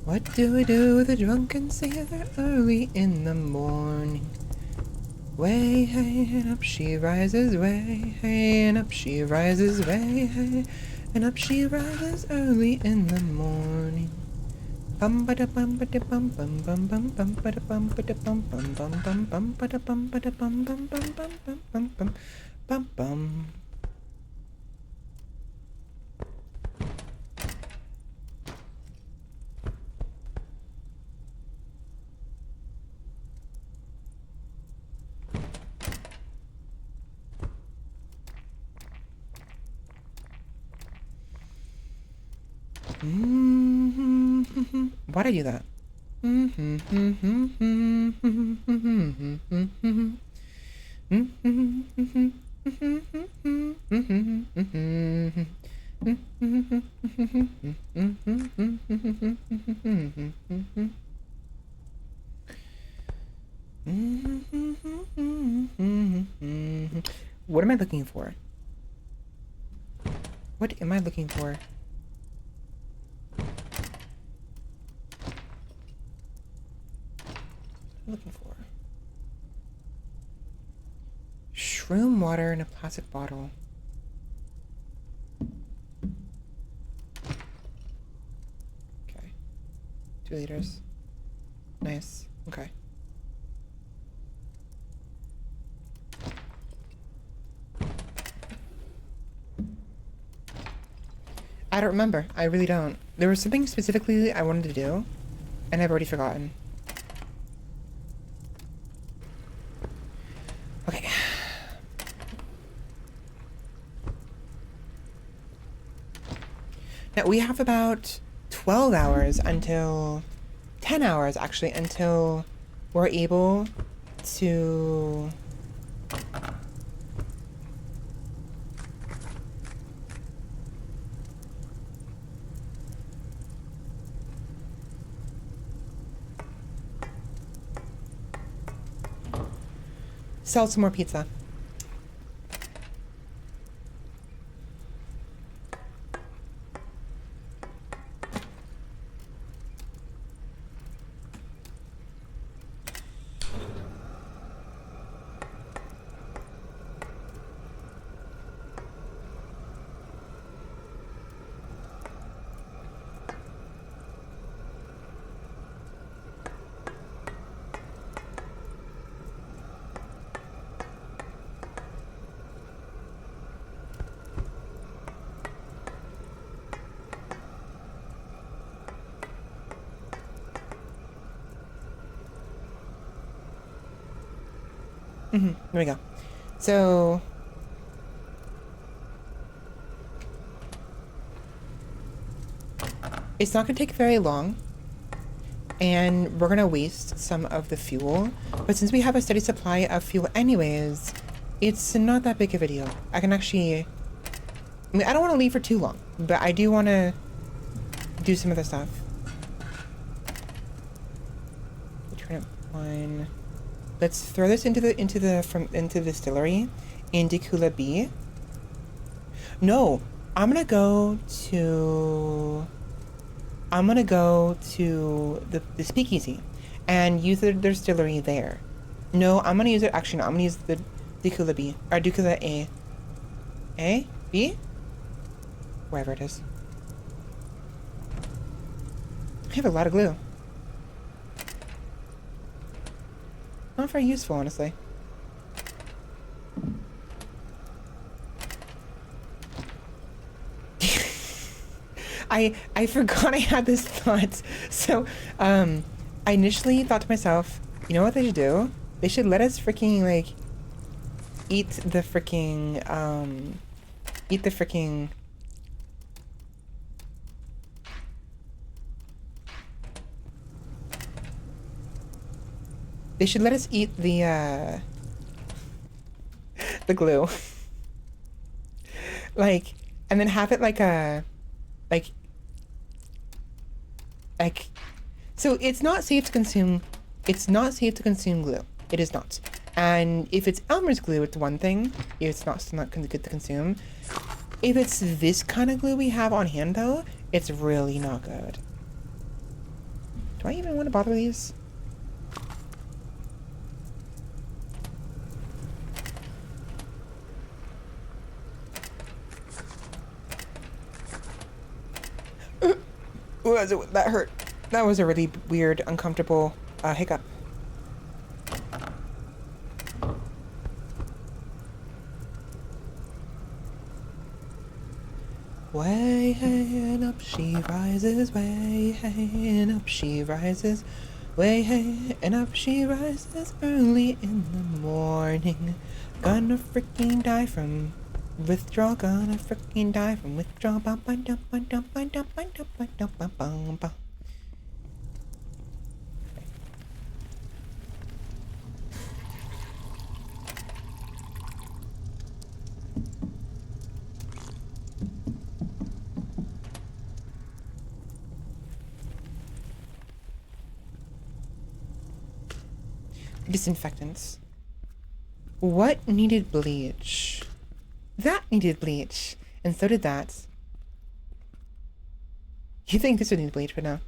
A: What do we do with a drunken sailor early in the morning? Way, hey, and up she rises, way, hey, and up she rises, way, hey, and up she rises early in the morning. Bum ba da bum ba da bum bum bum bum bum ba da bum ba da bum bum bum bum bum ba da bum ba da bum bum bum bum bum bum bum bum bum. Why'd I do that? What am I looking for? What am I looking for? Looking for shroom water in a plastic bottle. Okay, 2 liters. Nice. Okay. I don't remember. I really don't. There was something specifically I wanted to do, and I've already forgotten. Okay. Now we have about 12 hours until 10 hours actually until we're able to sell some more pizza. There we go. So it's not gonna take very long, and we're gonna waste some of the fuel, but since we have a steady supply of fuel anyways, it's not that big of a deal. I can actually, I mean, I don't want to leave for too long, but I do want to do some other stuff. Turnip wine. Let's throw this into the distillery in Dicula B. No, I'm gonna go to the speakeasy and use their distillery there. No, I'm gonna use it. Actually, no, I'm gonna use the Dicula B or Dicula A. A? B? Wherever it is. I have a lot of glue. Not very useful, honestly. I forgot I had this thought. So, I initially thought to myself, you know what they should do? They should let us freaking, like, eat the freaking, they should let us eat the glue. Like, and then have it like a, like, so it's not safe to consume, glue. It is not. And if it's Elmer's glue, it's one thing. It's not good to consume. If it's this kind of glue we have on hand, though, it's really not good. Do I even want to bother these? Ooh, that hurt. That was a really weird, uncomfortable hiccup. Way and up she rises, way and up she rises, way and up she rises early in the morning. Gonna freaking die from withdrawal, gonna freaking die from withdrawal. Disinfectants. What needed bleach? That needed bleach. And so did that. You think this would need bleach, but no.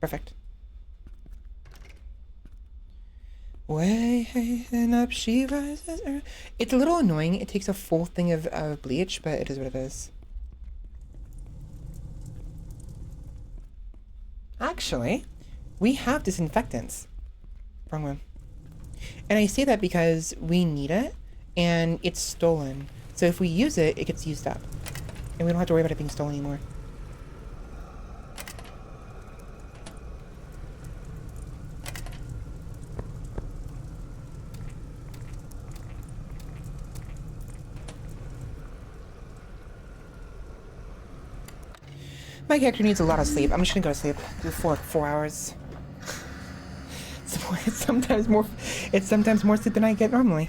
A: Perfect. Way and up she rises. It's a little annoying. It takes a full thing of bleach, but it is what it is. Actually, we have disinfectants. Wrong one. And I say that because we need it, and it's stolen. So if we use it, it gets used up. And we don't have to worry about it being stolen anymore. My character needs a lot of sleep. I'm just gonna go to sleep. Do 4 hours. It's sometimes more sleep than I get normally,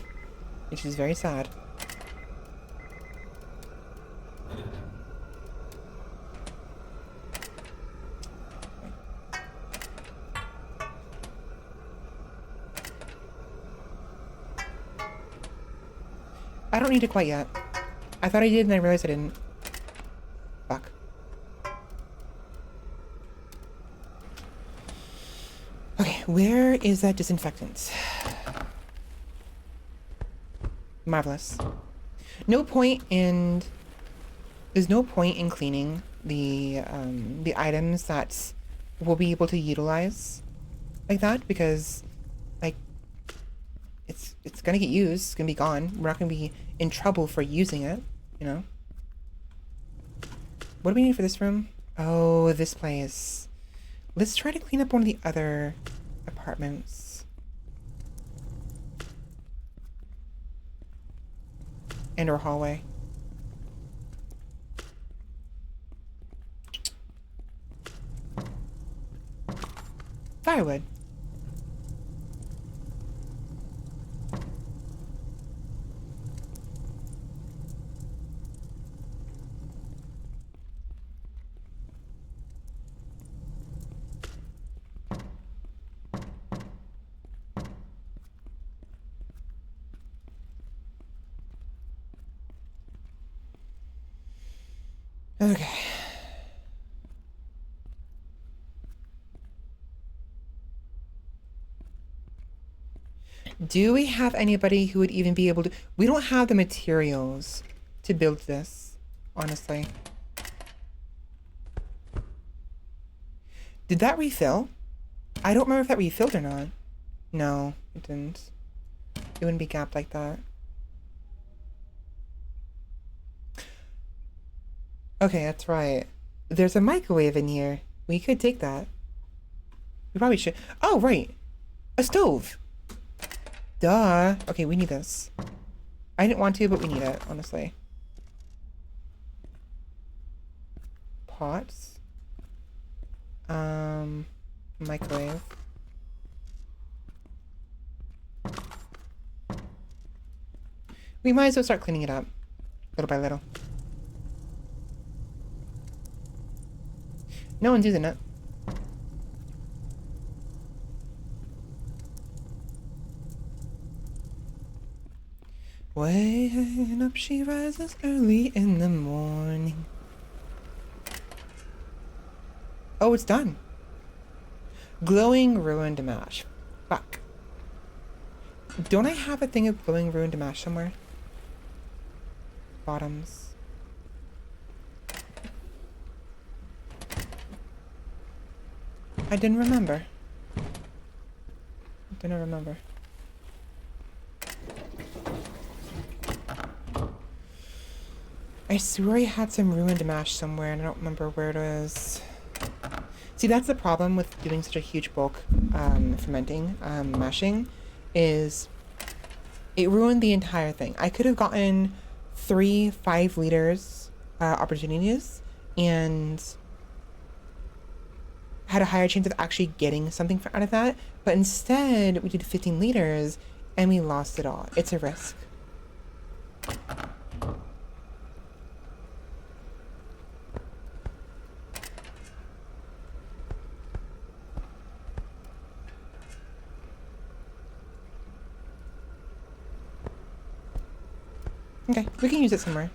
A: which is very sad. I don't need it quite yet. I thought I did and I realized I didn't. Fuck. Okay, where is that disinfectant? Marvelous. There's no point in cleaning the items that we'll be able to utilize like that, because like it's gonna get used, it's gonna be gone. We're not gonna be in trouble for using it, you know? What do we need for this room? Oh, this place. Let's try to clean up one of the other apartments. And our hallway. Firewood. Okay. Do we have anybody who would even be able to... We don't have the materials to build this, honestly. Did that refill? I don't remember if that refilled or not. No, it didn't. It wouldn't be gapped like that. Okay, that's right. There's a microwave in here. We could take that. We probably should. Oh, right. A stove. Duh. Okay, we need this. I didn't want to, but we need it, honestly. Pots. Microwave. We might as well start cleaning it up. Little by little. No one's using it. Way up she rises early in the morning. Oh, it's done. Glowing ruined mash. Fuck. Don't I have a thing of glowing ruined mash somewhere? Bottoms. I didn't remember. Didn't remember. I swear I had some ruined mash somewhere and I don't remember where it was. See, that's the problem with doing such a huge bulk fermenting, mashing, is it ruined the entire thing. I could have gotten 3 5 liters opportunities and had a higher chance of actually getting something out of that, but instead we did 15 liters and we lost it all. It's a risk. Okay, we can use it somewhere.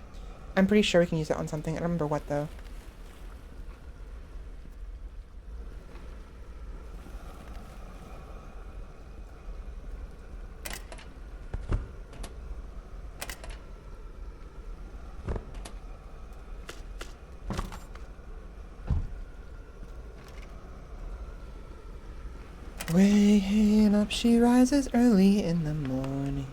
A: I'm pretty sure we can use it on something. I don't remember what, though. Waking up, she rises early in the morning.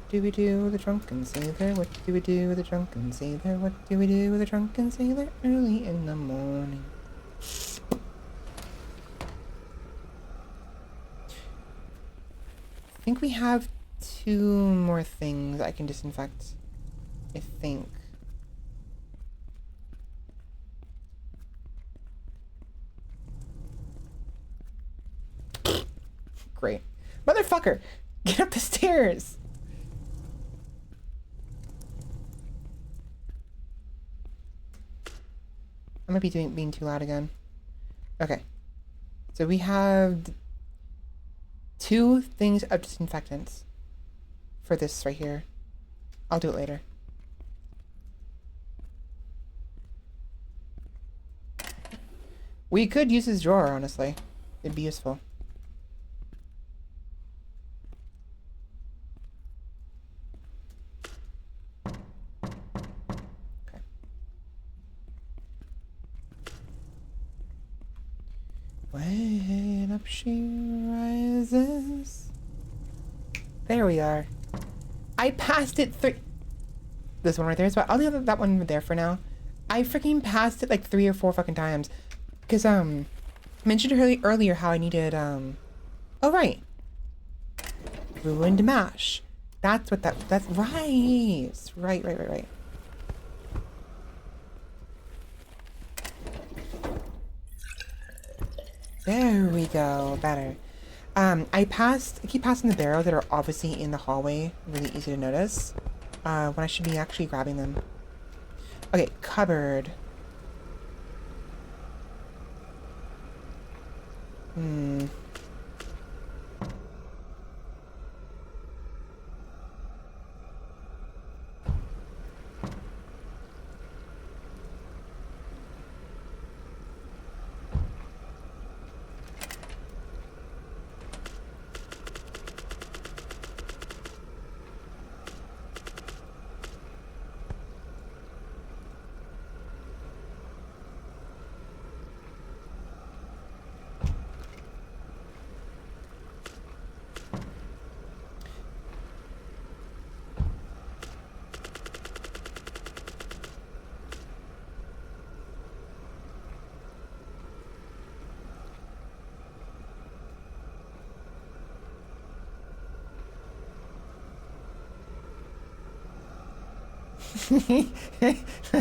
A: Do we do with a drunken sailor? What do we do with a drunken sailor? What do we do with a drunken sailor early in the morning? I think we have 2 more things I can disinfect. I think. Great. Motherfucker! Get up the stairs! I might be being too loud again. Okay. So we have 2 things of disinfectants for this right here. I'll do it later. We could use his drawer, honestly. It'd be useful. Okay. When up she rises. There we are. I passed it 3. This one right there is what I'll leave that one there for now. I freaking passed it like 3 or 4 fucking times. Because, mentioned earlier how I needed, oh, right. Ruined mash. That's what that's right. Right. There we go. Better. I keep passing the barrels that are obviously in the hallway. Really easy to notice. When I should be actually grabbing them. Okay, cupboard.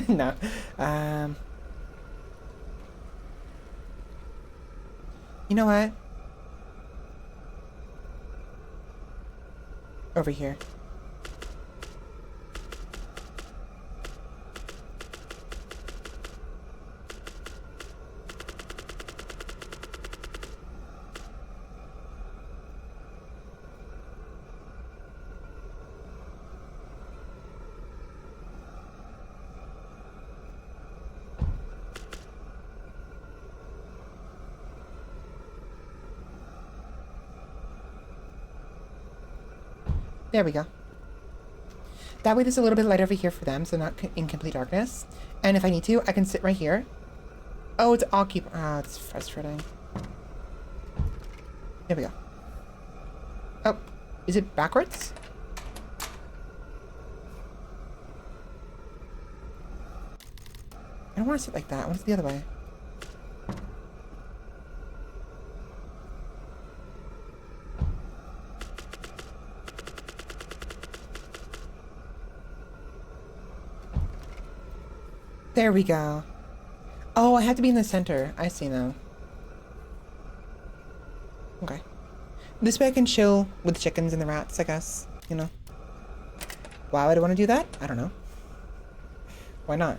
A: No. You know what? Over here. There we go. That way there's a little bit light over here for them, so not in complete darkness. And if I need to, I can sit right here. Oh, it's occupied. Ah, it's frustrating. There we go. Oh, is it backwards? I don't want to sit like that. I want to sit the other way. There we go. Oh, I have to be in the center. I see now. Okay. This way I can chill with the chickens and the rats, I guess. You know. Why would I want to do that? I don't know. Why not?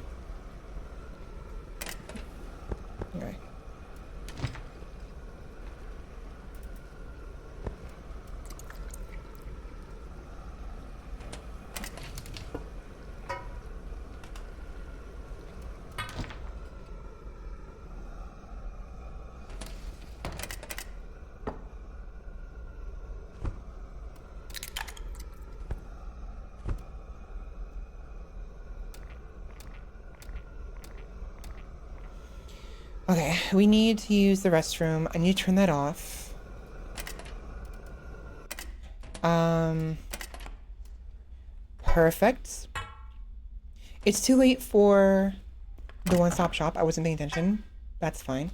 A: Okay. Okay, we need to use the restroom. I need to turn that off. Perfect. It's too late for the one-stop shop. I wasn't paying attention. That's fine.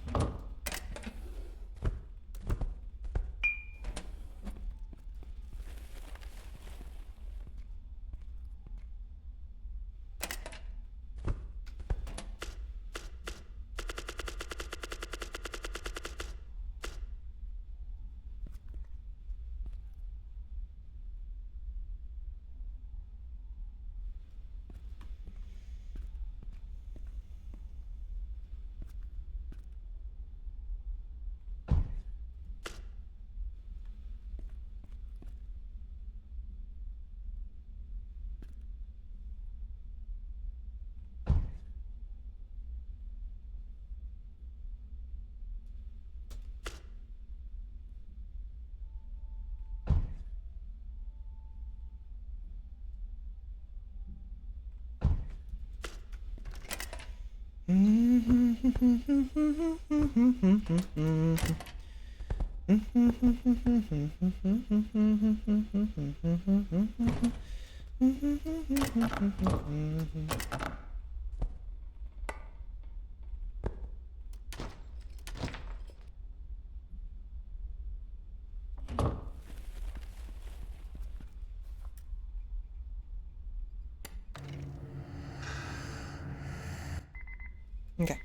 A: Okay.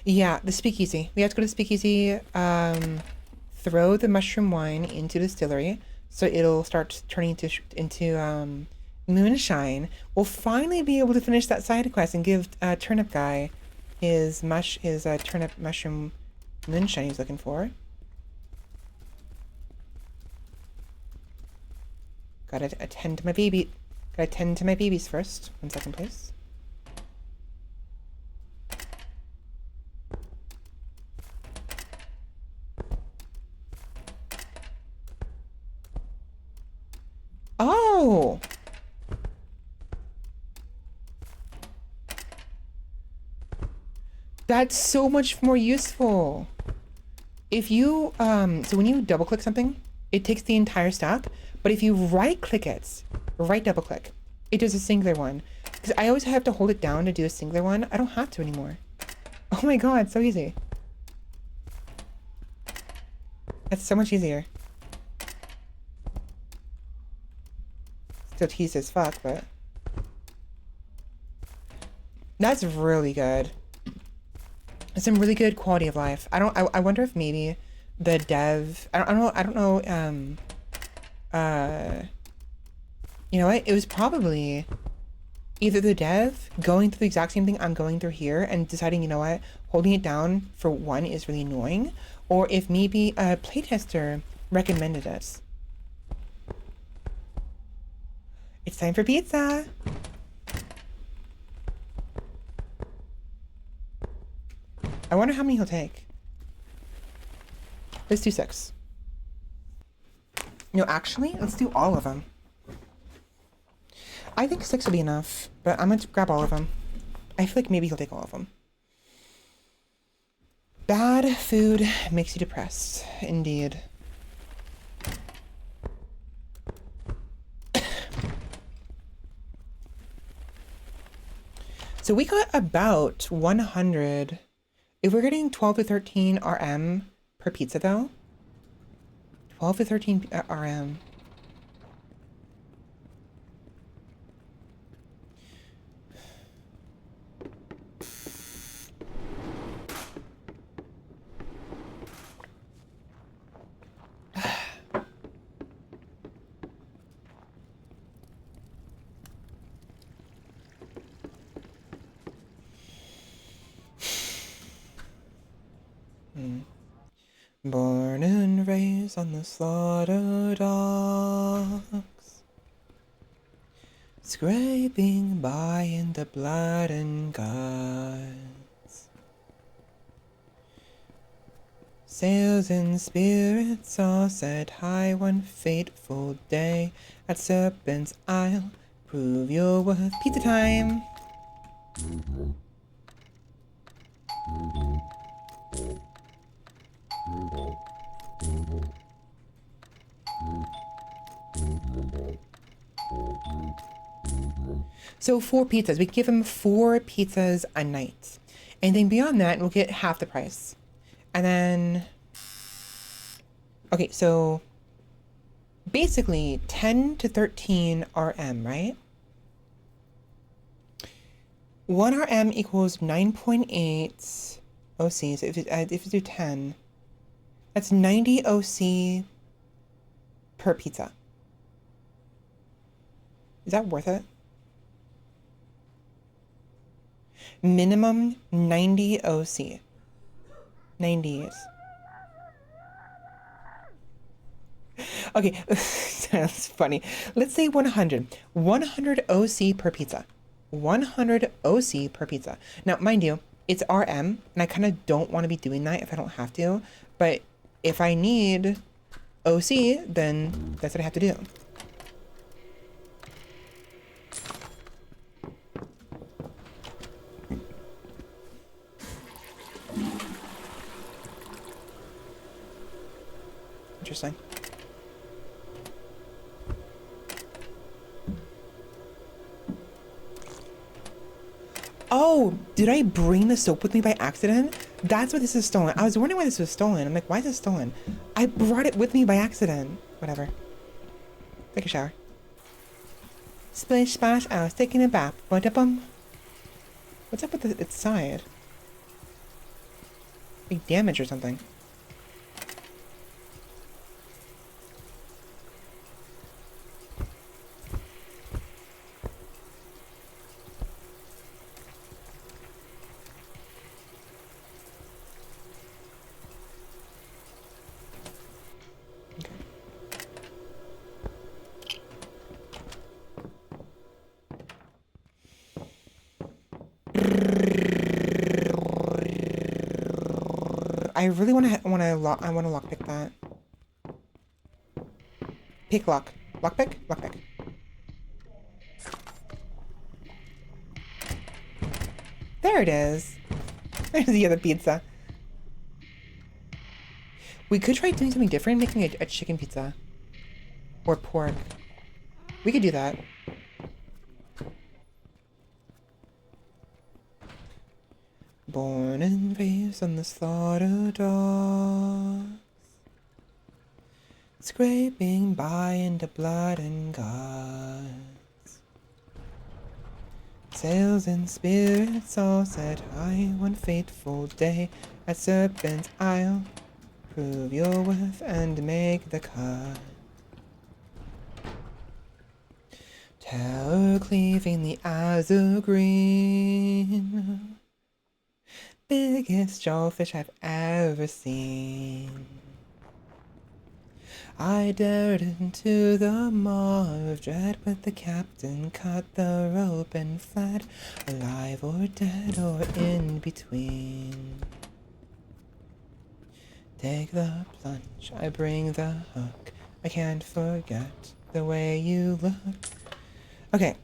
A: Yeah, the speakeasy. We have to go to the speakeasy, throw the mushroom wine into the distillery, so it'll start turning into moonshine. We'll finally be able to finish that side quest and give Turnip Guy his turnip mushroom moonshine he's looking for. Gotta attend to my baby. Gotta attend to my babies first. 1 second, please. Oh! That's so much more useful. If you, so when you double click something, it takes the entire stack, but if you right click it, right double click, it does a singular one. Because I always have to hold it down to do a singular one. I don't have to anymore. Oh my god, so easy. That's so much easier. Still teased as fuck, but that's really good. Some really good quality of life. I wonder if maybe the dev, I don't know, you know what? It was probably either the dev going through the exact same thing I'm going through here and deciding, you know what, holding it down for one is really annoying, or if maybe a playtester recommended it. It's time for pizza! I wonder how many he'll take. Let's do 6. No, actually, let's do all of them. I think 6 will be enough, but I'm gonna grab all of them. I feel like maybe he'll take all of them. Bad food makes you depressed. Indeed. So we got about 100. If we're getting 12 to 13 RM per pizza though, 12 to 13 RM. Born and raised on the slaughter docks, scraping by in the blood and guts. Sails and spirits all set high one fateful day at Serpent's Isle. Prove your worth. Pizza time! So 4 pizzas. We give him 4 pizzas a night. And then beyond that, we'll get half the price. And then... Okay, so... Basically, 10 to 13 RM, right? 1 RM equals 9.8 OC. So if you do 10, that's 90 OC per pizza. Is that worth it? Minimum 90 OC. 90s. Okay, that's funny. Let's say 100. 100 OC per pizza. 100 OC per pizza. Now, mind you, it's RM, and I kind of don't want to be doing that if I don't have to. But if I need OC, then that's what I have to do. Interesting. Oh, did I bring the soap with me by accident? That's why this is stolen. I was wondering why this was stolen. I'm like, why is this stolen? I brought it with me by accident. Whatever. Take a shower. Splish splash, I was taking a bath. Ba-da-bum. What's up with its side? Big damage or something. I really want to lockpick that. Pick lock. Lockpick? Lockpick. There it is. There's the other pizza. We could try doing something different, making a chicken pizza. Or pork. We could do that. Born and raised on the slaughter docks, scraping by into blood and guts. Sails and spirits all set high one fateful day at Serpent's Isle. Prove your worth and make the cut. Tower cleaving the azure green. Biggest jawfish I've ever seen. I dared into the maw of dread, but the captain cut the rope and fled, alive or dead or in between. Take the plunge, I bring the hook, I can't forget the way you look. Okay.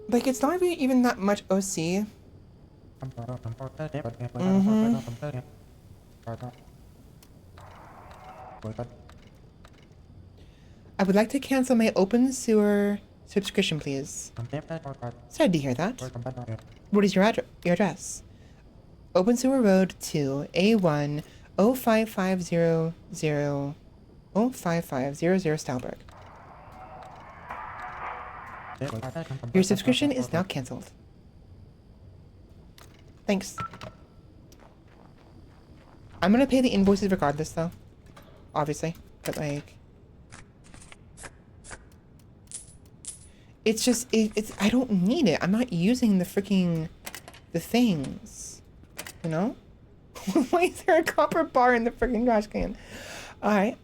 A: Like, it's not even that much OC. I would like to cancel my Obenseuer subscription, please. Sorry to hear that. What is your address? Obenseuer Road 2, A1, 05500, 05500 Stalberg. Your subscription is now cancelled. Thanks. I'm gonna pay the invoices regardless, though. Obviously. But, like... It's just... It's... I don't need it. I'm not using the freaking... the things. You know? Why is there a copper bar in the freaking trash can? Alright.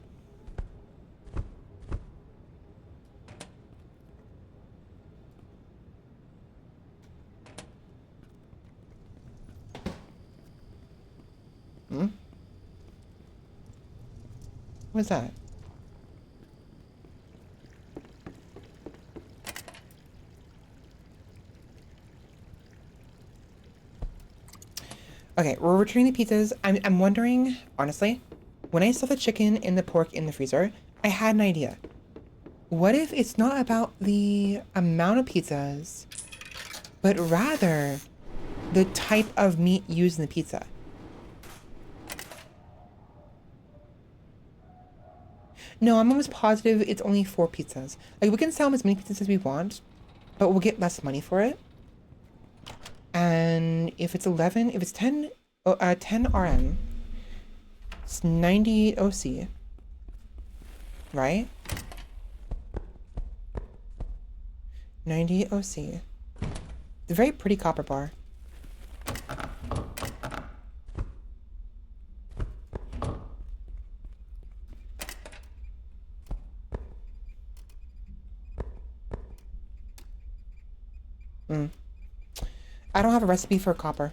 A: Hmm? What's that? Okay, we're returning the pizzas. I'm wondering, honestly, when I saw the chicken and the pork in the freezer, I had an idea. What if it's not about the amount of pizzas, but rather the type of meat used in the pizza? No, I'm almost positive it's only 4 pizzas. Like, we can sell them as many pizzas as we want, but we'll get less money for it. And if it's 11, if it's 10, 10 RM, it's 98 OC, right? 98 OC. It's a very pretty copper bar. I don't have a recipe for copper.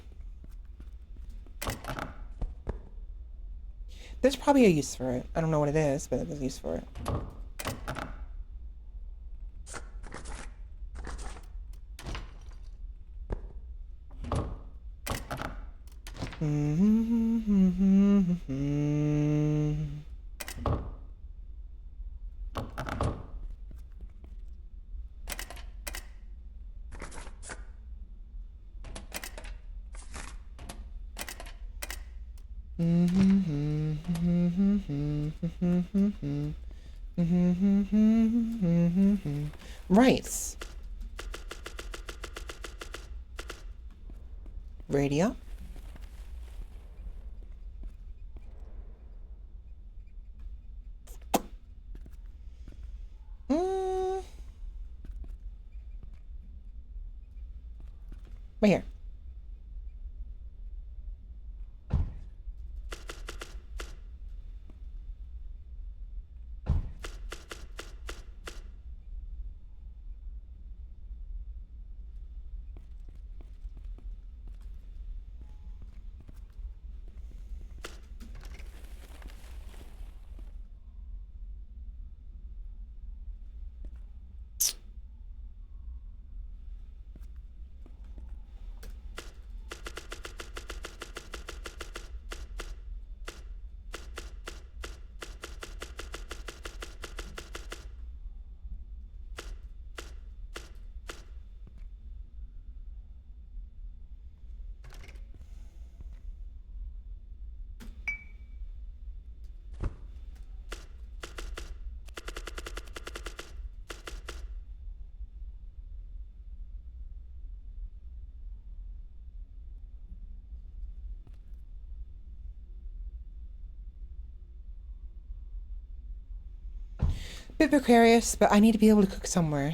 A: There's probably a use for it. I don't know what it is, but there's a use for it. Rice. Radio. Right here. Bit precarious, but I need to be able to cook somewhere.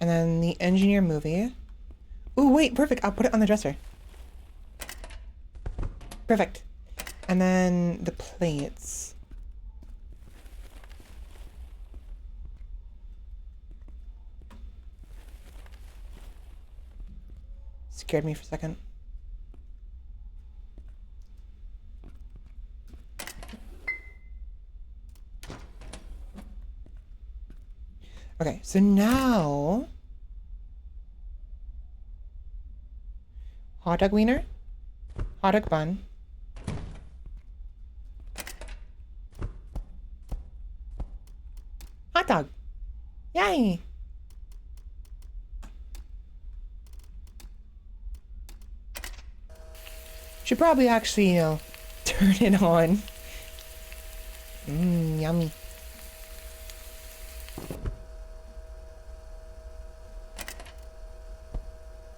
A: And then the engineer movie Ooh, wait, perfect. I'll put it on the dresser. Perfect. And then the plates. Scared me for a second. Okay, so now hot dog wiener, hot dog bun, hot dog. Yay! Should probably actually, turn it on. Mmm, yummy.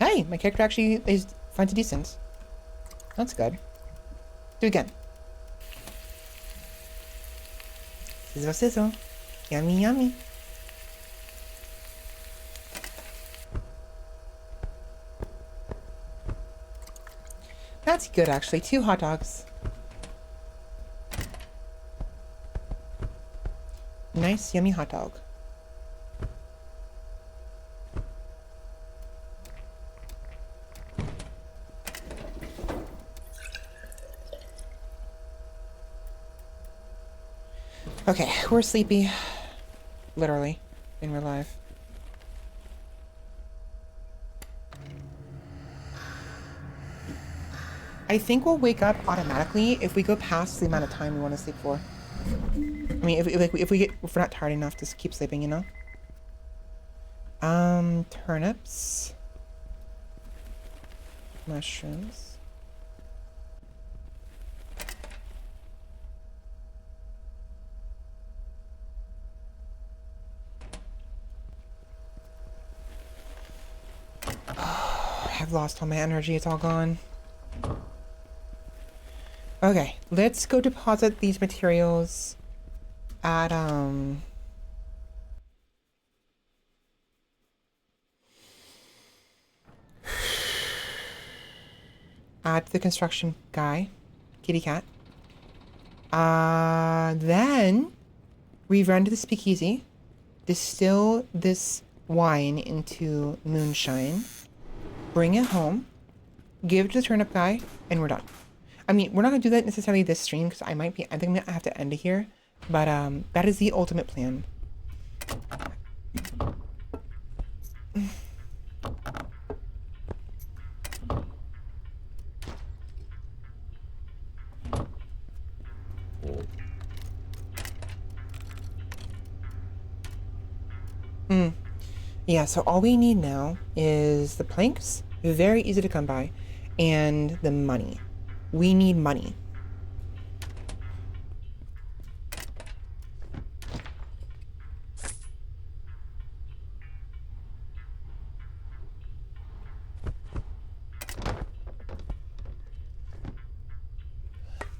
A: Hey, my character actually finds it decent. That's good. Do it again. Sizzle, sizzle. Yummy, yummy. That's good, actually. 2 hot dogs. Nice, yummy hot dog. Okay, we're sleepy. Literally. In real life. I think we'll wake up automatically if we go past the amount of time we want to sleep for. I mean, if we're not tired enough to keep sleeping, you know? Turnips. Mushrooms. I've lost all my energy, it's all gone. Okay, let's go deposit these materials at, at the construction guy, kitty cat. Then we run to the speakeasy, distill this wine into moonshine, bring it home, give it to the turnip guy, and we're done. I mean, we're not gonna do that necessarily this stream because I think I'm gonna have to end it here. But that is the ultimate plan. Yeah, so all we need now is the planks, very easy to come by, and the money. We need money.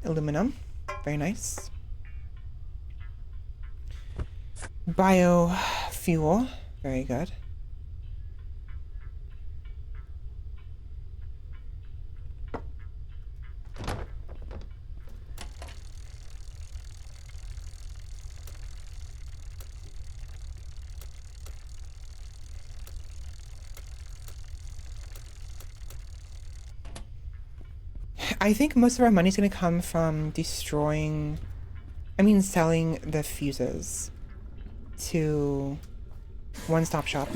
A: Aluminum, very nice. Biofuel, very good. I think most of our money's gonna come from selling the fuses to One Stop Shop.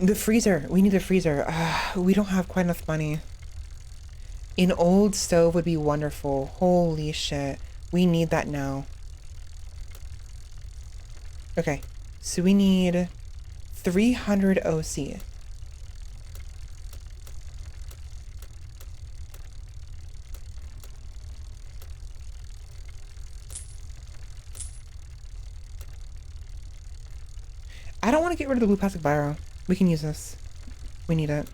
A: The freezer. We need a freezer. We don't have quite enough money. An old stove would be wonderful. Holy shit. We need that now. Okay. So we need 300 OC. want to get rid of the blue plastic biro. We can use this. We need it.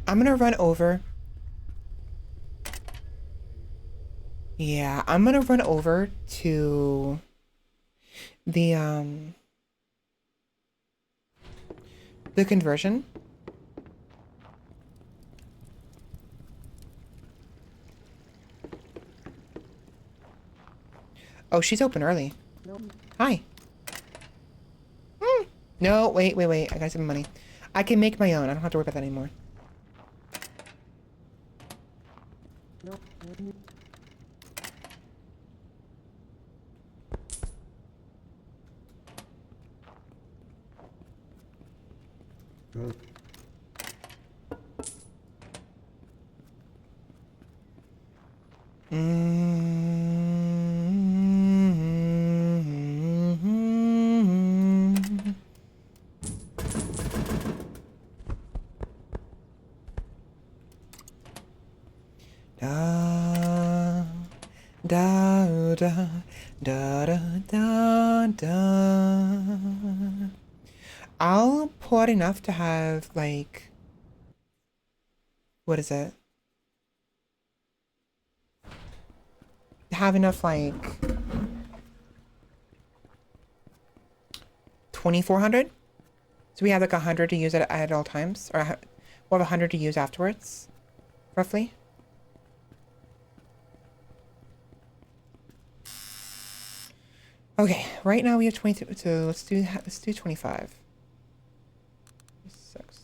A: I'm gonna run over. Yeah, I'm gonna run over to the conversion. Oh, she's open early. Hi. No, wait. I got some money. I can make my own. I don't have to worry about that anymore. Da da da da da da. I'll pour enough to have like, what is it? Have enough like 2,400. So we have like 100 to use at all times, or we'll have 100 to use afterwards, roughly. Okay, right now we have 22, so let's do 25. 6.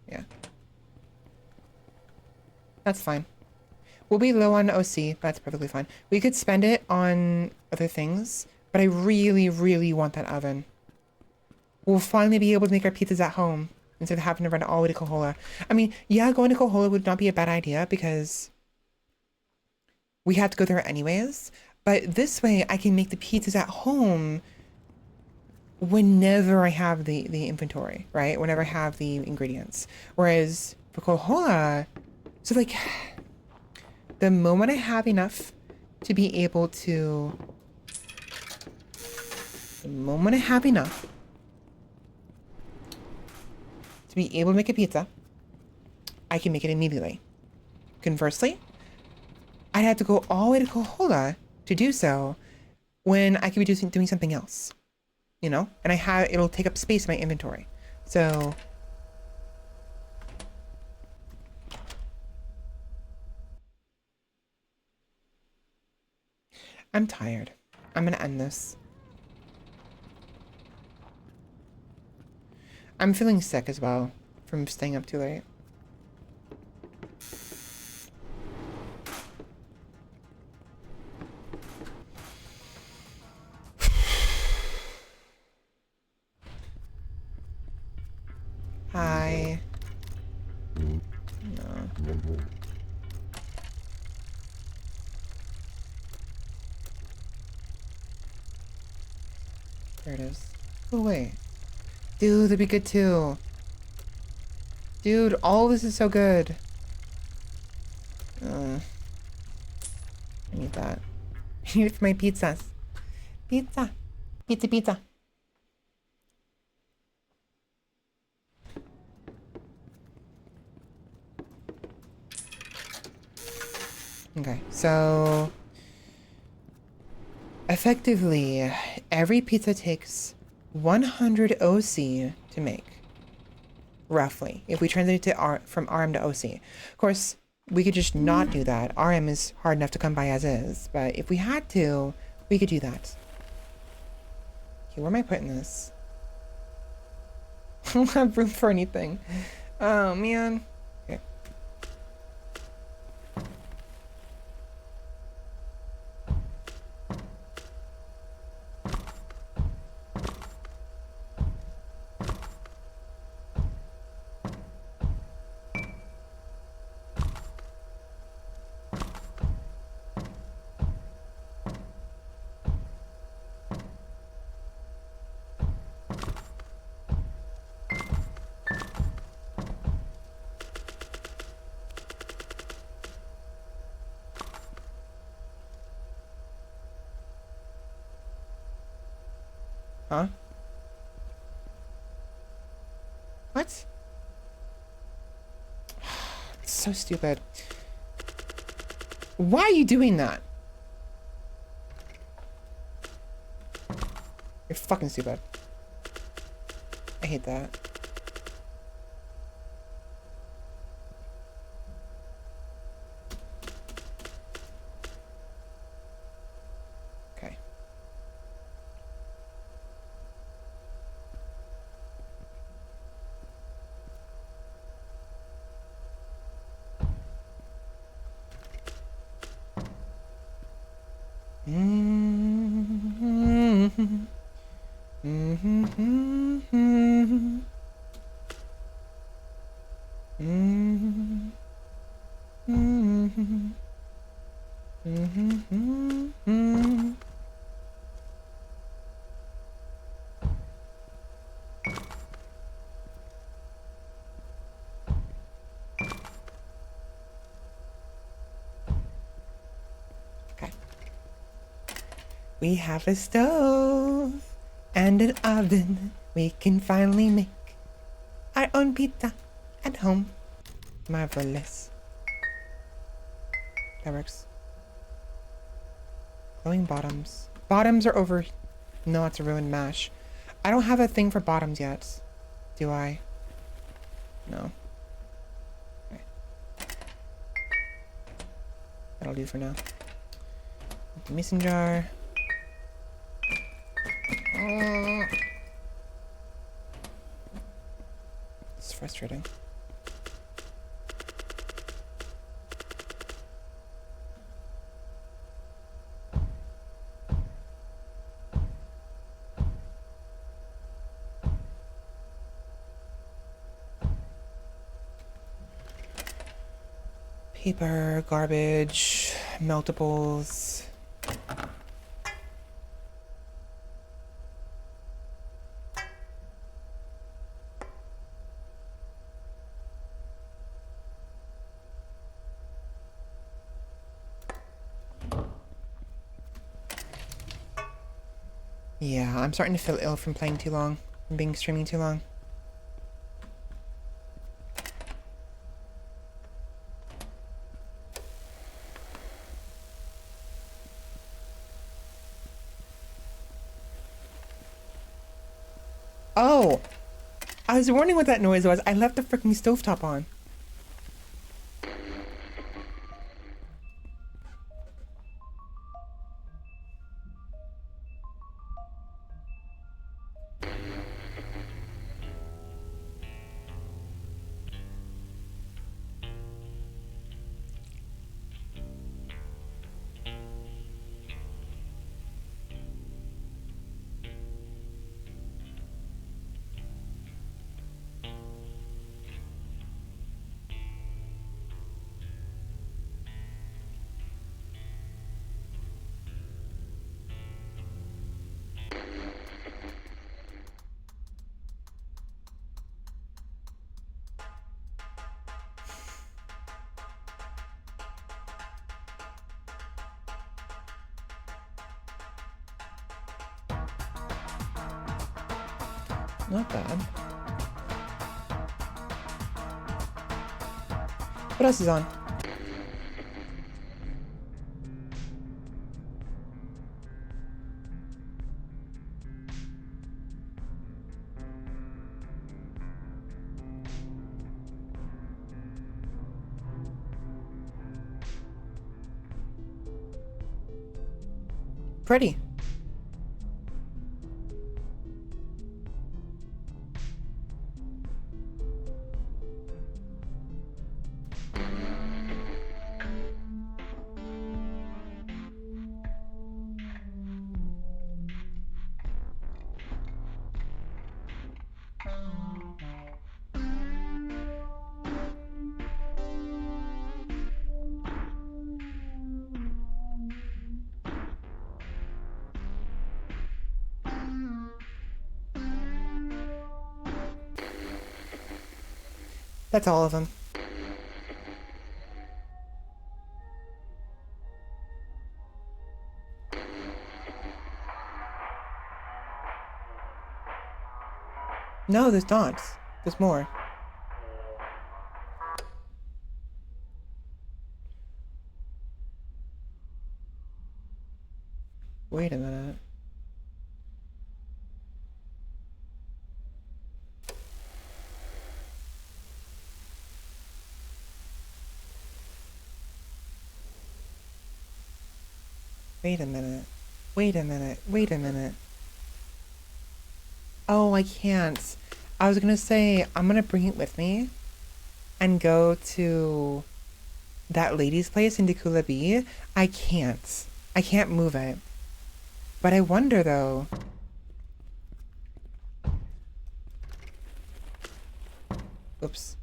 A: Yeah. That's fine. We'll be low on OC, that's perfectly fine. We could spend it on other things, but I really, really want that oven. We'll finally be able to make our pizzas at home instead of having to run all the way to Kohola. I mean, yeah, going to Kohola would not be a bad idea because we have to go there anyways, but this way I can make the pizzas at home whenever I have the inventory, right? Whenever I have the ingredients. Whereas for Kohola, so like the moment I have enough to be able to, be able to make a pizza, I can make it immediately. Conversely, I'd have to go all the way to Kohola to do so when I could be doing something else, you know? And it'll take up space in my inventory. So I'm tired. I'm gonna end this. I'm feeling sick as well from staying up too late. Hi. No. There it is. Oh, wait. Dude, that'd be good too. Dude, all this is so good. I need that. I need it for my pizzas. Pizza. Pizza. Okay, so effectively, every pizza takes 100 OC to make, roughly, if we translate it to from RM to OC. Of course, we could just not do that. RM is hard enough to come by as is, but if we had to, we could do that. Okay, where am I putting this? I don't have room for anything. Oh, man. Okay. Huh? What? It's so stupid. Why are you doing that? You're fucking stupid. I hate that. Okay. Okay. We have a stove and an oven. We can finally make our own pizza at home. Marvelous. That works. Glowing bottoms. Bottoms are over. No, it's a ruined mash. I don't have a thing for bottoms yet. Do I? No. Okay. That'll do for now. The mason jar. It's frustrating. Paper, garbage, meltables. Yeah, I'm starting to feel ill from playing too long, from being streaming too long. Oh! I was wondering what that noise was. I left the freaking stovetop on. Not bad. What else is on? Pretty. That's all of them. No, there's not. There's more. Wait a minute. Wait a minute. Wait a minute. Wait a minute. Oh, I can't. I was gonna say, I'm gonna bring it with me and go to that lady's place in Dakula B. I can't. I can't move it. But I wonder though. Oops.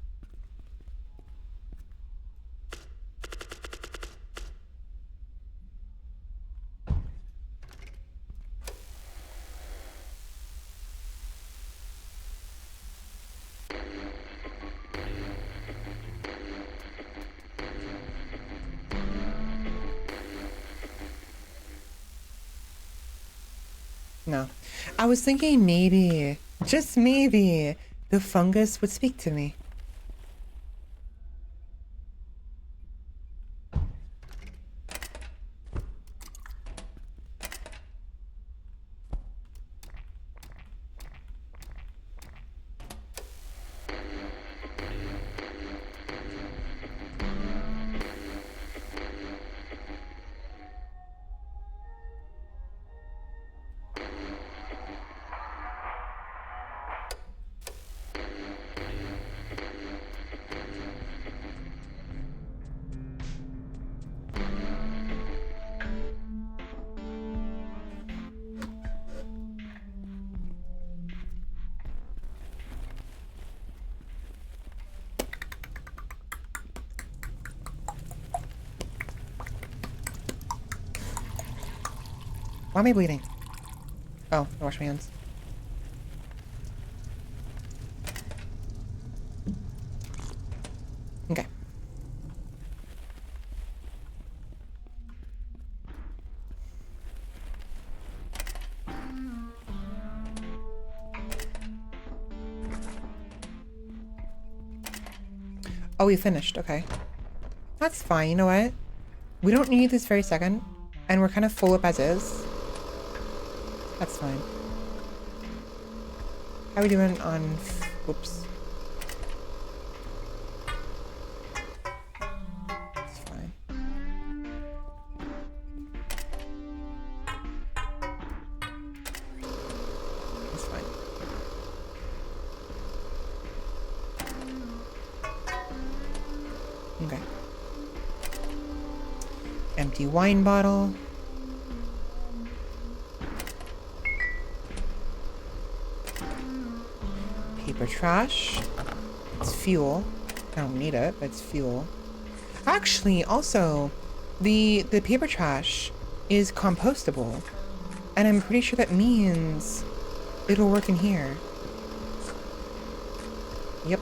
A: No. I was thinking maybe, just maybe, the fungus would speak to me. Why am I bleeding? Oh, I wash my hands. Okay. Oh, we finished. Okay. That's fine. You know what? We don't need this very second. And we're kind of full up as is. That's fine. How are we doing on... Whoops. It's fine. It's fine. Okay. Empty wine bottle. Paper trash. It's fuel. I don't need it, but it's fuel. Actually, also, the paper trash is compostable. And I'm pretty sure that means it'll work in here. Yep.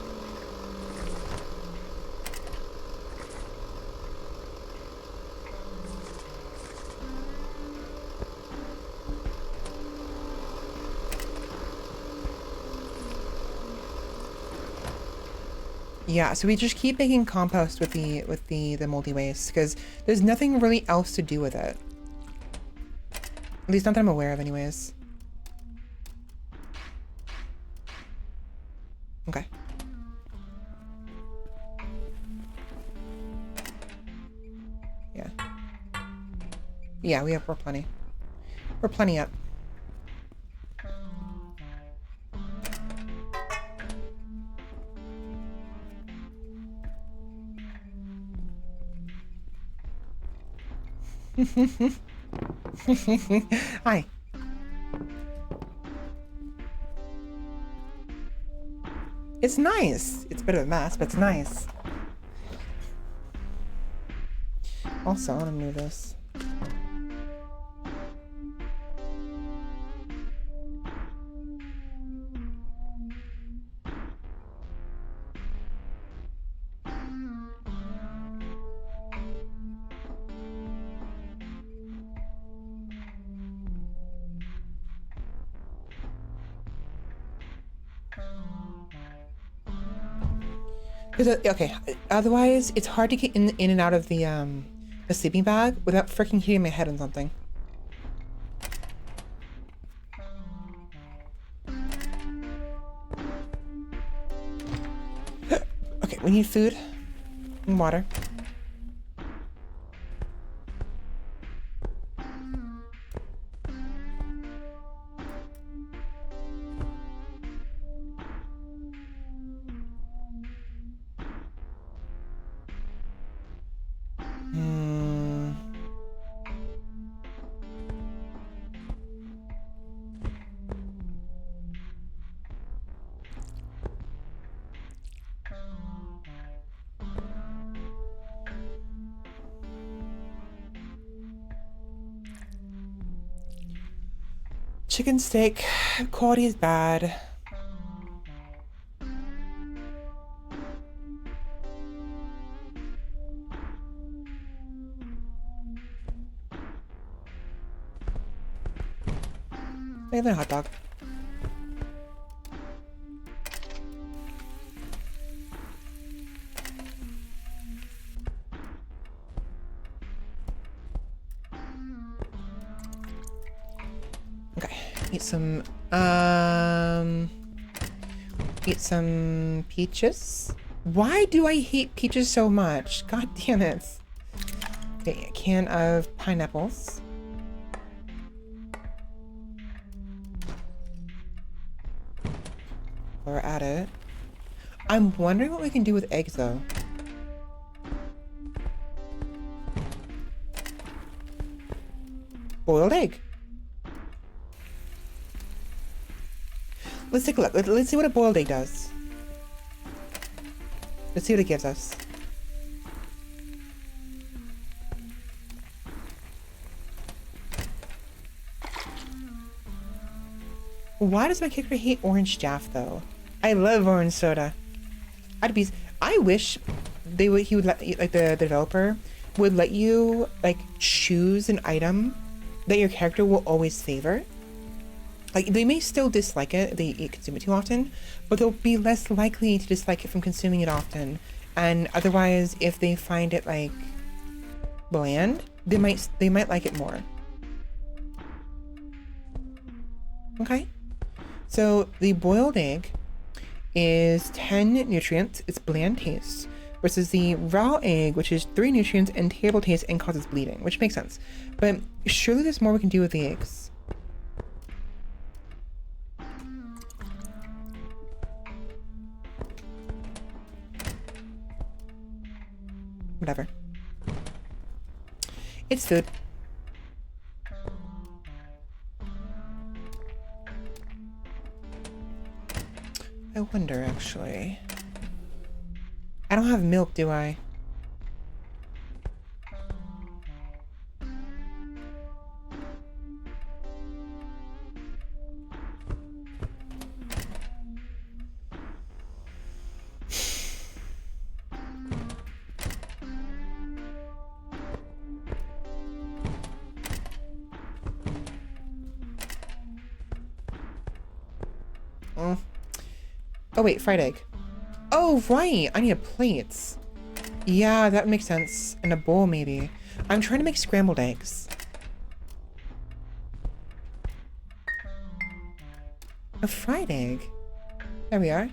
A: Yeah, so we just keep making compost with the moldy waste because there's nothing really else to do with it. At least not that I'm aware of anyways. Okay. Yeah. Yeah, we have plenty. We're plenty up. Hi. It's nice. It's a bit of a mess, but it's nice. Also, I want to move this. Okay, otherwise it's hard to get in and out of the sleeping bag without freaking hitting my head on something. Okay, we need food and water. Chicken steak, quality is bad. Maybe a hot dog. Okay, eat some peaches. Why do I hate peaches so much? God damn it. Okay, a can of pineapples. While we're at it. I'm wondering what we can do with eggs though. Boiled egg. Let's take a look. Let's see what a boiled egg does. Let's see what it gives us. Why does my character hate orange Jaff though? I love orange soda. I wish he would let, like the developer would let you like choose an item that your character will always favor. Like, they may still dislike it if they consume it too often, but they'll be less likely to dislike it from consuming it often. And otherwise, if they find it, like, bland, they might like it more. Okay? So, the boiled egg is 10 nutrients, it's bland taste, versus the raw egg, which is 3 nutrients and terrible taste and causes bleeding, which makes sense. But surely there's more we can do with the eggs. Whatever. It's food. I wonder, actually. I don't have milk, do I? Oh wait, fried egg. Oh right, I need a plate. Yeah, that makes sense. And a bowl maybe. I'm trying to make scrambled eggs. A fried egg. There we are.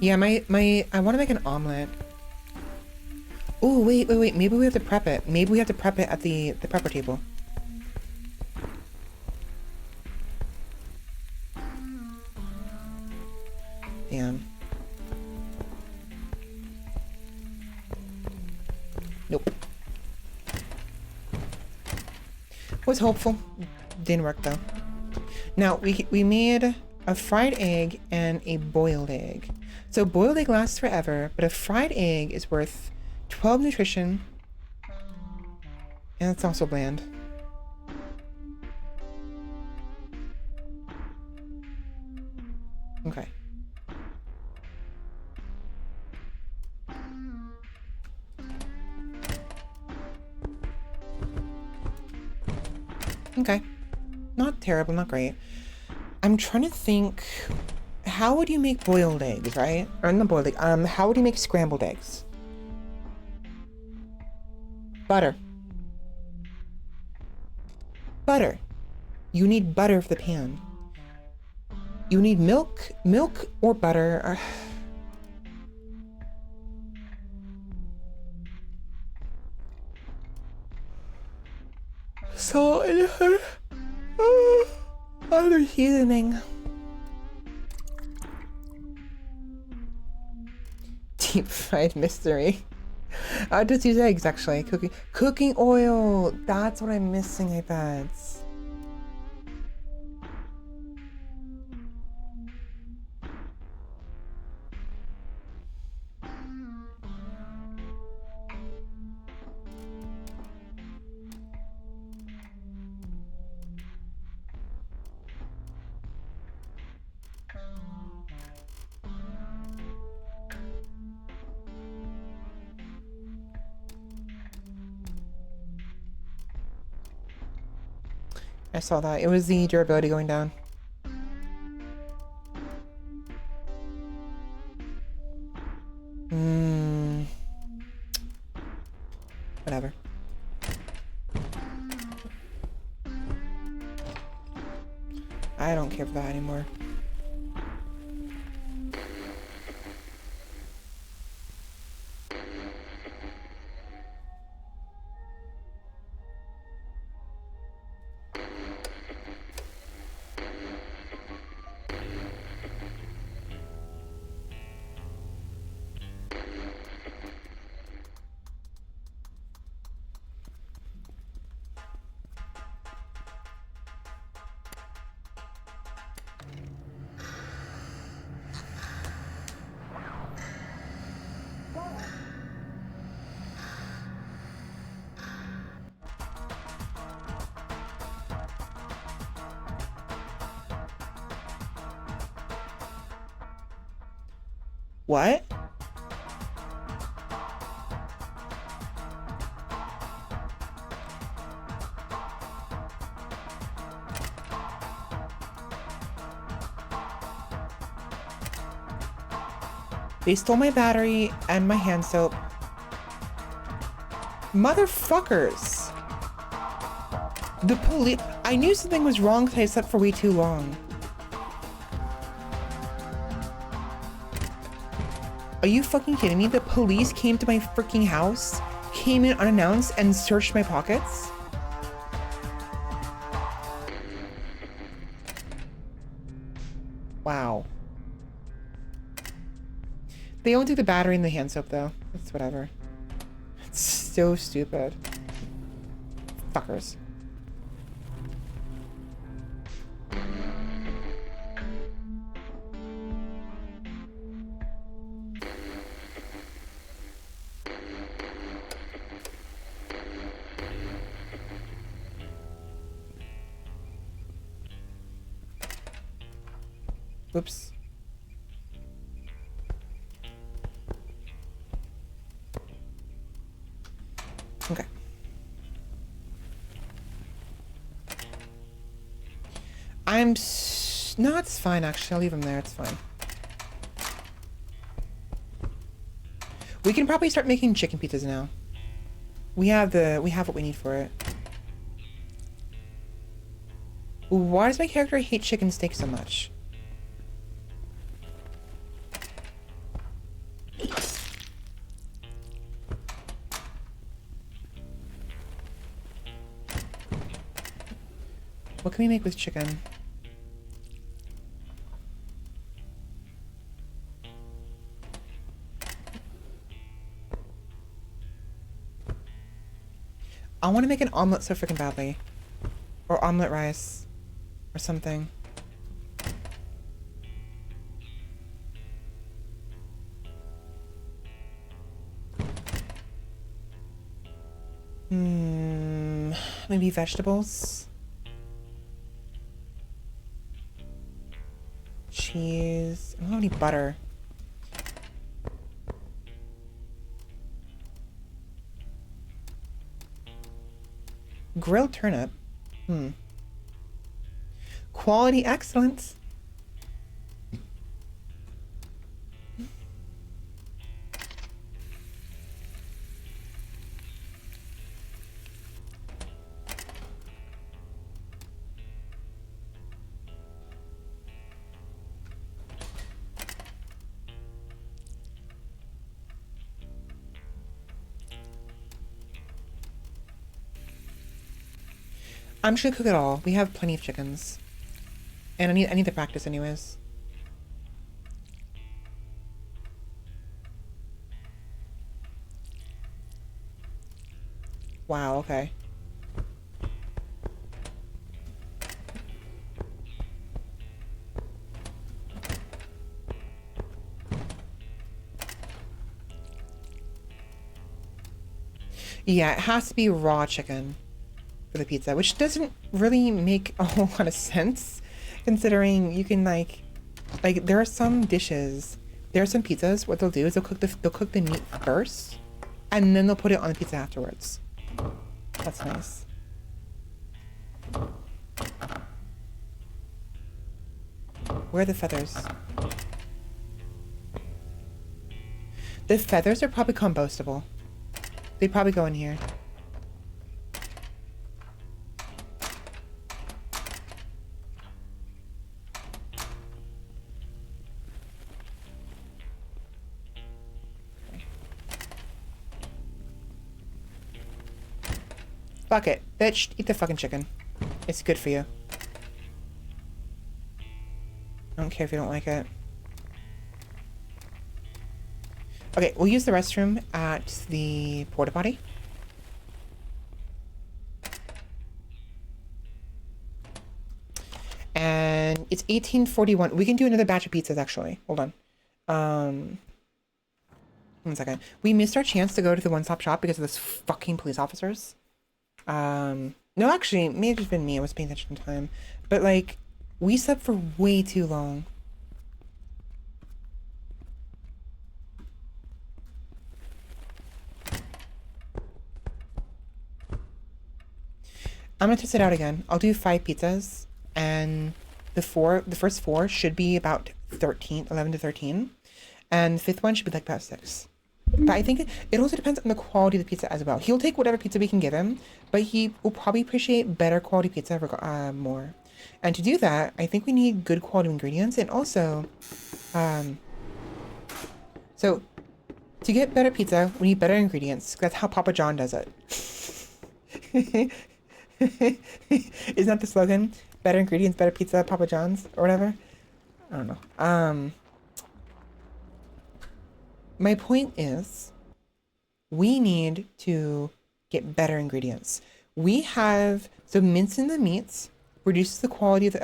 A: Yeah, I want to make an omelet. Oh, wait. Maybe we have to prep it. Maybe we have to prep it at the prepper table. Damn. Nope. Was hopeful. Didn't work though. Now, we made a fried egg and a boiled egg. So boiled egg lasts forever, but a fried egg is worth 12 nutrition. And it's also bland. Okay. Okay. Not terrible, not great. I'm trying to think, how would you make boiled eggs, right? Or not boiled egg, how would you make scrambled eggs? Butter. Butter. You need butter for the pan. You need milk or butter. Salt and other seasoning. Deep fried mystery. I'll just use eggs actually. Cooking oil. That's what I'm missing, I bet. I saw that. It was the durability going down. Whatever. I don't care for that anymore. What? They stole my battery and my hand soap. Motherfuckers! The police— I knew something was wrong because I slept for way too long. Are you fucking kidding me? The police came to my freaking house, came in unannounced, and searched my pockets? Wow. They only took the battery and the hand soap, though. It's whatever. It's so stupid. Fuckers. Whoops. Okay. No, it's fine, actually. I'll leave him there. It's fine. We can probably start making chicken pizzas now. We have what we need for it. Why does my character hate chicken steak so much? What can we make with chicken? I want to make an omelet so freaking badly. Or omelet rice. Or something. Maybe vegetables? Cheese. I don't have any butter. Grilled turnip. Quality excellence. I'm just gonna cook it all. We have plenty of chickens. And I need to practice anyways. Wow, okay. Yeah, it has to be raw chicken for the pizza, which doesn't really make a whole lot of sense, considering you can like there are some dishes, there are some pizzas, what they'll do is they'll cook the meat first, and then they'll put it on the pizza afterwards. That's nice. Where are the feathers? The feathers are probably compostable. They'd probably go in here. Fuck it. Bitch, eat the fucking chicken. It's good for you. I don't care if you don't like it. Okay, we'll use the restroom at the porta potty. And it's 1841. We can do another batch of pizzas, actually. Hold on. 1 second. We missed our chance to go to the one-stop shop because of those fucking police officers. No, actually, it may have just been me. I was paying attention to time. But, like, we slept for way too long. I'm gonna test it out again. I'll do 5 pizzas, and the first 4 should be about 11 to 13, and the 5th one should be like about 6. But I think it also depends on the quality of the pizza as well. He'll take whatever pizza we can give him, but he will probably appreciate better quality pizza more. And to do that, I think we need good quality ingredients, and also, so to get better pizza, we need better ingredients. That's how Papa John does it. Isn't that the slogan? Better ingredients, better pizza, Papa John's, or whatever? I don't know. My point is, we need to get better ingredients. We have, so mincing the meats reduces the quality of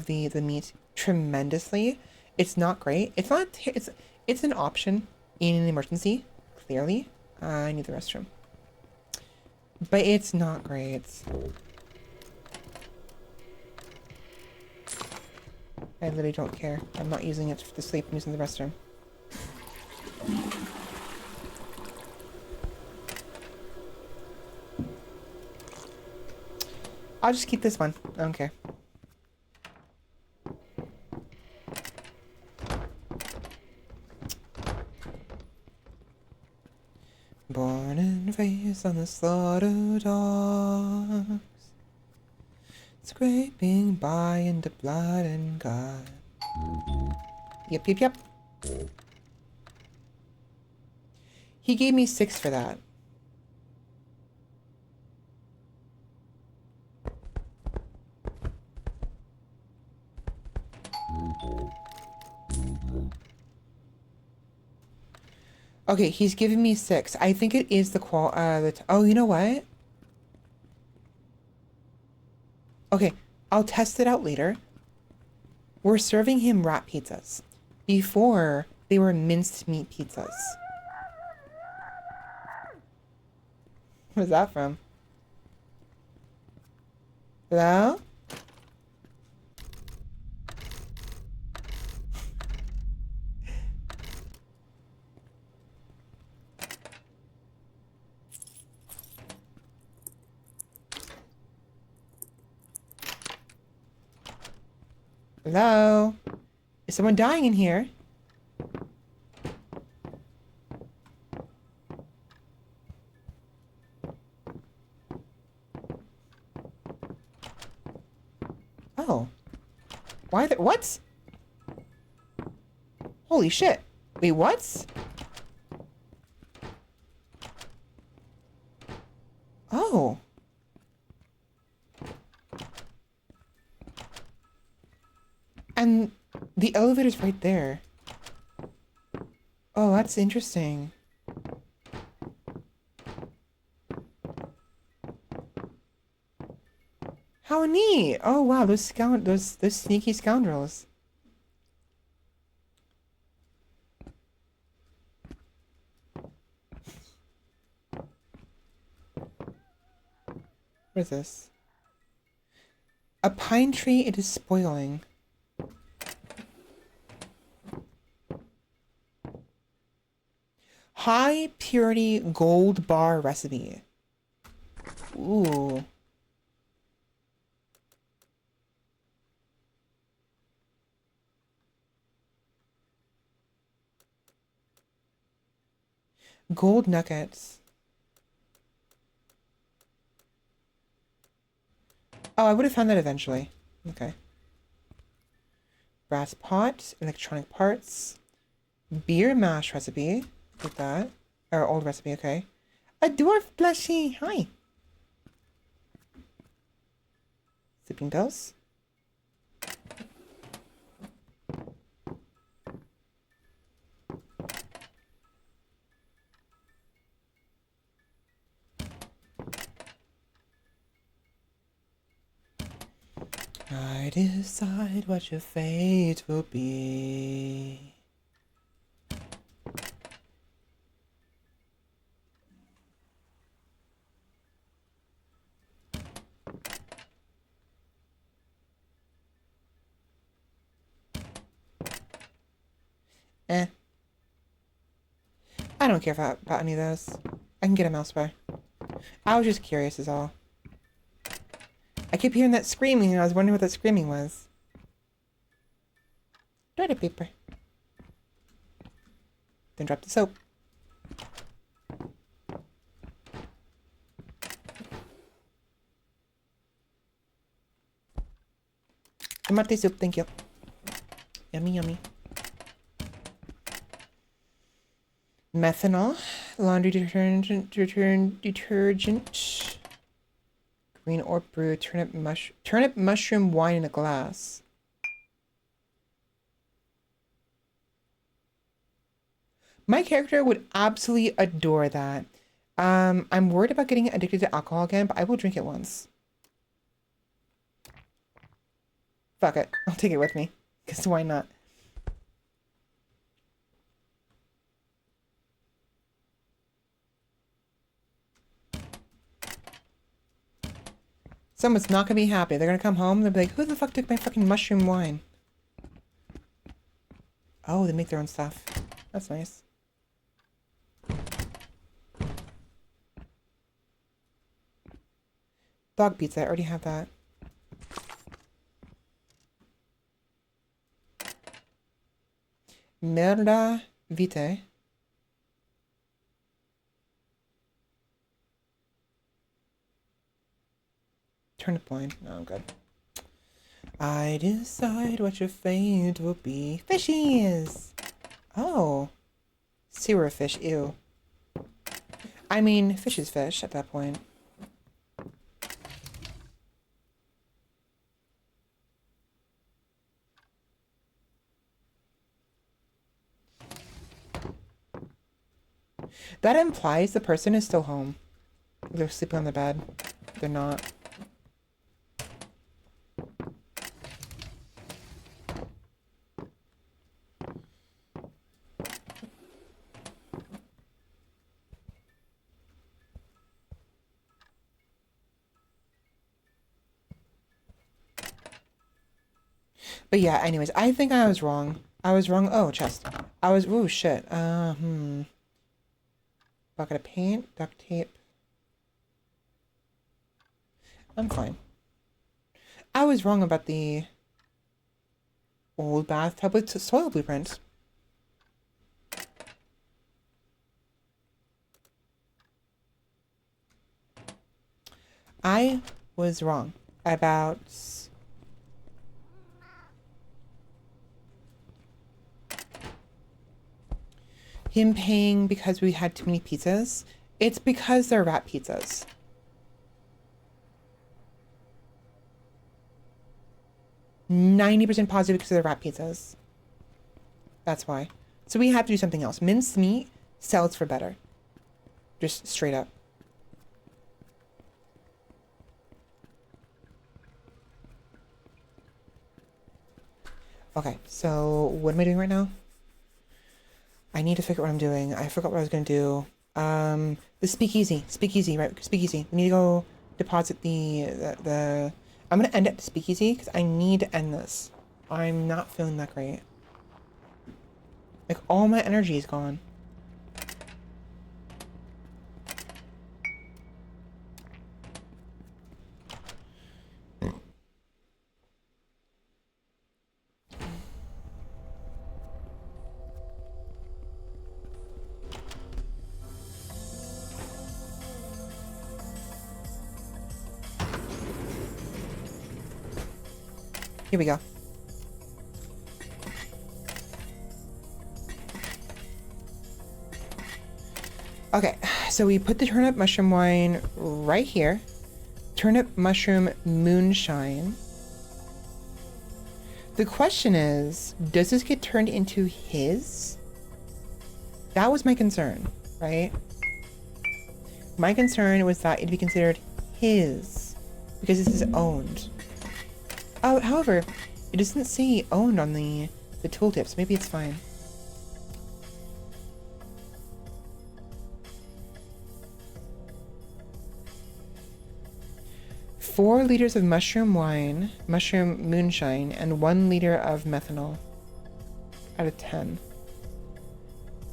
A: the meat tremendously. It's not great. It's an option in an emergency, clearly. I need the restroom. But it's not great. I literally don't care. I'm not using it to sleep. I'm using the restroom. I'll just keep this one. I don't care. Born and raised on the slaughter dogs, scraping by into blood and God. Yep, yep, yep. He gave me 6 for that. Okay, he's giving me 6. I think it is the oh, you know what? Okay, I'll test it out later. We're serving him wrap pizzas. Before, they were minced meat pizzas. Where's that from? Hello? Hello? Is someone dying in here? Oh. Why the- what? Holy shit. Wait, what? Oh. And the elevator's right there. Oh, that's interesting. How neat! Oh wow, those sneaky scoundrels. What is this? A pine tree, it is spoiling. High purity gold bar recipe. Ooh. Gold nuggets. Oh, I would have found that eventually. Okay. Brass pot, electronic parts, beer mash recipe. Like that. Or old recipe, okay. A dwarf plushie. Hi. Sleeping pills. I decide what your fate will be. Eh. I don't care about any of those. I can get a mouse bar. I was just curious is all. I kept hearing that screaming and I was wondering what that screaming was. Toilet paper. Then drop the soap. Tomate soup, thank you. Yummy, yummy. Methanol. Laundry detergent. Green orb brew. Turnip mushroom wine in a glass. My character would absolutely adore that. I'm worried about getting addicted to alcohol again, but I will drink it once. Fuck it. I'll take it with me. Because why not? Someone's not gonna be happy. They're gonna come home, they'll be like, who the fuck took my fucking mushroom wine? Oh, they make their own stuff. That's nice. Dog pizza, I already have that. Merda vite. Turnip wine. Oh, I'm good. I decide what your fate will be. Fishies! Oh. Sewer fish, ew. I mean, fish is fish at that point. That implies the person is still home. They're sleeping on the bed. They're not. But yeah, anyways, I think I was wrong. I was wrong. Oh, chest. I was, ooh, shit. Bucket of paint, duct tape. I'm fine. I was wrong about the old bathtub with soil blueprints. I was wrong about him paying because we had too many pizzas. It's because they're rat pizzas. %90 positive because they're rat pizzas. That's why. So we have to do something else. Minced meat sells for better. Just straight up. Okay, so what am I doing right now? I need to figure out what I'm doing. I forgot what I was gonna do. The speakeasy. Speakeasy, right? Speakeasy. We need to go deposit the I'm gonna end at the speakeasy because I need to end this. I'm not feeling that great. Like, all my energy is gone. Here we go. Okay, so we put the turnip mushroom wine right here. Turnip mushroom moonshine. The question is, does this get turned into his? That was my concern, right? My concern was that it'd be considered his because this is owned. Oh, however, it doesn't say owned on the tooltips. Maybe it's fine. Four liters of mushroom wine, mushroom moonshine, and 1 liter of methanol out of 10.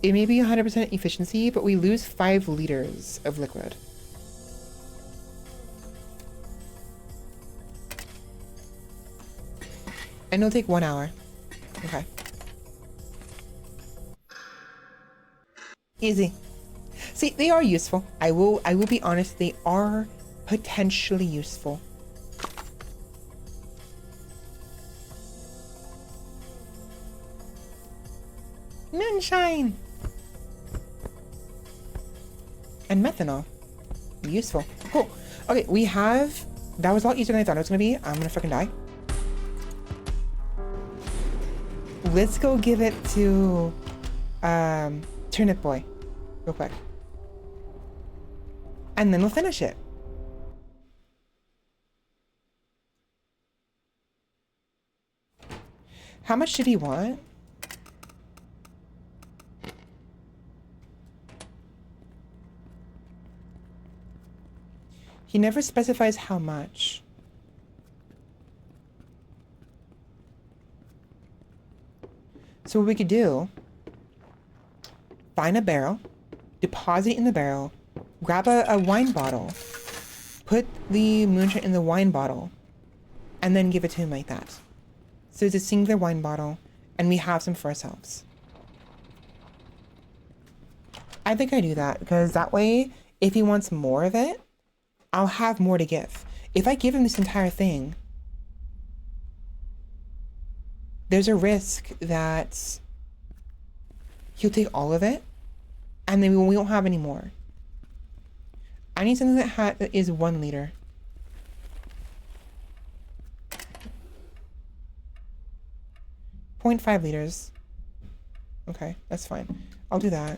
A: It may be 100% efficiency, but we lose 5 liters of liquid. And it'll take 1 hour. Okay. Easy. See, they are useful. I will be honest, they are potentially useful. Moonshine! And methanol. Useful. Cool. Okay, we have... That was a lot easier than I thought it was gonna be. I'm gonna freaking die. Let's go give it to... Turnip Boy. Real quick. And then we'll finish it. How much did he want? He never specifies how much. So what we could do, find a barrel, deposit it in the barrel, grab a wine bottle, put the moonshine in the wine bottle, and then give it to him like that. So it's a singular wine bottle, and we have some for ourselves. I think I do that, because that way, if he wants more of it, I'll have more to give. If I give him this entire thing, there's a risk that he'll take all of it, and then we won't have any more. I need something that is 1 liter. .5 liters. Okay, that's fine. I'll do that.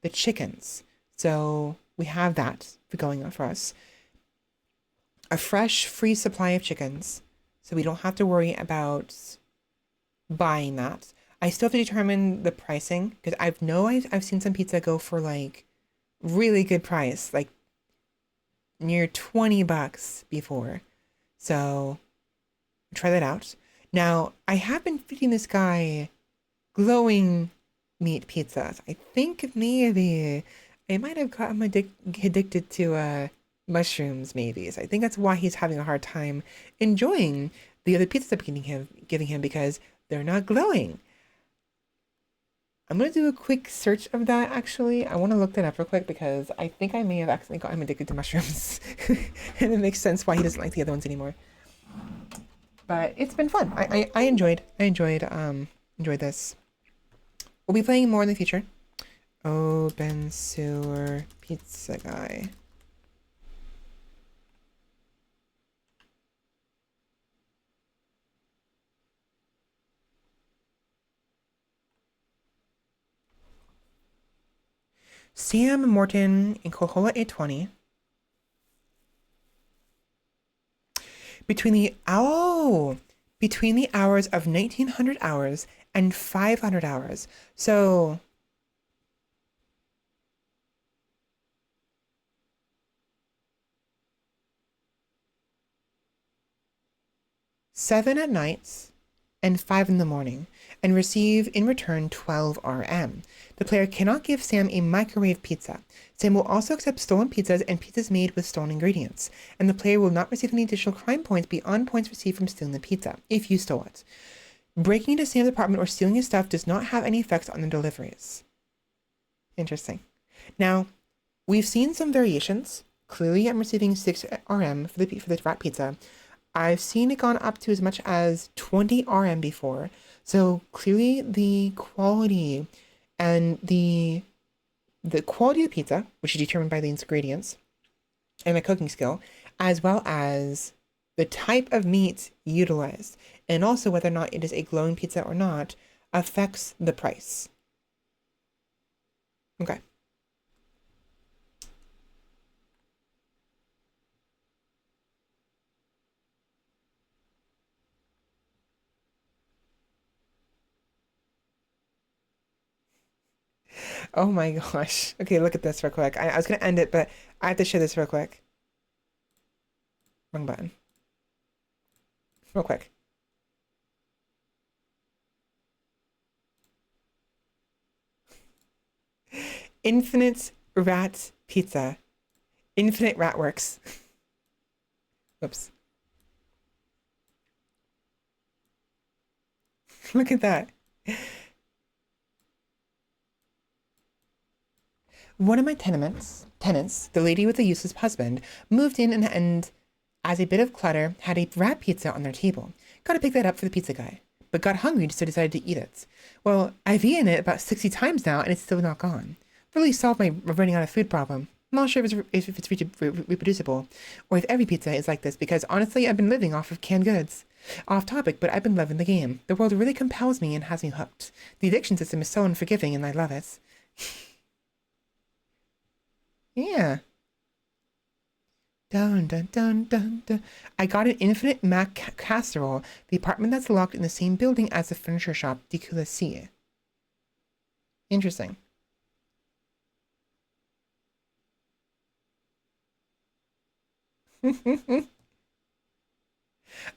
A: the chickens. So we have that going on for us. A fresh, free supply of chickens. So we don't have to worry about buying that. I still have to determine the pricing because I've seen some pizza go for like really good price, like near $20 before. So try that out. Now, I have been feeding this guy glowing meat pizzas. I think maybe I might have gotten addicted to mushrooms, maybe. So I think that's why he's having a hard time enjoying the other pizzas I'm giving him because they're not glowing. I'm gonna do a quick search of that actually. I want to look that up real quick because I think I may have accidentally got him addicted to mushrooms. And it makes sense why he doesn't like the other ones anymore. But it's been fun. I enjoyed this. We'll be playing more in the future. Obenseuer pizza guy. Sam Morton in Coca-Cola 820. Between the hours of 1900 hours and 500 hours. So 7 at nights and 5 in the morning, and receive in return 12 RM. The player cannot give Sam a microwave pizza. Sam will also accept stolen pizzas and pizzas made with stolen ingredients, and the player will not receive any additional crime points beyond points received from stealing the pizza, if you stole it. Breaking into Sam's apartment or stealing his stuff does not have any effects on the deliveries. Interesting. Now, we've seen some variations. Clearly, I'm receiving 6 RM for the rat pizza. I've seen it gone up to as much as 20 RM before. So clearly the quality and the quality of pizza, which is determined by the ingredients and my cooking skill, as well as the type of meat utilized, and also whether or not it is a glowing pizza or not, affects the price. Okay. Oh my gosh. Okay, look at this real quick. I was gonna end it, but I have to share this real quick. Wrong button. Real quick. Infinite Rat Pizza. Infinite Rat Works. Whoops. Look at that. One of my tenants, the lady with the useless husband, moved in and as a bit of clutter, had a rat pizza on their table. Gotta pick that up for the pizza guy, but got hungry so decided to eat it. Well, I've eaten it about 60 times now and it's still not gone. Really solved my running out of food problem. I'm not sure if it's reproducible, or if every pizza is like this, because honestly, I've been living off of canned goods. Off topic, but I've been loving the game. The world really compels me and has me hooked. The addiction system is so unforgiving and I love it. Yeah. Dun dun dun dun dun. I got an infinite mac casserole, the apartment that's locked in the same building as the furniture shop, de Coulissy. Interesting.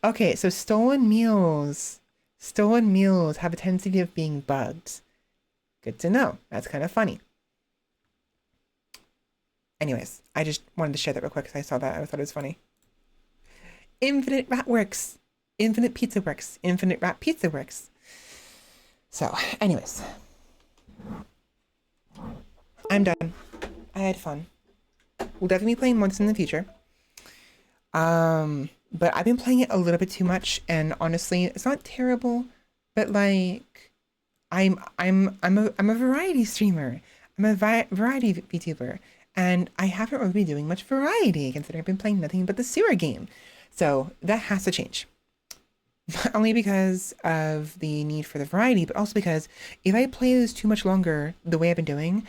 A: Okay, so stolen meals. Stolen meals have a tendency of being bugged. Good to know. That's kind of funny. Anyways, I just wanted to share that real quick because I saw that. I thought it was funny. Infinite Rat Works. Infinite Pizza Works. Infinite Rat Pizza Works. So, anyways. I'm done. I had fun. We'll definitely be playing more in the future. But I've been playing it a little bit too much, and honestly, it's not terrible, but like I'm a variety streamer. I'm a variety VTuber, and I haven't really been doing much variety considering I've been playing nothing but the sewer game. So that has to change. Not only because of the need for the variety, but also because if I play this too much longer the way I've been doing,